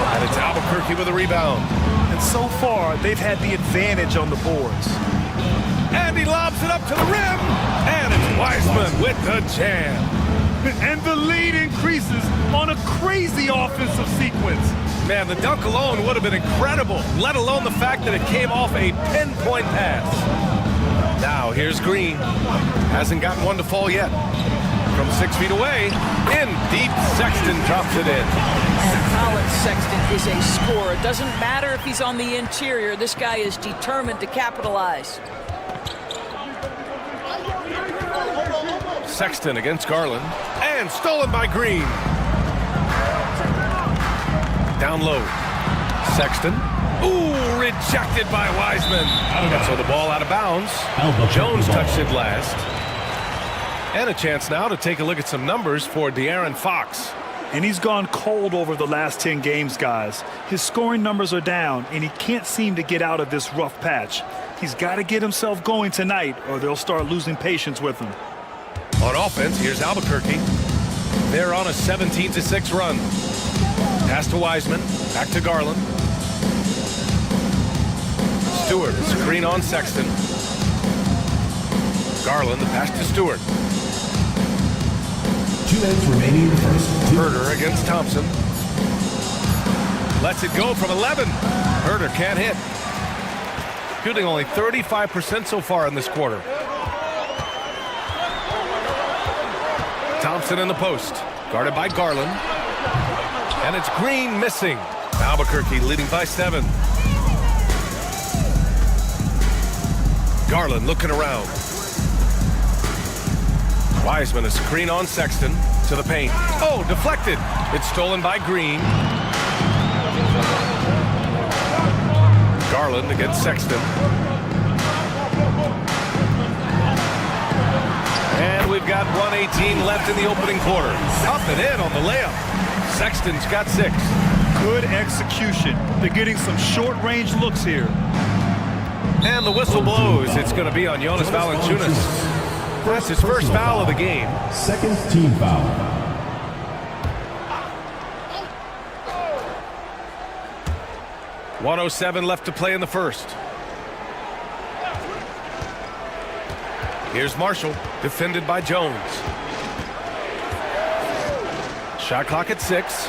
And it's Albuquerque with a rebound. And so far, they've had the advantage on the boards. And he lobs it up to the rim. And it's Wiseman with the jam. And the lead increases on a crazy offensive sequence. Man, the dunk alone would have been incredible, let alone the fact that it came off a pinpoint pass. Now, here's Green. Hasn't gotten one to fall yet. From 6 feet away, in deep, Sexton drops it in. And Colin Sexton is a scorer. It doesn't matter if he's on the interior. This guy is determined to capitalize. Sexton against Garland. And stolen by Green. Down low. Sexton. Ooh, rejected by Wiseman. And so the ball out of bounds. Jones touched it last. And a chance now to take a look at some numbers for De'Aaron Fox. And he's gone cold over the last 10 games, guys. His scoring numbers are down, and he can't seem to get out of this rough patch. He's got to get himself going tonight, or they'll start losing patience with him. On offense, here's Albuquerque. They're on a 17-6 run. Pass to Wiseman. Back to Garland. Stewart, screen on Sexton. Garland, the pass to Stewart. 2 minutes remaining in the first. Herder against Thompson. Lets it go from 11. Herder can't hit. Shooting only 35% so far in this quarter. Thompson in the post. Guarded by Garland. And it's Green missing. Albuquerque leading by 7. Garland looking around. Wiseman, a screen on Sexton to the paint. Oh, deflected. It's stolen by Green. Garland against Sexton. And we've got 1:18 left in the opening quarter. Up and in on the layup. Sexton's got 6. Good execution. They're getting some short-range looks here. And the whistle blows. It's going to be on Jonas Valanciunas. That's his first foul of the game. Second team foul. .107 left to play in the first. Here's Marshall, defended by Jones. Shot clock at 6.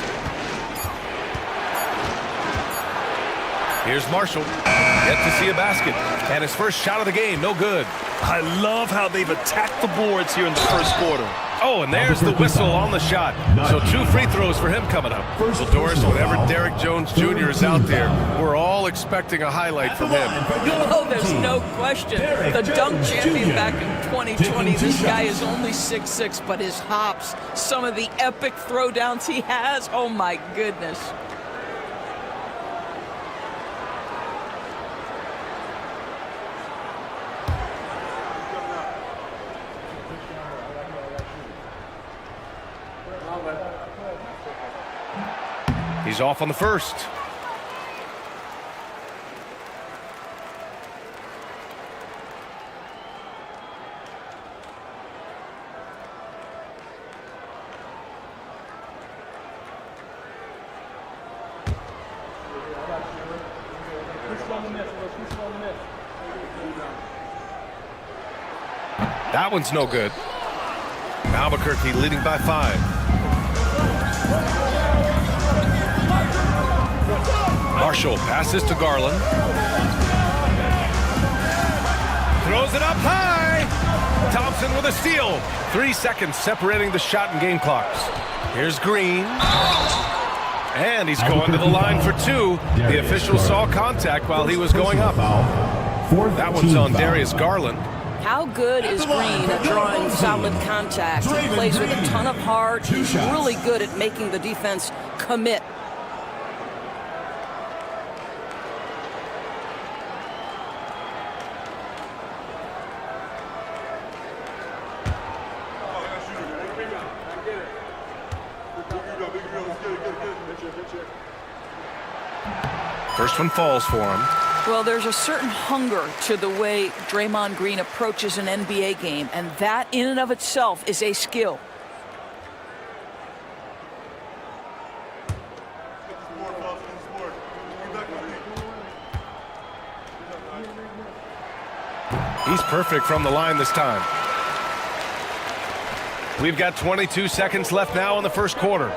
Here's Marshall, yet to see a basket. And his first shot of the game, no good. I love how they've attacked the boards here in the first quarter. Oh, and there's the whistle on the shot. So 2 free throws for him coming up. Well, Doris, whenever Derek Jones Jr. is out there, we're all expecting a highlight from him. Oh, there's no question. The dunk champion back in 2020. This guy is only 6'6", but his hops, some of the epic throwdowns he has, oh my goodness. He's off on the first. That one's no good. Albuquerque leading by 5. Marshall passes to Garland. Throws it up high. Thompson with a steal. 3 seconds separating the shot and game clocks. Here's Green. And he's going to the line for 2. The official saw contact while he was going up. That one's on Darius Garland. How good is Green at drawing solid contact? He plays with a ton of heart. He's really good at making the defense commit. First one falls for him. Well, there's a certain hunger to the way Draymond Green approaches an NBA game, and that in and of itself is a skill. He's perfect from the line this time. We've got 22 seconds left now in the first quarter.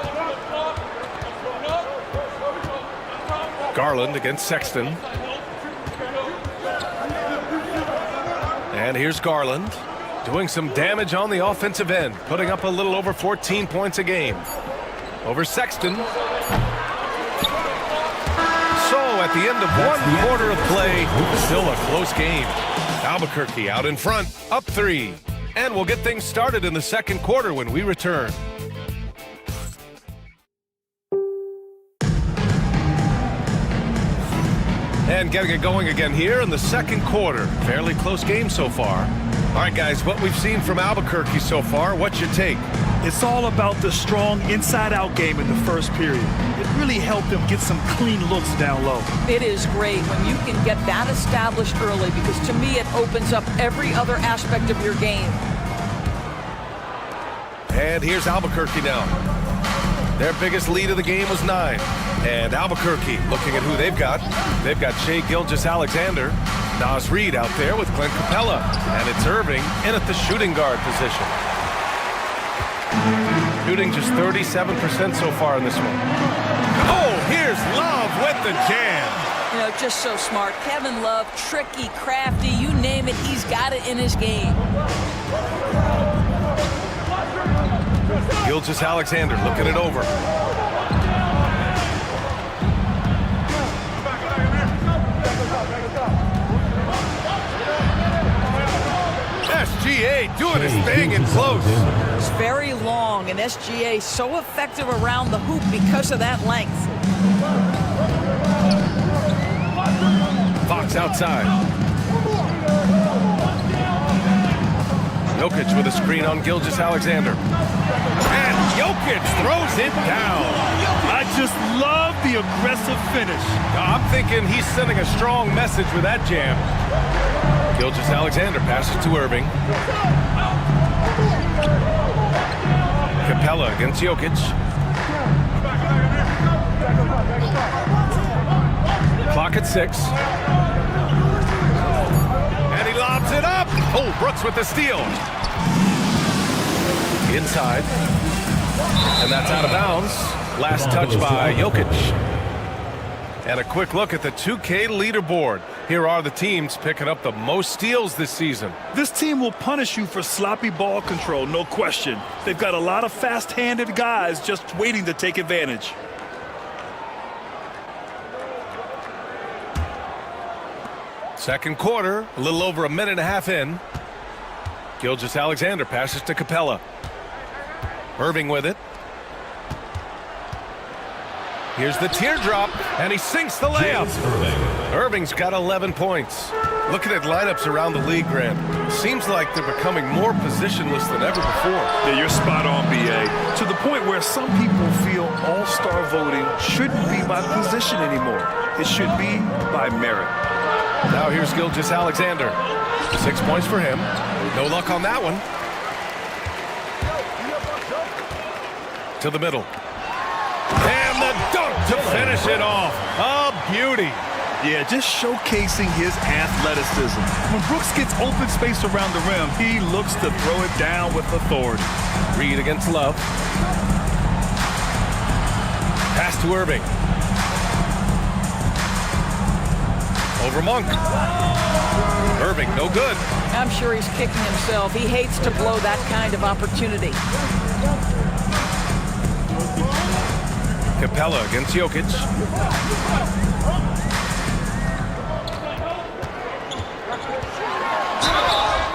Garland against Sexton. And here's Garland doing some damage on the offensive end, putting up a little over 14 points a game. Over Sexton. So at the end of one quarter of play, still a close game. Albuquerque out in front, up 3. And we'll get things started in the second quarter when we return. And getting it going again here in the second quarter. Fairly close game so far. All right, guys, what we've seen from Albuquerque so far, what's your take? It's all about the strong inside-out game in the first period. It really helped them get some clean looks down low. It is great when you can get that established early, because to me it opens up every other aspect of your game. And here's Albuquerque now. Their biggest lead of the game was 9. And Albuquerque looking at who they've got. They've got Shai Gilgeous-Alexander, Naz Reid out there with Clint Capella, and it's Irving in at the shooting guard position. Shooting just 37% so far in this one. Oh, here's Love with the jam. You know, just so smart. Kevin Love, tricky, crafty, you name it, he's got it in his game. Gilgeous-Alexander looking it over. SGA doing his thing in close. It's very long, and SGA so effective around the hoop because of that length. Fox outside. Jokic with a screen on Gilgeous-Alexander. And Jokic throws it down. I just love the aggressive finish. I'm thinking he's sending a strong message with that jam. Gilgeous-Alexander passes to Irving. Capella against Jokic. Clock at 6. And he lobs it up. Oh, Brooks with the steal. Inside. And that's out of bounds. Last touch by Jokic. And a quick look at the 2K leaderboard. Here are the teams picking up the most steals this season. This team will punish you for sloppy ball control, no question. They've got a lot of fast-handed guys just waiting to take advantage. Second quarter, a little over a minute and a half in. Gilgeous-Alexander passes to Capella. Irving with it. Here's the teardrop, and he sinks the layup. Irving's got 11 points. Looking at lineups around the league, Grant, seems like they're becoming more positionless than ever before. Yeah, you're spot on, B.A. To the point where some people feel all-star voting shouldn't be by position anymore. It should be by merit. Now here's Gilgeous-Alexander. 6 points for him. No luck on that one. To the middle. And the dunk to finish it off. A beauty. Yeah, just showcasing his athleticism. When Brooks gets open space around the rim, he looks to throw it down with authority. Reid against Love. Pass to Irving. Over Monk. Irving, no good. I'm sure he's kicking himself. He hates to blow that kind of opportunity. Capella against Jokic.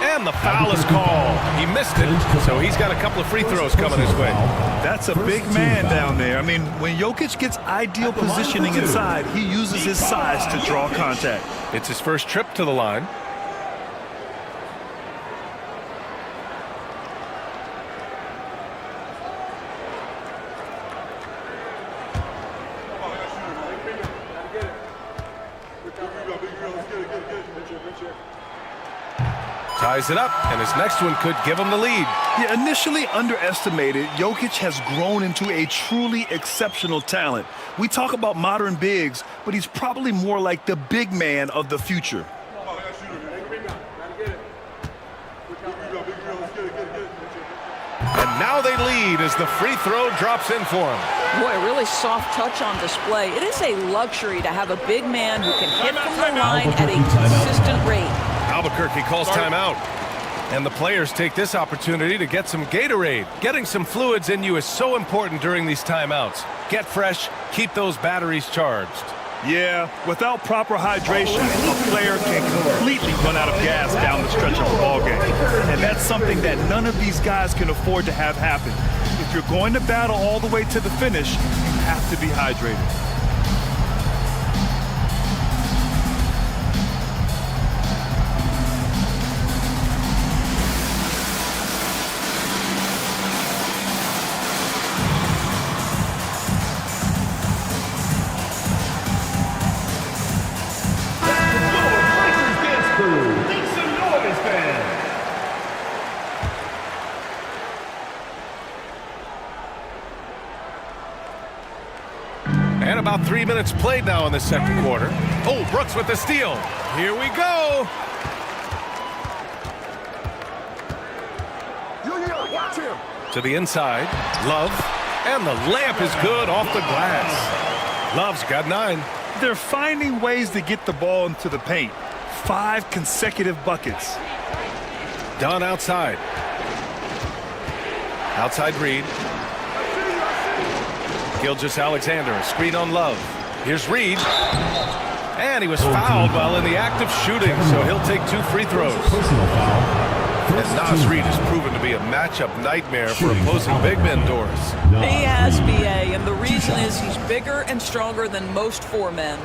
And the foul is called. He missed it, so he's got a couple of free throws coming his way. That's a big man down there. I mean, when Jokic gets ideal positioning inside, he uses his size to draw contact. It's his first trip to the line. Ties it up, and his next one could give him the lead. Yeah, initially underestimated, Jokic has grown into a truly exceptional talent. We talk about modern bigs, but he's probably more like the big man of the future. And now they lead as the free throw drops in for him. Boy, a really soft touch on display. It is a luxury to have a big man who can hit from the line at a consistent rate. Albuquerque calls timeout. And the players take this opportunity to get some Gatorade. Getting some fluids in you is so important during these timeouts. Get fresh, keep those batteries charged. Yeah, without proper hydration, a player can completely run out of gas down the stretch of a ball game. And that's something that none of these guys can afford to have happen. If you're going to battle all the way to the finish, you have to be hydrated. And about 3 minutes played now in the second quarter. Oh, Brooks with the steal. Here we go. To the inside. Love. And the layup is good off the glass. Love's got 9. They're finding ways to get the ball into the paint. 5 consecutive buckets. Dunn outside. Outside Reed. Gilgeous-Alexander, a screen on Love. Here's Reed. And he was fouled while in the act of shooting, so he'll take 2 free throws. And Naz Reid has proven to be a matchup nightmare for opposing big men, Doris. He has, B.A., and the reason is he's bigger and stronger than most 4 men.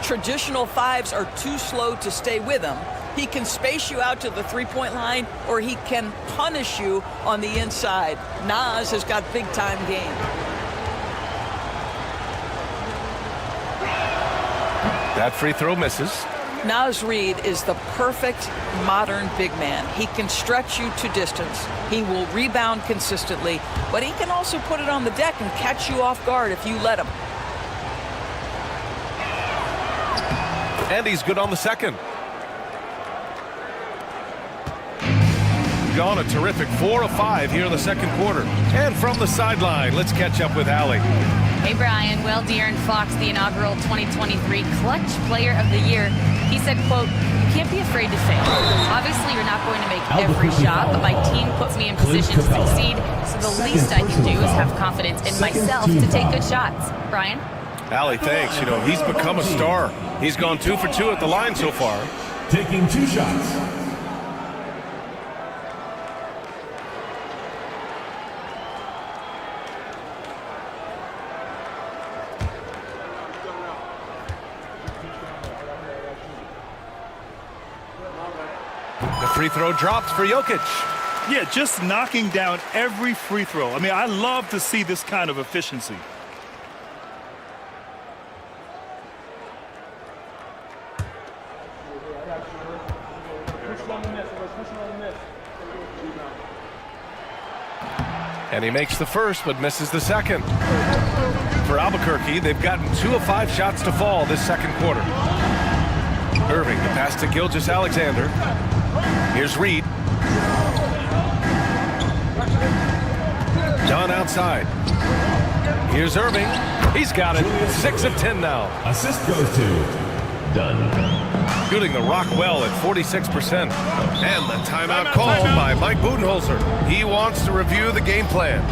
Traditional 5s are too slow to stay with him. He can space you out to the three-point line, or he can punish you on the inside. Naz has got big-time game. That free throw misses. Naz Reid is the perfect modern big man. He can stretch you to distance. He will rebound consistently, but he can also put it on the deck and catch you off guard if you let him. And he's good on the second. Gone a terrific 4 of 5 here in the second quarter. And from the sideline, let's catch up with Allie. Hey, Brian. Well, De'Aaron Fox, the inaugural 2023 Clutch Player of the Year, he said, quote, "You can't be afraid to fail. Obviously, you're not going to make every shot, but my team puts me in position to succeed, so the least I can do is have confidence in myself to take good shots." Brian? Allie, thanks. You know, he's become a star. He's gone 2 for 2 at the line so far. Taking 2 shots. The free throw drops for Jokic. Yeah, just knocking down every free throw. I mean, I love to see this kind of efficiency. And he makes the first, but misses the second. For Albuquerque, they've gotten 2 of 5 shots to fall this second quarter. Irving, the pass to Gilgeous-Alexander. Here's Reed. Dunn outside. Here's Irving. He's got it. 6 of 10 now. Assist goes to Dunn. Shooting the rock well at 46%. And the timeout called by Mike Budenholzer. He wants to review the game plan.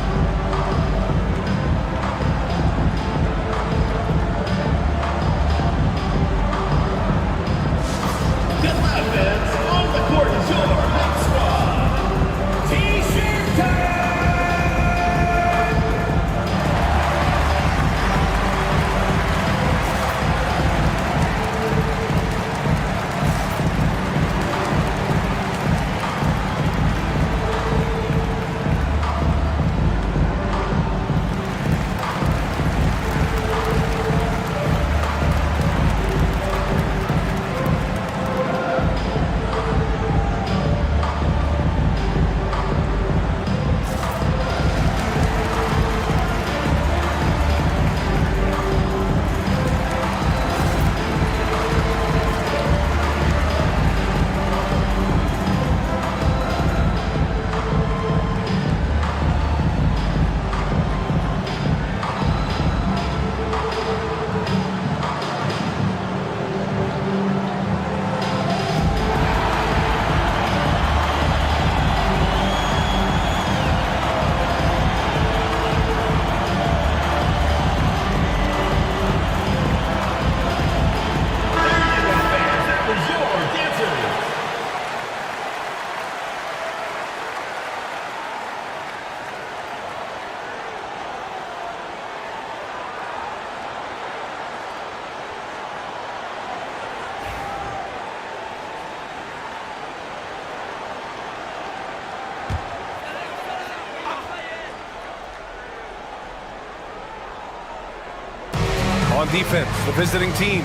on defense, the visiting team.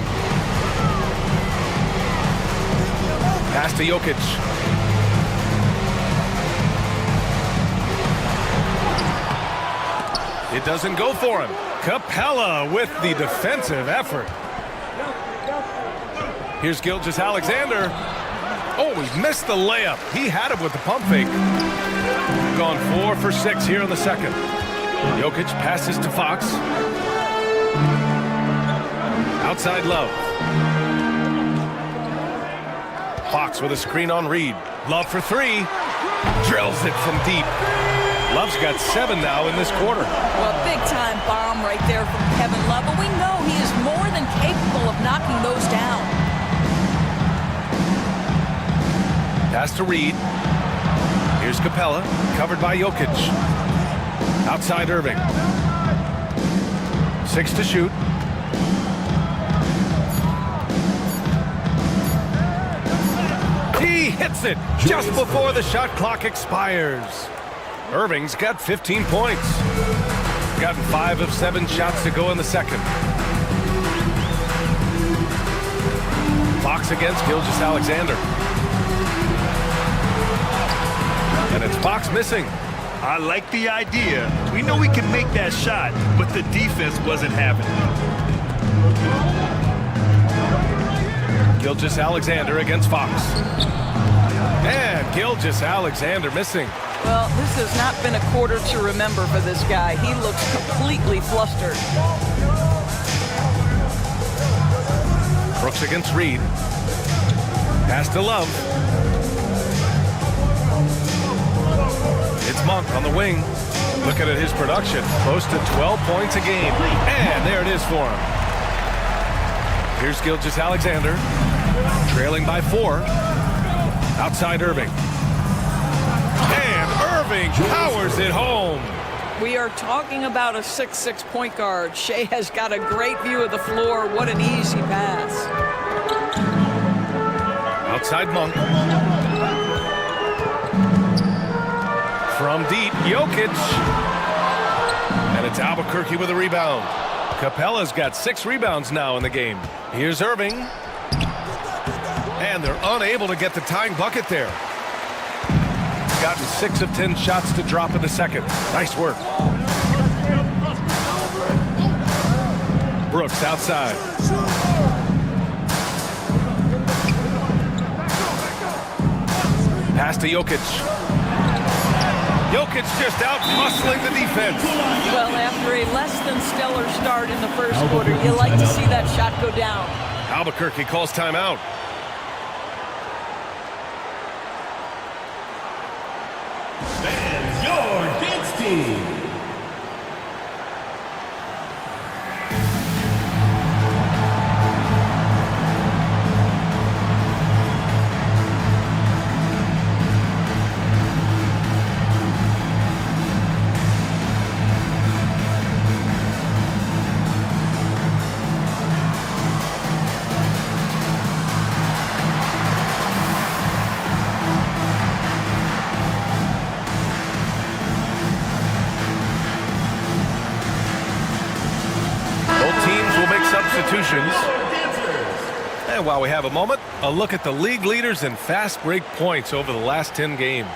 Pass to Jokic. It doesn't go for him. Capella with the defensive effort. Here's Gilgeous-Alexander. Oh, he missed the layup. He had it with the pump fake. Gone 4 for 6 here in the second. Jokic passes to Fox. Outside Love. Fox with a screen on Reed. Love for 3. Drills it from deep. Love's got 7 now in this quarter. Well, big-time bomb right there from Kevin Love. But we know he is more than capable of knocking those down. Pass to Reed. Here's Capella, covered by Jokic. Outside Irving. 6 to shoot. He hits it just before the shot clock expires. Irving's got 15 points. Gotten 5 of 7 shots to go in the second. Fox against Gilgeous-Alexander. And it's Fox missing. I like the idea. We know we can make that shot, but the defense wasn't having it. Gilgeous-Alexander against Fox. And Gilgeous-Alexander missing. Well, this has not been a quarter to remember for this guy. He looks completely flustered. Brooks against Reed. Pass to Love. It's Monk on the wing. Looking at his production. Close to 12 points a game. And there it is for him. Here's Gilgeous-Alexander. Trailing by 4. Outside Irving. And Irving powers it home. We are talking about a 6'6" point guard. Shea has got a great view of the floor. What an easy pass. Outside Monk. From deep, Jokic. And it's Albuquerque with a rebound. Capella's got 6 rebounds now in the game. Here's Irving. And they're unable to get the tying bucket there. Gotten 6 of 10 shots to drop in the second. Nice work. Brooks outside. Pass to Jokic. Jokic just out hustling the defense. Well, after a less than stellar start in the first quarter, you like to see that shot go down. Albuquerque calls timeout. And your dance team. Substitutions. And while we have a moment, a look at the league leaders in fast break points over the last 10 games.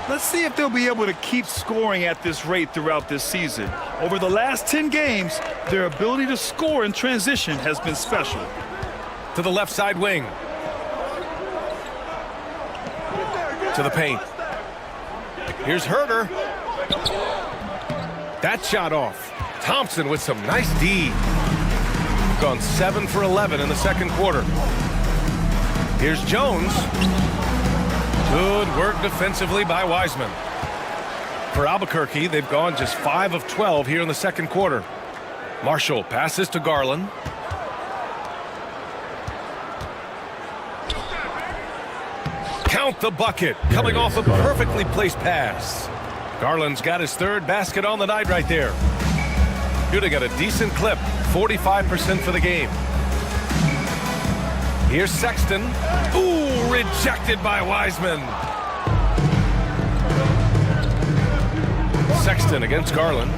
Let's see if they'll be able to keep scoring at this rate throughout this season. Over the last 10 games, their ability to score in transition has been special. To the left side wing. To the paint. Here's Herter. That shot off. Thompson with some nice D. Gone 7 for 11 in the second quarter. Here's Jones. Good work defensively by Wiseman. For Albuquerque, they've gone just 5 of 12 here in the second quarter. Marshall passes to Garland. Count the bucket. Coming off a perfectly placed pass. Garland's got his 3rd basket on the night right there. Judah got a decent clip. 45% for the game. Here's Sexton. Ooh, rejected by Wiseman. Sexton against Garland.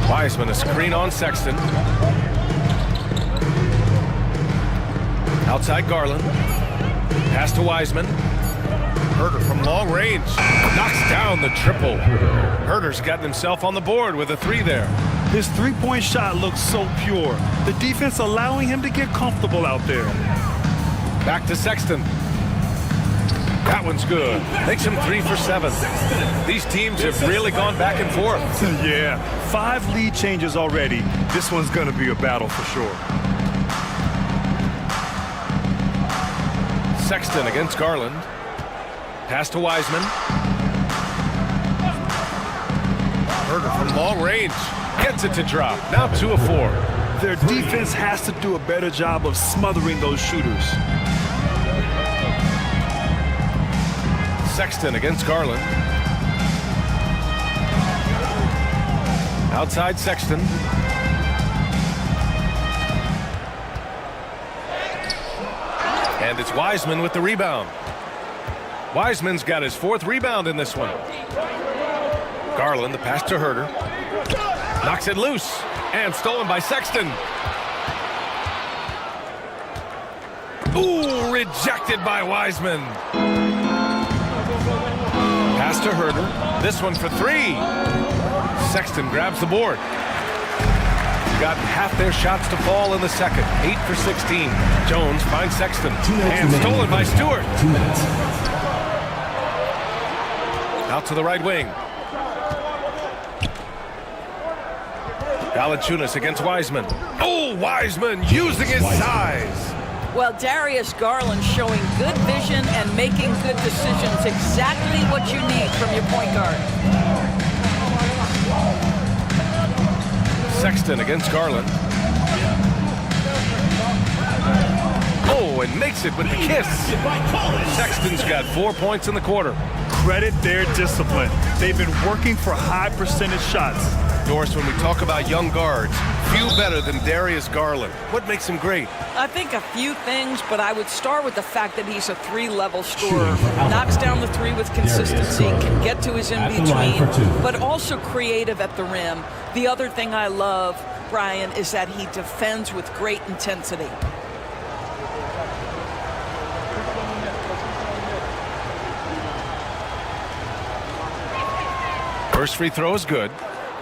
Wiseman, a screen on Sexton. Outside Garland. Pass to Wiseman. Herder from long range. Knocks down the triple. Herder's gotten himself on the board with a 3 there. His three-point shot looks so pure. The defense allowing him to get comfortable out there. Back to Sexton. That one's good. Makes him 3 for 7. These teams have really gone back and forth. Yeah, 5 lead changes already. This one's going to be a battle for sure. Sexton against Garland. Pass to Wiseman. Herder from long range. Gets it to drop. Now 2 of 4. Their defense has to do a better job of smothering those shooters. Sexton against Garland. Outside Sexton. And it's Wiseman with the rebound. Wiseman's got his 4th rebound in this one. Garland, the pass to Herder. Knocks it loose. And stolen by Sexton. Ooh, rejected by Wiseman. Pass to Herder. This one for 3. Sexton grabs the board. Got half their shots to fall in the second. 8 for 16. Jones finds Sexton. And stolen by Stewart. 2 minutes. Out to the right wing. Valanciunas against Wiseman. Oh, Wiseman using his size. Well, Darius Garland showing good vision and making good decisions. Exactly what you need from your point guard. Sexton against Garland. Oh, and makes it with the kiss. Sexton's got 4 points in the quarter. Credit their discipline. They've been working for high percentage shots. Doris, when we talk about young guards, few better than Darius Garland. What makes him great? I think a few things, but I would start with the fact that he's a 3-level scorer. Knocks down the 3 with consistency, can get to his in-between, but also creative at the rim. The other thing I love, Brian, is that he defends with great intensity. First free throw is good.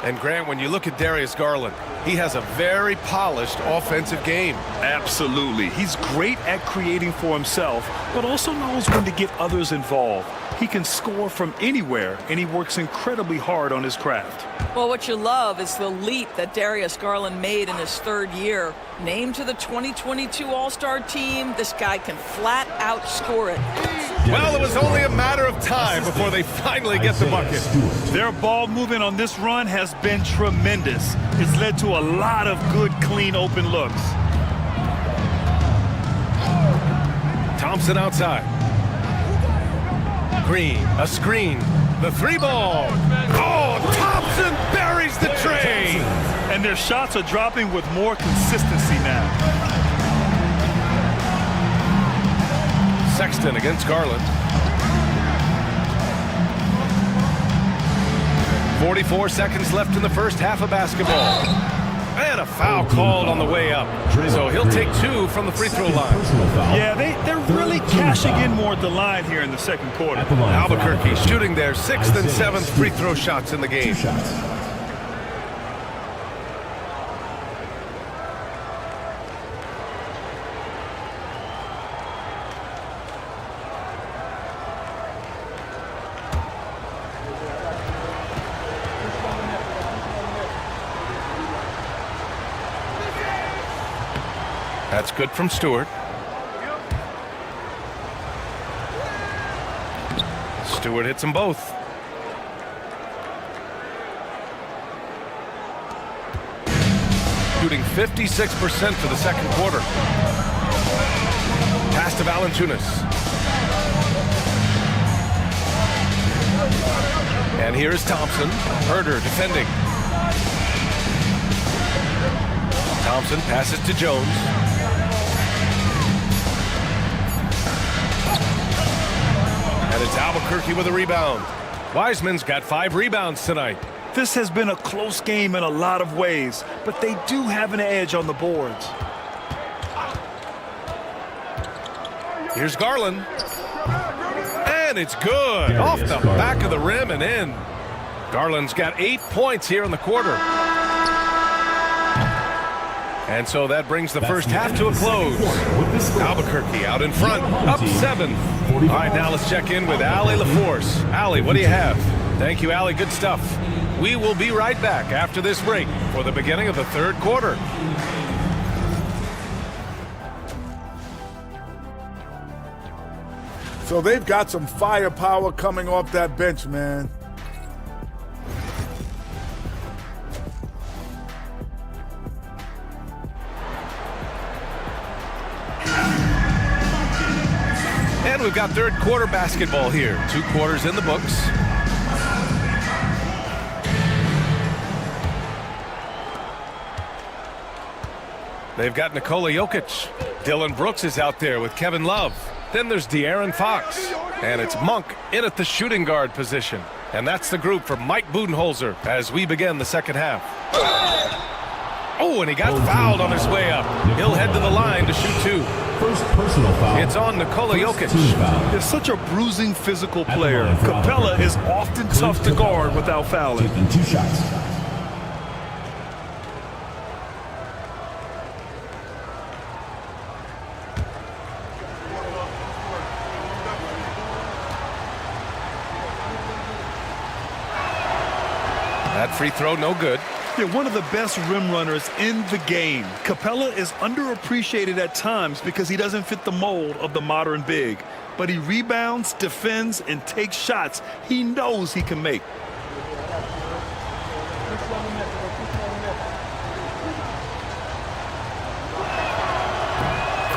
And Grant, when you look at Darius Garland, he has a very polished offensive game. Absolutely. He's great at creating for himself, but also knows when to get others involved. He can score from anywhere, and he works incredibly hard on his craft. Well, what you love is the leap that Darius Garland made in his 3rd year. Named to the 2022 All-Star team, this guy can flat out score it. Well, it was only a matter of time before they finally get the bucket. Their ball movement on this run has been tremendous. It's led to a lot of good, clean, open looks. Thompson outside. Green, a screen. The 3-ball. Oh, Thompson buries the tray. And their shots are dropping with more consistency now. Sexton against Garland. 44 seconds left in the first half of basketball. And a foul called on the way up. So he'll take 2 from the free throw line. Yeah, they're really cashing in more at the line here in the second quarter. Albuquerque shooting their 6th and 7th free throw shots in the game. That's good from Stewart. Stewart hits them both. Shooting 56% for the second quarter. Pass to Valanciunas. And here's Thompson. Herder defending. Thompson passes to Jones. And it's Albuquerque with a rebound. Wiseman's got 5 rebounds tonight. This has been a close game in a lot of ways, but they do have an edge on the boards. Here's Garland. And it's good. Off the back of the rim and in. Garland's got 8 points here in the quarter. And so that brings the first half to a close. Albuquerque out in front, up 7. All right, now let's check in with Allie LaForce. Allie, what do you have? Thank you, Allie. Good stuff. We will be right back after this break for the beginning of the third quarter. So they've got some firepower coming off that bench, man. And we've got third quarter basketball here. 2 quarters in the books. They've got Nikola Jokic. Dylan Brooks is out there with Kevin Love. Then there's De'Aaron Fox. And it's Monk in at the shooting guard position. And that's the group for Mike Budenholzer as we begin the second half. Oh, and he got fouled on his way up. He'll head to the line to shoot 2. First personal foul. It's on Nikola Jokic. It's such a bruising physical player. Capella is often tough to guard without fouling. Taking 2 shots. That free throw, no good. They're one of the best rim runners in the game. Capella is underappreciated at times because he doesn't fit the mold of the modern big. But he rebounds, defends, and takes shots he knows he can make.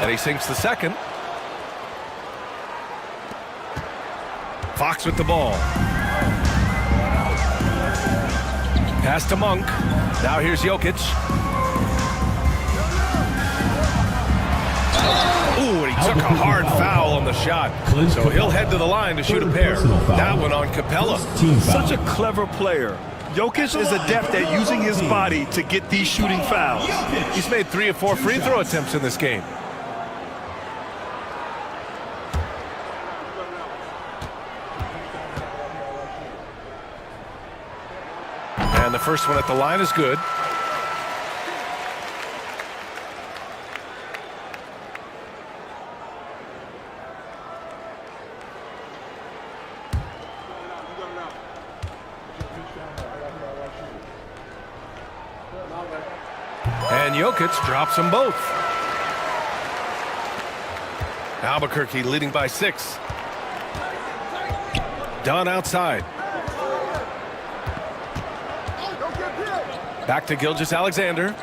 And he sinks the second. Fox with the ball. Pass to Monk. Now here's Jokic. Ooh, and he took a hard foul on the shot. So he'll head to the line to shoot a pair. That one on Capella. Such a clever player. Jokic is adept at using his body to get these shooting fouls. He's made 3 or 4 free throw attempts in this game. And the first one at the line is good. And Jokic drops them both. Albuquerque leading by 6. Dunn outside. Back to Gilgeous-Alexander.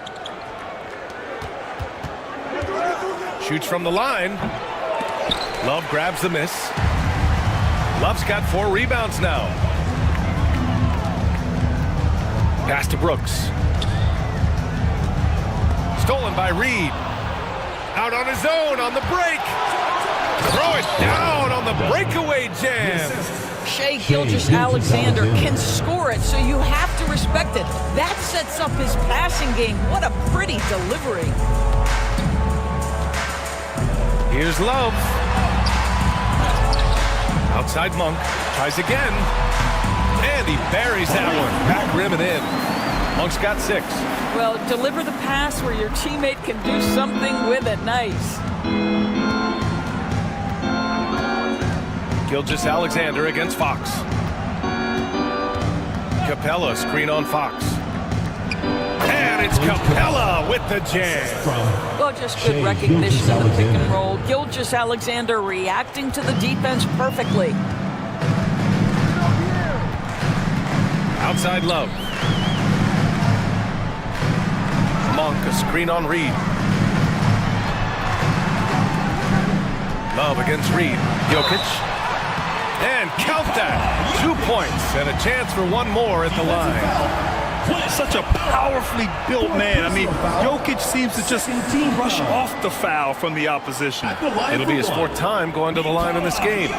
Shoots from the line. Love grabs the miss. Love's got 4 rebounds now. Pass to Brooks. Stolen by Reed. Out on his own on the break. Throw it down on the breakaway jam. Shai Gilgeous-Alexander can score it, so you have to respect it. That sets up his passing game. What a pretty delivery. Here's Love. Outside Monk. Tries again. And he buries that one. Back rim and in. Monk's got 6. Well, deliver the pass where your teammate can do something with it. Nice. Gilgeous-Alexander against Fox. Capella screen on Fox. And it's Capella with the jam. Well, just good recognition of the pick and roll. Gilgeous-Alexander reacting to the defense perfectly. Outside Love. Monk, a screen on Reed. Love against Reed. Jokic. And count that. 2 points and a chance for 1 more at the line. Such a powerfully built man. I mean, Jokic seems to just brush off the foul from the opposition. It'll be his 4th time going to the line in this game.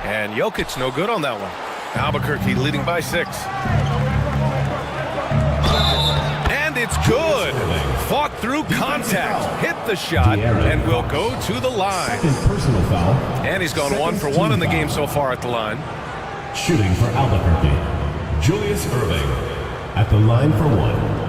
And Jokic no good on that one. Albuquerque leading by 6. And it's good. Fought through contact, hit the shot, and will go to the line. Personal foul. And he's gone 1 for 1 in the game so far at the line. Shooting for Albuquerque, Julius Irving at the line for 1.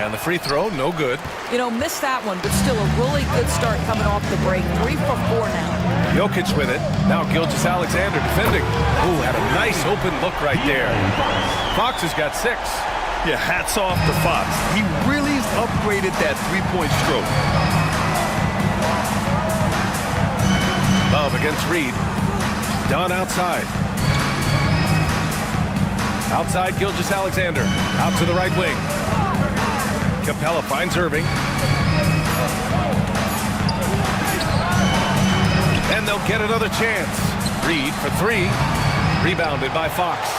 And the free throw, no good. You know, missed that one, but still a really good start coming off the break. 3 for 4 now. Jokic with it. Now Gilgeous-Alexander defending. Ooh, had a nice open look right there. Fox has got 6. Yeah, hats off to Fox. He really upgraded that three-point stroke. Love against Reed. Dunn outside. Outside Gilgeous-Alexander. Out to the right wing. Capella finds Irving. And they'll get another chance. Reed for 3. Rebounded by Fox.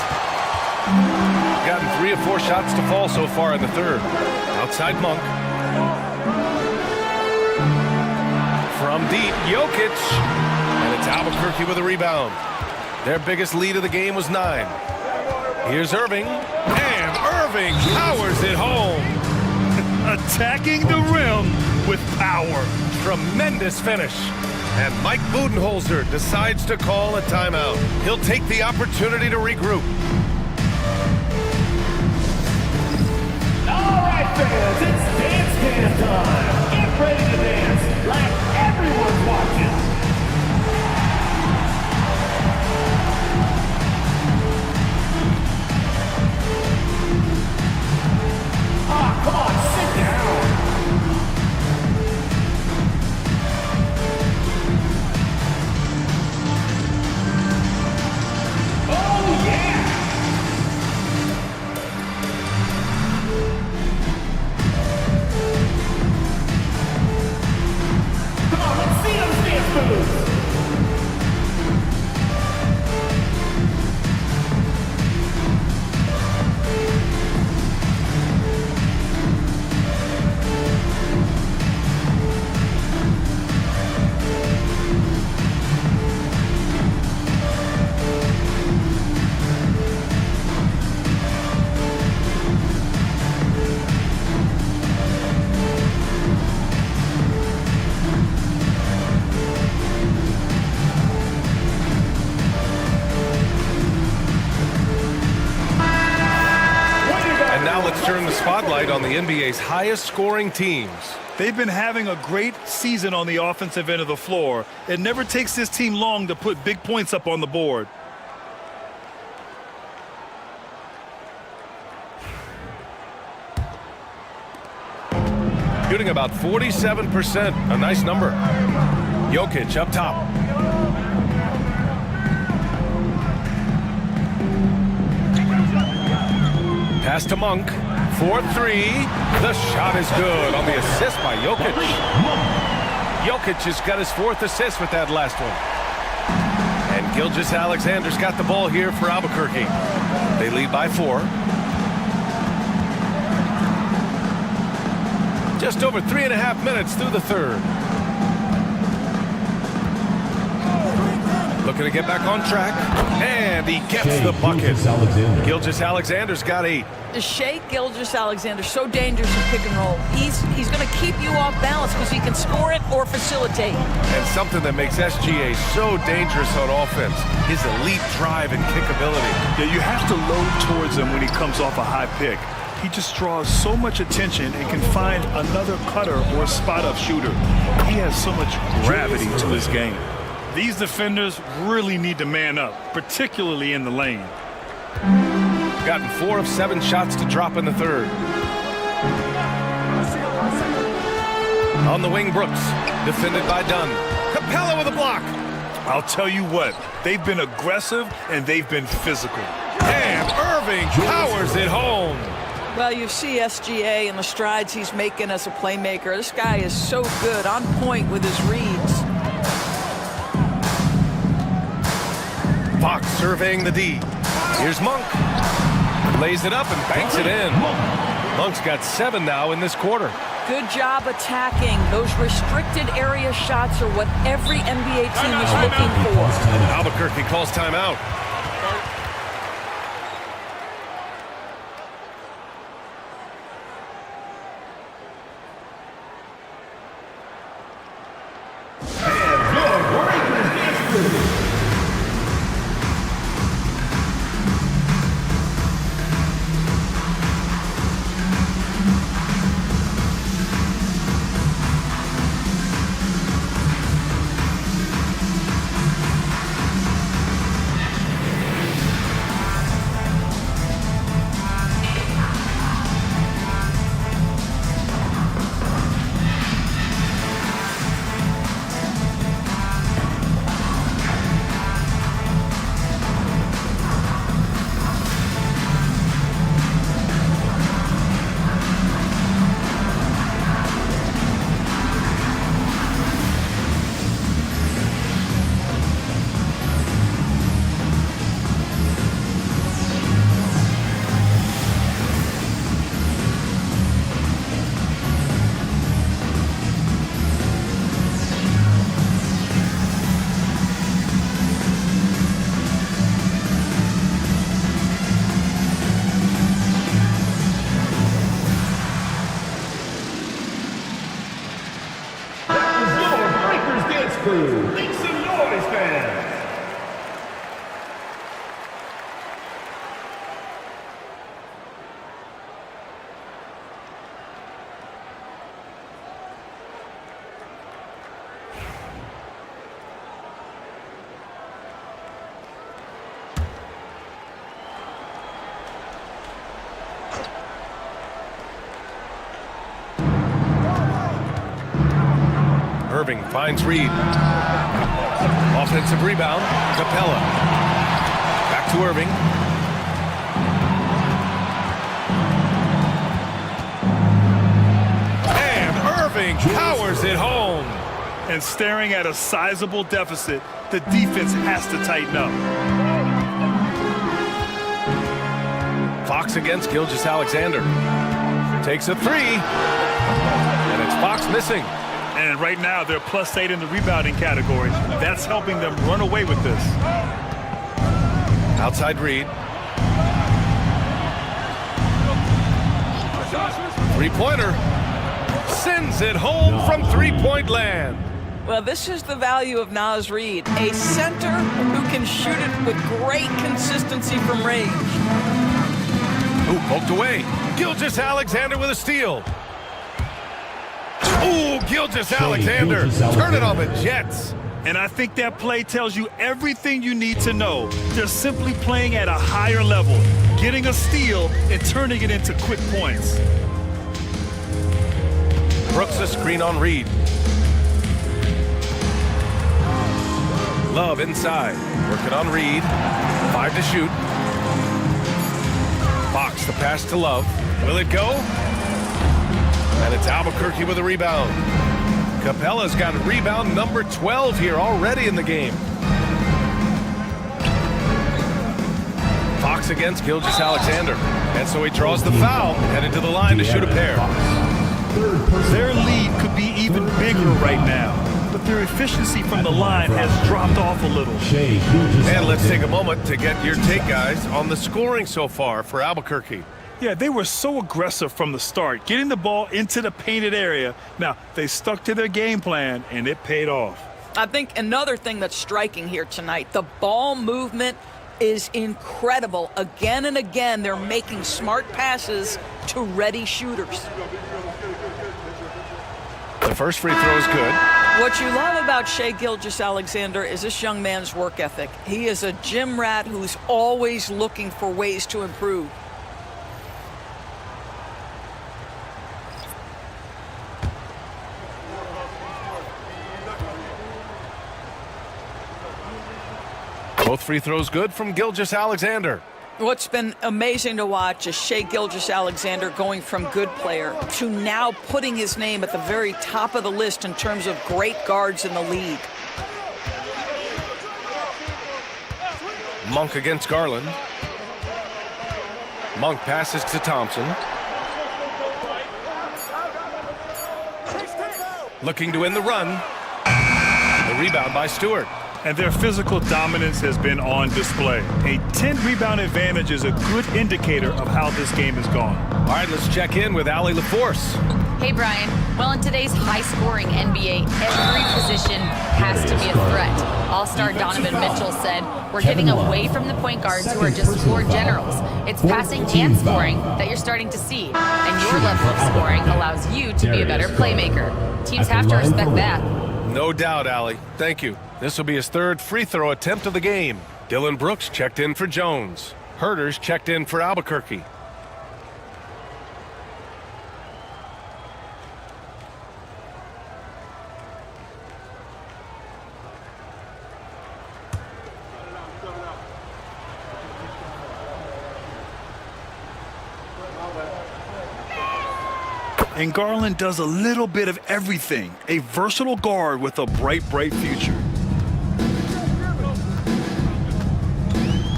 Gotten 3 of 4 shots to fall so far in the third. Outside Monk. From deep, Jokic. And it's Albuquerque with a rebound. Their biggest lead of the game was 9. Here's Irving. And Irving powers it home. Attacking the rim with power. Tremendous finish. And Mike Budenholzer decides to call a timeout. He'll take the opportunity to regroup. All right, fans, it's dance time. Get ready to dance like everyone's watching. Come on, sit down. Oh, yeah. Come on, let's see those dance moves. Turn the spotlight on the NBA's highest scoring teams. They've been having a great season on the offensive end of the floor. It never takes this team long to put big points up on the board. Shooting about 47%, a nice number. Jokic up top. Pass to Monk. 4-3. The shot is good on the assist by Jokic. Jokic has got his 4th assist with that last one. And Gilgeous-Alexander's got the ball here for Albuquerque. They lead by 4. Just over 3.5 minutes through the third. Looking to get back on track. And he gets the bucket. Gilgeous-Alexander's got 8. Shea Gilgeous-Alexander, so dangerous in pick and roll. He's going to keep you off balance because he can score it or facilitate. And something that makes SGA so dangerous on offense, his elite drive and kickability. Yeah, you have to load towards him when he comes off a high pick. He just draws so much attention and can find another cutter or spot-up shooter. He has so much gravity to his game. These defenders really need to man up, particularly in the lane. Gotten 4 of 7 shots to drop in the third. On the wing, Brooks. Defended by Dunn. Capella with a block. I'll tell you what, they've been aggressive and they've been physical. And Irving powers it home. Well, you see SGA and the strides he's making as a playmaker. This guy is so good, on point with his reads. Fox surveying the D. Here's Monk. Lays it up and banks it in. Monk's got 7 now in this quarter. Good job attacking. Those restricted area shots are what every NBA team is looking for. Albuquerque calls timeout. Make some noise, fans! Irving finds Reed. Offensive rebound. Capella. Back to Irving. And Irving powers it home. And staring at a sizable deficit, the defense has to tighten up. Fox against Gilgeous-Alexander. Takes a 3. And it's Fox missing. And right now, they're +8 in the rebounding category. That's helping them run away with this. Outside Reed. 3-pointer. Sends it home from three-point land. Well, this is the value of Naz Reid, a center who can shoot it with great consistency from range. Ooh, poked away. Gilgeous-Alexander with a steal. Ooh, Gilgeous-Alexander. Turn it on the Jets. And I think that play tells you everything you need to know. They're simply playing at a higher level, getting a steal and turning it into quick points. Brooks a screen on Reed. Love inside. Working on Reed. 5 to shoot. Fox the pass to Love. Will it go? And it's Albuquerque with a rebound. Capella's got rebound number 12 here already in the game. Fox against Gilgeous-Alexander. And so he draws the foul, headed to the line to shoot a pair. Their lead could be even bigger right now, but their efficiency from the line has dropped off a little. And let's take a moment to get your take, guys, on the scoring so far for Albuquerque. Yeah, they were so aggressive from the start, getting the ball into the painted area. Now, they stuck to their game plan, and it paid off. I think another thing that's striking here tonight, the ball movement is incredible. Again and again, they're making smart passes to ready shooters. The first free throw is good. What you love about Shai Gilgeous-Alexander is this young man's work ethic. He is a gym rat who's always looking for ways to improve. Both free throws good from Gilgeous-Alexander. What's been amazing to watch is Shai Gilgeous-Alexander going from good player to now putting his name at the very top of the list in terms of great guards in the league. Monk against Garland. Monk passes to Thompson. Looking to win the run. The rebound by Stewart. And their physical dominance has been on display. A 10-rebound advantage is a good indicator of how this game has gone. All right, let's check in with Allie LaForce. Hey, Brian. Well, in today's high-scoring NBA, every position has to be a threat. All-star Donovan Mitchell said, we're getting away from the point guards who are just floor generals. It's passing and scoring that you're starting to see. And your level of scoring allows you to be a better playmaker. Teams have to respect that. No doubt, Allie. Thank you. This will be his third free throw attempt of the game. Dylan Brooks checked in for Jones. Herters checked in for Albuquerque. And Garland does a little bit of everything. A versatile guard with a bright, bright future.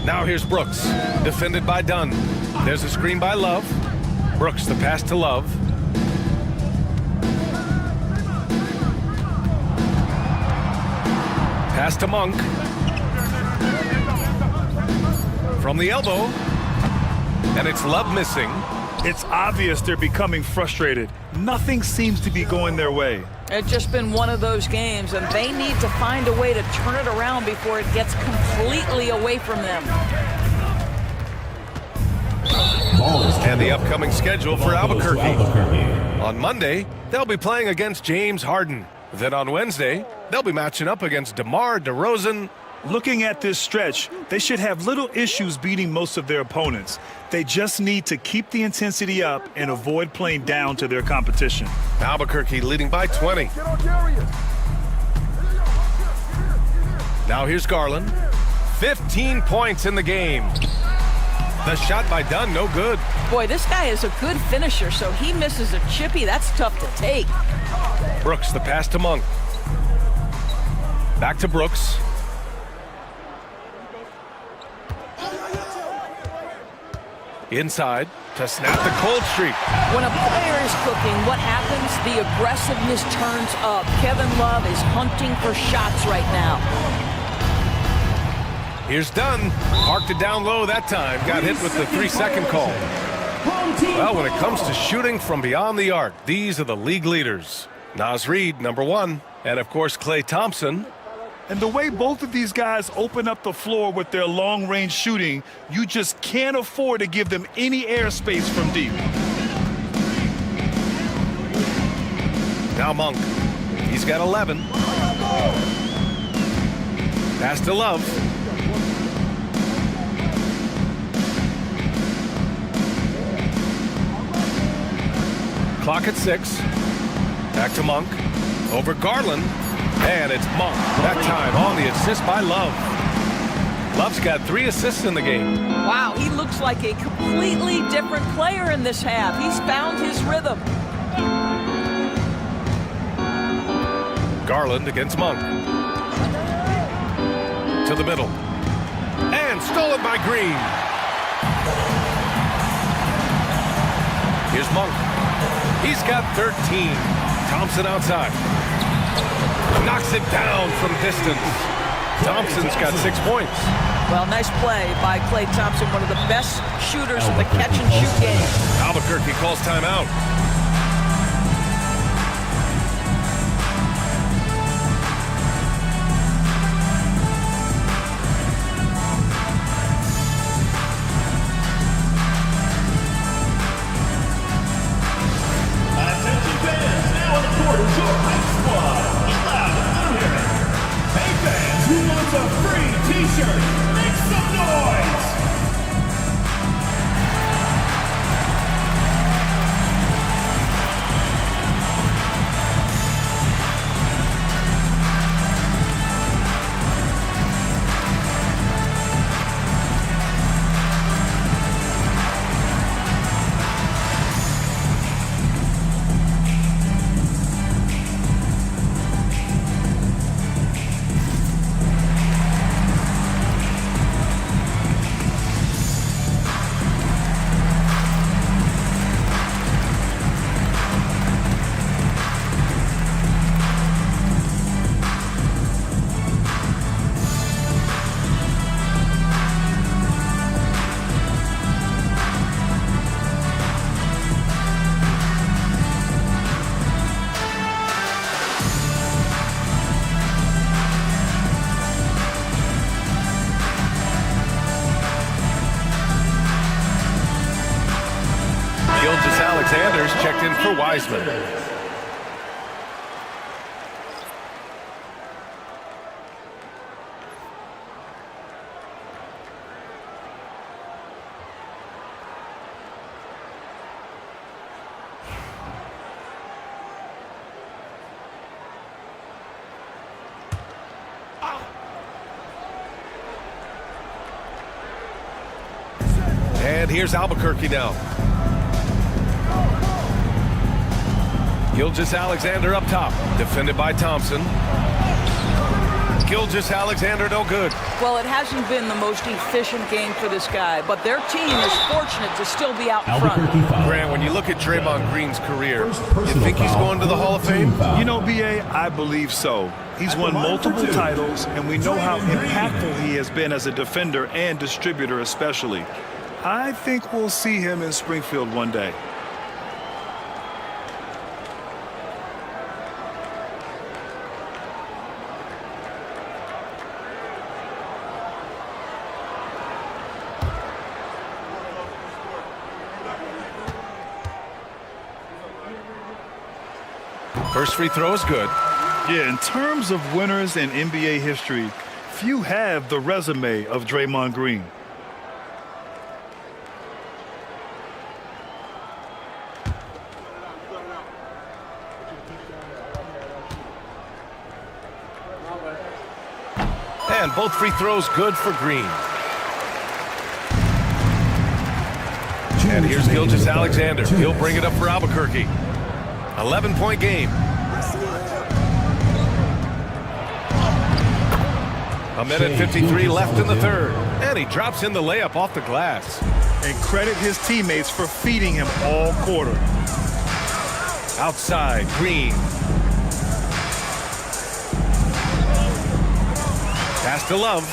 Now here's Brooks, defended by Dunn. There's a screen by Love. Brooks, the pass to Love. Pass to Monk. From the elbow. And it's Love missing. It's obvious they're becoming frustrated. Nothing seems to be going their way. It's just been one of those games, and they need to find a way to turn it around before it gets completely away from them. And the upcoming schedule for Albuquerque. On Monday, they'll be playing against James Harden. Then on Wednesday, they'll be matching up against DeMar DeRozan. Looking at this stretch, they should have little issues beating most of their opponents. They just need to keep the intensity up and avoid playing down to their competition. Albuquerque leading by 20. Now here's Garland. 15 points in the game. The shot by Dunn, no good. Boy, this guy is a good finisher, so he misses a chippy. That's tough to take. Brooks, the pass to Monk. Back to Brooks. Inside to snap the cold streak. When a player is cooking, what happens? The aggressiveness turns up. Kevin Love is hunting for shots right now. Here's Dunn. Parked it down low that time. Got hit with the 3-second call. Well, when it comes to shooting from beyond the arc, these are the league leaders. Naz Reid, number 1. And, of course, Klay Thompson. And the way both of these guys open up the floor with their long-range shooting, you just can't afford to give them any airspace from deep. Now Monk. He's got 11. Pass to Love. Clock at 6. Back to Monk. Over Garland. And it's Monk, that time on the assist by Love. Love's got 3 assists in the game. Wow, he looks like a completely different player in this half. He's found his rhythm. Garland against Monk. To the middle. And stolen by Green. Here's Monk. He's got 13. Thompson outside. Knocks it down from distance. Thompson's got 6 points. Well, nice play by Klay Thompson, one of the best shooters in the catch-and-shoot game. Albuquerque calls timeout. Attention fans, now on the court is your hype squad. Get loud and hear it. Hey fans, who wants a free t-shirt? Make some noise! Alexander's checked in for Wiseman. And here's Albuquerque now. Gilgeous-Alexander up top, defended by Thompson. Gilgeous-Alexander no good. Well, it hasn't been the most efficient game for this guy, but their team is fortunate to still be out in front. Grant, when you look at Draymond Green's career, you think he's going to the Hall of Fame? You know, B.A., I believe so. He's won multiple titles, and we know how impactful he has been as a defender and distributor especially. I think we'll see him in Springfield one day. First free throw is good. Yeah, in terms of winners in NBA history, few have the resume of Draymond Green. And both free throws good for Green. And here's Gilgeous-Alexander. He'll bring it up for Albuquerque. 11-point game. A minute 53 left in the third. And he drops in the layup off the glass. And credit his teammates for feeding him all quarter. Outside, Green. Pass to Love.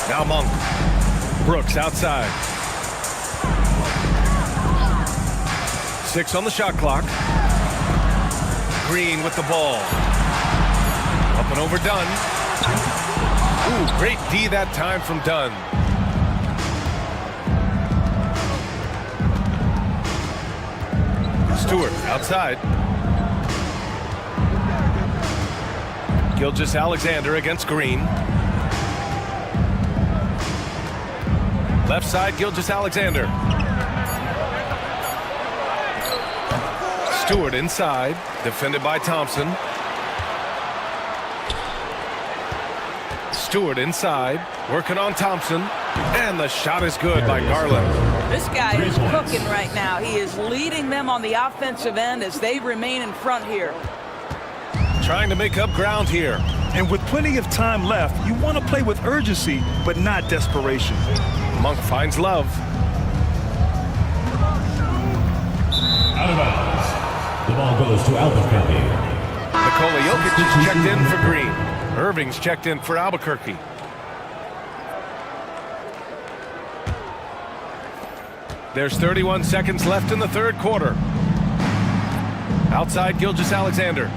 Now Monk. Brooks outside. 6 on the shot clock. Green with the ball. Up and over Dunn. Ooh, great D that time from Dunn. Stewart outside. Gilgeous-Alexander against Green. Left side, Gilgeous-Alexander. Stewart inside, defended by Thompson. Stewart inside, working on Thompson. And the shot is good by Garland. This guy is cooking right now. He is leading them on the offensive end as they remain in front here. Trying to make up ground here. And with plenty of time left, you want to play with urgency, but not desperation. Monk finds Love. Out of bounds. The ball goes to Albuquerque. Nikola Jokic is checked in for Green. Irving's checked in for Albuquerque. There's 31 seconds left in the third quarter. Outside, Gilgeous-Alexander.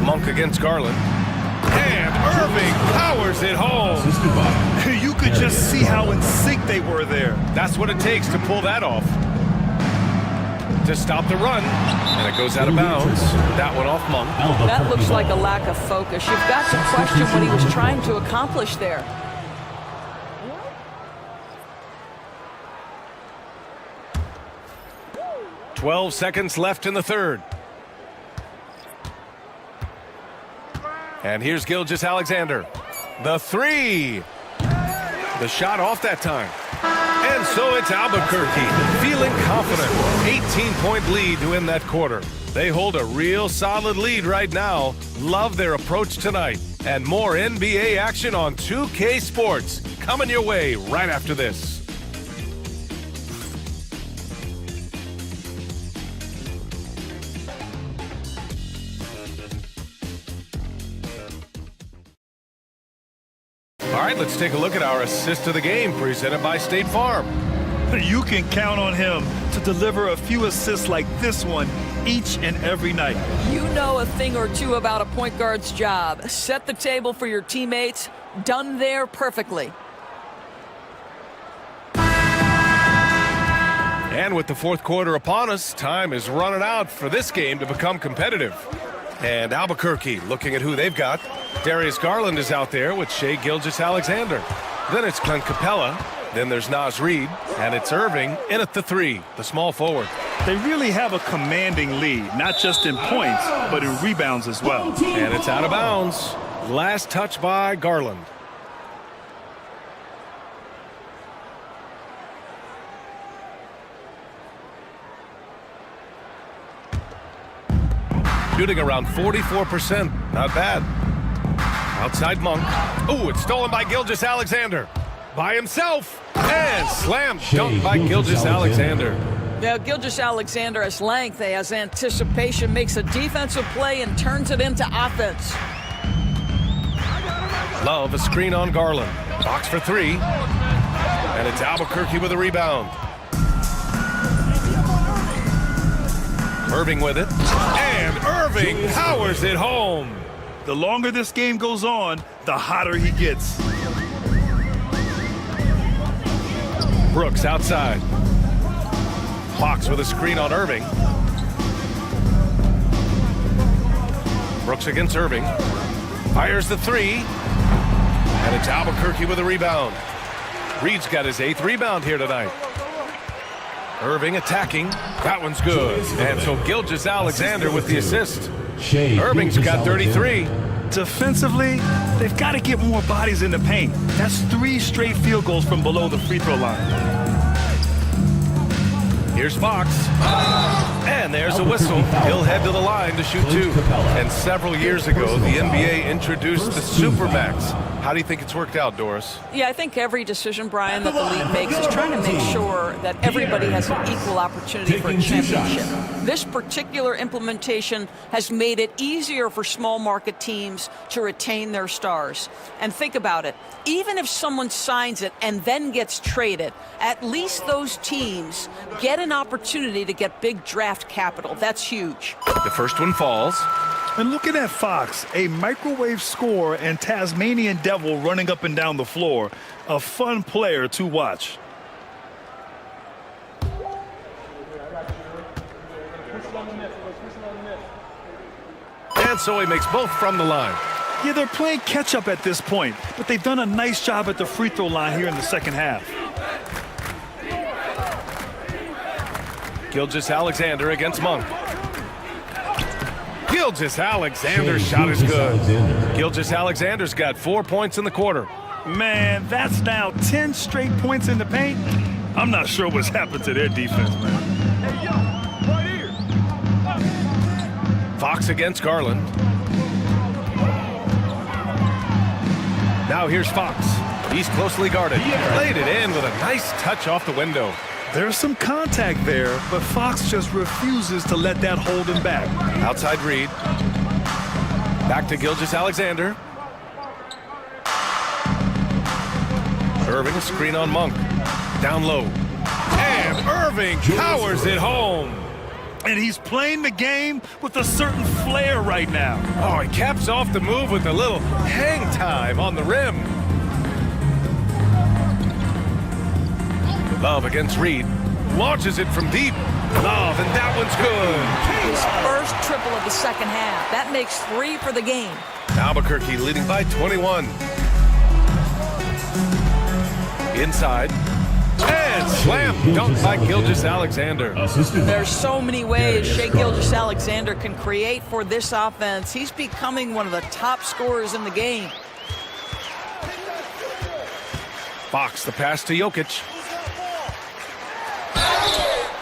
Monk against Garland. And Irving powers it home. You could just see how in sync they were there. That's what it takes to pull that off. To stop the run. And it goes out of bounds. That one off Monk. That looks like a lack of focus. You've got to question what he was trying to accomplish there. "12 seconds left in the third. And here's Gilgeous-Alexander. The three. The shot off that time. And so it's Albuquerque feeling confident. 18-point lead to win that quarter. They hold a real solid lead right now. Love their approach tonight. And more NBA action on 2K Sports coming your way right after this. All right, let's take a look at our assist of the game presented by State Farm. You can count on him to deliver a few assists like this one each and every night. You know a thing or two about a point guard's job. Set the table for your teammates. Done there perfectly. And with the fourth quarter upon us, time is running out for this game to become competitive. And Albuquerque looking at who they've got. Darius Garland is out there with Shai Gilgeous-Alexander. Then it's Clint Capella. Then there's Naz Reid. And it's Irving in at the 3, the small forward. They really have a commanding lead, not just in points, but in rebounds as well. And it's out of bounds. Last touch by Garland. Shooting around 44%. Not bad. Outside Monk. Oh, it's stolen by Gilgeous-Alexander. By himself. And slam dunk by Gilgeous-Alexander. Now, Gilgeous-Alexander has length, he has anticipation, makes a defensive play and turns it into offense. Love a screen on Garland. Box for 3. And it's Albuquerque with a rebound. Irving with it. And Irving powers it home. The longer this game goes on, the hotter he gets. Brooks outside. Fox with a screen on Irving. Brooks against Irving. Fires the 3. And it's Albuquerque with a rebound. Reed's got his 8th rebound here tonight. Irving attacking. That one's good. And so Gilgeous-Alexander with the assist. Irving's got 33. Defensively, they've got to get more bodies in the paint. That's 3 straight field goals from below the free throw line. Here's Fox. And there's a whistle. He'll head to the line to shoot 2. And several years ago, the NBA introduced the Supermax. How do you think it's worked out, Doris? Yeah, I think every decision, Brian, that the league makes is trying to make sure that everybody has an equal opportunity for a championship. This particular implementation has made it easier for small market teams to retain their stars. And think about it. Even if someone signs it and then gets traded, at least those teams get an opportunity to get big draft capital. That's huge. The first one falls. And looking at Fox, a microwave scorer and Tasmanian devil running up and down the floor. A fun player to watch. And so he makes both from the line. Yeah, they're playing catch-up at this point, but they've done a nice job at the free throw line here in the second half. Gilgeous-Alexander against Monk. Gilgeous-Alexander's shot is good. Gilgeous-Alexander's got 4 points in the quarter. Man, that's now 10 straight points in the paint. I'm not sure what's happened to their defense, man. Hey, yo, right here. Fox against Garland. Now here's Fox. He's closely guarded. Laid it in with a nice touch off the window. There's some contact there, but Fox just refuses to let that hold him back. Outside Reed. Back to Gilgeous-Alexander. Irving, a screen on Monk. Down low. And Irving powers it home. And he's playing the game with a certain flair right now. Oh, he caps off the move with a little hang time on the rim. Love against Reed. Launches it from deep. Love, and that one's good. His first triple of the second half. That makes 3 for the game. Albuquerque leading by 21. Inside. And slam dunk by Gilgeous-Alexander. There's so many ways Shai Gilgeous-Alexander can create for this offense. He's becoming one of the top scorers in the game. Fox, the pass to Jokic.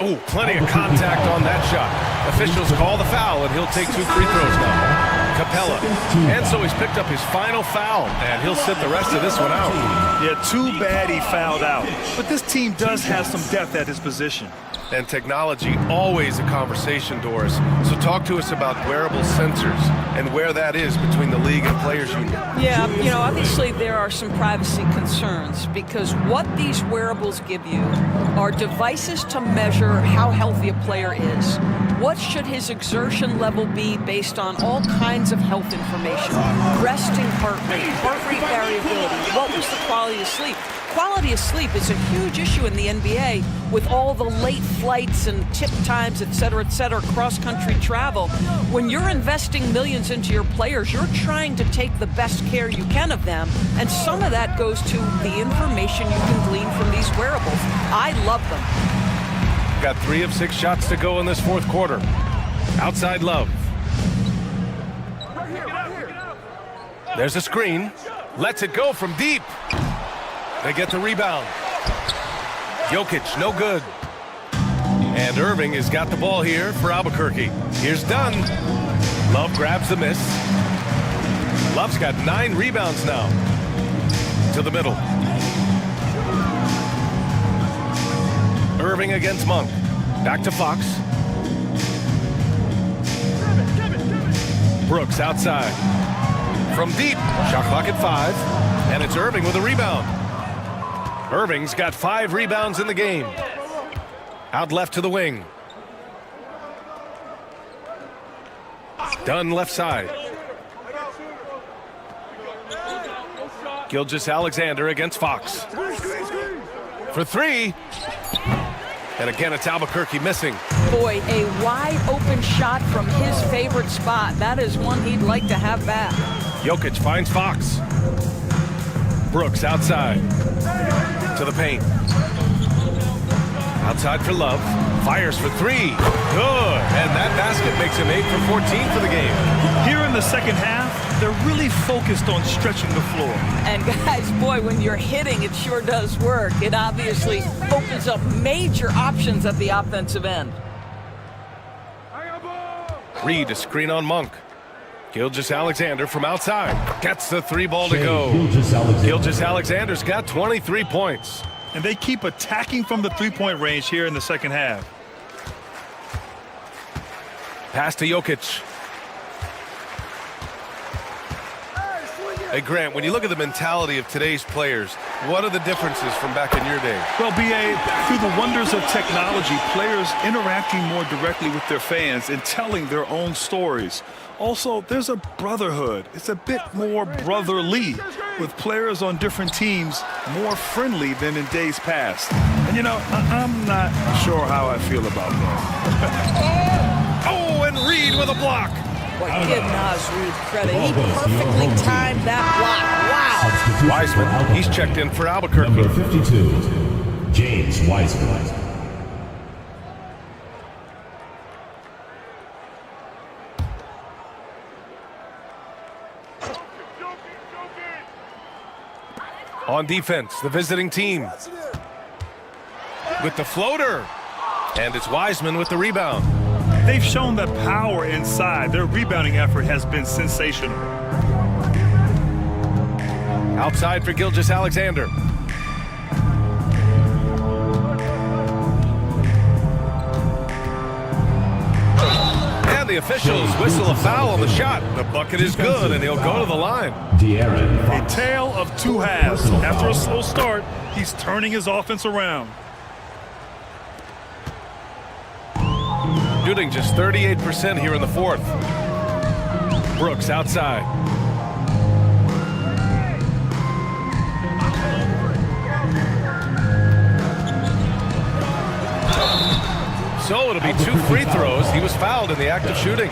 Oh, plenty of contact on that shot. Officials call the foul, and he'll take 2 free throws now. Capella. And so he's picked up his final foul, and he'll sit the rest of this one out. Yeah, too bad he fouled out. But this team does have some depth at his position. And technology, always a conversation, Doris. So talk to us about wearable sensors and where that is between the league and players union. Yeah, obviously there are some privacy concerns because what these wearables give you are devices to measure how healthy a player is. What should his exertion level be based on all kinds of health information? Resting heart rate variability. What was the quality of sleep? Quality of sleep is a huge issue in the NBA with all the late flights and tip times, et cetera, cross-country travel. When you're investing millions into your players, you're trying to take the best care you can of them, and some of that goes to the information you can glean from these wearables. I love them. Got 3 of 6 shots to go in this fourth quarter. Outside Love. There's a screen. Lets it go from deep. They get the rebound. Jokic, no good. And Irving has got the ball here for Albuquerque. Here's Dunn. Love grabs the miss. Love's got 9 rebounds now. To the middle. Irving against Monk. Back to Fox. Brooks outside. From deep. Shot clock at 5. And it's Irving with a rebound. Irving's got 5 rebounds in the game. Out left to the wing. Dunn left side. Gilgeous-Alexander against Fox. For 3. And again, it's Albuquerque missing. Boy, a wide open shot from his favorite spot. That is one he'd like to have back. Jokic finds Fox. Brooks outside. To the paint. Outside for Love. Fires for 3. Good. And that basket makes him 8 for 14 for the game. Here in the second half, they're really focused on stretching the floor. And guys, boy, when you're hitting, it sure does work. It obviously opens up major options at the offensive end. Reed, a screen on Monk. Gilgeous-Alexander from outside. Gets the 3 ball to go. Gilgeous-Alexander's got 23 points. And they keep attacking from the three-point range here in the second half. Pass to Jokic. Hey, Grant, when you look at the mentality of today's players, what are the differences from back in your day? Well, B.A., through the wonders of technology, players interacting more directly with their fans and telling their own stories. Also, there's a brotherhood. It's a bit more brotherly, with players on different teams more friendly than in days past. And, you know, I'm not sure how I feel about that. Oh, and Reed with a block. Boy, give Naz Reed credit. He perfectly timed that block. Wow. Wiseman, he's checked in for Albuquerque. Number 52, James Wiseman. On defense, the visiting team. With the floater. And it's Wiseman with the rebound. They've shown that power inside. Their rebounding effort has been sensational. Outside for Gilgeous-Alexander. And the officials whistle a foul on the shot. The bucket is good, and he'll go to the line. A tale of 2 halves. After a slow start, he's turning his offense around. Shooting just 38% here in the fourth. Brooks outside. So it'll be 2 free throws. He was fouled in the act of shooting.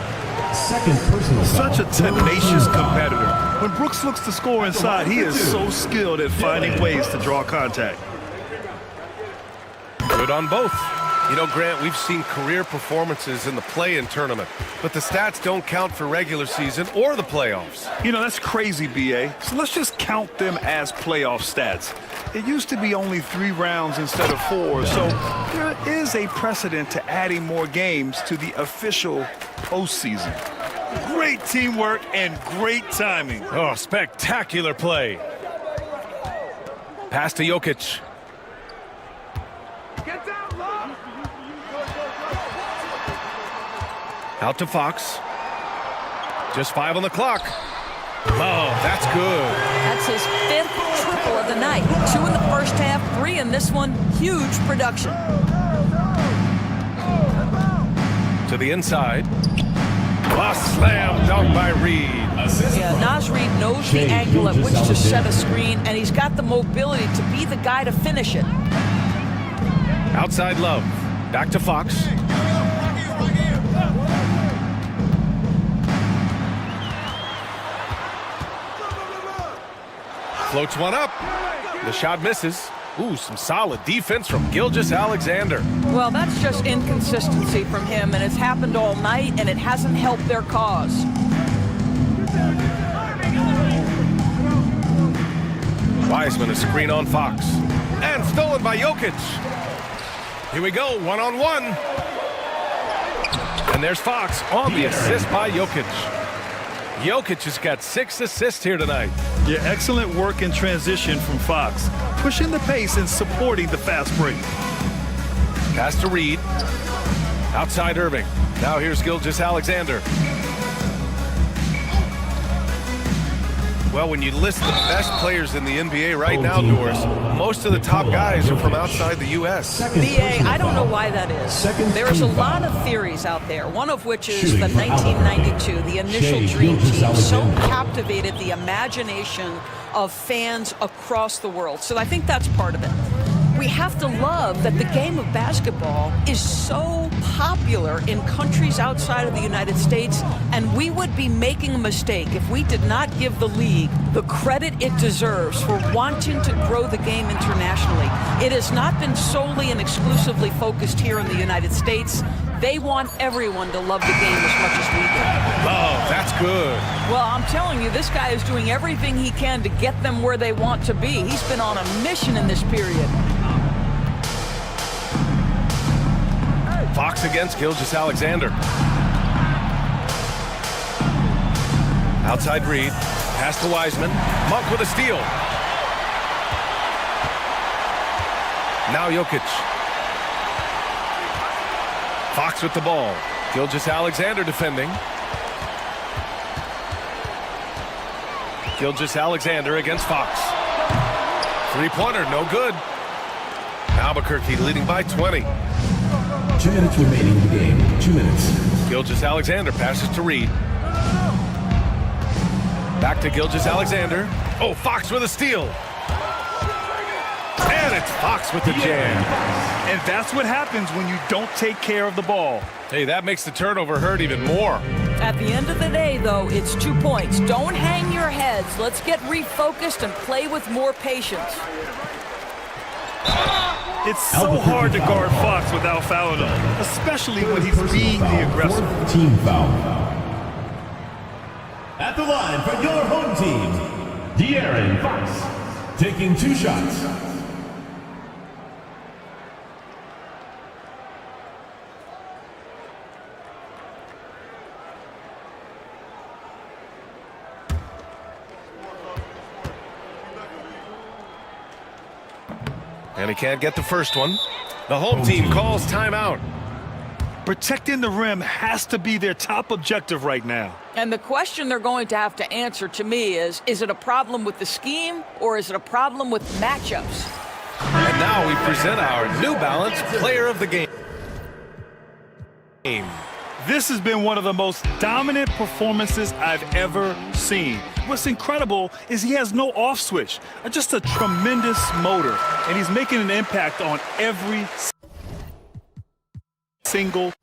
Second personal foul. Such a tenacious competitor. When Brooks looks to score inside, he is so skilled at finding ways to draw contact. Good on both. You know, Grant, we've seen career performances in the play-in tournament, but the stats don't count for regular season or the playoffs. You know, that's crazy, B.A. So let's just count them as playoff stats. It used to be only 3 rounds instead of 4, so there is a precedent to adding more games to the official postseason. Great teamwork and great timing. Oh, spectacular play. Pass to Jokic. Out to Fox. Just 5 on the clock. Oh, that's good. That's his 5th triple of the night. 2 in the first half, 3 in this one. Huge production. To the inside. A slam dunk by Reed. Yeah, Naz Reid knows the angle at which to set a screen, and he's got the mobility to be the guy to finish it. Outside Love. Back to Fox. Floats one up. The shot misses. Ooh, some solid defense from Gilgeous-Alexander. Well, that's just inconsistency from him, and it's happened all night, and it hasn't helped their cause. Wiseman, a screen on Fox. And stolen by Jokic. Here we go, one-on-one. And there's Fox on the assist by Jokic. Jokic has got 6 assists here tonight. Yeah, excellent work in transition from Fox, pushing the pace and supporting the fast break. Pass to Reed. Outside Irving. Now here's Gilgeous-Alexander. Well, when you list the best players in the NBA right now, Doris, most of the top guys are from outside the U.S. BA, I don't know why that is. There's a lot of theories out there, one of which is the 1992, the initial Dream Team, so captivated the imagination of fans across the world. So I think that's part of it. We have to love that the game of basketball is so popular in countries outside of the United States, and we would be making a mistake if we did not give the league the credit it deserves for wanting to grow the game internationally. It has not been solely and exclusively focused here in the United States. They want everyone to love the game as much as we do. Oh, that's good. Well, I'm telling you, this guy is doing everything he can to get them where they want to be. He's been on a mission in this period. Fox against Gilgeous-Alexander. Outside Reed. Pass to Wiseman. Monk with a steal. Now Jokic. Fox with the ball. Gilgeous-Alexander defending. Gilgeous-Alexander against Fox. Three-pointer, no good. Albuquerque leading by 20. 2 minutes remaining in the game. 2 minutes. Gilgeous-Alexander passes to Reed. Back to Gilgeous-Alexander. Oh, Fox with a steal. And it's Fox with the jam. And that's what happens when you don't take care of the ball. Hey, that makes the turnover hurt even more. At the end of the day, though, it's 2 points. Don't hang your heads. Let's get refocused and play with more patience. It's so hard to guard Fox without fouling him, especially when he's being the aggressor. Team foul. At the line for your home team, De'Aaron Fox, taking 2 shots. And he can't get the first one. The home team calls timeout. Protecting the rim has to be their top objective right now. And the question they're going to have to answer to me is it a problem with the scheme or is it a problem with matchups? And now we present our New Balance Player of the Game. This has been one of the most dominant performances I've ever seen. What's incredible is he has no off switch, just a tremendous motor, and he's making an impact on every single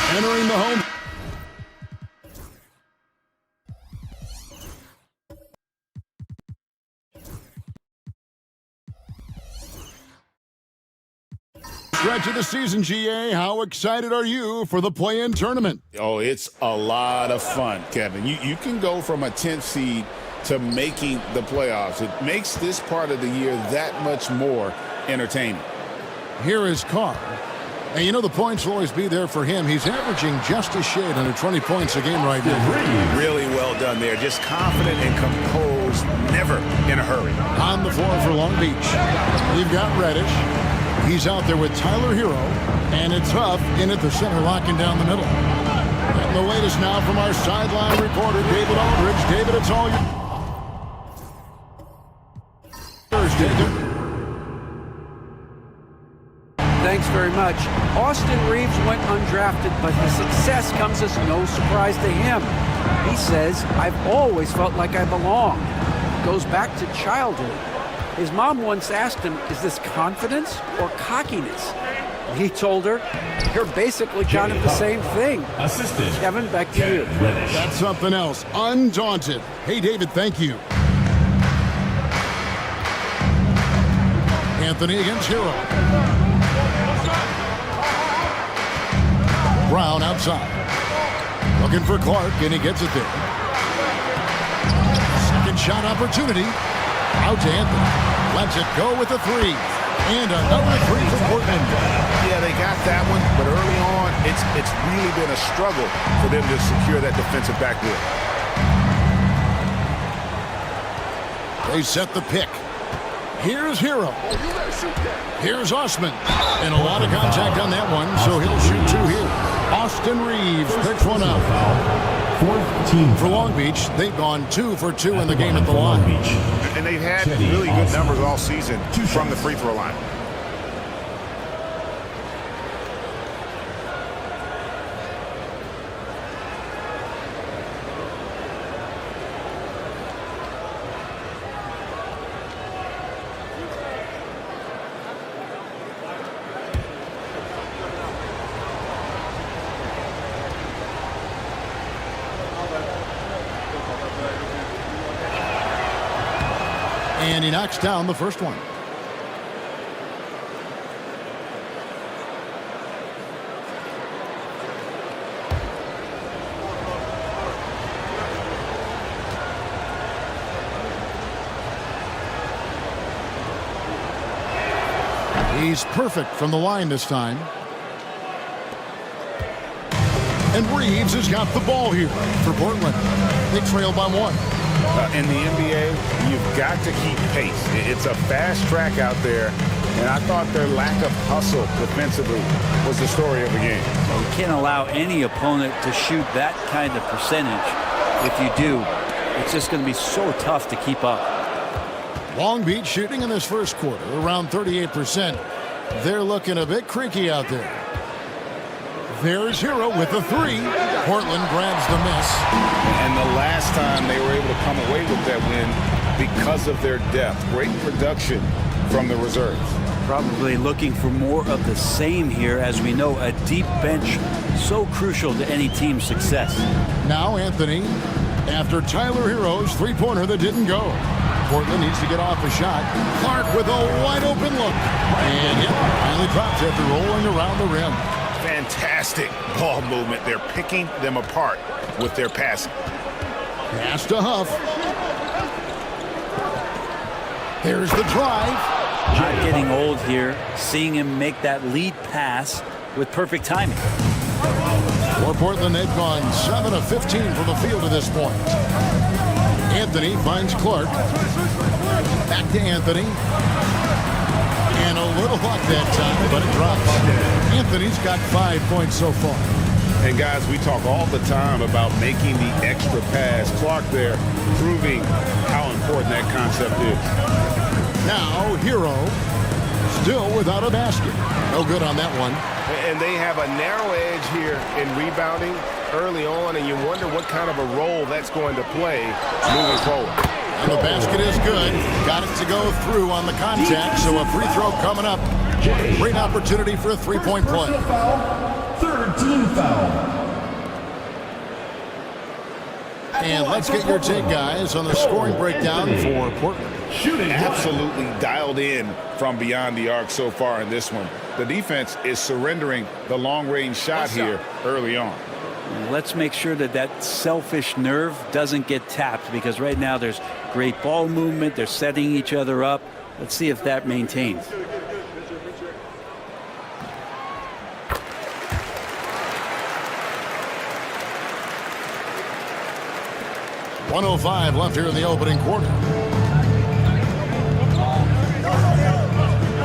Entering the home. Stretch of the season, GA. How excited are you for the play-in tournament? Oh, it's a lot of fun, Kevin. You can go from a 10th seed to making the playoffs. It makes this part of the year that much more entertaining. Here is Carr. And you know the points will always be there for him. He's averaging just a shade under 20 points a game right now. Really well done there. Just confident and composed, never in a hurry. On the floor for Long Beach, you've got Reddish. He's out there with Tyler Hero, and it's Huff in at the center, locking down the middle. And the latest now from our sideline reporter, David Aldridge. David, it's all yours, David. Thanks very much. Austin Reeves went undrafted, but his success comes as no surprise to him. He says, "I've always felt like I belong." Goes back to childhood. His mom once asked him, "Is this confidence or cockiness?" He told her, "You're basically kind of the same thing." Assistant Kevin, back to you. That's something else. Undaunted. Hey, David, thank you. Anthony against Hero. Brown outside. Looking for Clark, and he gets it there. Second shot opportunity. Out to Anthony. Lets it go with a three. And another three for Portland. Yeah, they got that one, but early on, it's really been a struggle for them to secure that defensive backboard. They set the pick. Here's Hero. Here's Osman. And a lot of contact on that one, so he'll shoot two here. Austin Reeves picks one up. Fourth team for Long Beach. They've gone 2 for 2 in the game at the line. And they've had really good numbers all season from the free throw line. And he knocks down the first one. He's perfect from the line this time. And Reeves has got the ball here for Portland. They trail by 1. In the NBA, you've got to keep pace. It's a fast track out there, and I thought their lack of hustle defensively was the story of the game. You can't allow any opponent to shoot that kind of percentage. If you do, it's just going to be so tough to keep up. Long Beach shooting in this first quarter around 38%. They're looking a bit creaky out there. There's Hero with a 3. Portland grabs the miss. And the last time they were able to come away with that win because of their depth. Great production from the reserves. Probably looking for more of the same here. As we know, a deep bench so crucial to any team's success. Now Anthony, after Tyler Hero's three-pointer that didn't go. Portland needs to get off a shot. Clark with a wide-open look. And it finally drops after rolling around the rim. Fantastic ball movement. They're picking them apart with their passing. Pass to Huff. There's the drive. Not getting old here. Seeing him make that lead pass with perfect timing. For Portland, they've gone 7 of 15 from the field to this point. Anthony finds Clark. Back to Anthony. And a little luck that time, but it drops. Anthony's got 5 points so far. And guys, we talk all the time about making the extra pass. Clark there proving how important that concept is. Now Hero still without a basket. No good on that one. And they have a narrow edge here in rebounding early on, and you wonder what kind of a role that's going to play moving forward. And the basket is good. Got it to go through on the contact, so a free throw coming up. Great opportunity for a three-point play. Third team foul. And let's get your take, guys, on the scoring breakdown for Portland. Shooting absolutely dialed in from beyond the arc so far in this one. The defense is surrendering the long-range shot here early on. Let's make sure that that selfish nerve doesn't get tapped, because right now there's great ball movement. They're setting each other up. Let's see if that maintains. .105 left here in the opening quarter.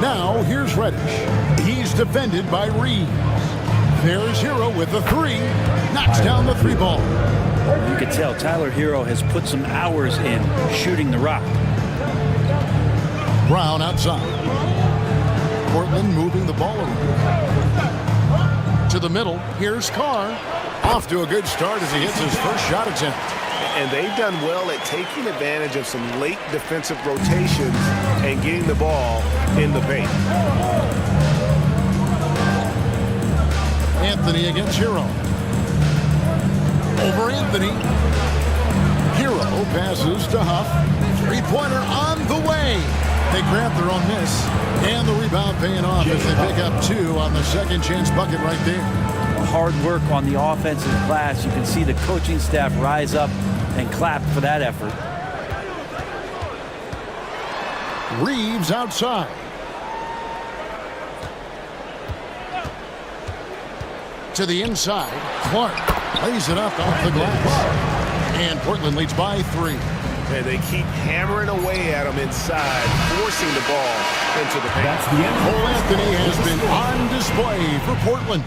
Now here's Reddish. He's defended by Reeves. There's Hero with the 3. Knocks down the 3 ball. You can tell Tyler Hero has put some hours in shooting the rock. Brown outside. Portland moving the ball around. To the middle. Here's Carr. Off to a good start as he hits his first shot attempt. And they've done well at taking advantage of some late defensive rotations and getting the ball in the paint. Anthony against Hero. Over Anthony. Hero passes to Huff. Three-pointer on the way. They grab their own miss. And the rebound paying off as they pick up 2 on the second chance bucket right there. Hard work on the offensive glass. You can see the coaching staff rise up and clap for that effort. Reeves outside. To the inside. Clark lays it up off the glass. And Portland leads by 3. And they keep hammering away at him inside, forcing the ball into the paint. That's the end. Cole Anthony has been on display for Portland.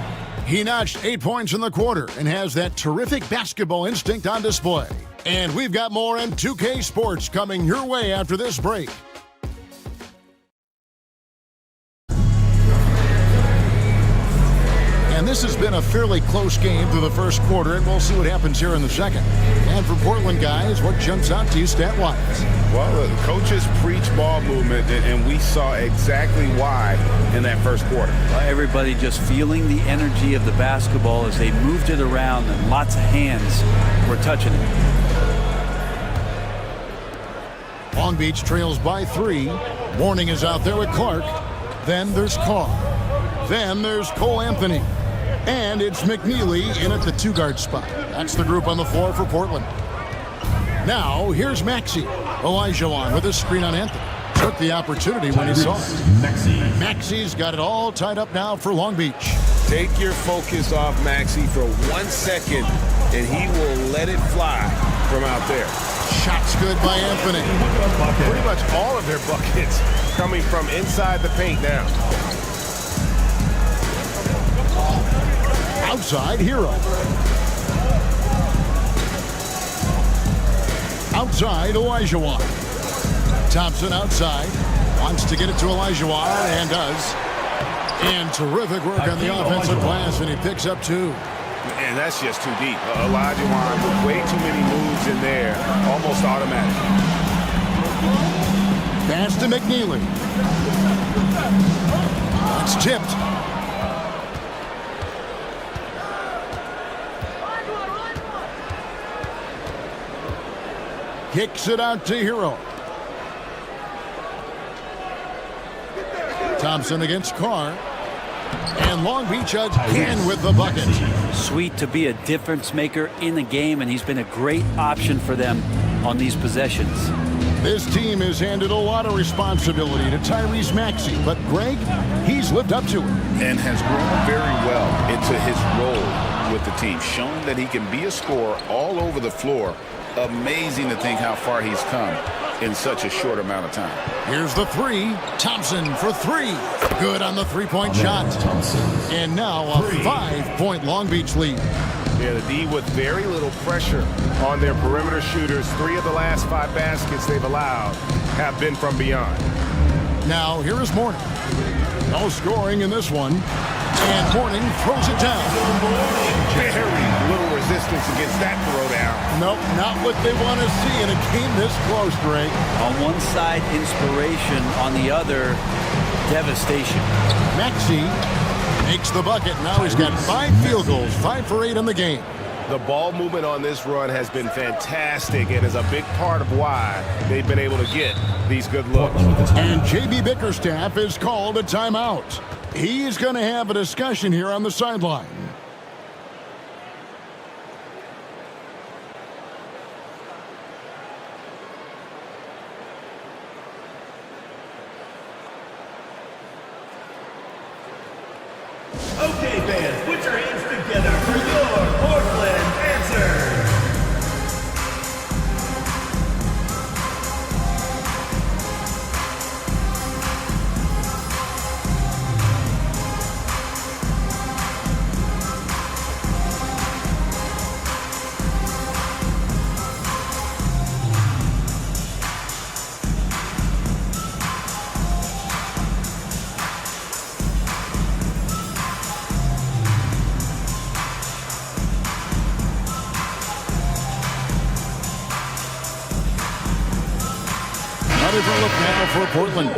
He notched 8 points in the quarter and has that terrific basketball instinct on display. And we've got more in 2K Sports coming your way after this break. And this has been a fairly close game through the first quarter, and we'll see what happens here in the second. And for Portland guys, what jumps out to you stat-wise? Well, the coaches preach ball movement, and we saw exactly why in that first quarter. Everybody just feeling the energy of the basketball as they moved it around, and lots of hands were touching it. Long Beach trails by 3. Warning is out there with Clark. Then there's Carr. Then there's Cole Anthony. And it's McNeely in at the 2-guard spot. That's the group on the floor for Portland. Now, here's Maxey. Elijah on with a screen on Anthony. Took the opportunity when he saw it. Maxi's got it all tied up now for Long Beach. Take your focus off Maxey for 1 second, and he will let it fly from out there. Shot's good by Anthony. Pretty much all of their buckets coming from inside the paint now. Outside, Hero. Outside, Olajuwon. Thompson outside. Wants to get it to Olajuwon, and does. And terrific work on the offensive glass, and he picks up 2. And that's just too deep. Olajuwon with way too many moves in there. Almost automatic. Pass to McNeely. It's tipped. Kicks it out to Hero. Thompson against Carr. And Long Beach again with the bucket. Sweet to be a difference maker in the game, and he's been a great option for them on these possessions. This team has handed a lot of responsibility to Tyrese Maxey, but Greg, he's lived up to it. And has grown very well into his role with the team, showing that he can be a scorer all over the floor. Amazing to think how far he's come in such a short amount of time. Here's the 3. Thompson for 3. Good on the three-point shot. And now a 5-point Long Beach lead. Yeah, the D with very little pressure on their perimeter shooters. 3 of the last 5 baskets they've allowed have been from beyond. Now here is Mourning. No scoring in this one. And Mourning throws it down. Very little resistance against that throwdown. Nope, not what they want to see in a game this close, Greg. On one side, inspiration. On the other, devastation. Maxey makes the bucket. Now he's got 5 field goals, 5 for 8 in the game. The ball movement on this run has been fantastic and is a big part of why they've been able to get these good looks. And J.B. Bickerstaff has called a timeout. He's going to have a discussion here on the sideline. Okay, fans, put your hands together for your Portland Panthers. Look now for Portland.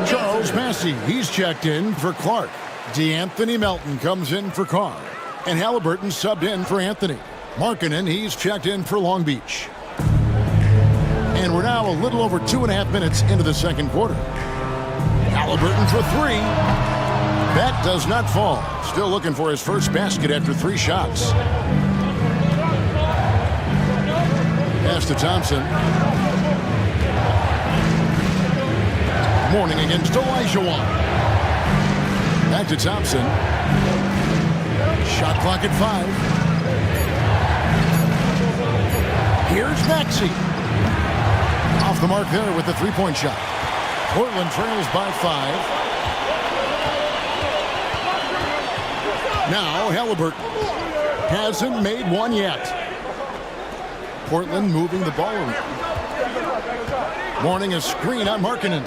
Charles Massey, he's checked in for Clark. DeAnthony Melton comes in for Carr. And Halliburton subbed in for Anthony. Markkanen, he's checked in for Long Beach. And we're now a little over 2.5 minutes into the second quarter. Halliburton for 3. That does not fall. Still looking for his first basket after 3 shots. Pass to Thompson. Mourning against Olajuwon. Back to Thompson. Shot clock at 5. Here's Maxey. Off the mark there with the 3-point shot. Portland trails by 5. Now Halliburton. Hasn't made one yet. Portland moving the ball around. Mourning a screen on Markkanen.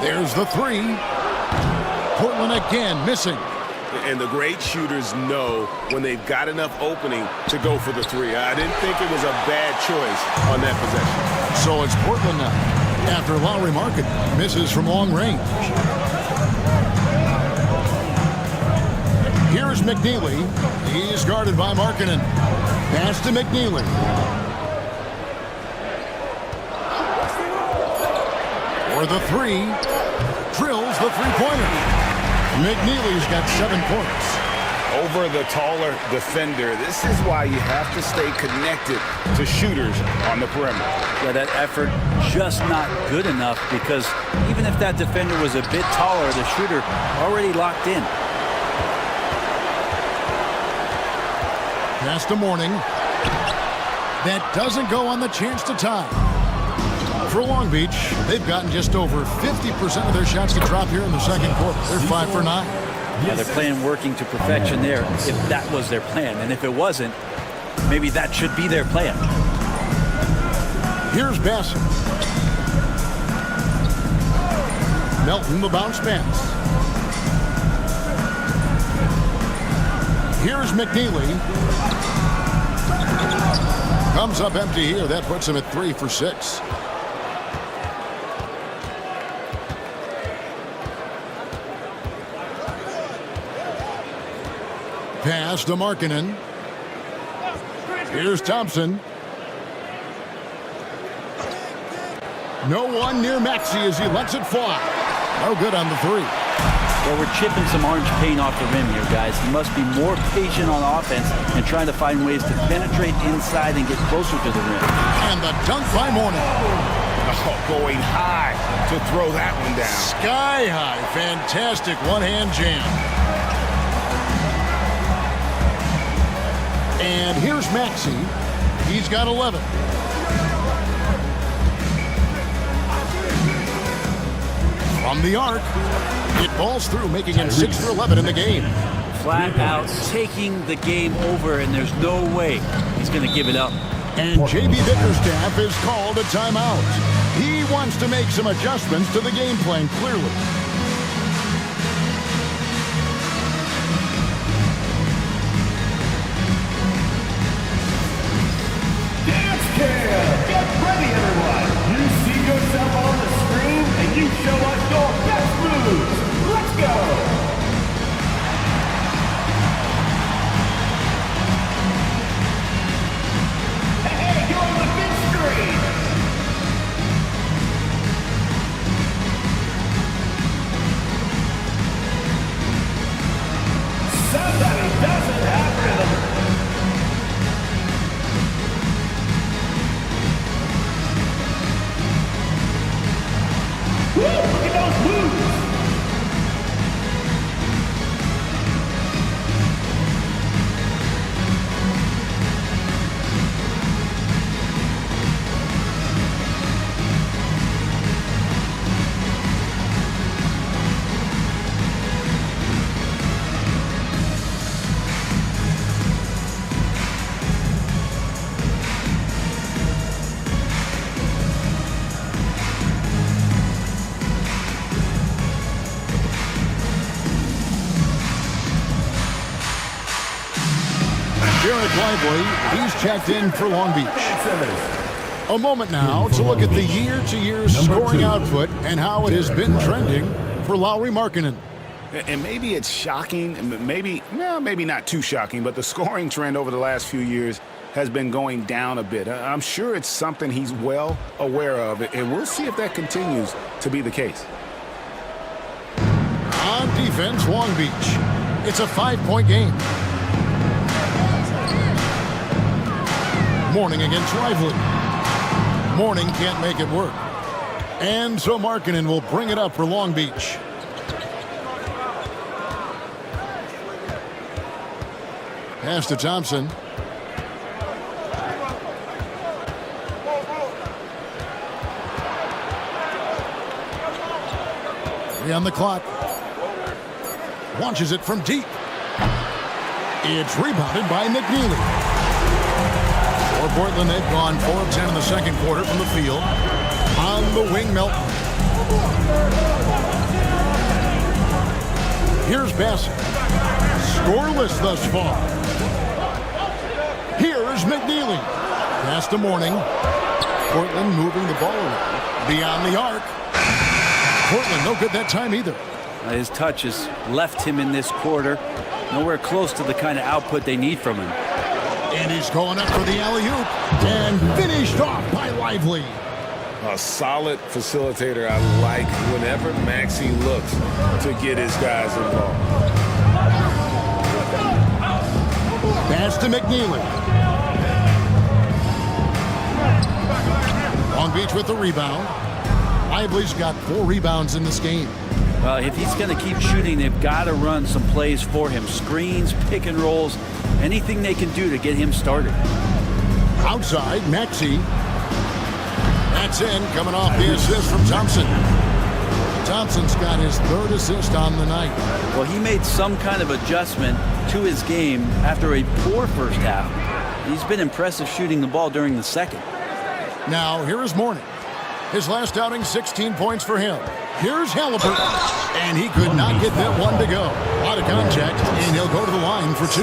There's the 3. Portland again missing. And the great shooters know when they've got enough opening to go for the 3. I didn't think it was a bad choice on that possession. So it's Portland now. After Lauri Markkanen misses from long range. Here's McNeely. He's guarded by Markkanen. Pass to McNeely. For the 3, drills the 3-pointer. McNeely's got 7 points. over the taller defender. This is why you have to stay connected to shooters on the perimeter. Yeah, that effort just not good enough, because even if that defender was a bit taller, the shooter already locked in. Pass to Mourning. That doesn't go on the chance to tie. For Long Beach, they've gotten just over 50% of their shots to drop here in the second quarter. They're 5 for 9. Yeah, their plan working to perfection there, if that was their plan. And if it wasn't, maybe that should be their plan. Here's Bassett. Melton, the bounce pass. Here's McNeely. Comes up empty here. That puts him at 3 for 6. Pass to Markkanen. Here's Thompson. No one near Maxey as he lets it fly. No good on the 3. Well, we're chipping some orange paint off the rim here, guys. He must be more patient on offense and trying to find ways to penetrate inside and get closer to the rim. And the dunk by Mourning. Oh, going high to throw that one down. Sky high. Fantastic one-hand jam. And here's Maxey. He's got 11. From the arc, it falls through, making him 6 for 11 in the game. Flat out taking the game over, and there's no way he's going to give it up. And J.B. Bickerstaff has called a timeout. He wants to make some adjustments to the game plan, clearly. Get ready, everyone. You see yourself on the screen, and you show us your best moves. Let's go. Hey, you're on the big screen. Somebody doesn't have rhythm. Woo, look at those moves! Jared Lively, he's checked in for Long Beach. A moment now to look at the year-to-year scoring output and how it has been trending for Lauri Markkanen. And maybe it's shocking, maybe not too shocking, but the scoring trend over the last few years has been going down a bit. I'm sure it's something he's well aware of, and we'll see if that continues to be the case. On defense, Long Beach. It's a 5-point game. Mourning against Lively. Mourning can't make it work. And so Markkanen will bring it up for Long Beach. Pass to Thompson. Three on the clock. Launches it from deep. It's rebounded by McNeely. For Portland, they've gone 4 of 10 in the second quarter from the field. On the wing, Melton. Here's Bassett. Scoreless thus far. Here's McNeely. Pass to Mourning. Portland moving the ball away. Beyond the arc. Portland no good that time either. His touch has left him in this quarter. Nowhere close to the kind of output they need from him. And he's going up for the alley-oop. And finished off by Lively. A solid facilitator. I like whenever Maxey looks to get his guys involved. Pass to McNeely. Long Beach with the rebound. Lively's got 4 rebounds in this game. Well, if he's going to keep shooting, they've got to run some plays for him. Screens, pick and rolls, anything they can do to get him started. Outside, Maxey. That's in, coming off the assist from Thompson. Thompson's got his 3rd assist on the night. Well, he made some kind of adjustment to his game after a poor first half. He's been impressive shooting the ball during the second. Now, here is Mourning. His last outing, 16 points for him. Here's Halliburton, and he could not get that one to go. Out of contact, and he'll go to the line for 2.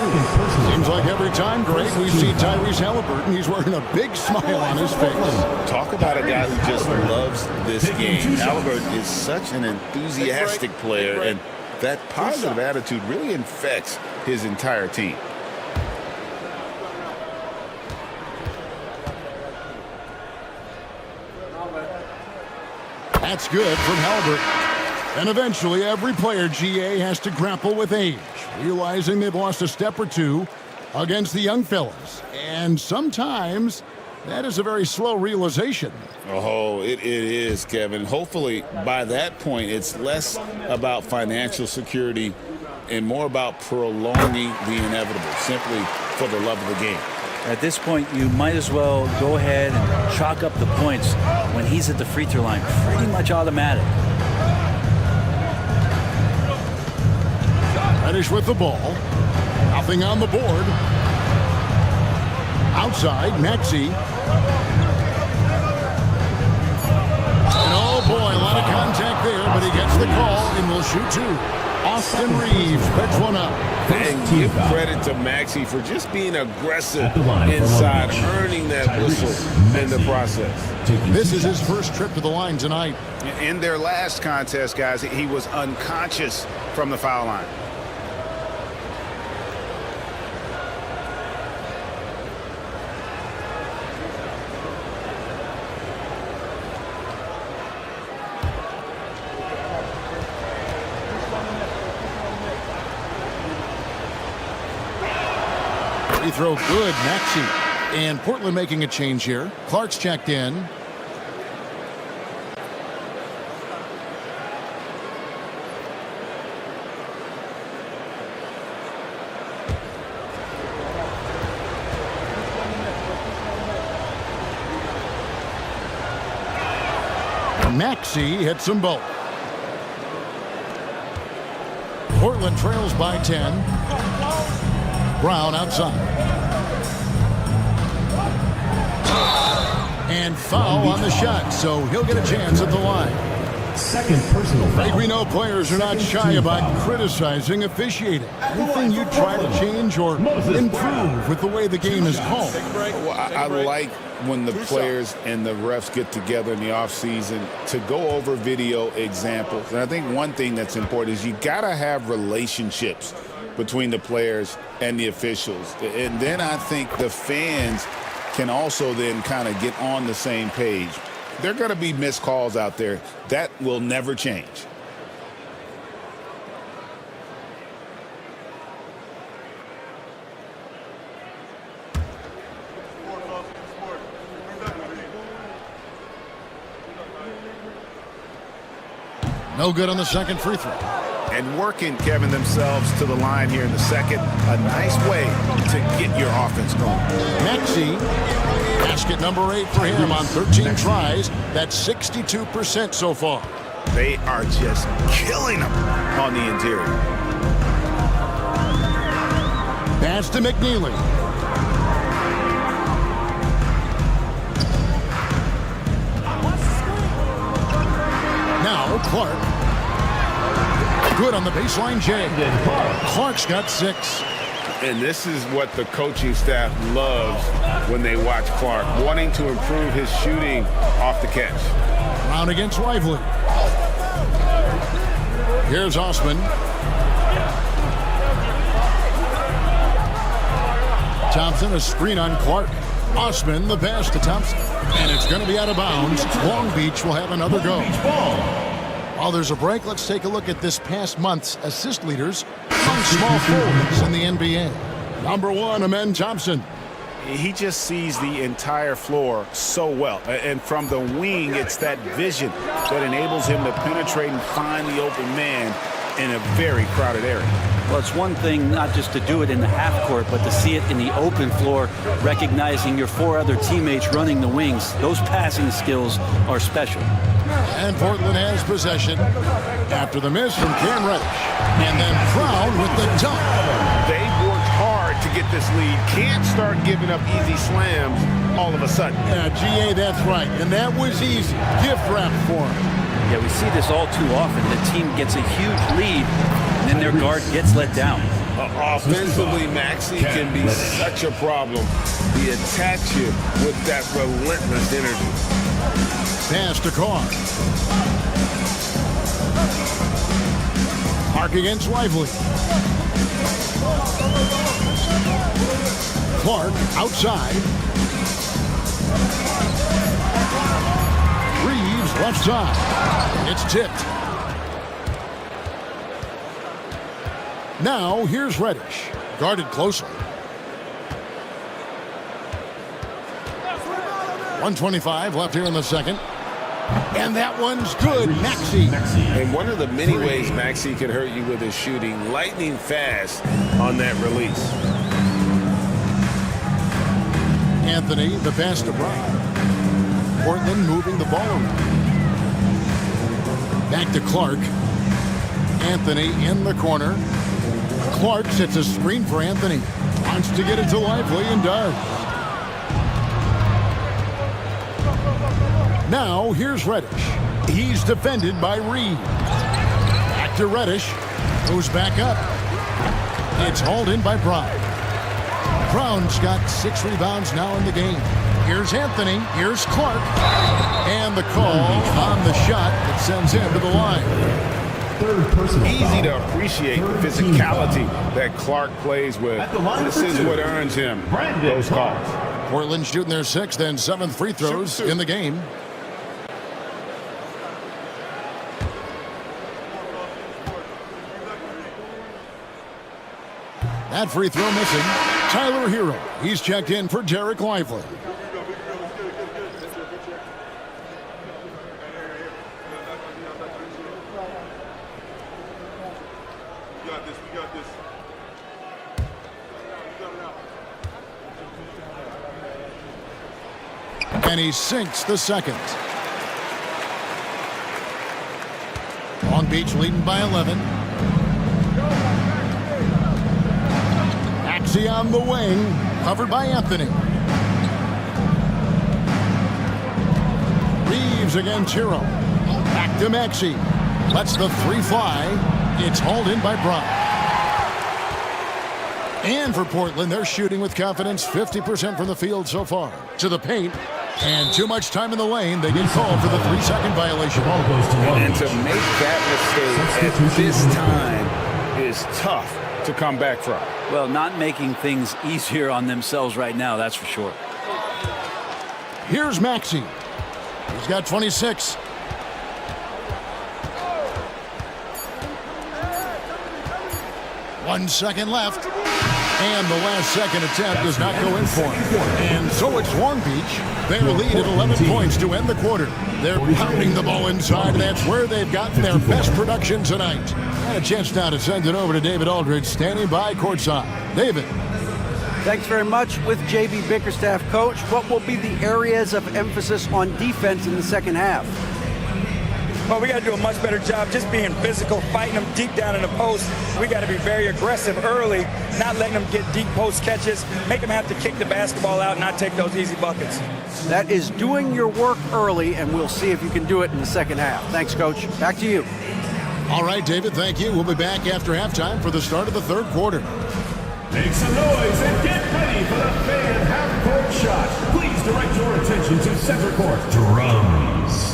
Seems like every time, Greg, we see Tyrese Halliburton, he's wearing a big smile on his face. Talk about a guy who just loves this game. Halliburton is such an enthusiastic player, and that positive attitude really infects his entire team. That's good from Halliburton. And eventually, every player, GA, has to grapple with age, realizing they've lost a step or 2 against the young fellas. And sometimes that is a very slow realization. Oh, it is, Kevin. Hopefully, by that point, it's less about financial security and more about prolonging the inevitable, simply for the love of the game. At this point, you might as well go ahead and chalk up the points when he's at the free throw line. Pretty much automatic. Reddish with the ball. Nothing on the board. Outside, Maxey. And oh boy, a lot of contact there, but he gets the call and will shoot 2. Austin Reeves picks one up. And give credit to Maxey for just being aggressive inside, earning that whistle in the process. This is his first trip to the line tonight. In their last contest, guys, he was unconscious from the foul line. Free throw good, Maxey. And Portland making a change here. Clark's checked in. Maxey hits them both. Portland trails by 10. Brown outside. And foul on the shot, so he'll get a chance at the line. Second personal foul. Like we know, players are not shy about criticizing officiating. Anything you try to change or improve with the way the game is called? Well, I like when the players and the refs get together in the offseason to go over video examples. And I think one thing that's important is you got to have relationships between the players and the officials. And then I think the fans can also then kind of get on the same page. There are going to be missed calls out there. That will never change. No good on the second free throw. And working, Kevin, themselves to the line here in the second. A nice way to get your offense going. Maxey, basket number 8 for him on 13 tries. That's 62% so far. They are just killing them on the interior. Pass to McNeely. Now Clark. Good on the baseline, Jay. Clark's got 6. And this is what the coaching staff loves when they watch Clark, wanting to improve his shooting off the catch. Round against Lively. Here's Osman. Thompson, a screen on Clark. Osman, the pass to Thompson. And it's going to be out of bounds. Long Beach will have another go. While there's a break, let's take a look at this past month's assist leaders among small forwards in the NBA. Number 1, Amen Thompson. He just sees the entire floor so well. And from the wing, it's that vision that enables him to penetrate and find the open man in a very crowded area. Well, it's one thing not just to do it in the half court, but to see it in the open floor, recognizing your 4 other teammates running the wings. Those passing skills are special. And Portland has possession after the miss from Cam Reddish. And then Brown with the dunk. They've worked hard to get this lead. Can't start giving up easy slams all of a sudden. Yeah, GA, that's right. And that was easy. Gift wrap for him. Yeah, we see this all too often. The team gets a huge lead, and then their guard gets let down. Offensively, Maxey can be such a problem. He attacks you with that relentless energy. Pass to Carr. Clark against Lively. Clark outside. Reeves left side. It's tipped. Now here's Reddish. Guarded closely. 1:25 left here in the second. And that one's good. Maxey. And one of the many ways Maxey can hurt you with his shooting, lightning fast on that release. Anthony, the pass to Brown. Portland moving the ball around. Back to Clark. Anthony in the corner. Clark sets a screen for Anthony. Wants to get it to Lively and does. Now here's Reddish. He's defended by Reed. Back to Reddish. Goes back up. It's hauled in by Brown. Brown's got 6 rebounds now in the game. Here's Anthony. Here's Clark. And the call on the shot that sends him to the line. Easy to appreciate the physicality that Clark plays with. This is what earns him those calls. Portland shooting their 6th and 7th free throws in the game. That free throw missing. Tyler Hero. He's checked in for Derek Lively. And he sinks the second. Long Beach leading by 11. Maxey on the wing, covered by Anthony. Reeves against Hero. Back to Maxey. Lets the 3 fly. It's hauled in by Brown. And for Portland, they're shooting with confidence, 50% from the field so far. To the paint. And too much time in the lane. They get called for the 3-second violation. And to make that mistake at this time is tough to come back from. Well, not making things easier on themselves right now, that's for sure. Here's Maxey. He's got 26. One second left. And the last second attempt does not go in for him. And so it's Long Beach. Their lead at 11 points to end the quarter. They're pounding the ball inside, and that's where they've gotten their best production tonight. And a chance now to send it over to David Aldridge, standing by courtside. David. Thanks very much. With J.B. Bickerstaff, Coach, what will be the areas of emphasis on defense in the second half? Well, we got to do a much better job just being physical, fighting them deep down in the post. We got to be very aggressive early, not letting them get deep post catches, make them have to kick the basketball out and not take those easy buckets. That is doing your work early, and we'll see if you can do it in the second half. Thanks, Coach. Back to you. All right, David, thank you. We'll be back after halftime for the start of the third quarter. Make some noise and get ready for the fan half-court shot. Please direct your attention to center court. Drums.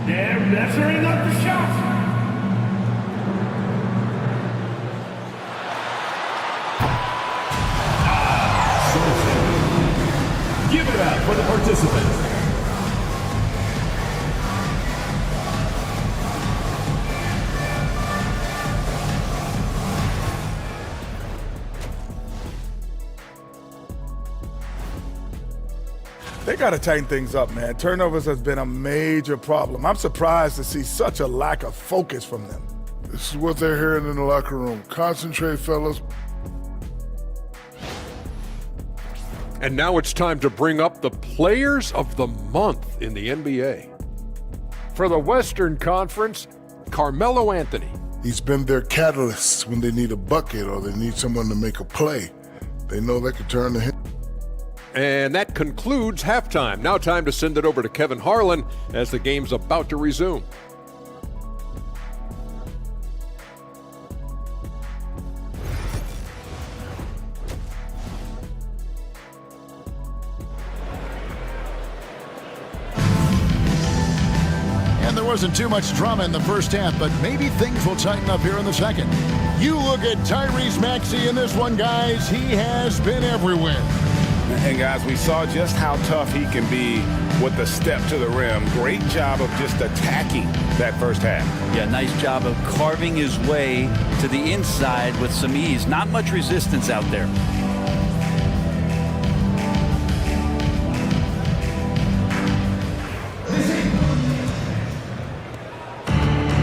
They're measuring up the shot. Give it up for the participants. They got to tighten things up, man. Turnovers has been a major problem. I'm surprised to see such a lack of focus from them. This is what they're hearing in the locker room. Concentrate, fellas. And now it's time to bring up the Players of the Month in the NBA. For the Western Conference, Carmelo Anthony. He's been their catalyst when they need a bucket or they need someone to make a play. They know they can turn to him. And that concludes halftime. Now time to send it over to Kevin Harlan as the game's about to resume. And there wasn't too much drama in the first half, but maybe things will tighten up here in the second. You look at Tyrese Maxey in this one, guys. He has been everywhere. And guys, we saw just how tough he can be with the step to the rim. Great job of just attacking that first half. Yeah, nice job of carving his way to the inside with some ease. Not much resistance out there.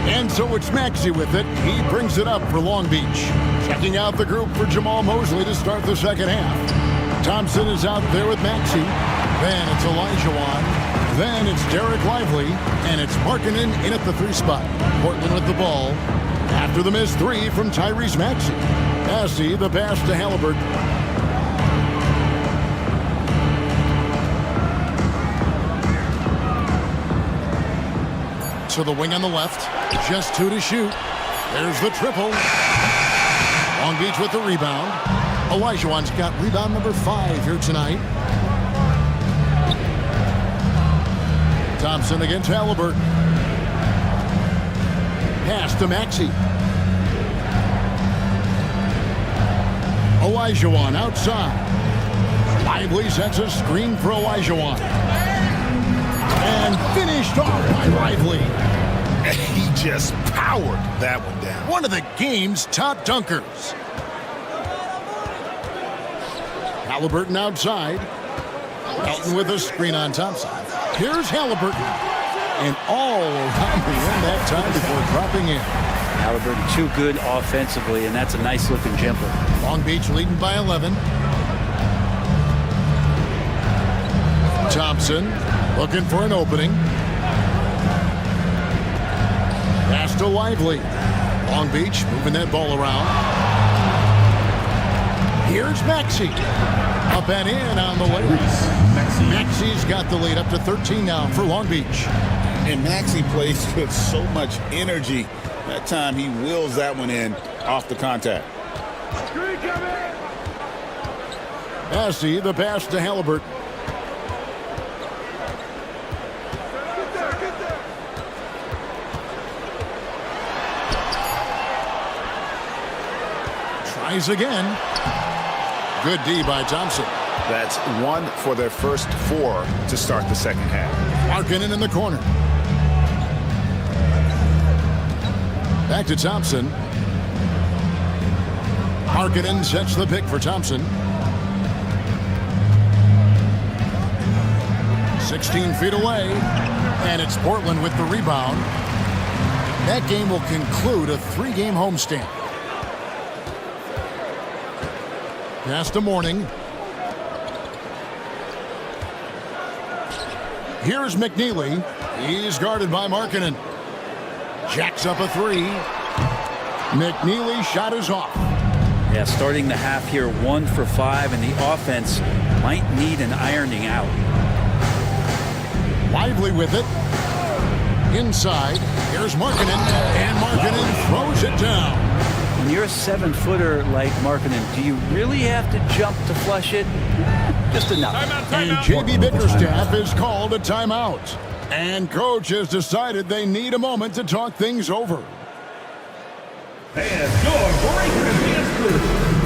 And so it's Maxey with it. He brings it up for Long Beach. Checking out the group for Jamal Mosley to start the second half. Thompson is out there with Maxey. Then it's Olajuwon. Then it's Derek Lively. And it's Markkanen in at the 3 spot. Portland with the ball. After the missed 3 from Tyrese Maxey. Massey, the pass to Halliburton. To the wing on the left. Just 2 to shoot. There's the triple. Long Beach with the rebound. Olajuwon's got rebound number 5 here tonight. Thompson against Halliburton. Pass to Maxey. Olajuwon outside. Lively sets a screen for Olajuwon. And finished off by Lively. He just powered that one down. One of the game's top dunkers. Halliburton outside. Elton with a screen on Thompson. Here's Halliburton. And all around the rim that time before dropping in. Halliburton too good offensively, and that's a nice looking jumper. Long Beach leading by 11. Thompson looking for an opening. Pass to Lively. Long Beach moving that ball around. Here's Maxey. Up and in on the way. Maxey's got the lead up to 13 now for Long Beach. And Maxey plays with so much energy. That time he wills that one in off the contact. Massey, the pass to Halliburton. Tries again. Good D by Thompson. That's 1 for their first 4 to start the second half. Markkanen in the corner. Back to Thompson. Markkanen sets the pick for Thompson. 16 feet away. And it's Portland with the rebound. That game will conclude a 3-game homestand. Pass to Mourning. Here's McNeely. He's guarded by Markkanen. Jacks up a 3. McNeely shot is off. Yeah, starting the half here 1 for 5, and the offense might need an ironing out. Lively with it. Inside. Here's Markkanen. And Markkanen throws it down. When you're a 7-footer like Markkanen, do you really have to jump to flush it? Just enough. And J.B. Bickerstaff is called a timeout. And coach has decided they need a moment to talk things over. And your breaker is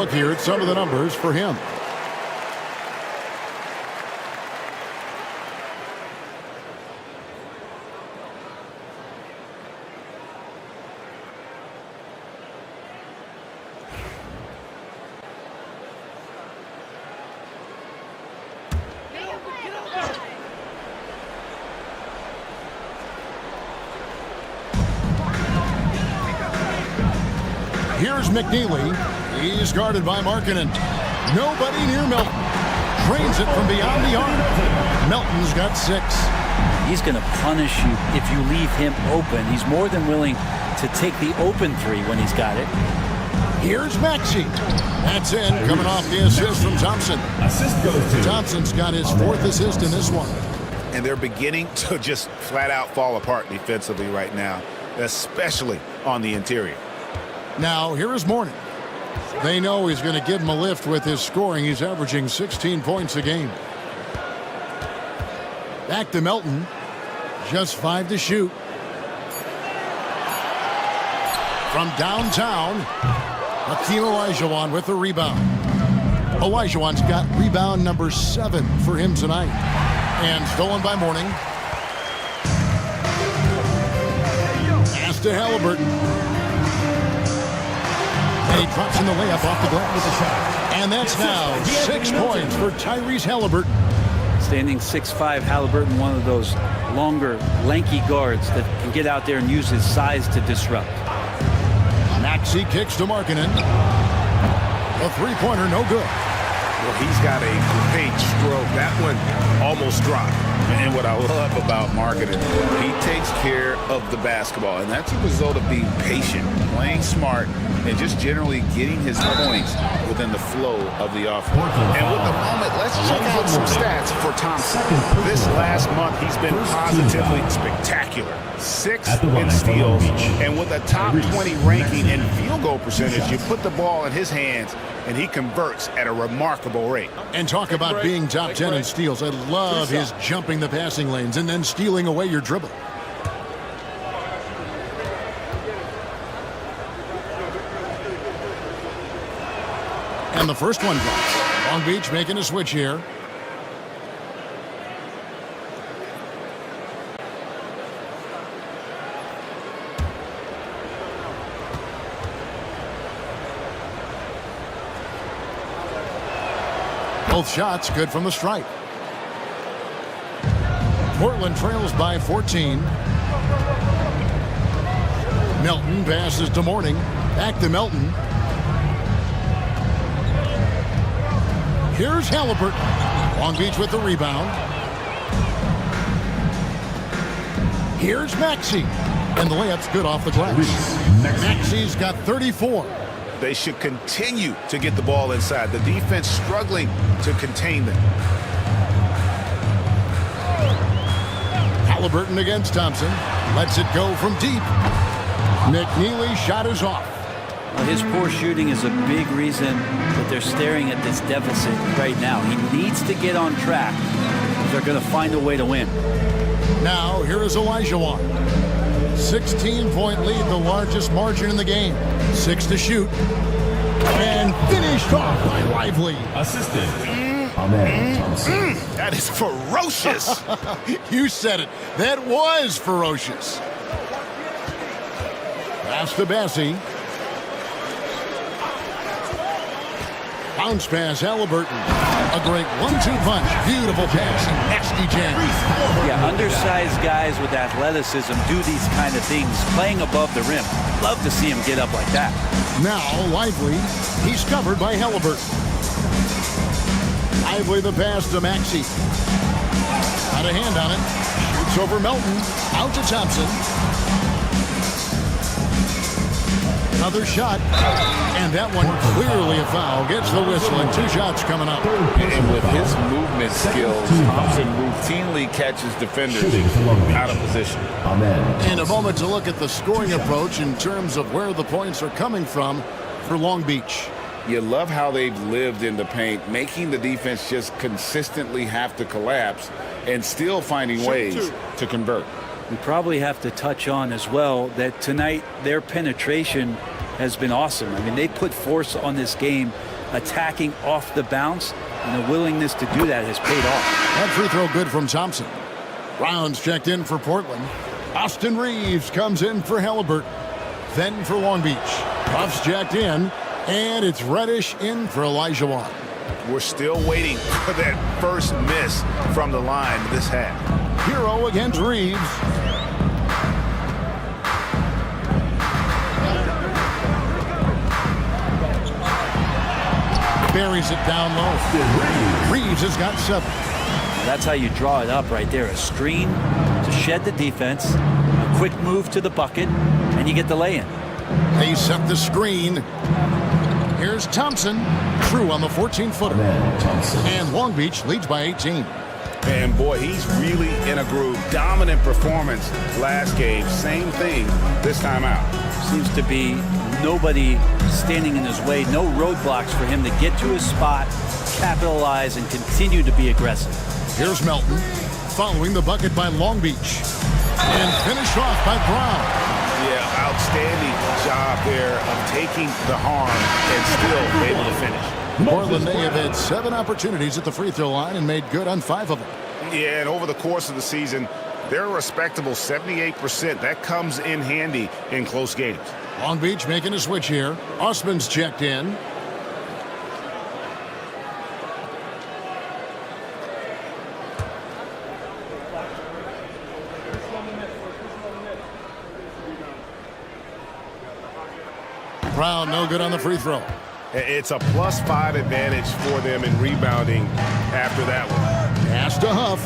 look here at some of the numbers for him. Here's McNeely. He's guarded by Markkanen. Nobody near Melton. Drains it from beyond the arc. Melton's got 6. He's going to punish you if you leave him open. He's more than willing to take the open 3 when he's got it. Here's Maxey. That's in, coming off the assist from Thompson. Assist goes to Thompson's got his 4th assist in this one. And they're beginning to just flat out fall apart defensively right now, especially on the interior. Now, here is Mourning. They know he's going to give him a lift with his scoring. He's averaging 16 points a game. Back to Melton. Just 5 to shoot. From downtown, Hakeem Olajuwon with the rebound. Olajuwon's got rebound number 7 for him tonight. And stolen by Mourning. Pass to Halliburton. And he drops in the layup off the glass. And that's now 6 points for Tyrese Halliburton. Standing 6'5", Halliburton, one of those longer, lanky guards that can get out there and use his size to disrupt. Maxey kicks to Markkanen. A 3-pointer, no good. Well, he's got a great stroke. That one almost dropped. And what I love about Markkanen, he takes care of the basketball. And that's a result of being patient, playing smart, and just generally getting his points within the flow of the offense. And with the moment, let's check out some stats for Thompson. This last month, he's been positively spectacular. 6 in steals, and with a top 20 ranking in field goal percentage, you put the ball in his hands, and he converts at a remarkable rate. And talk about being top 10 in steals. I love his jumping the passing lanes and then stealing away your dribble. And the first one drops. Long Beach making a switch here. Both shots good from the stripe. Portland trails by 14. Melton passes to Mourning. Back to Melton. Here's Halliburton. Long Beach with the rebound. Here's Maxey. And the layup's good off the glass. Maxey's got 34. They should continue to get the ball inside. The defense struggling to contain them. Halliburton against Thompson. Lets it go from deep. McNeely shot is off. Well, his poor shooting is a big reason that they're staring at this deficit right now. He needs to get on track if they're going to find a way to win. Now, here is Olajuwon. 16-point lead, the largest margin in the game. 6 to shoot. And finished off by Lively. assistant. That is ferocious. You said it. That was ferocious. Pass to Bassie. Bounce pass, Halliburton. A great 1-2 punch. Beautiful pass. Nasty jam. Yeah, undersized guys with athleticism do these kind of things, playing above the rim. Love to see him get up like that. Now, Lively. He's covered by Halliburton. Lively the pass to Maxey. Got a hand on it. Shoots over Melton. Out to Thompson. Another shot. And that one clearly a foul. Gets the whistle and 2 shots coming up. And with his movement skills, Thompson routinely catches defenders out of position. In a moment to look at the scoring approach in terms of where the points are coming from for Long Beach. You love how they've lived in the paint, making the defense just consistently have to collapse and still finding ways to convert. We probably have to touch on as well that tonight their penetration has been awesome. I mean, they put force on this game attacking off the bounce, and the willingness to do that has paid off. That free throw good from Thompson. Brown's checked in for Portland. Austin Reeves comes in for Halliburton. Then for Long Beach. Buff's jacked in, and it's Reddish in for Olajuwon. We're still waiting for that first miss from the line this half. Hero against Reeves. Buries it down low. Reeves has got 7. That's how you draw it up right there. A screen to shed the defense, a quick move to the bucket, and you get the lay-in. They set the screen. Here's Thompson. True on the 14-footer. And Long Beach leads by 18. And boy, he's really in a groove. Dominant performance last game. Same thing this time out. Seems to be nobody standing in his way. No roadblocks for him to get to his spot, capitalize, and continue to be aggressive. Here's Melton, following the bucket by Long Beach. And finished off by Brown. Yeah, outstanding job there of taking the harm and still able to finish. Portland may have had 7 opportunities at the free throw line and made good on 5 of them. Yeah, and over the course of the season, they're a respectable 78%. That comes in handy in close games. Long Beach making a switch here. Osman's checked in. Brown, no good on the free throw. It's a +5 advantage for them in rebounding after that one. Pass to Huff.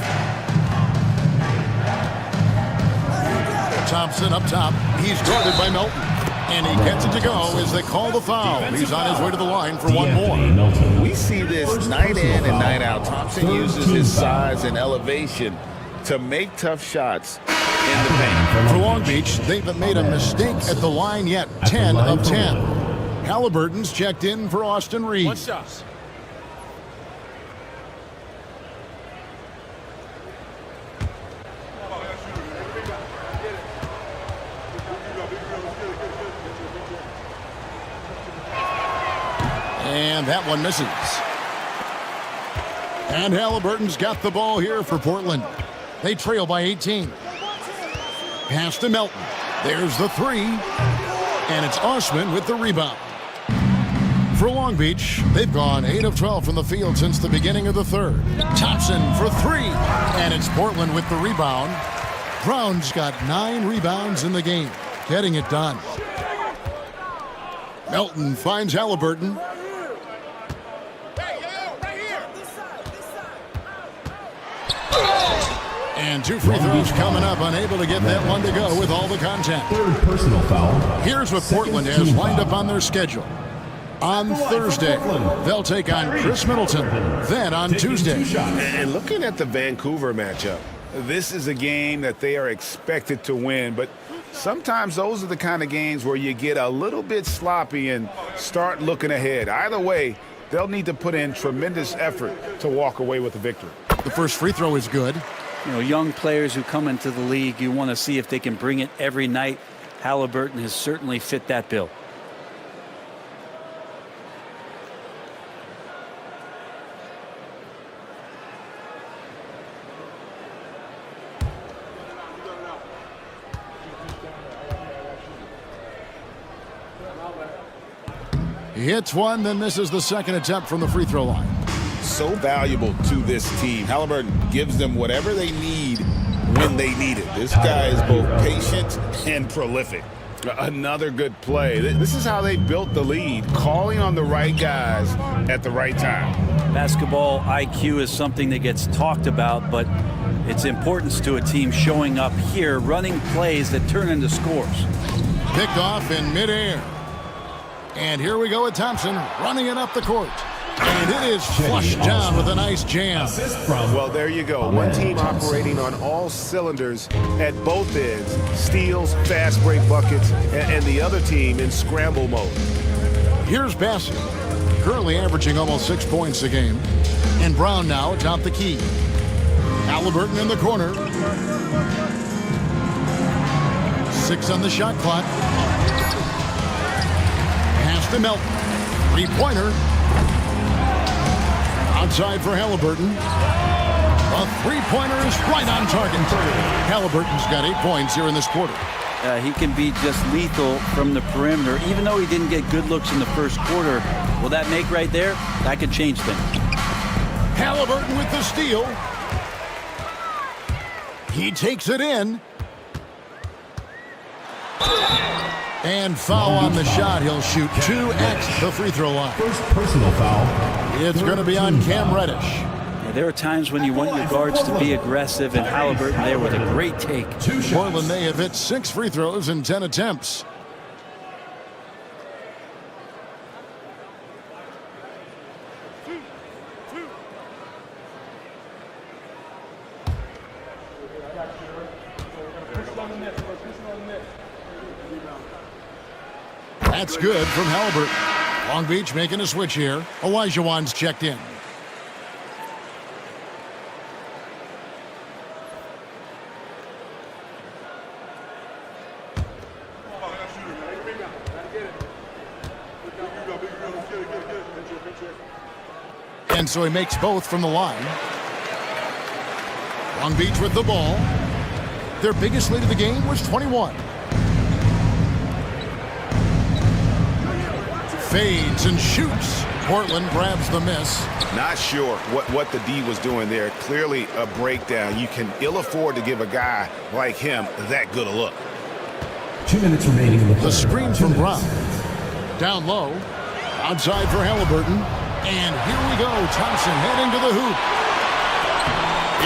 Thompson up top. He's guarded by Melton. And he gets it to go as they call the foul. He's on his way to the line for one more. We see this night in and night out. Thompson uses his size and elevation to make tough shots in the paint. For Long Beach, they haven't made a mistake at the line yet. 10 of 10. Halliburton's checked in for Austin Reeves. And that one misses. And Halliburton's got the ball here for Portland. They trail by 18. Pass to Melton. There's the 3. And it's Osman with the rebound. For Long Beach, they've gone 8 of 12 from the field since the beginning of the third. Thompson for 3. And it's Portland with the rebound. Brown's got 9 rebounds in the game, getting it done. Melton finds Halliburton. And 2 free throws coming up, unable to get that one to go with all the contact. Third personal foul. Here's what Portland has lined up on their schedule. On Thursday, they'll take on Chris Middleton. Then on Tuesday. And looking at the Vancouver matchup, this is a game that they are expected to win, but sometimes those are the kind of games where you get a little bit sloppy and start looking ahead. Either way, they'll need to put in tremendous effort to walk away with a victory. The first free throw is good. You know, young players who come into the league, you want to see if they can bring it every night. Halliburton has certainly fit that bill. He hits one, then misses the second attempt from the free throw line. So valuable to this team. Halliburton gives them whatever they need when they need it. This guy is both patient and prolific. Another good play. This is how they built the lead, calling on the right guys at the right time. Basketball IQ is something that gets talked about, but its importance to a team showing up here, running plays that turn into scores. Picked off in midair. And here we go with Thompson running it up the court. And it is flushed down with a nice jam. Well, there you go. One team operating on all cylinders at both ends. Steals, fast break buckets, and the other team in scramble mode. Here's Bassett, currently averaging almost 6 points a game. And Brown now atop the key. Halliburton in the corner. 6 on the shot clock. Pass to Melton. 3-pointer. Outside for Halliburton. A three-pointer is right on target. Halliburton's got 8 points here in this quarter. He can be just lethal from the perimeter. Even though he didn't get good looks in the first quarter, will that make right there? That could change things. Halliburton with the steal. He takes it in. And foul on the shot. He'll shoot 2 at the free throw line. First personal foul. It's going to be on Cam Reddish. Yeah, there are times when you want your guards to be aggressive, and Halliburton there with a great take. Portland, they have hit 6 free throws in 10 attempts. That's good from Halliburton. Long Beach making a switch here. Olajuwon's checked in. And so he makes both from the line. Long Beach with the ball. Their biggest lead of the game was 21. Fades and shoots. Portland grabs the miss. Not sure what the D was doing there. Clearly a breakdown. You can ill afford to give a guy like him that good a look. 2 minutes remaining in the screen from Brown. Down low. Outside for Halliburton. And here we go. Thompson heading to the hoop.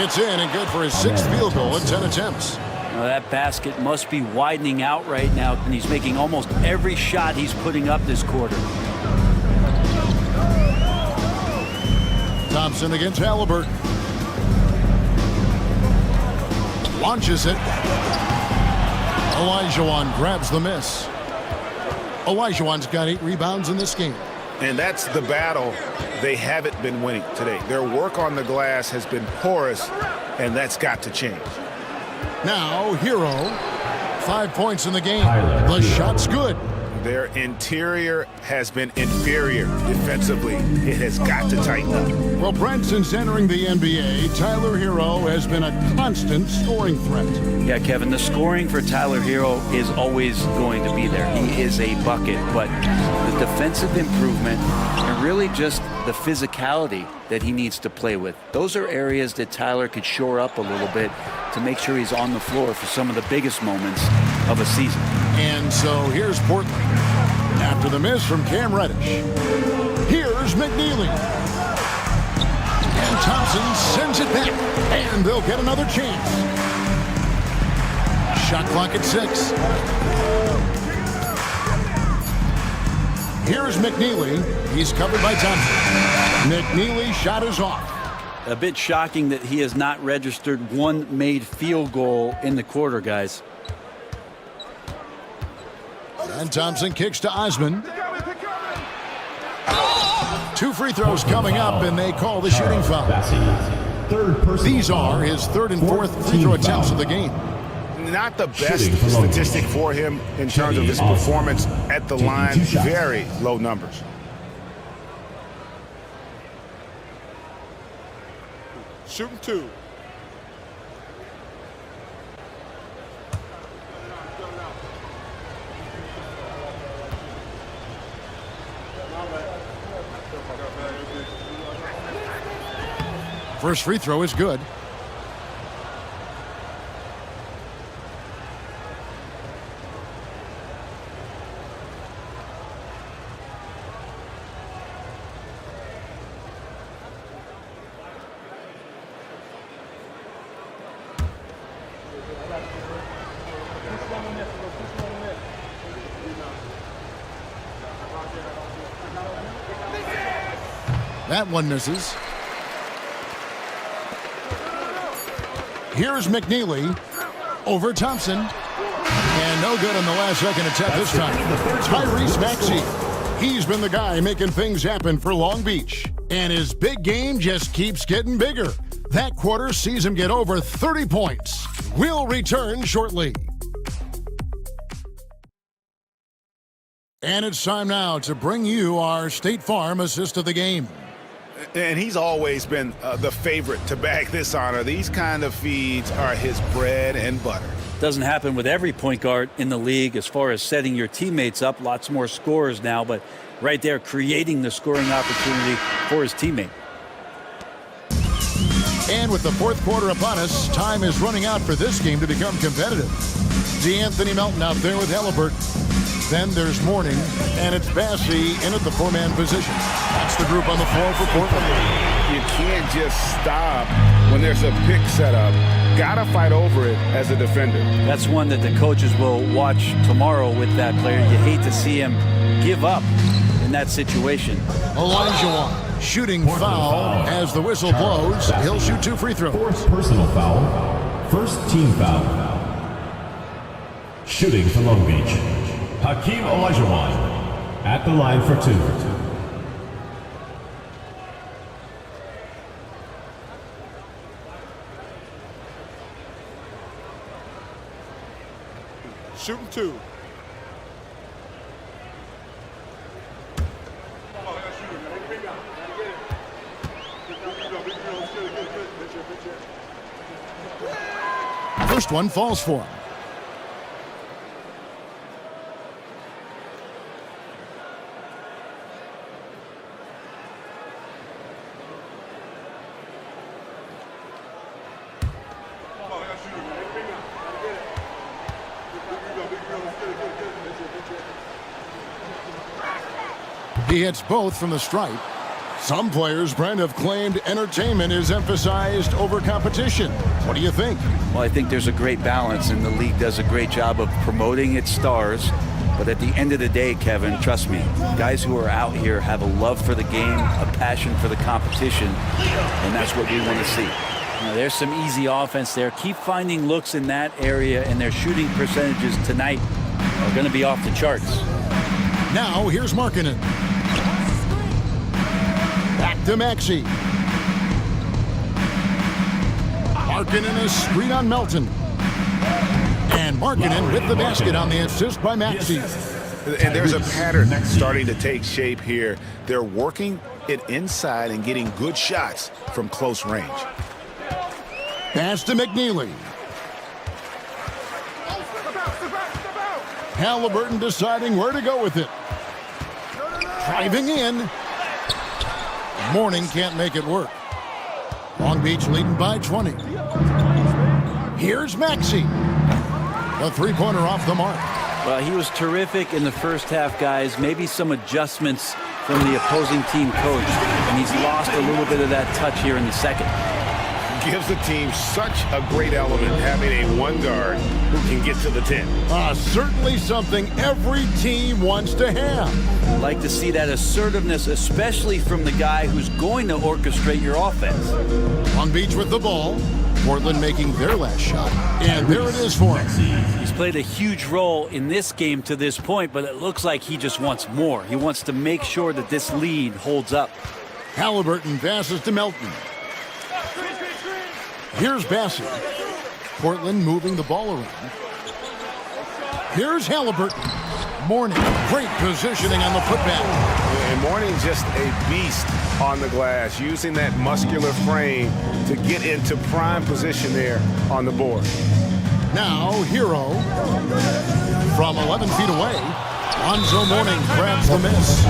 It's in and good for his 6th field goal in 10 attempts. Now that basket must be widening out right now, and he's making almost every shot he's putting up this quarter. Thompson against Halliburton. Launches it. Olajuwon grabs the miss. Olajuwon's got 8 rebounds in this game. And that's the battle they haven't been winning today. Their work on the glass has been porous, and that's got to change. Now, Hero. 5 points in the game. The shot's good. Their interior has been inferior defensively. It has got to tighten up. Well, Brent, since entering the NBA, Tyler Hero has been a constant scoring threat. Yeah, Kevin, the scoring for Tyler Hero is always going to be there. He is a bucket, but the defensive improvement and really just the physicality that he needs to play with. Those are areas that Tyler could shore up a little bit to make sure he's on the floor for some of the biggest moments of a season. And so here's Portland. After the miss from Cam Reddish. Here's McNeely. And Thompson sends it back. And they'll get another chance. Shot clock at 6. Here's McNeely. He's covered by Thompson. McNeely shot is off. A bit shocking that he has not registered one made field goal in the quarter, guys. And Thompson kicks to Osman. 2 free throws coming up, and they call the shooting foul. These are his 3rd and 4th free throw attempts of the game. Not the best statistic for him in terms of his performance at the line. Very low numbers. Shooting 2. First free throw is good. That one misses. Here's McNeely over Thompson. And no good on the last second attempt this time. Tyrese Maxey. He's been the guy making things happen for Long Beach. And his big game just keeps getting bigger. That quarter sees him get over 30 points. We'll return shortly. And it's time now to bring you our State Farm assist of the game. And he's always been the favorite to bag this honor. These kind of feeds are his bread and butter. Doesn't happen with every point guard in the league as far as setting your teammates up. Lots more scorers now, but right there creating the scoring opportunity for his teammate. And with the fourth quarter upon us, time is running out for this game to become competitive. DeAnthony Melton out there with Halliburton. Then there's Mourning, and it's Bassey in at the four-man position. That's the group on the floor for Portland. You can't just stop when there's a pick set up. Gotta fight over it as a defender. That's one that the coaches will watch tomorrow with that player. You hate to see him give up in that situation. Olajuwon shooting foul as the whistle blows. He'll shoot 2 free throws. Fourth personal foul. First team foul. Shooting for Long Beach, Hakeem Olajuwon at the line for 2. Shooting 2. First one falls for him. He hits both from the stripe. Some players, Brent, have claimed entertainment is emphasized over competition. What do you think? Well, I think there's a great balance, and the league does a great job of promoting its stars. But at the end of the day, Kevin, trust me, guys who are out here have a love for the game, a passion for the competition, and that's what we want to see. Now, there's some easy offense there. Keep finding looks in that area, and their shooting percentages tonight are going to be off the charts. Now, here's Markkanen. Back to Maxey. Markkanen is screen on Melton. And Markkanen with the basket on the assist by Maxey. And there's a pattern starting to take shape here. They're working it inside and getting good shots from close range. Pass to McNeely. Halliburton deciding where to go with it. Driving in. Mourning can't make it work. Long Beach leading by 20. Here's Maxey. A three-pointer off the mark. Well, he was terrific in the first half, guys. Maybe some adjustments from the opposing team coach, and he's lost a little bit of that touch here in the second. Gives the team such a great element having a one guard who can get to the 10. Certainly something every team wants to have. Like to see that assertiveness, especially from the guy who's going to orchestrate your offense. Long Beach with the ball. Portland making their last shot. And there it is for him. He's played a huge role in this game to this point, but it looks like he just wants more. He wants to make sure that this lead holds up. Halliburton passes to Melton. Here's Bassey. Portland moving the ball around. Here's Halliburton. Mourning. Great positioning on the putback. And Mourning just a beast on the glass, using that muscular frame to get into prime position there on the board. Now, Hero. From 11 feet away, Lonzo Mourning grabs the miss.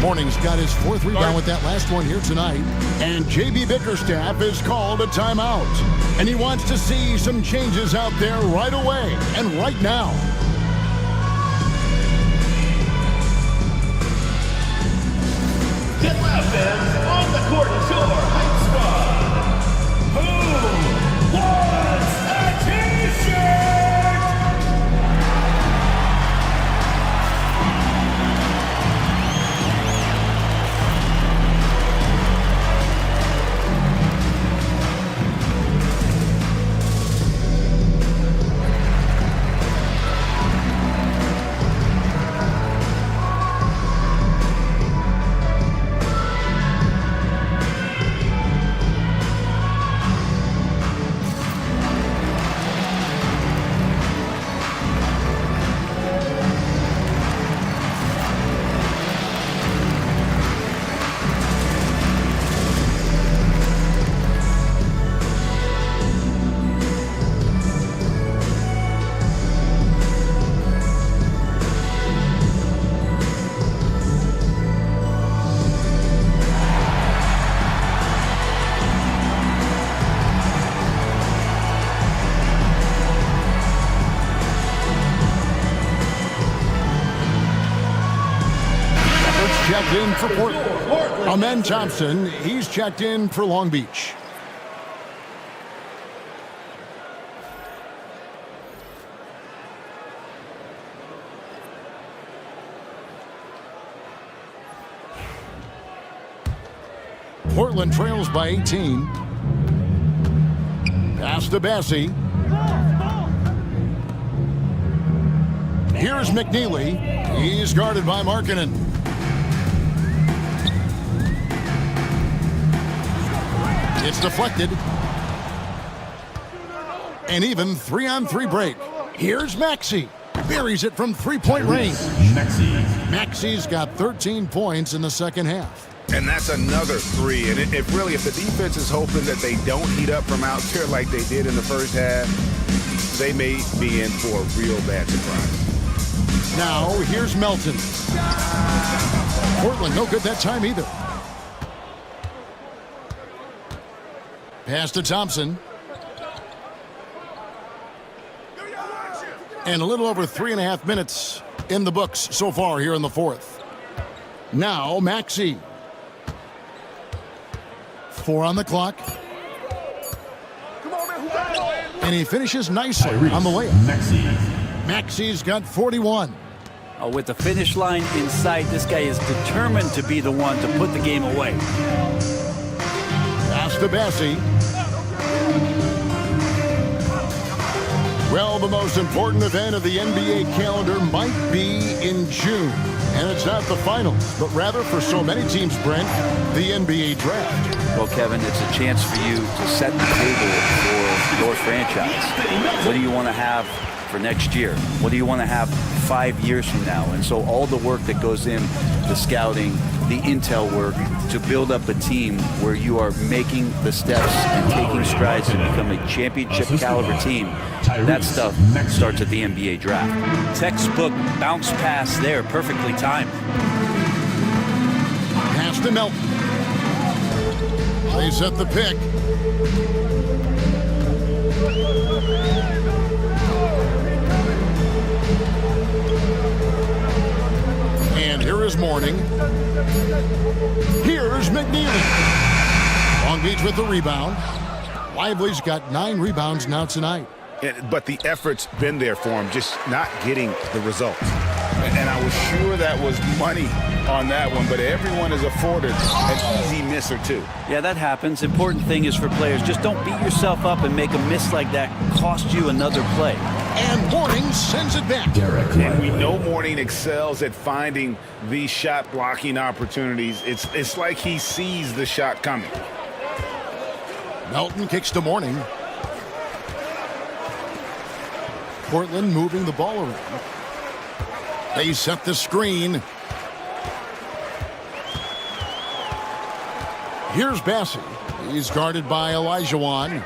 Mourning's got his fourth rebound with that last one here tonight. And J.B. Bickerstaff has called a timeout. And he wants to see some changes out there right away and right now. Get loud, fans. On the court is your hype squad. Who wants a t-shirt? checked in for Portland. Amen Thompson, he's checked in for Long Beach. Portland trails by 18. Pass to Bassie. Here's McNeely. He's guarded by Markkanen. It's deflected. An even 3-on-3 break. Here's Maxey. Buries it from three-point range. Maxey's got 13 points in the second half. And that's another three. And if the defense is hoping that they don't heat up from out there like they did in the first half, they may be in for a real bad surprise. Now, here's Melton. Portland no good that time either. Pass to Thompson. And a little over 3.5 minutes in the books so far here in the fourth. Now, Maxey. 4 on the clock. And he finishes nicely on the layup. Maxey's got 41. With the finish line in sight, this guy is determined to be the one to put the game away. Pass to Bassie. Well, the most important event of the NBA calendar might be in June. And it's not the finals, but rather for so many teams, Brent, the NBA draft. Well, Kevin, it's a chance for you to set the table for your franchise. What do you want to have for next year? What do you want to have 5 years from now? And so all the work that goes in, the scouting, the intel work, to build up a team where you are making the steps and taking strides to become a championship caliber team, that stuff starts at the NBA draft. Textbook bounce pass there, perfectly timed. Pass to Melton. They set the pick. And here is Mourning. Here's McNeely. Long Beach with the rebound. Lively's got 9 rebounds now tonight. But the effort's been there for him, just not getting the results. And I was sure that was money on that one, but everyone is afforded an easy miss or two. Yeah, that happens. Important thing is for players, just don't beat yourself up and make a miss like that cost you another play. And Mourning sends it back. And we know Mourning excels at finding these shot blocking opportunities. It's like he sees the shot coming. Melton kicks to Mourning. Portland moving the ball around. They set the screen. Here's Bassie. He's guarded by Olajuwon.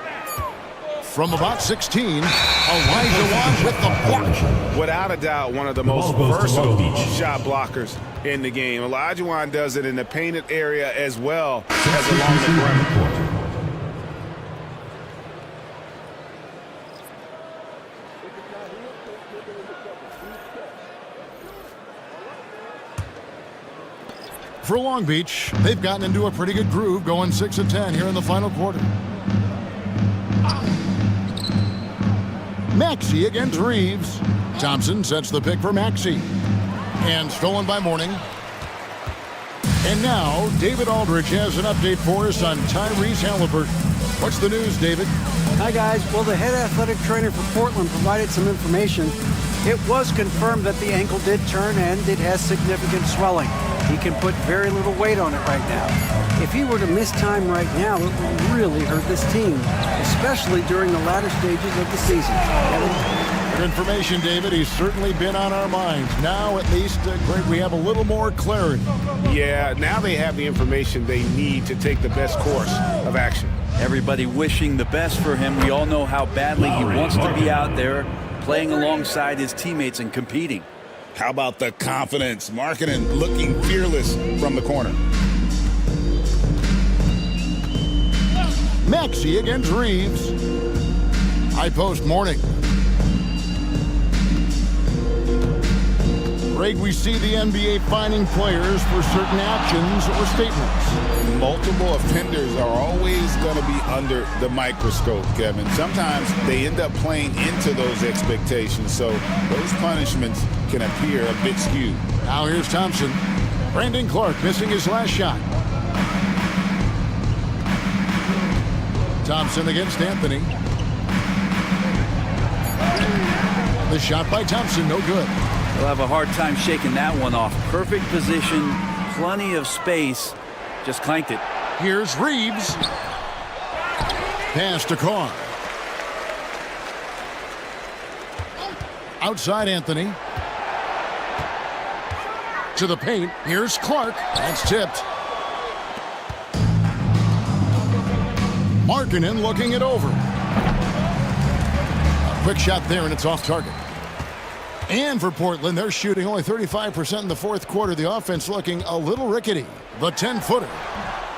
From about 16, Olajuwon with the block. Without a doubt, one of the most versatile shot blockers in the game. Olajuwon does it in the painted area as well as along the perimeter. For Long Beach, they've gotten into a pretty good groove, going 6-10 here in the final quarter. Maxey against Reeves. Thompson sets the pick for Maxey. And stolen by Mourning. And now, David Aldridge has an update for us on Tyrese Halliburton. What's the news, David? Hi, guys. Well, the head athletic trainer for Portland provided some information. It was confirmed that the ankle did turn and it has significant swelling. He can put very little weight on it right now. If he were to miss time right now, it would really hurt this team, especially during the latter stages of the season. Good information, David. He's certainly been on our minds. Now, at least, Greg, we have a little more clarity. Yeah, now they have the information they need to take the best course of action. Everybody wishing the best for him. We all know how badly he wants to be out there, playing alongside his teammates and competing. How about the confidence? Markkanen looking fearless from the corner. Maxey against Reeves. High post Mourning. Greg, we see the NBA fining players for certain actions or statements. Multiple offenders are always going to be under the microscope, Kevin. Sometimes they end up playing into those expectations, so those punishments can appear a bit skewed. Now here's Thompson. Brandon Clark missing his last shot. Thompson against Anthony. The shot by Thompson, no good. He'll have a hard time shaking that one off. Perfect position, plenty of space. Just clanked it. Here's Reeves. Pass to Carr. Outside Anthony. To the paint. Here's Clark. That's tipped. Markkanen looking it over. A quick shot there, and it's off target. And for Portland, they're shooting only 35% in the fourth quarter. The offense looking a little rickety. The 10-footer.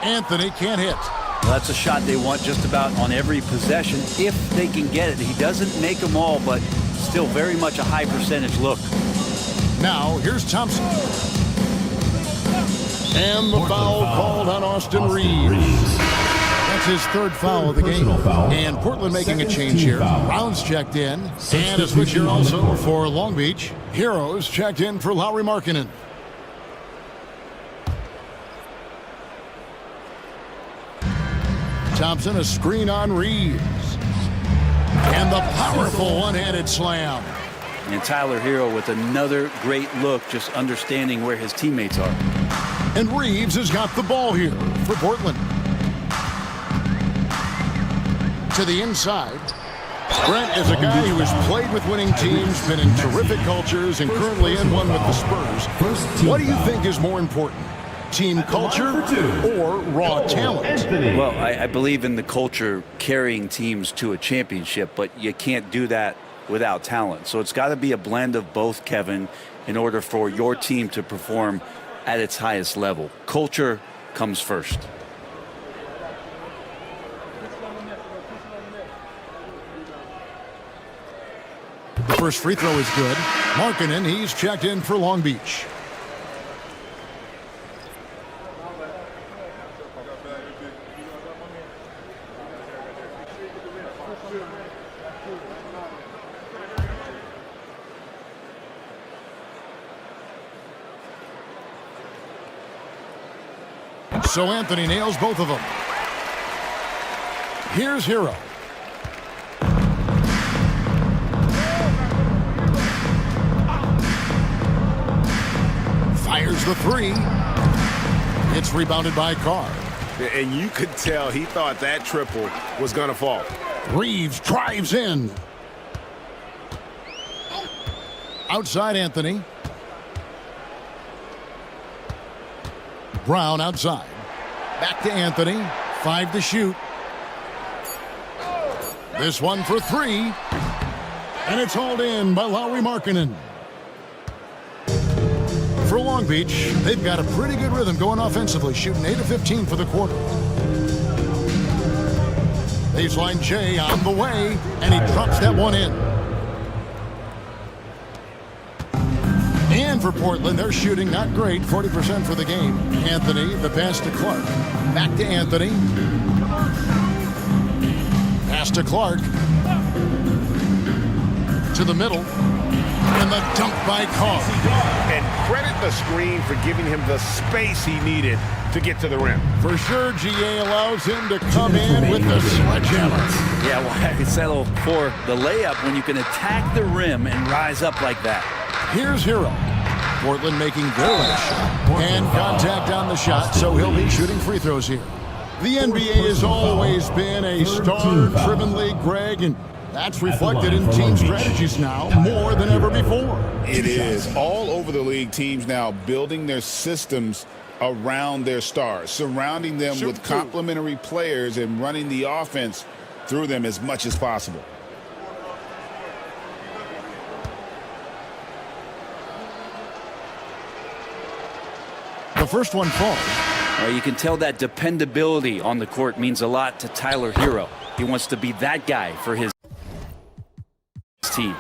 Anthony can't hit. Well, that's a shot they want just about on every possession if they can get it. He doesn't make them all, but still very much a high percentage look. Now, here's Thompson. And the foul called on Austin Reeves. That's his third foul of the game. And Portland making a change here. Brown's checked in. And a switch here also for Long Beach. Heroes checked in for Lauri Markkanen. Thompson, a screen on Reeves. And the powerful one-handed slam. And Tyler Hero with another great look, just understanding where his teammates are. And Reeves has got the ball here for Portland. To the inside. Brent is a guy who has played with winning teams, been in terrific cultures, and currently in one with the Spurs. What do you think is more important? Team culture or raw talent? Well, I believe in the culture carrying teams to a championship, but you can't do that without talent. So it's got to be a blend of both, Kevin, in order for your team to perform at its highest level. Culture comes first. The first free throw is good. Markkanen, he's checked in for Long Beach. So Anthony nails both of them. Here's Hero. Fires the three. It's rebounded by Carr. And you could tell he thought that triple was going to fall. Reeves drives in. Outside Anthony. Brown outside. Back to Anthony. 5 to shoot. This one for 3. And it's hauled in by Lauri Markkanen. For Long Beach, they've got a pretty good rhythm going offensively, shooting 8 of 15 for the quarter. Baseline J on the way, and he drops that one in. And for Portland, they're shooting not great, 40% for the game. Anthony, the pass to Clark. Back to Anthony. Pass to Clark. To the middle. And the dunk by Carr. And credit the screen for giving him the space he needed to get to the rim. For sure, GA allows him to come in with the sledgehammer. Yeah, why settle for the layup when you can attack the rim and rise up like that? Here's Hero. Portland making their last shot. And contact on the shot, so he'll be shooting free throws here. The NBA has always been a star-driven league, Greg, and that's reflected in team strategies now more than ever before. It is. All over the league, teams now building their systems around their stars, surrounding them with complementary players and running the offense through them as much as possible. The first one falls. Well, you can tell that dependability on the court means a lot to Tyler Hero. He wants to be that guy for his team.